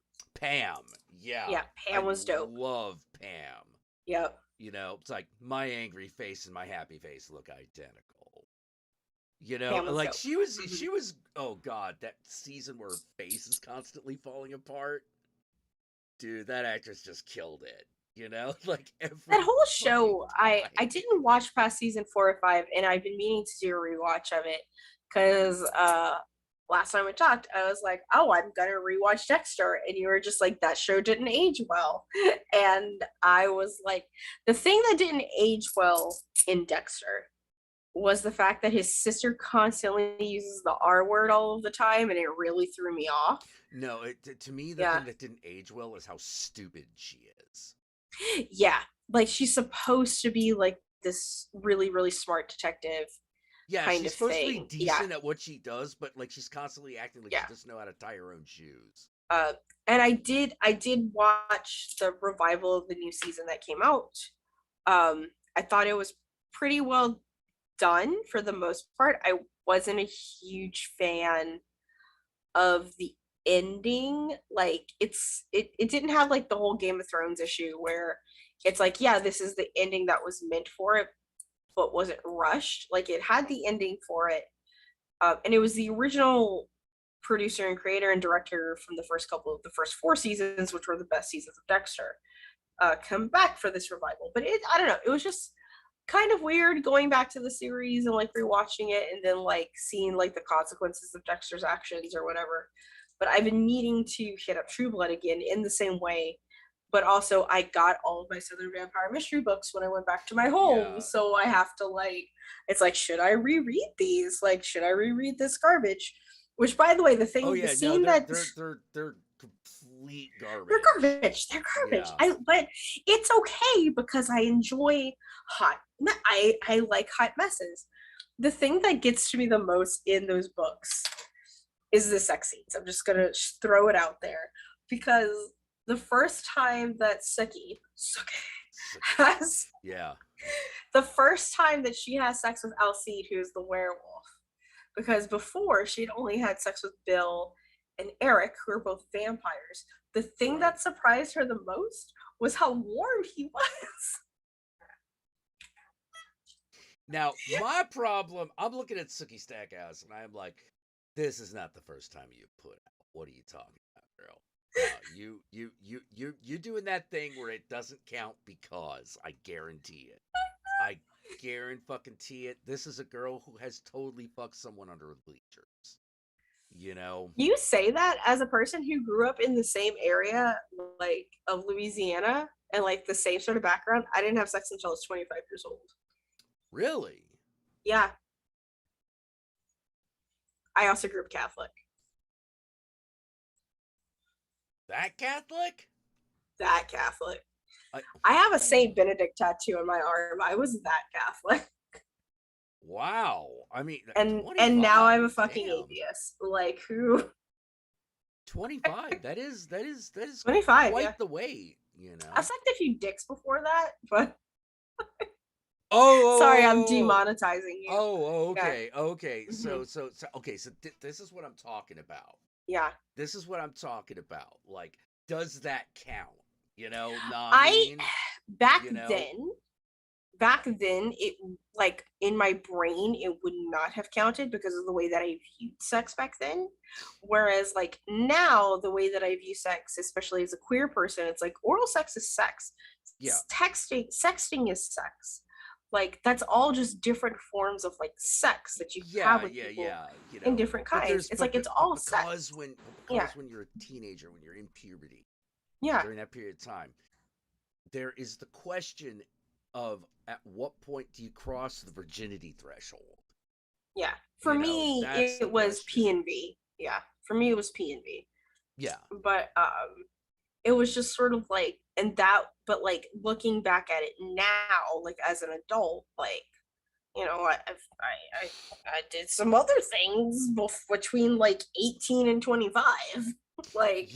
Yeah. Yeah, Pam was dope. Love Pam. Yep. You know, it's like my angry face and my happy face look identical. You know, like dope. she was oh god, that season where her face is constantly falling apart. Dude, that actress just killed it. You know, like that whole show, I didn't watch past season 4 or 5, and I've been meaning to do a rewatch of it because last time we talked, I was like, oh, I'm gonna rewatch Dexter, and you were just like, that show didn't age well. And I was like, the thing that didn't age well in Dexter was the fact that his sister constantly uses the R word all of the time, and it really threw me off. No, to me, the thing that didn't age well is how stupid she is. Yeah, like she's supposed to be like this really, really smart detective. Yeah, kind she's of supposed thing. to be decent at what she does, but like she's constantly acting like she doesn't know how to tie her own shoes. And I did watch the revival of the new season that came out. I thought it was pretty well done for the most part. I wasn't a huge fan of the ending. Like it didn't have like the whole Game of Thrones issue where it's like, yeah, this is the ending that was meant for it, but wasn't rushed. Like it had the ending for it, and it was the original producer and creator and director from the first 4 seasons, which were the best seasons of Dexter, come back for this revival. But I don't know, it was just kind of weird going back to the series and like rewatching it and then like seeing like the consequences of Dexter's actions or whatever. But I've been needing to hit up True Blood again in the same way. But also I got all of my Southern Vampire Mystery books when I went back to my home. So I have to like, it's like, should I reread these? Like, should I reread this garbage? Which, by the way, the thing, the scene they're complete garbage. They're garbage. Yeah. But it's okay because I enjoy I like hot messes. The thing that gets to me the most in those books is the sex scenes. I'm just gonna throw it out there because the first time that Suki has the first time that she has sex with Alcide, who's the werewolf, because before she'd only had sex with Bill and Eric, who are both vampires. The thing that surprised her the most was how warm he was. Now, my problem, I'm looking at Suki Stackhouse and I'm like, this is not the first time you put out. What are you talking about, girl? You doing that thing where it doesn't count because I guarantee it. I guarantee it. This is a girl who has totally fucked someone under the bleachers. You know? You say that as a person who grew up in the same area, like, of Louisiana and like the same sort of background. I didn't have sex until I was 25 years old. Really? Yeah. I also grew up Catholic. That Catholic? That Catholic. I have a Saint Benedict tattoo on my arm. I was that Catholic. Wow. I mean, and now I'm a fucking atheist. Like, who? 25. That is 25, quite yeah. the weight, you know. I've sucked a few dicks before that, but Oh, sorry, I'm demonetizing you. Okay. Okay. Mhm. So this is what I'm talking about. Yeah. This is what I'm talking about. Like, does that count? You know, back you know? then it, like, in my brain it would not have counted because of the way that I viewed sex back then. Whereas like now, the way that I view sex, especially as a queer person, it's like oral sex is sex. Yeah. Sexting is sex. Like, that's all just different forms of like sex that you have with people you know, in different kinds. It's like it's all sex. When you're a teenager, when you're in puberty, Yeah. during that period of time, there is the question of at what point do you cross the virginity threshold? Yeah. For me, it was P and V. Yeah. For me, it was P and V. Yeah. But it was just sort of like, but like looking back at it now, like as an adult, like, you know, I did some other things between like 18 and 25, like,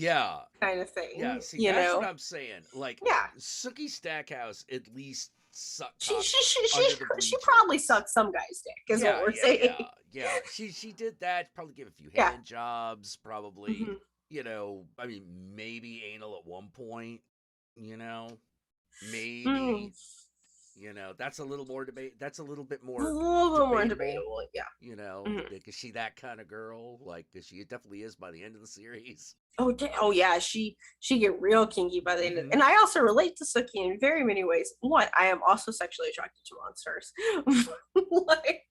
kind of thing. Yeah, see, you that's know? what I'm saying. Like, Sookie Stackhouse at least sucked. She probably sucked some guy's dick, is what we're saying. Yeah. She did that. Probably gave a few hand jobs. Probably, you know. I mean, maybe anal at one point. You know, maybe. You know, that's a little more debate. That's a little bit more. A little more debatable, yeah. You know, is she that kind of girl? Like, cause she definitely is by the end of the series. Oh yeah, she get real kinky by the end of it. And I also relate to Sookie in very many ways. One, I am also sexually attracted to monsters. Like,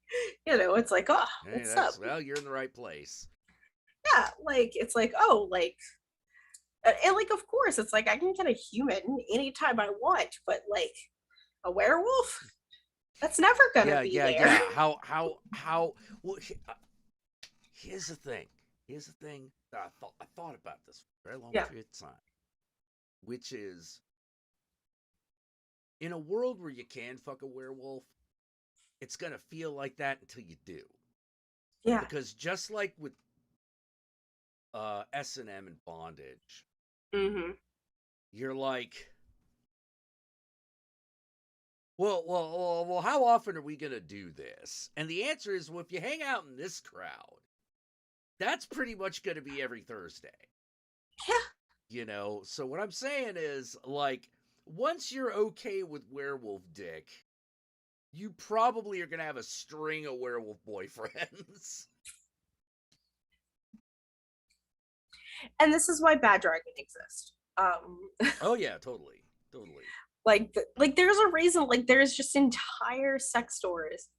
you know, it's like, oh, what's up? Well, you're in the right place. Yeah, like, it's like, oh, like, and like, of course, it's like I can get a human anytime I want, but like a werewolf, that's never gonna be there. Yeah. How? Well, here's the thing. That I thought about this for a very long period of time, which is, in a world where you can fuck a werewolf, it's gonna feel like that until you do. Yeah. Because just like with S&M and bondage, you're like, well, how often are we gonna do this? And the answer is, well, if you hang out in this crowd, that's pretty much gonna be every Thursday. Yeah. You know, so what I'm saying is, like, once you're okay with werewolf dick, you probably are gonna have a string of werewolf boyfriends. And this is why Bad Dragon exists. Oh yeah, totally. Like there's a reason, like there's just entire sex stores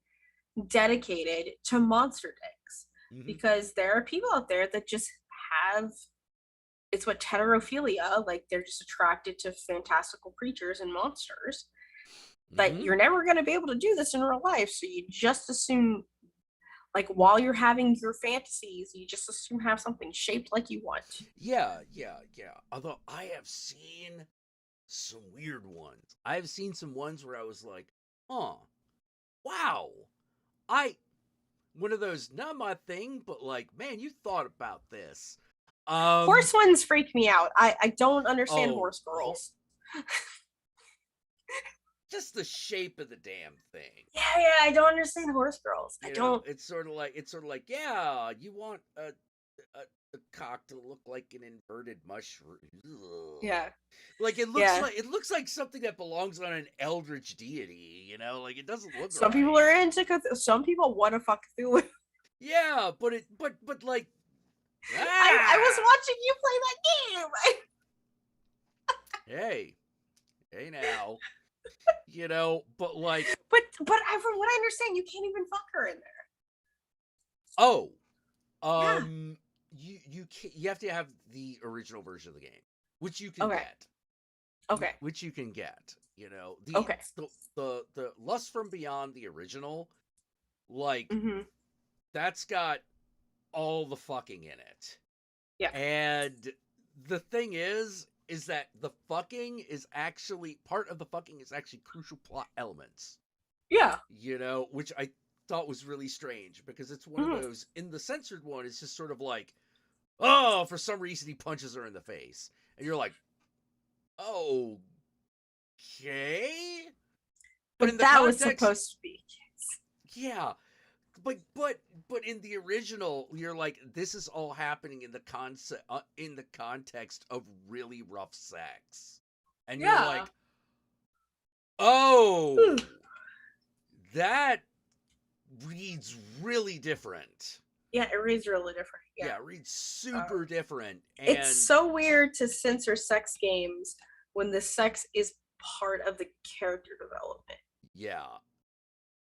dedicated to monster dicks, because there are people out there that just have, it's what heterophilia, like they're just attracted to fantastical creatures and monsters. Like, you're never going to be able to do this in real life, so you just assume, like, while you're having your fantasies, you just assume have something shaped like you want. Yeah. Although I have seen some weird ones. I've seen some ones where I was like, wow. One of those, not my thing, but like, man, you thought about this. Horse ones freak me out. I don't understand horse girls. Just the shape of the damn thing. Yeah, I don't understand horse girls. I don't. It's sort of like, yeah, you want a cock to look like an inverted mushroom. Ugh. Yeah. Like, it looks like something that belongs on an eldritch deity, you know? Like, it doesn't look Some right. people are into some people want to fuck Cthulhu. Yeah, but like, I was watching you play that game. Hey now. You know, but like, but from what I understand, you can't even fuck her in there. You have to have the original version of the game, which you can get. Okay. Which you can get. You know, the Lust from Beyond, the original, like, that's got all the fucking in it. Yeah. And the thing is that the fucking is actually, part of the fucking is actually crucial plot elements. Yeah. You know, which I thought was really strange, because it's one of those, in the censored one, it's just sort of like, Oh, for some reason he punches her in the face. And you're like, oh, okay. But in the that context, was supposed to be. yeah. But in the original, you're like, this is all happening in the context of really rough sex. And you're like, oh, that reads really different. Yeah, it reads really different. Yeah, it reads super different. And it's so weird to censor sex games when the sex is part of the character development. Yeah.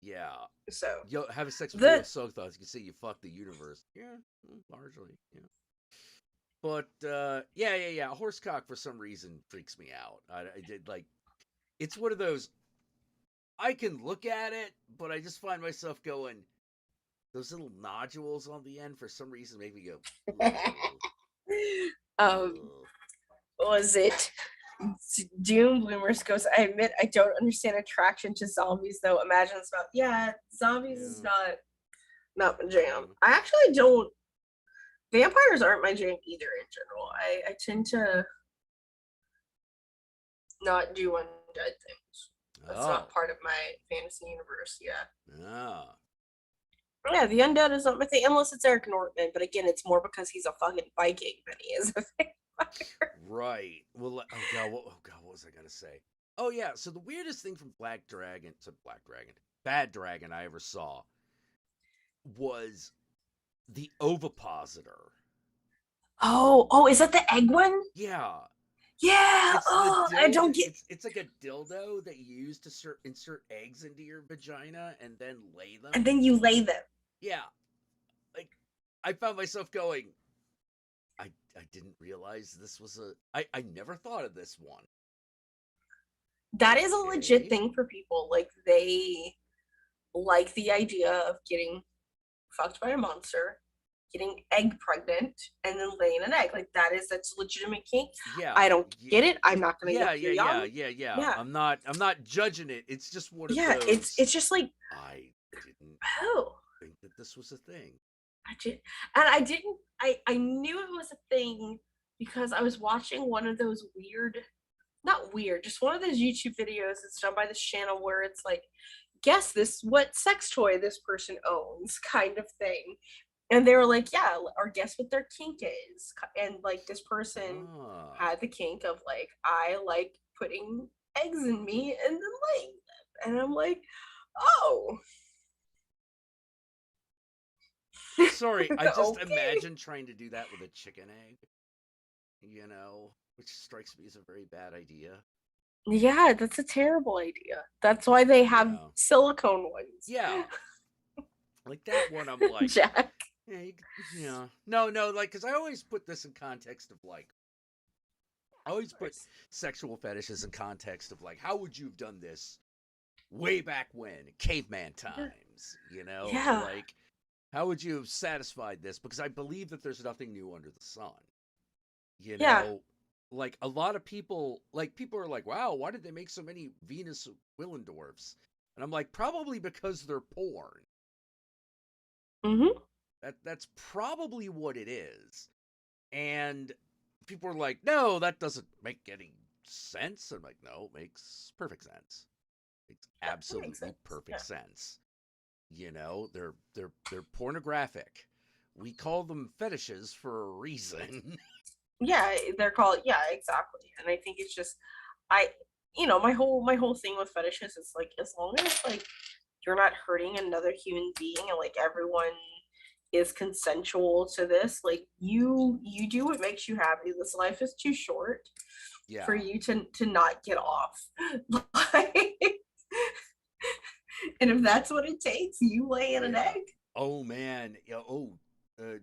Yeah. So you have a sex with real so thoughts. You can say you fuck the universe. Yeah, largely. Yeah. But yeah. Horsecock for some reason freaks me out. I did like. It's one of those. I can look at it, but I just find myself going. Those little nodules on the end for some reason make me go. Was it Doom Bloomers goes, I admit I don't understand attraction to zombies though. Imagine it's not. Yeah, zombies is not my jam. I actually don't. Vampires aren't my jam either in general. I tend to not do undead things. That's not part of my fantasy universe. Yeah. Yeah, the undead is not my thing unless it's Eric Northman. But again, it's more because he's a fucking Viking than he is a vampire. Right. Well, oh god, what was I gonna say? Oh yeah. So the weirdest thing from Bad Dragon I ever saw was the ovipositor. Oh, is that the egg one? Yeah. Yeah. I don't get. It's like a dildo that you use to insert eggs into your vagina and then lay them. And then you lay them. Yeah. Like, I found myself going. I didn't realize this was I never thought of this one. That is a legit thing for people. Like, they like the idea of getting fucked by a monster, getting egg pregnant, and then laying an egg. Like, that's legitimate kink. Yeah. I don't get it. I'm not gonna Yeah. I'm not judging it. It's just one of those. It's just like I didn't think that this was a thing. I knew it was a thing because I was watching one of those just one of those YouTube videos that's done by this channel where it's like, guess what sex toy this person owns kind of thing. And they were like, yeah, or guess what their kink is. And like this person had the kink of like, I like putting eggs in me and then laying them. And I'm like, oh. Sorry, I just imagine trying to do that with a chicken egg, which strikes me as a very bad idea. Yeah, that's a terrible idea. That's why they have silicone ones. Yeah. Like that one, I'm like, Jack. Yeah. No, like, because I always put this in context of like, I always put sexual fetishes in context of like, how would you have done this way back when, caveman times, Yeah. Like, how would you have satisfied this? Because I believe that there's nothing new under the sun. Like a lot of people are like, wow, why did they make so many Venus Willendorfs? And I'm like, probably because they're porn. Mm-hmm. That's probably what it is. And people are like, no, that doesn't make any sense. I'm like, no, it makes perfect sense. Makes absolutely perfect sense. They're pornographic. We call them fetishes for a reason. Yeah, they're called, exactly. And I think it's just, my whole thing with fetishes is like, as long as like you're not hurting another human being and like everyone is consensual to this, like you do what makes you happy. This life is too short for you to not get off. And if that's what it takes, you lay in an egg. Oh man.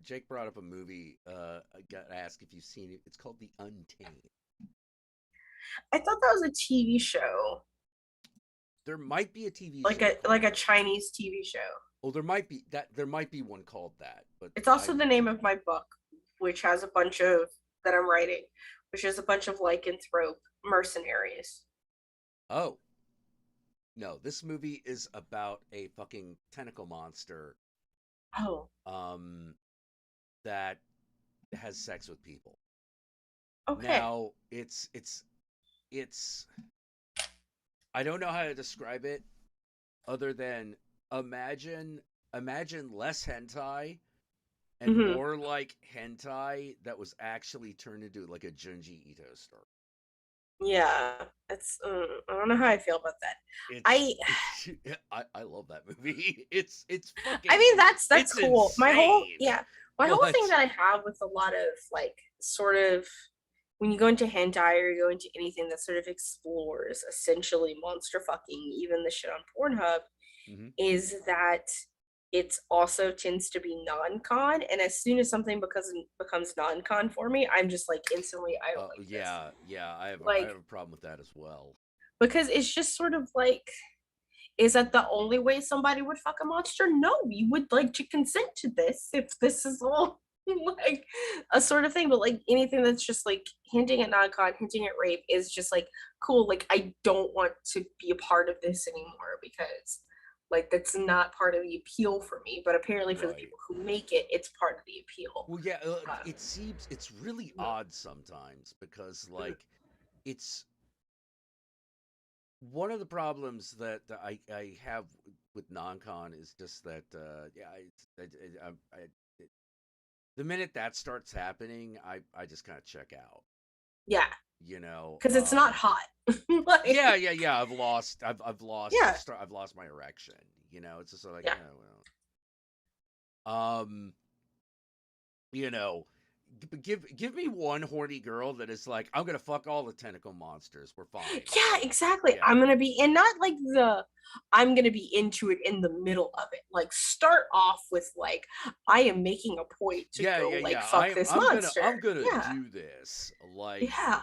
Jake brought up a movie. I got to ask if you've seen it. It's called The Untamed. I thought that was a TV show. There might be a TV show. Like a Chinese TV show. Oh, there might be one called that. But it's also the name of my book, which has a bunch of that I'm writing, which is a bunch of lycanthrope mercenaries. Oh. No, this movie is about a fucking tentacle monster. Oh. That has sex with people. Okay. Now it's I don't know how to describe it other than imagine less hentai and Mhm. more like hentai that was actually turned into like a Junji Ito story. Yeah, it's I don't know how I feel about that. I love that movie. It's fucking. I mean, that's it's cool. insane. My whole But thing that I have with a lot of like sort of when you go into hentai or you go into anything that sort of explores essentially monster fucking, even the shit on Pornhub, Mhm. is that it also tends to be non-con, and as soon as something becomes non-con for me, I'm just like instantly I don't like this. Yeah, I Like have a problem with that as well. because it's just sort of like, is that the only way somebody would fuck a monster? No, you would like to consent to this if this is all like a sort of thing. But like anything that's just like hinting at non-con, hinting at rape is just like cool. Like I don't want to be a part of this anymore because like that's not part of the appeal for me. But apparently for the people who make it, it's part of the appeal. Well, yeah, it seems it's really odd sometimes because like it's one of the problems that I have with non-con is just that the minute that starts happening, I just kind of check out. Yeah. You know, because it's not hot. Like, yeah. I've lost Yeah. I've lost my erection. You know, it's just like Yeah. you know, give me one horny girl that is like, I'm gonna fuck all the tentacle monsters. We're fine. Yeah, exactly. Yeah. I'm gonna be, and not like I'm gonna be into it in the middle of it. Like start off with like, I am making a point to go like fuck this monster. I'm gonna Yeah. do this. Like, Yeah.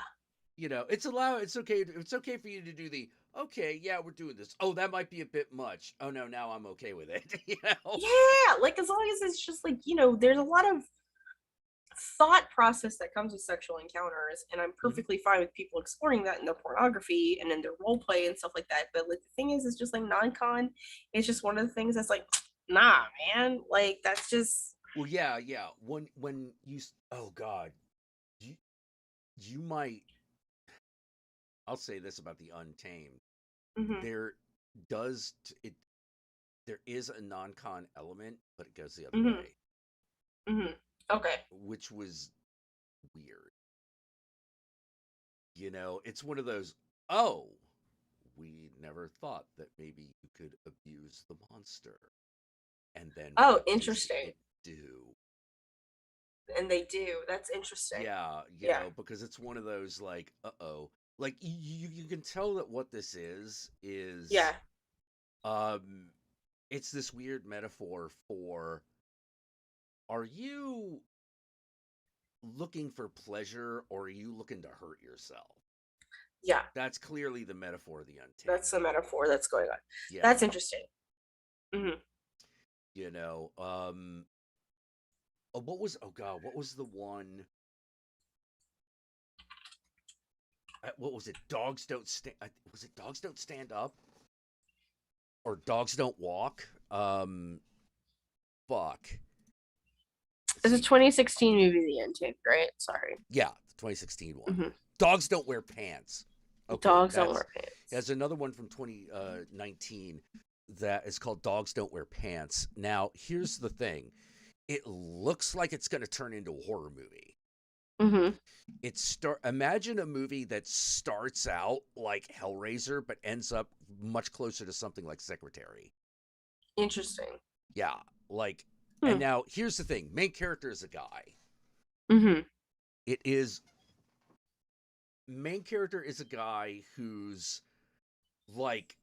you know, it's okay. It's okay for you to do the okay. Yeah, we're doing this. Oh, that might be a bit much. Oh no, now I'm okay with it. You know. Yeah, like as long as it's just like, there's a lot of thought process that comes with sexual encounters, and I'm perfectly fine with people exploring that in their pornography and in their role play and stuff like that. But like the thing is, it's just like non-con. It's just one of the things that's like, nah, man. Like that's just. Well, yeah. When you, oh God, you might. I'll say this about the Untamed. Mhm. There is a non-con element, but it goes the other Mhm. way. Mhm. Okay. Which was weird. You know, it's one of those, oh, we never thought that maybe you could abuse the monster. And then Oh, what does interesting. it do? And they do. That's interesting. Yeah, you know, because it's one of those like, uh-oh. Like you can tell that what this is Yeah. it's this weird metaphor for, are you looking for pleasure or are you looking to hurt yourself? Yeah. That's clearly the metaphor of the Untamed. That's the metaphor that's going on. Yeah. That's interesting. You know, what was the one? What was it? Dogs don't stand. Was it Dogs Don't Stand Up? Or Dogs Don't Walk? Fuck. It's a 2016 movie, The Untamed, right? Sorry. Yeah, the 2016 one. Mhm. Dogs Don't Wear Pants. Okay, Dogs Don't Wear Pants. There's another one from 2019 that is called Dogs Don't Wear Pants. Now, here's the thing. It looks like it's going to turn into a horror movie. Imagine a movie that starts out like Hellraiser, but ends up much closer to something like Secretary. Interesting. Yeah, like, and now here's the thing: main character is a guy. It is main character is a guy whose like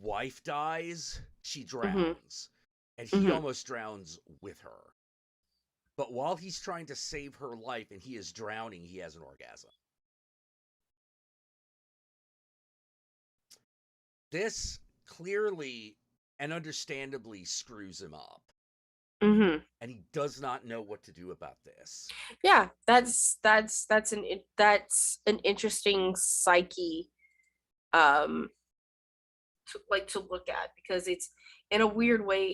wife dies, she drowns, and he almost drowns with her. But while he's trying to save her life and he is drowning, he has an orgasm. This clearly and understandably screws him up. And he does not know what to do about this. Yeah, that's an interesting psyche to look at, because it's in a weird way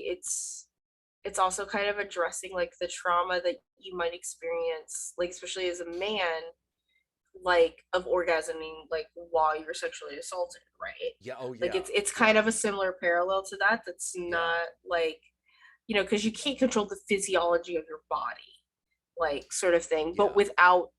it's also kind of addressing like the trauma that you might experience, like especially as a man, like of orgasming like while you're sexually assaulted, right? Yeah. Oh Like yeah. it's kind of a similar parallel to that. That's not like, you know, because you can't control the physiology of your body, like sort of thing, but without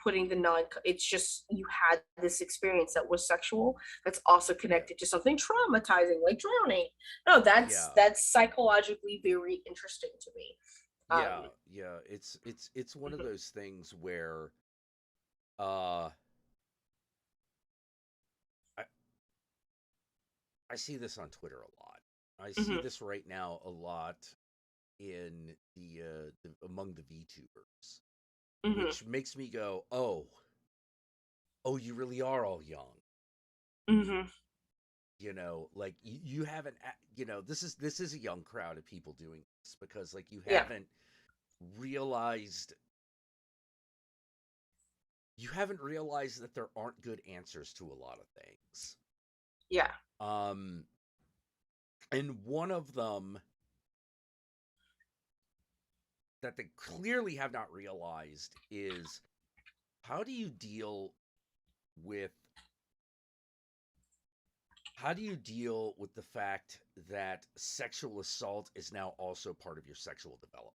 putting the it's just you had this experience that was sexual that's also connected to something traumatizing like drowning. No, that's psychologically very interesting to me. Yeah. It's one of those things where I see this on Twitter a lot. I see this right now a lot in the among the VTubers, which makes me go, oh, you really are all young. You know, like you haven't, you know, this is a young crowd of people doing this because like you haven't realized that there aren't good answers to a lot of things. Yeah. And one of them that they clearly have not realized is how do you deal with the fact that sexual assault is now also part of your sexual development?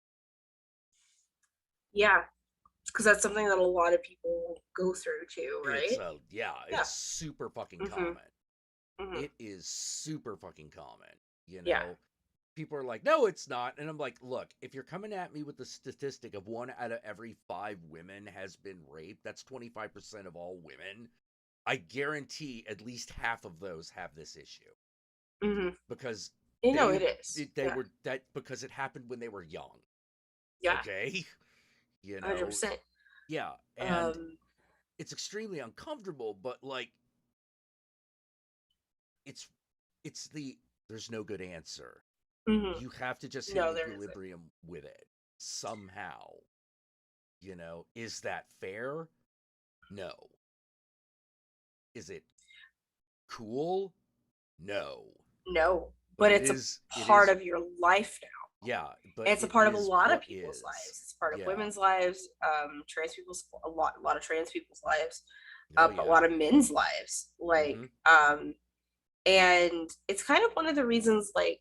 Yeah, because that's something that a lot of people go through too, right? It's super fucking common. It is super fucking common. You know, people are like, no, it's not. And I'm like, look, if you're coming at me with the statistic of 1 out of every 5 women has been raped, that's 25% of all women. I guarantee at least half of those have this issue. Because it is. Because it happened when they were young. Yeah. Okay. You know. 100%. Yeah. And it's extremely uncomfortable, but like there's no good answer. You have to just hit equilibrium with it somehow. You know, is that fair? No. Is it cool? No. No, but it's a part of your life now. Yeah, but it's a part of a lot of people's lives. It's part of women's lives, trans people's, a lot of trans people's lives, a lot of men's lives. Like, and it's kind of one of the reasons, like,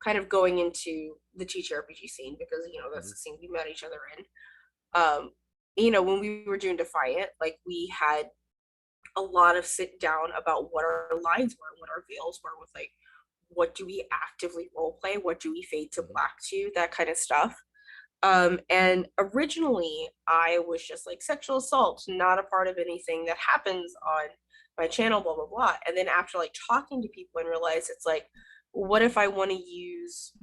kind of going into the TTRPG scene, because, you know, that's the scene we met each other in. You know, when we were doing Defiant, like, we had a lot of sit down about what our lines were, what our veils were, with like, what do we actively role play, what do we fade to black to, that kind of stuff. And originally I was just like, sexual assault, not a part of anything that happens on my channel, blah blah blah. And then after like talking to people and realize it's like, what if I want to use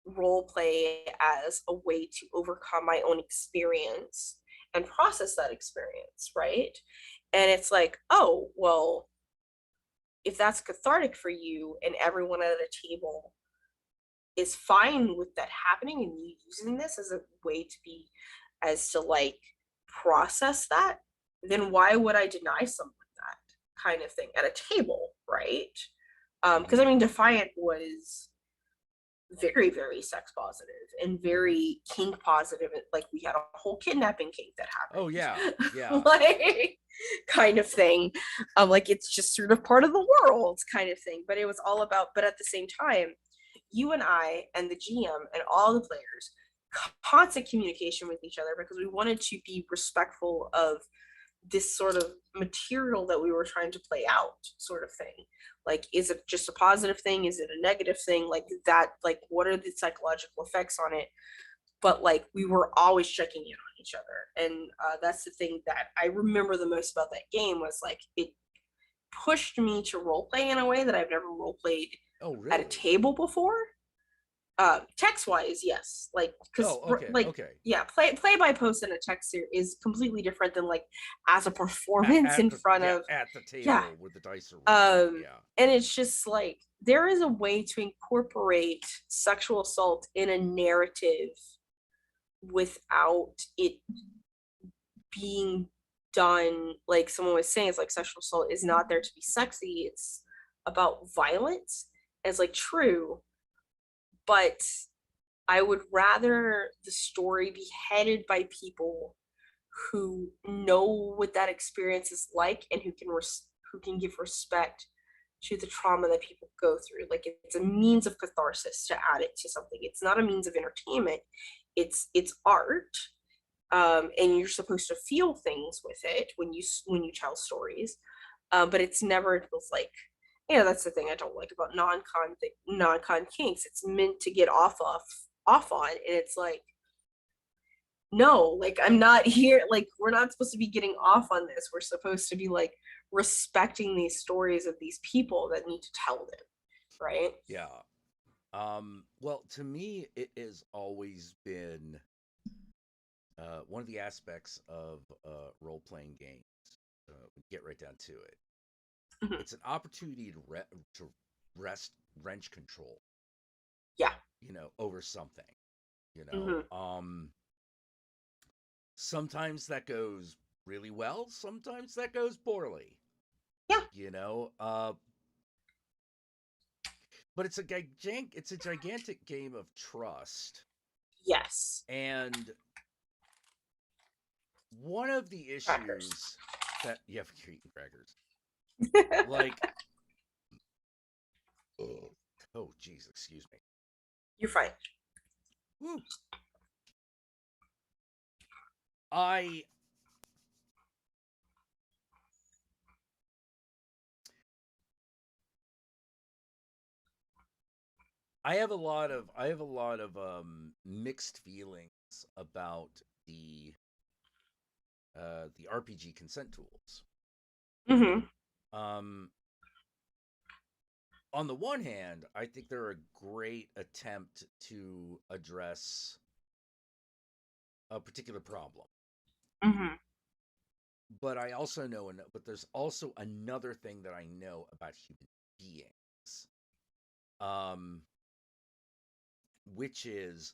role play as a way to overcome my own experience and process that experience, right? And it's like, oh, well, if that's cathartic for you and everyone at a table is fine with that happening and you using this as a way to be, as to like process that, then why would I deny someone that kind of thing at a table, right? Because I mean, Defiant was very, very sex positive and very kink positive. Like, we had a whole kidnapping kink that happened. Oh yeah, yeah. Like, kind of thing. Like, it's just sort of part of the world kind of thing. But it was all about, but at the same time, you and I and the GM and all the players, constant communication with each other, because we wanted to be respectful of this sort of material that we were trying to play out, sort of thing. Like, is it just a positive thing? Is it a negative thing? Like that, like, what are the psychological effects on it? But like, we were always checking in on each other. And that's the thing that I remember the most about that game, was like, it pushed me to role play in a way that I've never role played at a table before. Text wise, yes, like, because yeah, play by post in a text is completely different than like as a performance in front of at the table with the dice and it's just like, there is a way to incorporate sexual assault in a narrative without it being done, like someone was saying, it's like, sexual assault is not there to be sexy, it's about violence. And it's like, true, but I would rather the story be headed by people who know what that experience is like and who can give respect to the trauma that people go through. Like, it's a means of catharsis to add it to something. It's not a means of entertainment. It's art, and you're supposed to feel things with it when you tell stories. But it's never like, that's the thing I don't like about non-con kinks. It's meant to get off on, and it's like, no, like, I'm not here, like, we're not supposed to be getting off on this. We're supposed to be like respecting these stories of these people that need to tell them, right? Yeah. Well, to me, it has always been one of the aspects of role-playing games. Get right down to it. It's an opportunity to wrench control. Yeah. Over something. Sometimes that goes really well. Sometimes that goes poorly. Yeah. But it's a gigantic game of trust. Yes. And one of the issues that you have to eat crackers. Like, oh, geez, excuse me. You're fine. Woo. I have a lot of mixed feelings about the RPG consent tools. On the one hand, I think they're a great attempt to address a particular problem. But I also know, but there's also another thing that I know about human beings, which is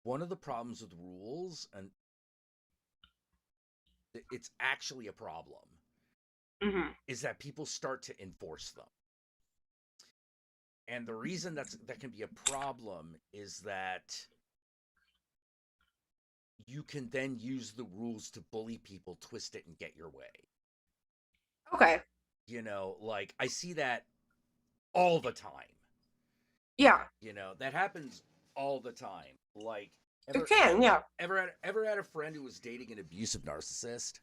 one of the problems with rules, and it's actually a problem, is that people start to enforce them. And the reason that can be a problem is that you can then use the rules to bully people, twist it, and get your way. Okay. Like, I see that all the time. Yeah. That happens all the time. Like, it can, yeah. Ever had a friend who was dating an abusive narcissist?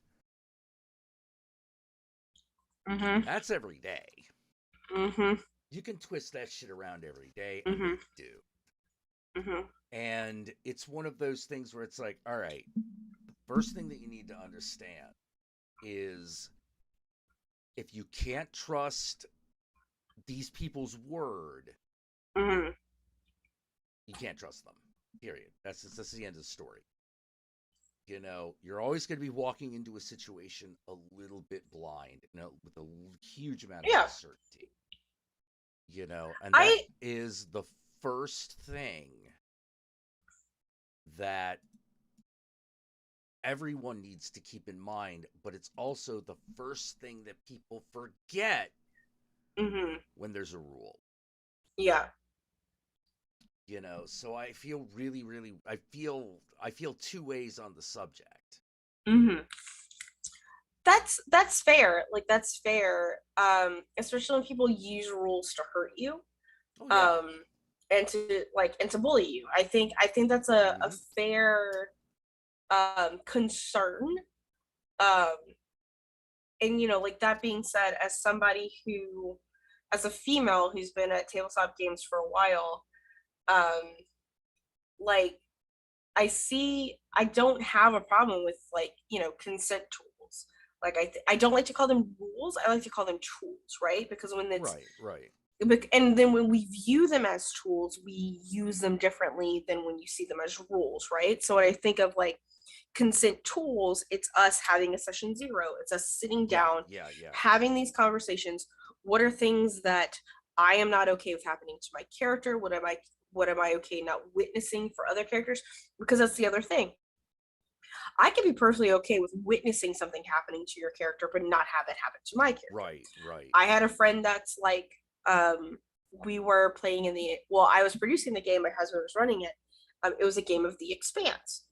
That's every day. You can twist that shit around every day, and they do. And it's one of those things where it's like, all right, the first thing that you need to understand is if you can't trust these people's word, you can't trust them. Period. That's the end of the story. You're always going to be walking into a situation a little bit blind, with a huge amount of uncertainty. And that is the first thing that everyone needs to keep in mind, but it's also the first thing that people forget when there's a rule. Yeah. So I feel really, really, I feel two ways on the subject. That's fair. Like, that's fair. Especially when people use rules to hurt you. And to bully you. I think that's a fair concern. And like, that being said, as a female who's been at tabletop games for a while, like, I don't have a problem with, like, consent tools. Like, I don't like to call them rules. I like to call them tools, right? Because when it's right. And then when we view them as tools, we use them differently than when you see them as rules, right? So when I think of, like, consent tools, it's us having a session 0. It's us sitting down, having these conversations. What are things that I am not okay with happening to my character? What am I okay not witnessing for other characters? Because that's the other thing. I can be personally okay with witnessing something happening to your character, but not have it happen to my character. Right. I had a friend that's like, we were playing in the, well, I was producing the game, my husband was running it. It was a game of The Expanse.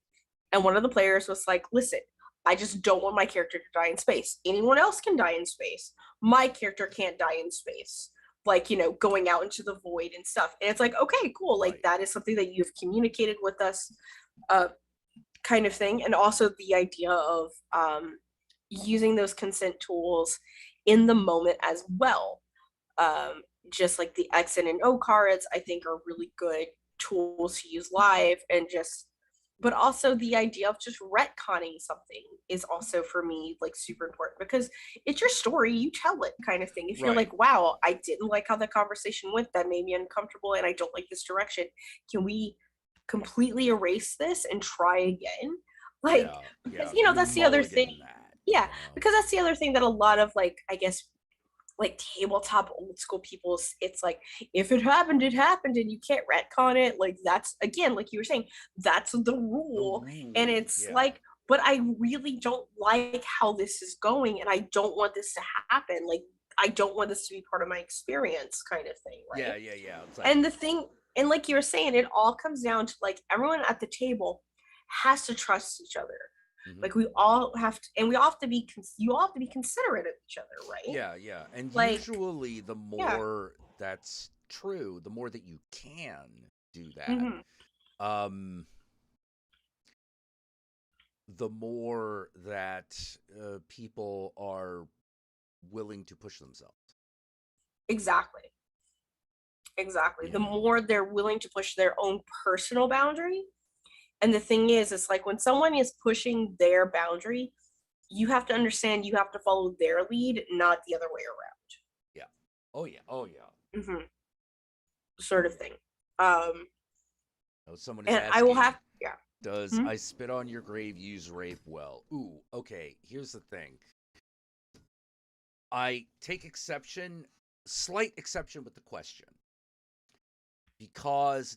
And one of the players was like, listen, I just don't want my character to die in space. Anyone else can die in space. My character can't die in space. Like, you know, going out into the void and stuff. And it's like, okay, cool. Like, that is something that you've communicated with us, kind of thing. And also the idea of using those consent tools in the moment as well. Just like the X and O cards, I think are really good tools to use live, and just, but also the idea of just retconning something is also for me like super important, because it's your story, you tell it, kind of thing. If you're like, wow, I didn't like how the conversation went, that made me uncomfortable and I don't like this direction, can we completely erase this and try again? Like, because you know, that's the other thing. Because that's the other thing that a lot of, like, I guess, like tabletop old school people, it's like, if it happened, it happened, and you can't retcon it. Like, that's, again, like you were saying, that's the rule. And it's like, but I really don't like how this is going, and I don't want this to happen. Like, I don't want this to be part of my experience, kind of thing, right? Yeah. It's like, And the thing, and like you were saying, it all comes down to like everyone at the table has to trust each other. Like, we all have to, and we all have to be, you all have to be considerate of each other, right? Yeah. And like, usually the more that's true, the more that you can do that. The more that people are willing to push themselves. Exactly. The more they're willing to push their own personal boundary. And the thing is, it's like when someone is pushing their boundary, you have to understand, you have to follow their lead, not the other way around. Sort of thing. Someone is and asking, I will have, does I spit on your grave use rape well? Ooh, okay, here's the thing. I take slight exception with the question.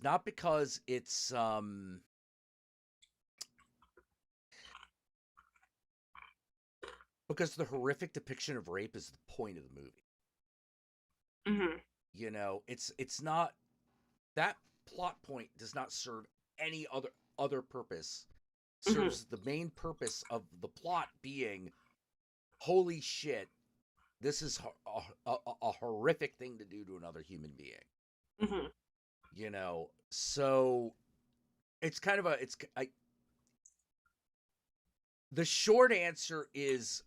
Not because it's, because the horrific depiction of rape is the point of the movie. You know, it's not, that plot point does not serve any other purpose. Serves the main purpose of the plot being, holy shit, this is a horrific thing to do to another human being. You know, so it's kind of the short answer is,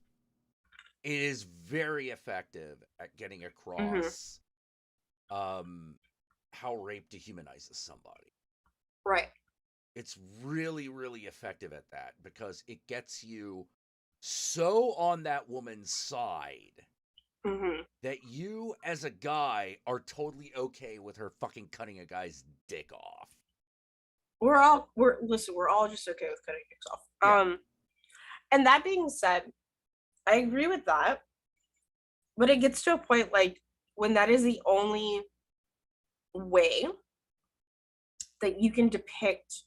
it is very effective at getting across how rape dehumanizes somebody. Right. It's really, really effective at that, because it gets you so on that woman's side that you, as a guy, are totally okay with her fucking cutting a guy's dick off. We're all just okay with cutting dicks off. And that being said, I agree with that, but it gets to a point, like, when that is the only way that you can depict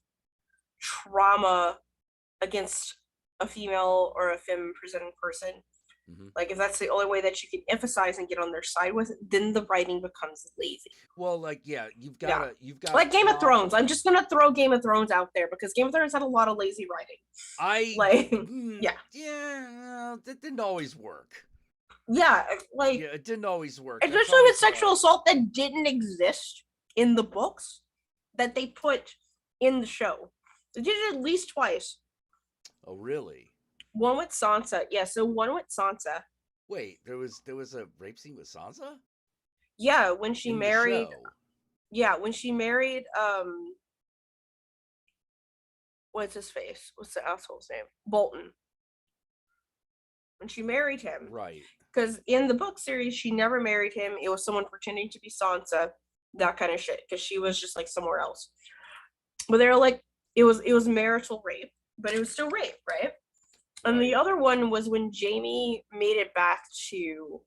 trauma against a female or a femme presenting person, like, if that's the only way that you can emphasize and get on their side with it, then the writing becomes lazy. Well, like, you've got like Game of Thrones. I'm just gonna throw Game of Thrones out there, because Game of Thrones had a lot of lazy writing. That didn't always work. It didn't always work. Especially with sexual assault that didn't exist in the books that they put in the show. They did it at least twice. Oh, really? One with Sansa. Yeah, so one with Sansa. Wait, there was a rape scene with Sansa? Yeah, when she married. Yeah, when she married what's his face? What's the asshole's name? Bolton. When she married him. Right. Because in the book series, she never married him. It was someone pretending to be Sansa, that kind of shit, because she was just like somewhere else. But they were like, it was marital rape, but it was still rape, right? And the other one was when Jaime made it back to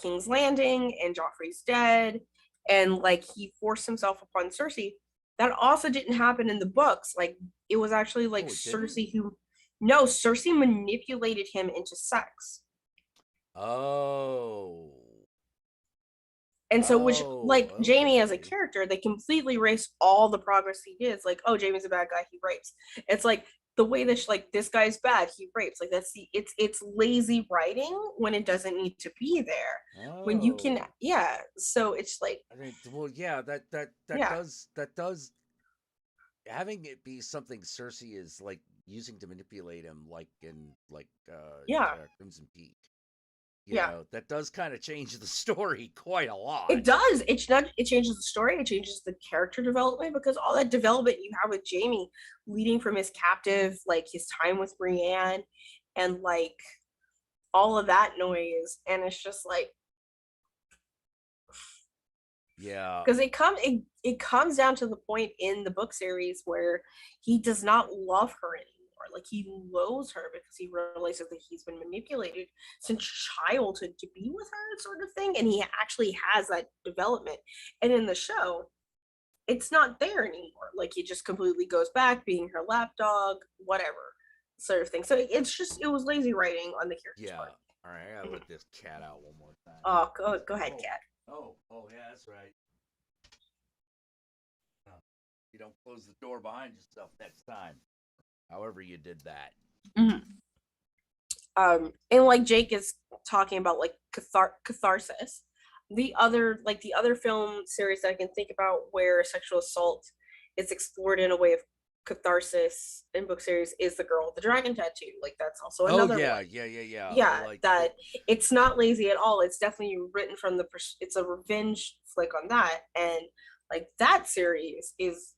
King's Landing, and Joffrey's dead, and like he forced himself upon Cersei. That also didn't happen in the books. Like, it was actually like Cersei who, No, Cersei manipulated him into sex. Oh. And so, which, like, Oh, Jamie as a okay. character, they completely erase all the progress he did. It's like, oh, Jamie's a bad guy, he rapes. It's like the way that, like, this guy's bad, he rapes. Like, it's lazy writing when it doesn't need to be there. When you can, Oh. yeah. So it's like, I mean, well, yeah, that Yeah. does having it be something Cersei is like using to manipulate him, like in Yeah. Crimson Peak. You Yeah. know, that does kind of change the story quite a lot. It does. It changes the story. It changes the character development, because all that development you have with Jamie, leading from his captive, like his time with Brienne, and like all of that noise, and it's just like, Yeah. because it comes down to the point in the book series where he does not love her anymore. Like, he loathes her because he realizes that he's been manipulated since childhood to be with her, sort of thing. And he actually has that development. And in the show, it's not there anymore. Like, he just completely goes back being her lapdog, whatever, sort of thing. So it was lazy writing on the character's part. All right, I gotta let this cat out one more time. Oh, go ahead, cat. Oh, yeah, that's right. You don't close the door behind yourself next time. However you did that. And like Jake is talking about, like, catharsis. The other film series that I can think about where sexual assault is explored in a way of catharsis in book series is The Girl with the Dragon Tattoo. Like, that's also another one. Yeah. Like, that it's not lazy at all. It's definitely written from it's a revenge flick on that, and like that series is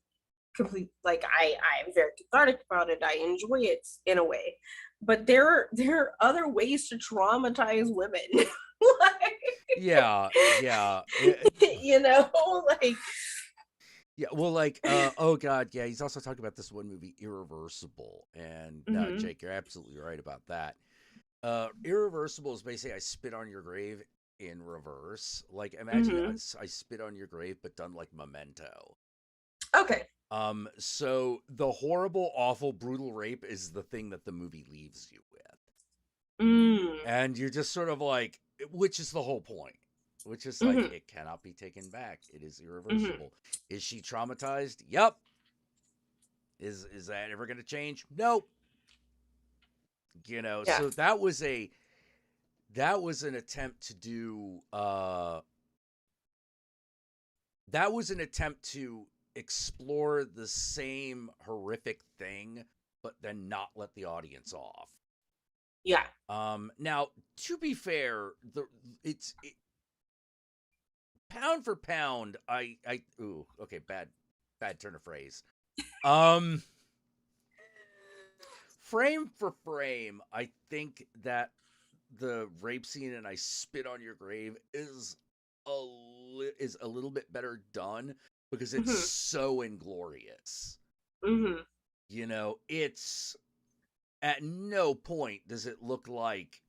complete. Like, I'm very cathartic about it. I enjoy it in a way, but there are other ways to traumatize women. Like, Yeah. you know, like, yeah, well, like, oh god, yeah, he's also talking about this one movie, Irreversible, and no, Jake, you're absolutely right about that. Irreversible is basically I spit on your grave in reverse. Like, imagine I spit on your grave, but done like Memento. Okay. So the horrible, awful, brutal rape is the thing that the movie leaves you with. And you're just sort of like, which is the whole point. Which is like, it cannot be taken back. It is irreversible. Is she traumatized? Yep. Is that ever going to change? Nope. You know, so that was an attempt to do that was an attempt to explore the same horrific thing, but then not let the audience off. Yeah. Now, to be fair, pound for pound, okay, bad turn of phrase. Frame for frame, I think that the rape scene and I spit on your grave is a little bit better done because it's so inglorious. You know, it's at no point does it look like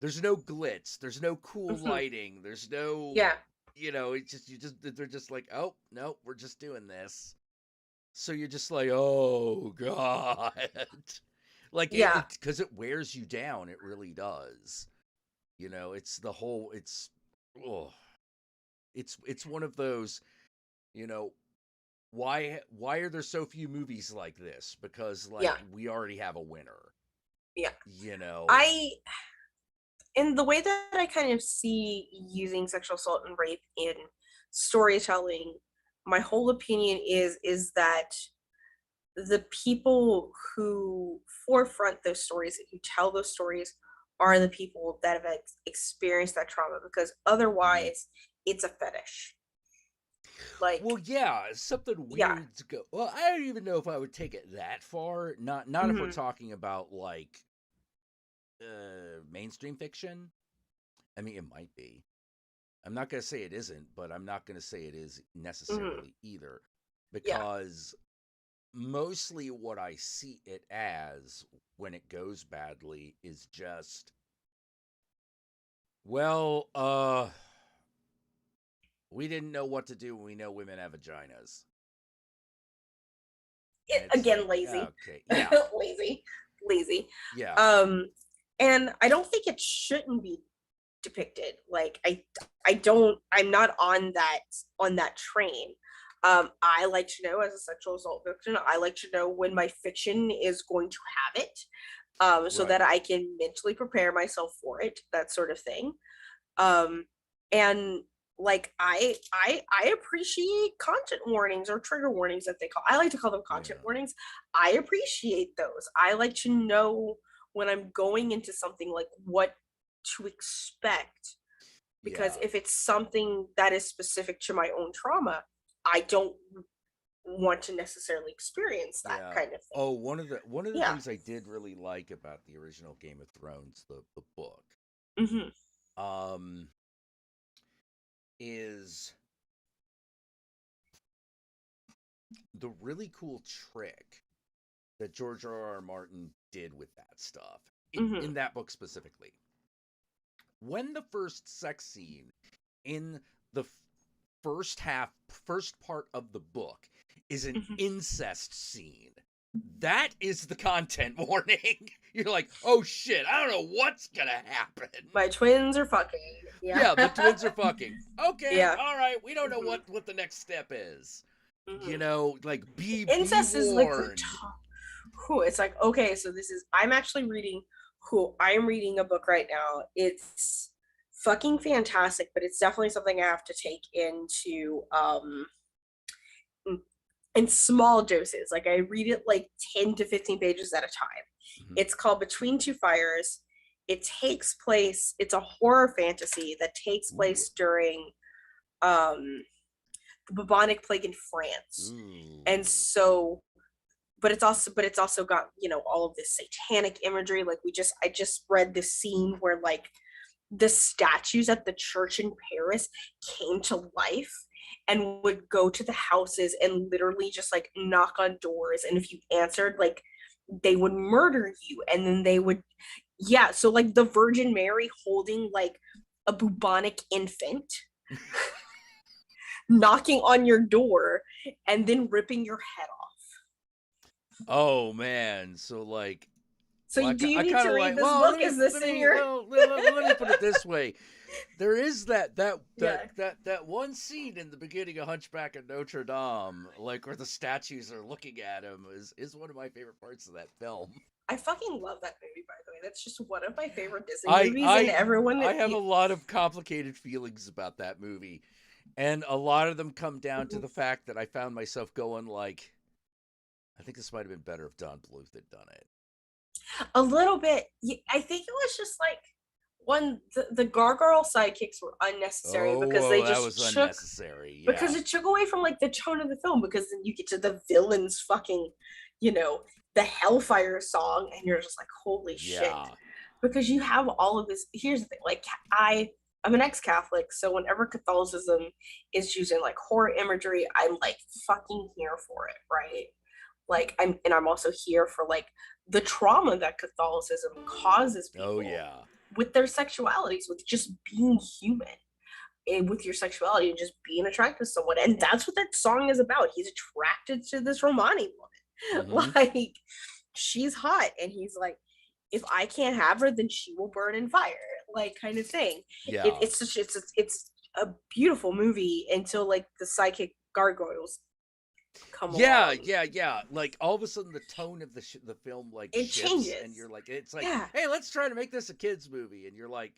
there's no glitz, there's no cool lighting, there's no you know, they're just like, oh no, we're just doing this. So you're just like, oh god. Like, because it wears you down, it really does. You know, it's one of those, you know, why are there so few movies like this? Because like we already have a winner. Yeah. You know. In the way that I kind of see using sexual assault and rape in storytelling, my whole opinion is that the people who forefront those stories and who tell those stories are the people that have experienced that trauma, because otherwise it's a fetish. Like, well, yeah, something weird to go. Well, I don't even know if I would take it that far. Not if we're talking about like mainstream fiction. I mean, it might be. I'm not going to say it isn't, but I'm not going to say it is necessarily either, because mostly what I see it as when it goes badly is just, well, we didn't know what to do when we know women have vaginas. again, lazy. Okay, yeah, lazy. yeah, And I don't think it shouldn't be depicted. Like I'm not on that train. I like to know, as a sexual assault victim, I like to know when my fiction is going to have it, so that I can mentally prepare myself for it, that sort of thing. And like I appreciate content warnings or trigger warnings that they call. I like to call them content warnings. I appreciate those. I like to know when I'm going into something, like what to expect, because if it's something that is specific to my own trauma, I don't want to necessarily experience that kind of thing. Oh, one of the things I did really like about the original Game of Thrones, the book, is the really cool trick that George R.R. Martin did with that stuff in that book specifically. When the first sex scene in the first part of the book is an incest scene, that is the content warning. You're like, oh shit, I don't know what's gonna happen. My twins are fucking. Yeah, the twins are fucking. Okay, Yeah. all right, we don't know what the next step is. You know, like incest be is like warned. It's like, okay, so this is, I'm reading a book right now. It's fucking fantastic, but it's definitely something I have to take into in small doses. Like I read it like 10 to 15 pages at a time. It's called Between Two Fires. It's a horror fantasy that takes place during the bubonic plague in France. And so, but it's also got, all of this satanic imagery. Like I just read this scene where like the statues at the church in Paris came to life and would go to the houses and literally just like knock on doors, and if you answered, like they would murder you. And then they would, so like the Virgin Mary holding like a bubonic infant knocking on your door and then ripping your head off. Oh man, so like, so well, do you need to read this book? Is this in your? Let me put it this way: there is that one scene in the beginning of Hunchback of Notre Dame, like where the statues are looking at him, is one of my favorite parts of that film. I fucking love that movie, by the way. That's just one of my favorite Disney movies, and everyone. I have a lot of complicated feelings about that movie, and a lot of them come down to the fact that I found myself going like, I think this might have been better if Don Bluth had done it. A little bit. I think it was just like the gargoyle sidekicks were unnecessary because they just took unnecessary. Yeah. Because it took away from like the tone of the film, because then you get to the villain's fucking, the Hellfire song, and you're just like, holy shit. Because you have all of this. Here's the thing, like I'm an ex-Catholic, so whenever Catholicism is using like horror imagery, I'm like fucking here for it, right? Like I'm also here for like the trauma that Catholicism causes people with their sexualities, with just being human, and with your sexuality and just being attracted to someone. And that's what that song is about. He's attracted to this Romani woman. Like, she's hot, and he's like, if I can't have her, then she will burn in fire, like, kind of thing. It's a beautiful movie until like the psychic gargoyles come along. Yeah. Like all of a sudden, the tone of the film like it shifts, changes, and you're like, it's like, hey, let's try to make this a kids movie, and you're like,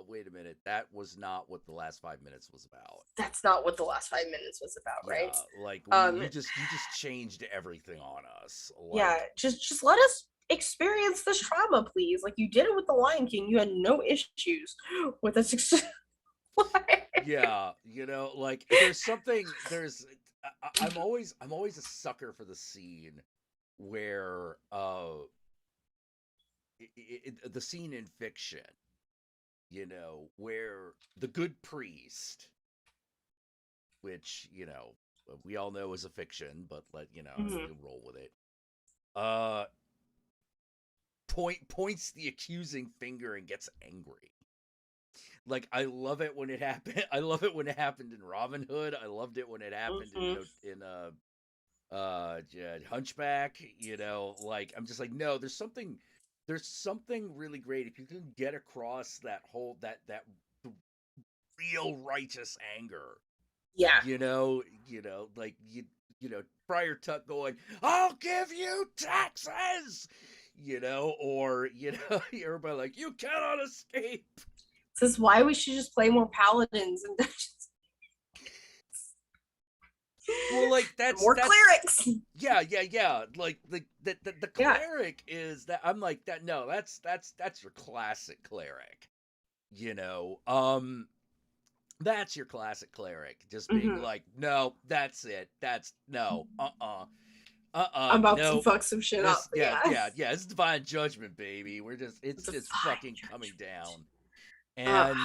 wait a minute, that was not what the last 5 minutes was about. That's not what the last 5 minutes was about, right? Like you just changed everything on us. Like, just let us experience this trauma, please. Like you did it with the Lion King. You had no issues with us. Like I'm always a sucker for the scene where the scene in fiction, where the good priest, which we all know is a fiction, but we roll with it, points the accusing finger and gets angry. Like, I love it when it happened. I love it when it happened in Robin Hood. I loved it when it happened in Hunchback, you know, like I'm just like, no, there's something really great if you can get across that whole that real righteous anger. Yeah. You know, like Friar Tuck going, "I'll give you taxes," you know, or everybody like, "You cannot escape." This is why we should just play more paladins and well, like that's clerics. Yeah. Like the cleric is that I'm like that. No, that's your classic cleric. You know, that's your classic cleric. Just being like, no, that's it. That's no, I'm about no, to fuck some shit up. Yeah. It's divine judgment, baby. It's just fucking coming down. And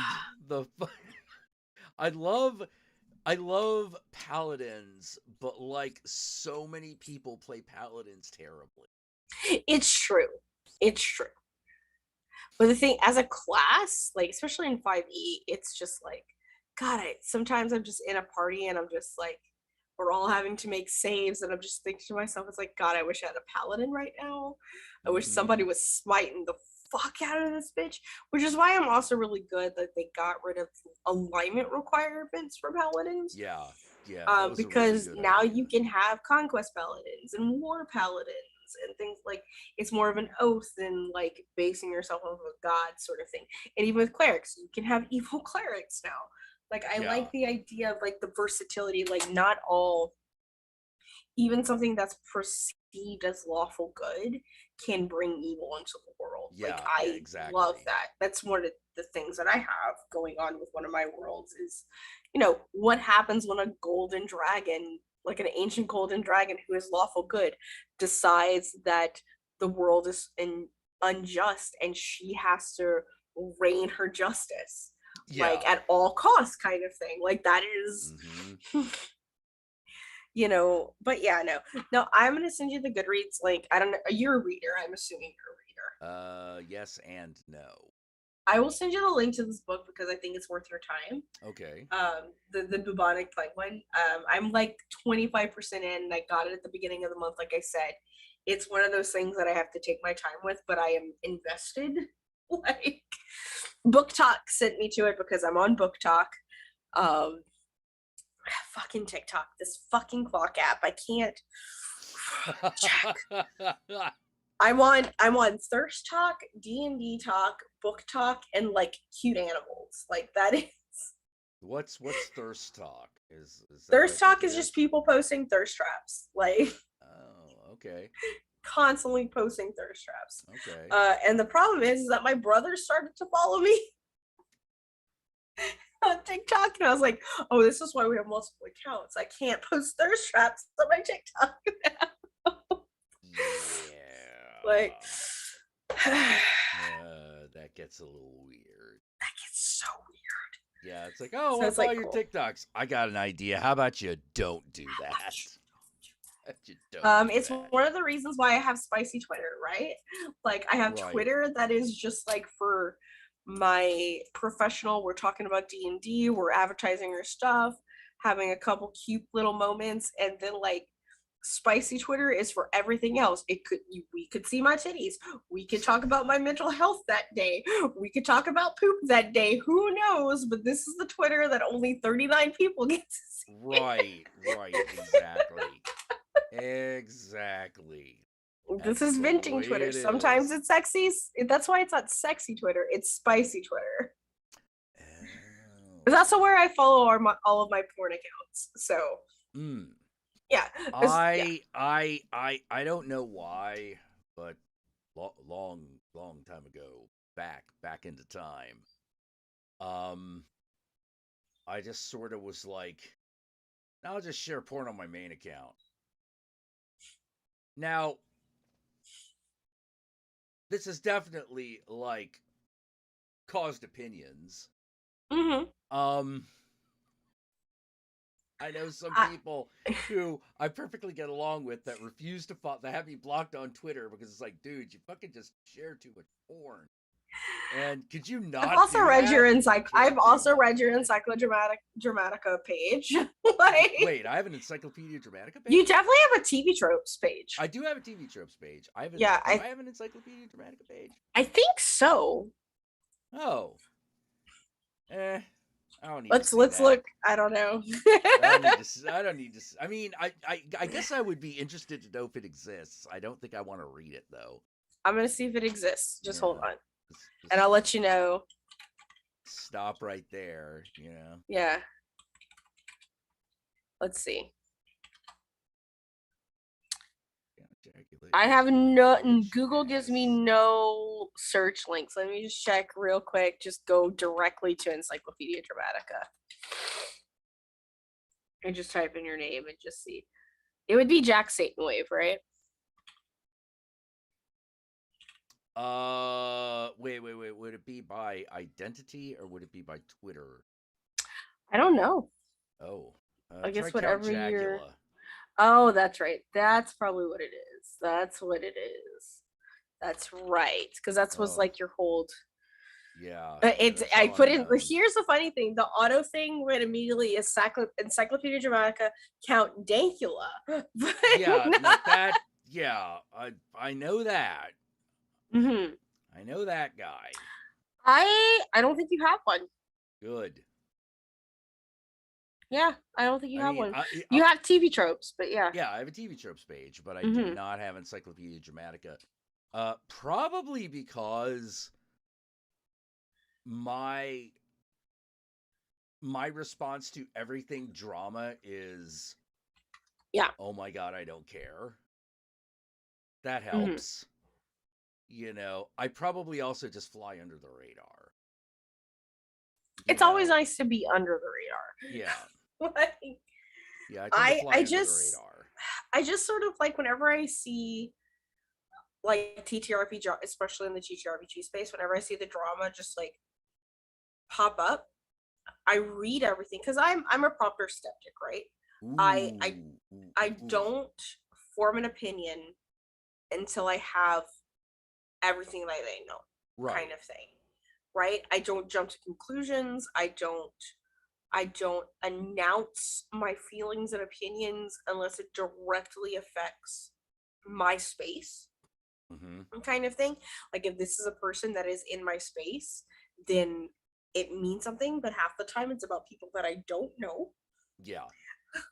I love paladins, but like so many people play paladins terribly. It's true. But the thing, as a class, like especially in 5e, it's just like, God, sometimes I'm just in a party and I'm just like, we're all having to make saves, and I'm just thinking to myself, it's like, God, I wish I had a paladin right now. I wish somebody was smiting the fuck out of this bitch. Which is why I'm also really good that they got rid of alignment requirements for paladins. Yeah. Because really now you can have conquest paladins and war paladins and things like, it's more of an oath than like basing yourself off of a god sort of thing. And even with clerics, you can have evil clerics now. Like I like the idea of like the versatility, like not all, even something that's perceived as lawful good can bring evil into the world. I love that. That's one of the things that I have going on with one of my worlds is, what happens when a golden dragon, like an ancient golden dragon who is lawful good, decides that the world is unjust and she has to reign her justice. Like at all costs kind of thing. Like that is but yeah, no, I'm gonna send you the Goodreads link. I don't know, you're a reader, I'm assuming you're a reader. Yes and no. I will send you the link to this book because I think it's worth your time. Okay. The bubonic plague one. I'm like 25% in. I got it at the beginning of the month, like I said. It's one of those things that I have to take my time with, but I am invested. Like Book Talk sent me to it because I'm on Book Talk. Fucking TikTok, this fucking clock app. I can't check. I'm on Thirst Talk, D&D Talk, Book Talk, and like Cute Animals. Like that is. What's Thirst Talk? Is Thirst Talk is just people posting thirst traps. Like. Oh, okay. Constantly posting thirst traps. Okay. And the problem is that my brother started to follow me on TikTok, and I was like, oh, this is why we have multiple accounts. I can't post thirst traps on my TikTok now. Like that gets a little weird. That gets so weird. Yeah, it's like, oh, so follow your TikToks. I got an idea. How about you don't do that? It's one of the reasons why I have spicy Twitter, right? Like I have Twitter that is just like for my professional, we're talking about D&D, we're advertising our stuff, having a couple cute little moments, and then like spicy Twitter is for everything else. We could see my titties, we could talk about my mental health that day, we could talk about poop that day, who knows, but this is the Twitter that only 39 people get to see. Right, exactly. This is venting Twitter. Sometimes it's sexy. That's why it's not sexy Twitter. It's spicy Twitter. That's also where I follow all of my porn accounts. So, yeah. I don't know why, but long time ago, back into time, I just sort of was like, I'll just share porn on my main account. Now, this has definitely like caused opinions. I know some people who I perfectly get along with that refuse to follow, that have me blocked on Twitter because it's like, dude, you fucking just share too much porn. And could you not? I've also read your I've also that. read your Dramatica page. Wait, I have an Encyclopedia Dramatica page? You definitely have a TV tropes page. I do have a TV tropes page. I have I have an Encyclopedia Dramatica page? I think so. Oh. I don't need let's to look. I don't know. I don't need to. I mean, I guess I would be interested to know if it exists. I don't think I want to read it though. I'm gonna see if it exists. Just hold on, and I'll let you know. Stop right there. You know. Yeah. Let's see. I have no. Google gives me no search links. Let me just check real quick. Just go directly to Encyclopedia Dramatica and just type in your name and just see. It would be Jack Satan Wave, right? Wait. Would it be by identity or would it be by Twitter? I don't know. Oh. I guess try whatever Count you're. Jackula. Oh, that's right. That's probably what it is. That's what it is. That's right. Because that's was like your hold. Yeah. It's I put in. Here's the funny thing: the auto thing would immediately is Encyclopedia Dramatica Count Dankula. Yeah, not that. Yeah, I know that. Mm-hmm. I know that guy. I don't think you have one. Good. Yeah, I don't think you have mean, one. You have TV tropes, but yeah. Yeah, I have a TV tropes page, but I do not have Encyclopedia Dramatica. Probably because my response to everything drama is, oh my god, I don't care. That helps. You know, I probably also just fly under the radar. It's always nice to be under the radar. Yeah. Yeah, I just sort of like whenever I see like TTRPG, especially in the TTRPG space, whenever I see the drama just like pop up, I read everything because I'm a proper skeptic, right? I don't form an opinion until I have everything that I know, kind of thing, right? I don't jump to conclusions. I don't announce my feelings and opinions unless it directly affects my space, kind of thing. Like if this is a person that is in my space, then it means something, but half the time it's about people that I don't know. Yeah.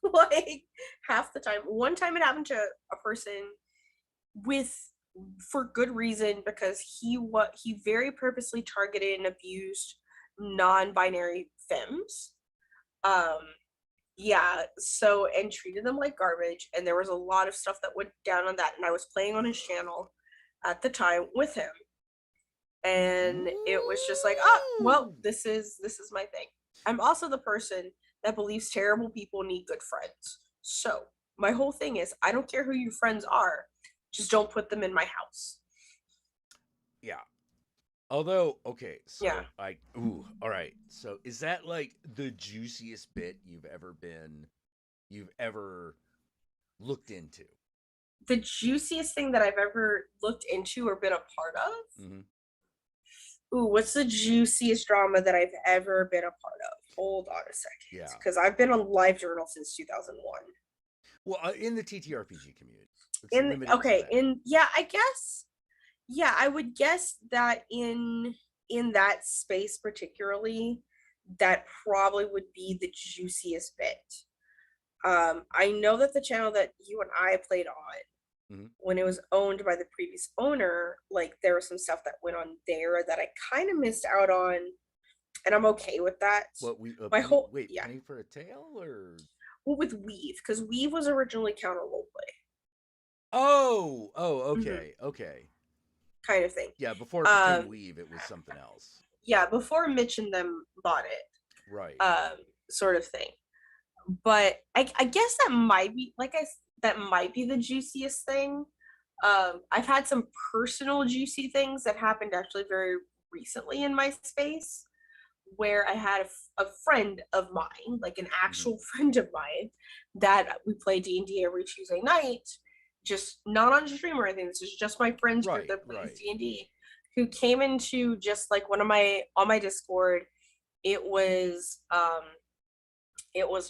Like half the time. One time it happened to a person for good reason, because he very purposely targeted and abused non-binary femmes. So and treated them like garbage, and there was a lot of stuff that went down on that, and I was playing on his channel at the time with him, and it was just like, well, this is my thing. I'm also the person that believes terrible people need good friends, so my whole thing is I don't care who your friends are, just don't put them in my house. Yeah. Although, okay, so all right. So is that like the juiciest bit you've ever looked into? The juiciest thing that I've ever looked into or been a part of? Ooh, what's the juiciest drama that I've ever been a part of? Hold on a second. Yeah. Because I've been on LiveJournal since 2001. Well, in the TTRPG community. I would guess that in that space particularly, that probably would be the juiciest bit. I know that the channel that you and I played on, when it was owned by the previous owner, like there was some stuff that went on there that I kind of missed out on, and I'm okay with that. Penny for a Tale or? Well, with Weave, because Weave was originally counter roleplay. Oh, okay, okay. Kind of thing. Yeah, before it became Weave, it was something else. Yeah, before Mitch and them bought it. Right. Sort of thing. But I guess that might be the juiciest thing. I've had some personal juicy things that happened actually very recently in my space, where I had a friend of mine, like an actual friend of mine, that we play D&D every Tuesday night, just not on stream or anything. This is just my friends group that plays D&D. who came into just like one of my on my Discord. It was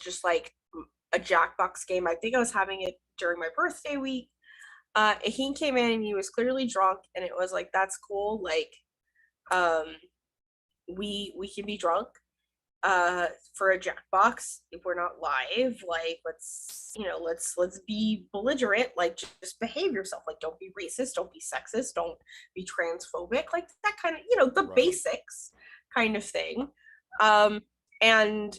just like a Jackbox game. I think I was having it during my birthday week. He came in and he was clearly drunk, and it was like, that's cool. Like, we can be drunk for a Jackbox if we're not live. Like, let's be belligerent. Like, just behave yourself. Like, don't be racist, don't be sexist, don't be transphobic. Like that kind of, the basics kind of thing. And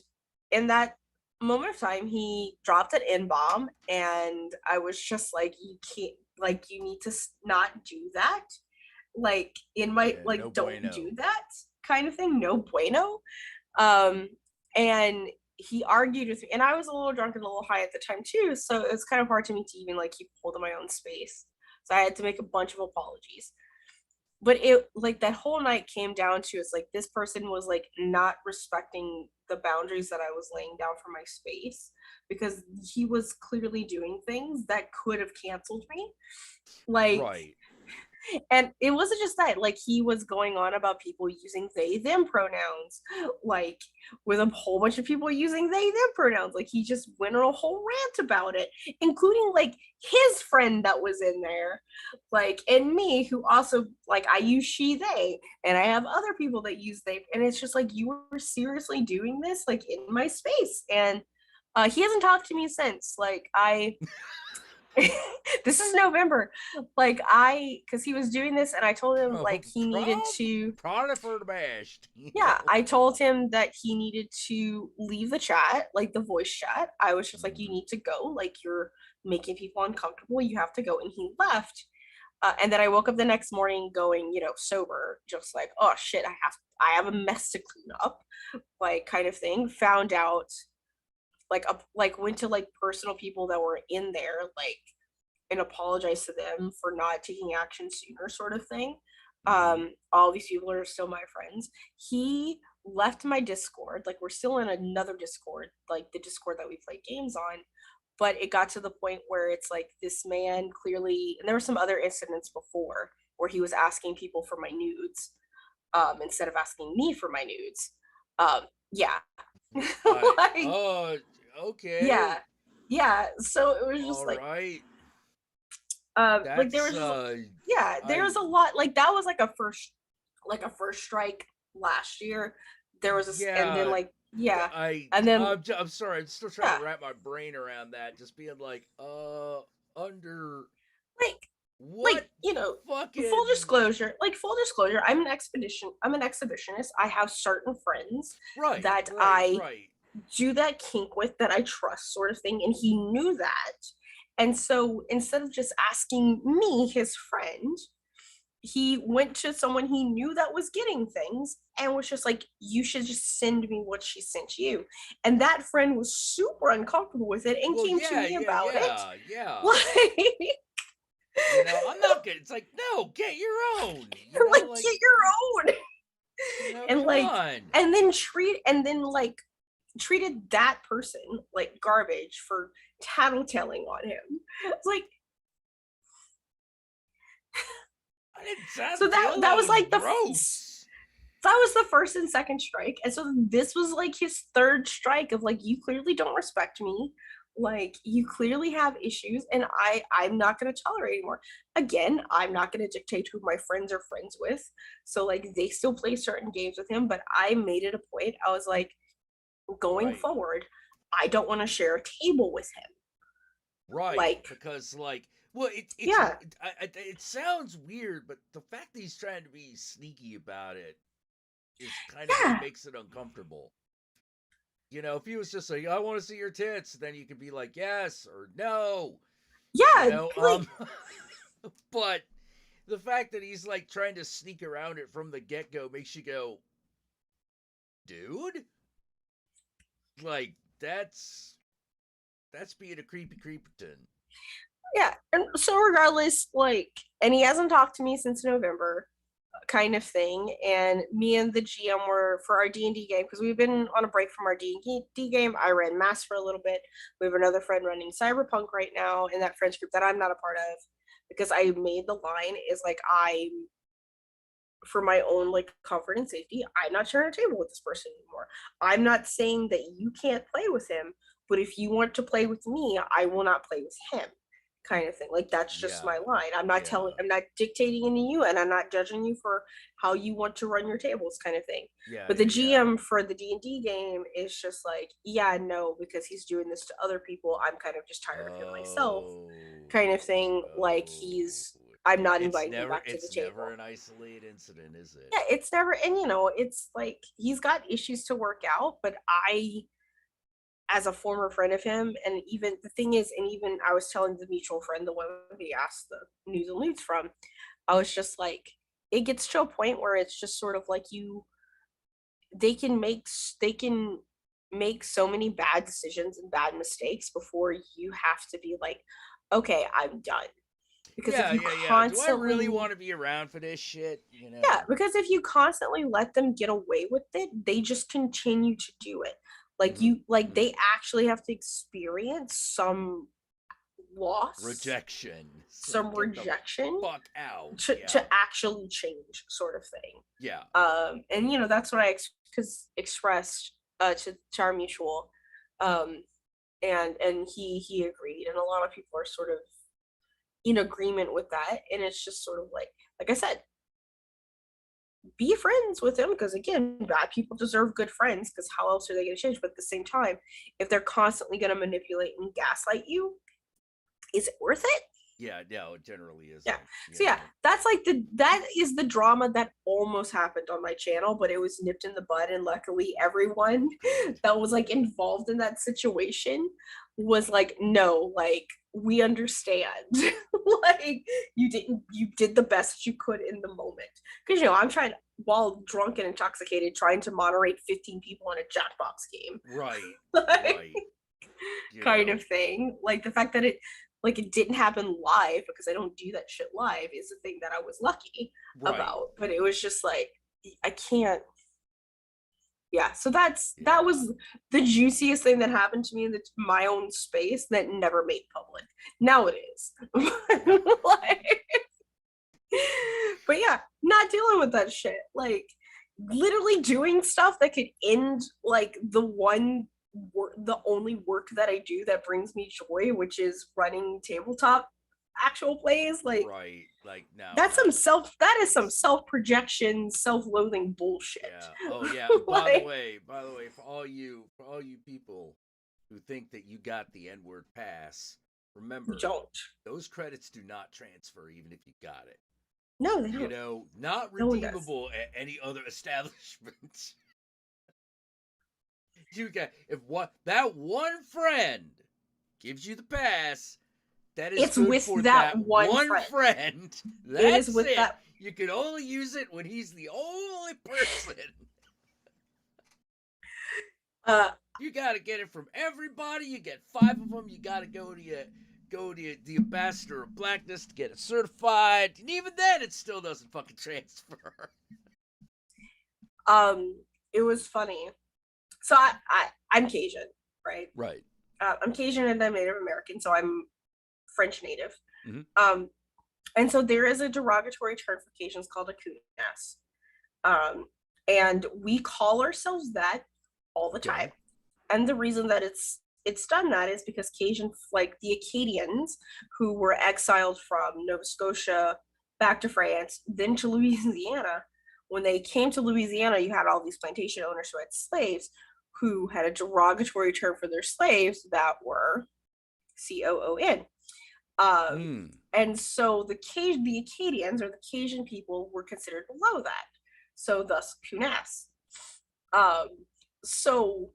in that moment of time, he dropped an N-bomb, and I was just like, you can't, like, you need to not do that. Like, in my, like, no don't bueno. do that kind of thing. No bueno. And he argued with me, and I was a little drunk and a little high at the time too, so it was kind of hard to me to even like keep hold of my own space. So I had to make a bunch of apologies. But it, like, that whole night came down to, it's like, this person was like not respecting the boundaries that I was laying down for my space, because he was clearly doing things that could have canceled me. Like, Right. and it wasn't just that, like, he was going on about people using they them pronouns, like, with a whole bunch of people using they them pronouns. Like, he just went on a whole rant about it, including like his friend that was in there, like, and me, who also, like, I use she they, and I have other people that use they, and it's just like, you were seriously doing this, like, in my space. And he hasn't talked to me since. Like, this is November. Like, because he was doing this, and I told him like he needed to. For the best. Yeah, I told him that he needed to leave the chat, like the voice chat. I was just like, you need to go. Like, you're making people uncomfortable. You have to go, and he left. And then I woke up the next morning going, sober, just like, oh shit, I have a mess to clean up, like, kind of thing. Found out. Like, went to like personal people that were in there, like, and apologized to them for not taking action sooner, sort of thing. All these people are still my friends. He left my Discord. Like, we're still in another Discord, like the Discord that we play games on. But it got to the point where it's like, this man clearly, and there were some other incidents before where he was asking people for my nudes, instead of asking me for my nudes. Yeah. Oh, okay. Yeah. So it was just all like, right. Like, there was there was a lot, like, that was like a first strike last year. There was and then like, and then I'm sorry, I'm still trying to wrap my brain around that, just being like, under like what, fucking full disclosure, I'm an exhibitionist. I have certain friends that I do that kink with, that I trust, sort of thing, and he knew that. And so instead of just asking me, his friend, he went to someone he knew that was getting things and was just like, you should just send me what she sent you. And that friend was super uncomfortable with it and came to me about it. Yeah. Like, I'm not good. It's like, no, get your own. Like, get your own. And like, on. and then treated that person like garbage for tattletelling on him. It's like, so that was like gross. That was the first and second strike, and so this was like his third strike of like, you clearly don't respect me, like, you clearly have issues, and I'm not going to tolerate anymore. Again, I'm not going to dictate who my friends are friends with, so like, they still play certain games with him, but I made it a point. I was like, going forward, I don't want to share a table with him. Right. Like, because like, well, it sounds weird, but the fact that he's trying to be sneaky about it is kind of what makes it uncomfortable. If he was just like, I want to see your tits, then you could be like, yes or no. Yeah. But the fact that he's like trying to sneak around it from the get-go makes you go, dude? Like, that's being a creepy creeperton. Yeah, and so regardless, like, and he hasn't talked to me since November, kind of thing. And me and the GM were, for our D&D game, because we've been on a break from our D&D game. I ran Mass for a little bit. We have another friend running Cyberpunk right now in that friends group that I'm not a part of, because I made the line is like, I'm for my own like comfort and safety, I'm not sharing a table with this person anymore. I'm not saying that you can't play with him, but if you want to play with me, I will not play with him, kind of thing. Like that's just my line. I'm not I'm not dictating into you, and I'm not judging you for how you want to run your tables, kind of thing. But the GM for the D&D game is just like, yeah, no, because he's doing this to other people. I'm kind of just tired of him myself, kind of thing. Like I'm not inviting him back to the table. It's never an isolated incident, is it? Yeah, it's never, and it's like he's got issues to work out, but I, as a former friend of him, and even the thing is, and even I was telling the mutual friend, the one he asked the news and leads from, I was just like, it gets to a point where it's just sort of like they can make so many bad decisions and bad mistakes before you have to be like, okay, I'm done. Because if you constantly, do I really want to be around for this shit? Yeah, because if you constantly let them get away with it, they just continue to do it. Like they actually have to experience some loss, rejection, some rejection, fuck out to actually change, sort of thing. Yeah. And that's what I expressed to our mutual, and he agreed, and a lot of people are sort of in agreement with that, and it's just sort of like I said, be friends with him, because again, bad people deserve good friends, because how else are they going to change? But at the same time, if they're constantly going to manipulate and gaslight you, is it worth it? Yeah, no, it generally is. Yeah. So that's like that is the drama that almost happened on my channel, but it was nipped in the bud, and luckily everyone that was like involved in that situation was like, no, like we understand. Like you did the best you could in the moment. Because I'm trying, while drunk and intoxicated, trying to moderate 15 people in a Jackbox game. Right. Right. Kind of thing. Like the fact that it didn't happen live, because I don't do that shit live, is the thing that I was lucky about. But it was just like, I can't. Yeah, so that was the juiciest thing that happened to me in my own space that never made public. Now it is. But yeah, not dealing with that shit. Like literally doing stuff that could end like the only work that I do that brings me joy, which is running tabletop actual plays. Like no, that is some self-projection, self-loathing bullshit. Yeah. By the way, for all you people who think that you got the N-word pass, remember, those credits do not transfer even if you got it. No, they don't. Not redeemable at any other establishment. You got that one friend gives you the pass. That is it's with for that one friend. That's it is with it. That. You can only use it when he's the only person. You gotta get it from everybody. You get 5 of them. You gotta go to the ambassador of blackness to get it certified, and even then, it still doesn't fucking transfer. It was funny. So I'm Cajun, right? Right. I'm Cajun and I'm Native American, so I'm French native. Mm-hmm. And so there is a derogatory term for Cajuns called a coonass. And we call ourselves that all the time. And the reason that it's done that is because Cajun, like the Acadians, who were exiled from Nova Scotia back to France, then to Louisiana. When they came to Louisiana, you had all these plantation owners who had slaves, who had a derogatory term for their slaves that were COON. And so the Acadians, or the Cajun people, were considered below that. So thus coonass. So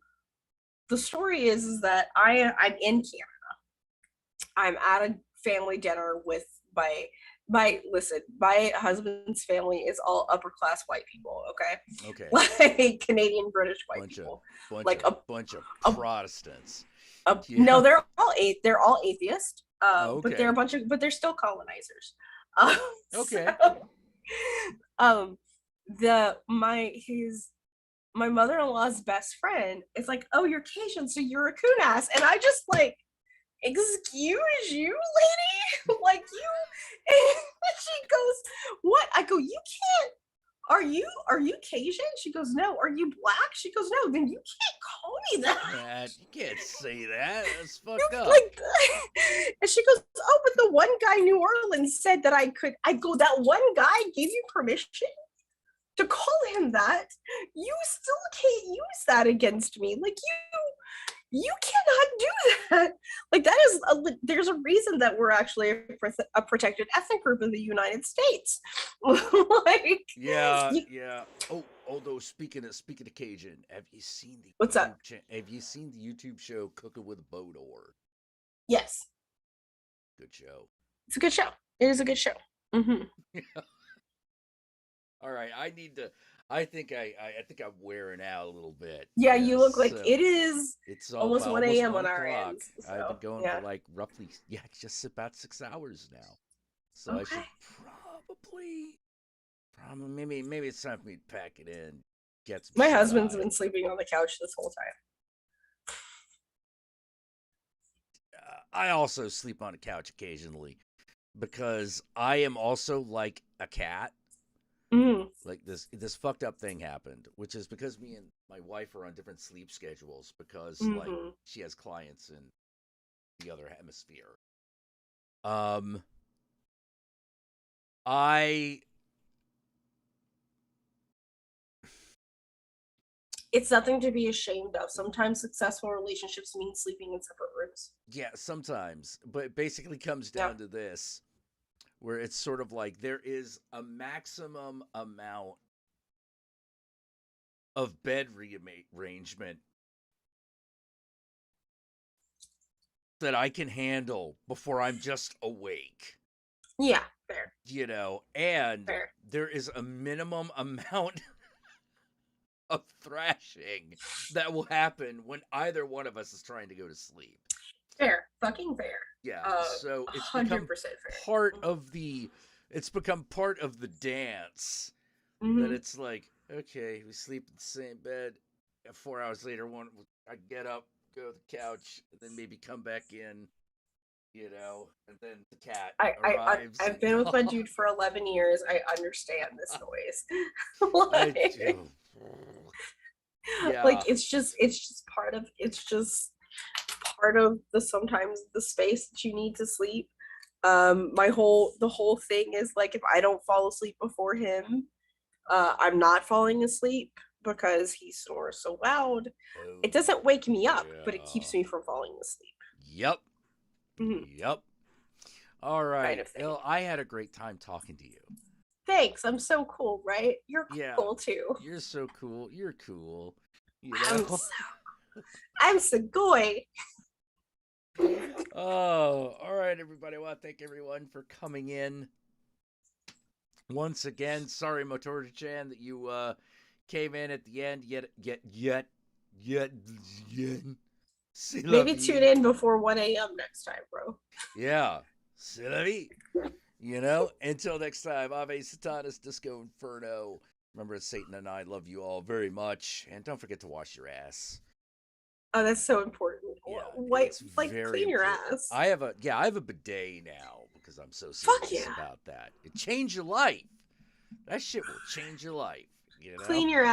the story is that I'm in Canada. I'm at a family dinner with my husband's family is all upper class white people, okay? Like Canadian British white people. A bunch of Protestants. No, they're all atheist. But they're still colonizers. My mother-in-law's best friend is like, oh, you're Cajun, so you're a coonass. And I just like, excuse you, lady? Like you? And she goes, what? I go, you can't. are you Cajun? She goes, no. Are you black? She goes, no. Then you can't call me that. You can't say that. That's fucked up. Like, and she goes, oh, but the one guy in New Orleans said that I could. I go, that one guy gave you permission to call him that. You still can't use that against me. Like, you cannot do that. Like, that is there's a reason that we're actually a protected ethnic group in the United States. Like, yeah. Oh, although speaking of Cajun, have you seen the what's up? Have you seen the YouTube show Cooking with a Boat Or? Yes. Good show. It's a good show. It is a good show. Mm-hmm. All right, I think I'm wearing out a little bit. Yeah, you look like it is. It's almost 1 a.m. on our end. So, I've been going for like roughly just about 6 hours now. So I should probably maybe it's time for me to pack it in. Get some My husband's been sleeping on the couch this whole time. I also sleep on the couch occasionally because I am also like a cat. Like this fucked up thing happened, which is because me and my wife are on different sleep schedules because like she has clients in the other hemisphere. It's nothing to be ashamed of. Sometimes successful relationships mean sleeping in separate rooms. Yeah, sometimes, but it basically comes down to this. Where it's sort of like there is a maximum amount of bed rearrangement that I can handle before I'm just awake. Yeah, fair. You know, and there is a minimum amount of thrashing that will happen when either one of us is trying to go to sleep. Fair. Fucking fair. Yeah, so it's 100% become fair. It's become part of the dance that it's like, okay, we sleep in the same bed. 4 hours later, I get up, go to the couch, and then maybe come back in, you know, and then the cat arrives. I've been with my dude for 11 years. I understand this noise. Like, it's just part of the sometimes the space that you need to sleep. The whole thing is like, if I don't fall asleep before him, I'm not falling asleep because he snores so loud. It doesn't wake me up, but it keeps me from falling asleep. Yep. Yep. All right. Well, I had a great time talking to you. Thanks. I'm so cool, right? You're cool too. You're so cool. You're cool. You know? I'm so goy. Oh, all right, everybody. I want to thank everyone for coming in. Once again, sorry, Motori-chan, that you came in at the end. Yet. Maybe tune in before 1 a.m. next time, bro. Yeah. C'est la vie. You know, until next time, Ave Satanas, Disco Inferno. Remember, it's Satan and I love you all very much. And don't forget to wash your ass. Oh, that's so important. Yeah, clean your ass. I have a bidet now because I'm so serious about that. It changed your life. That shit will change your life. You know? Clean your ass.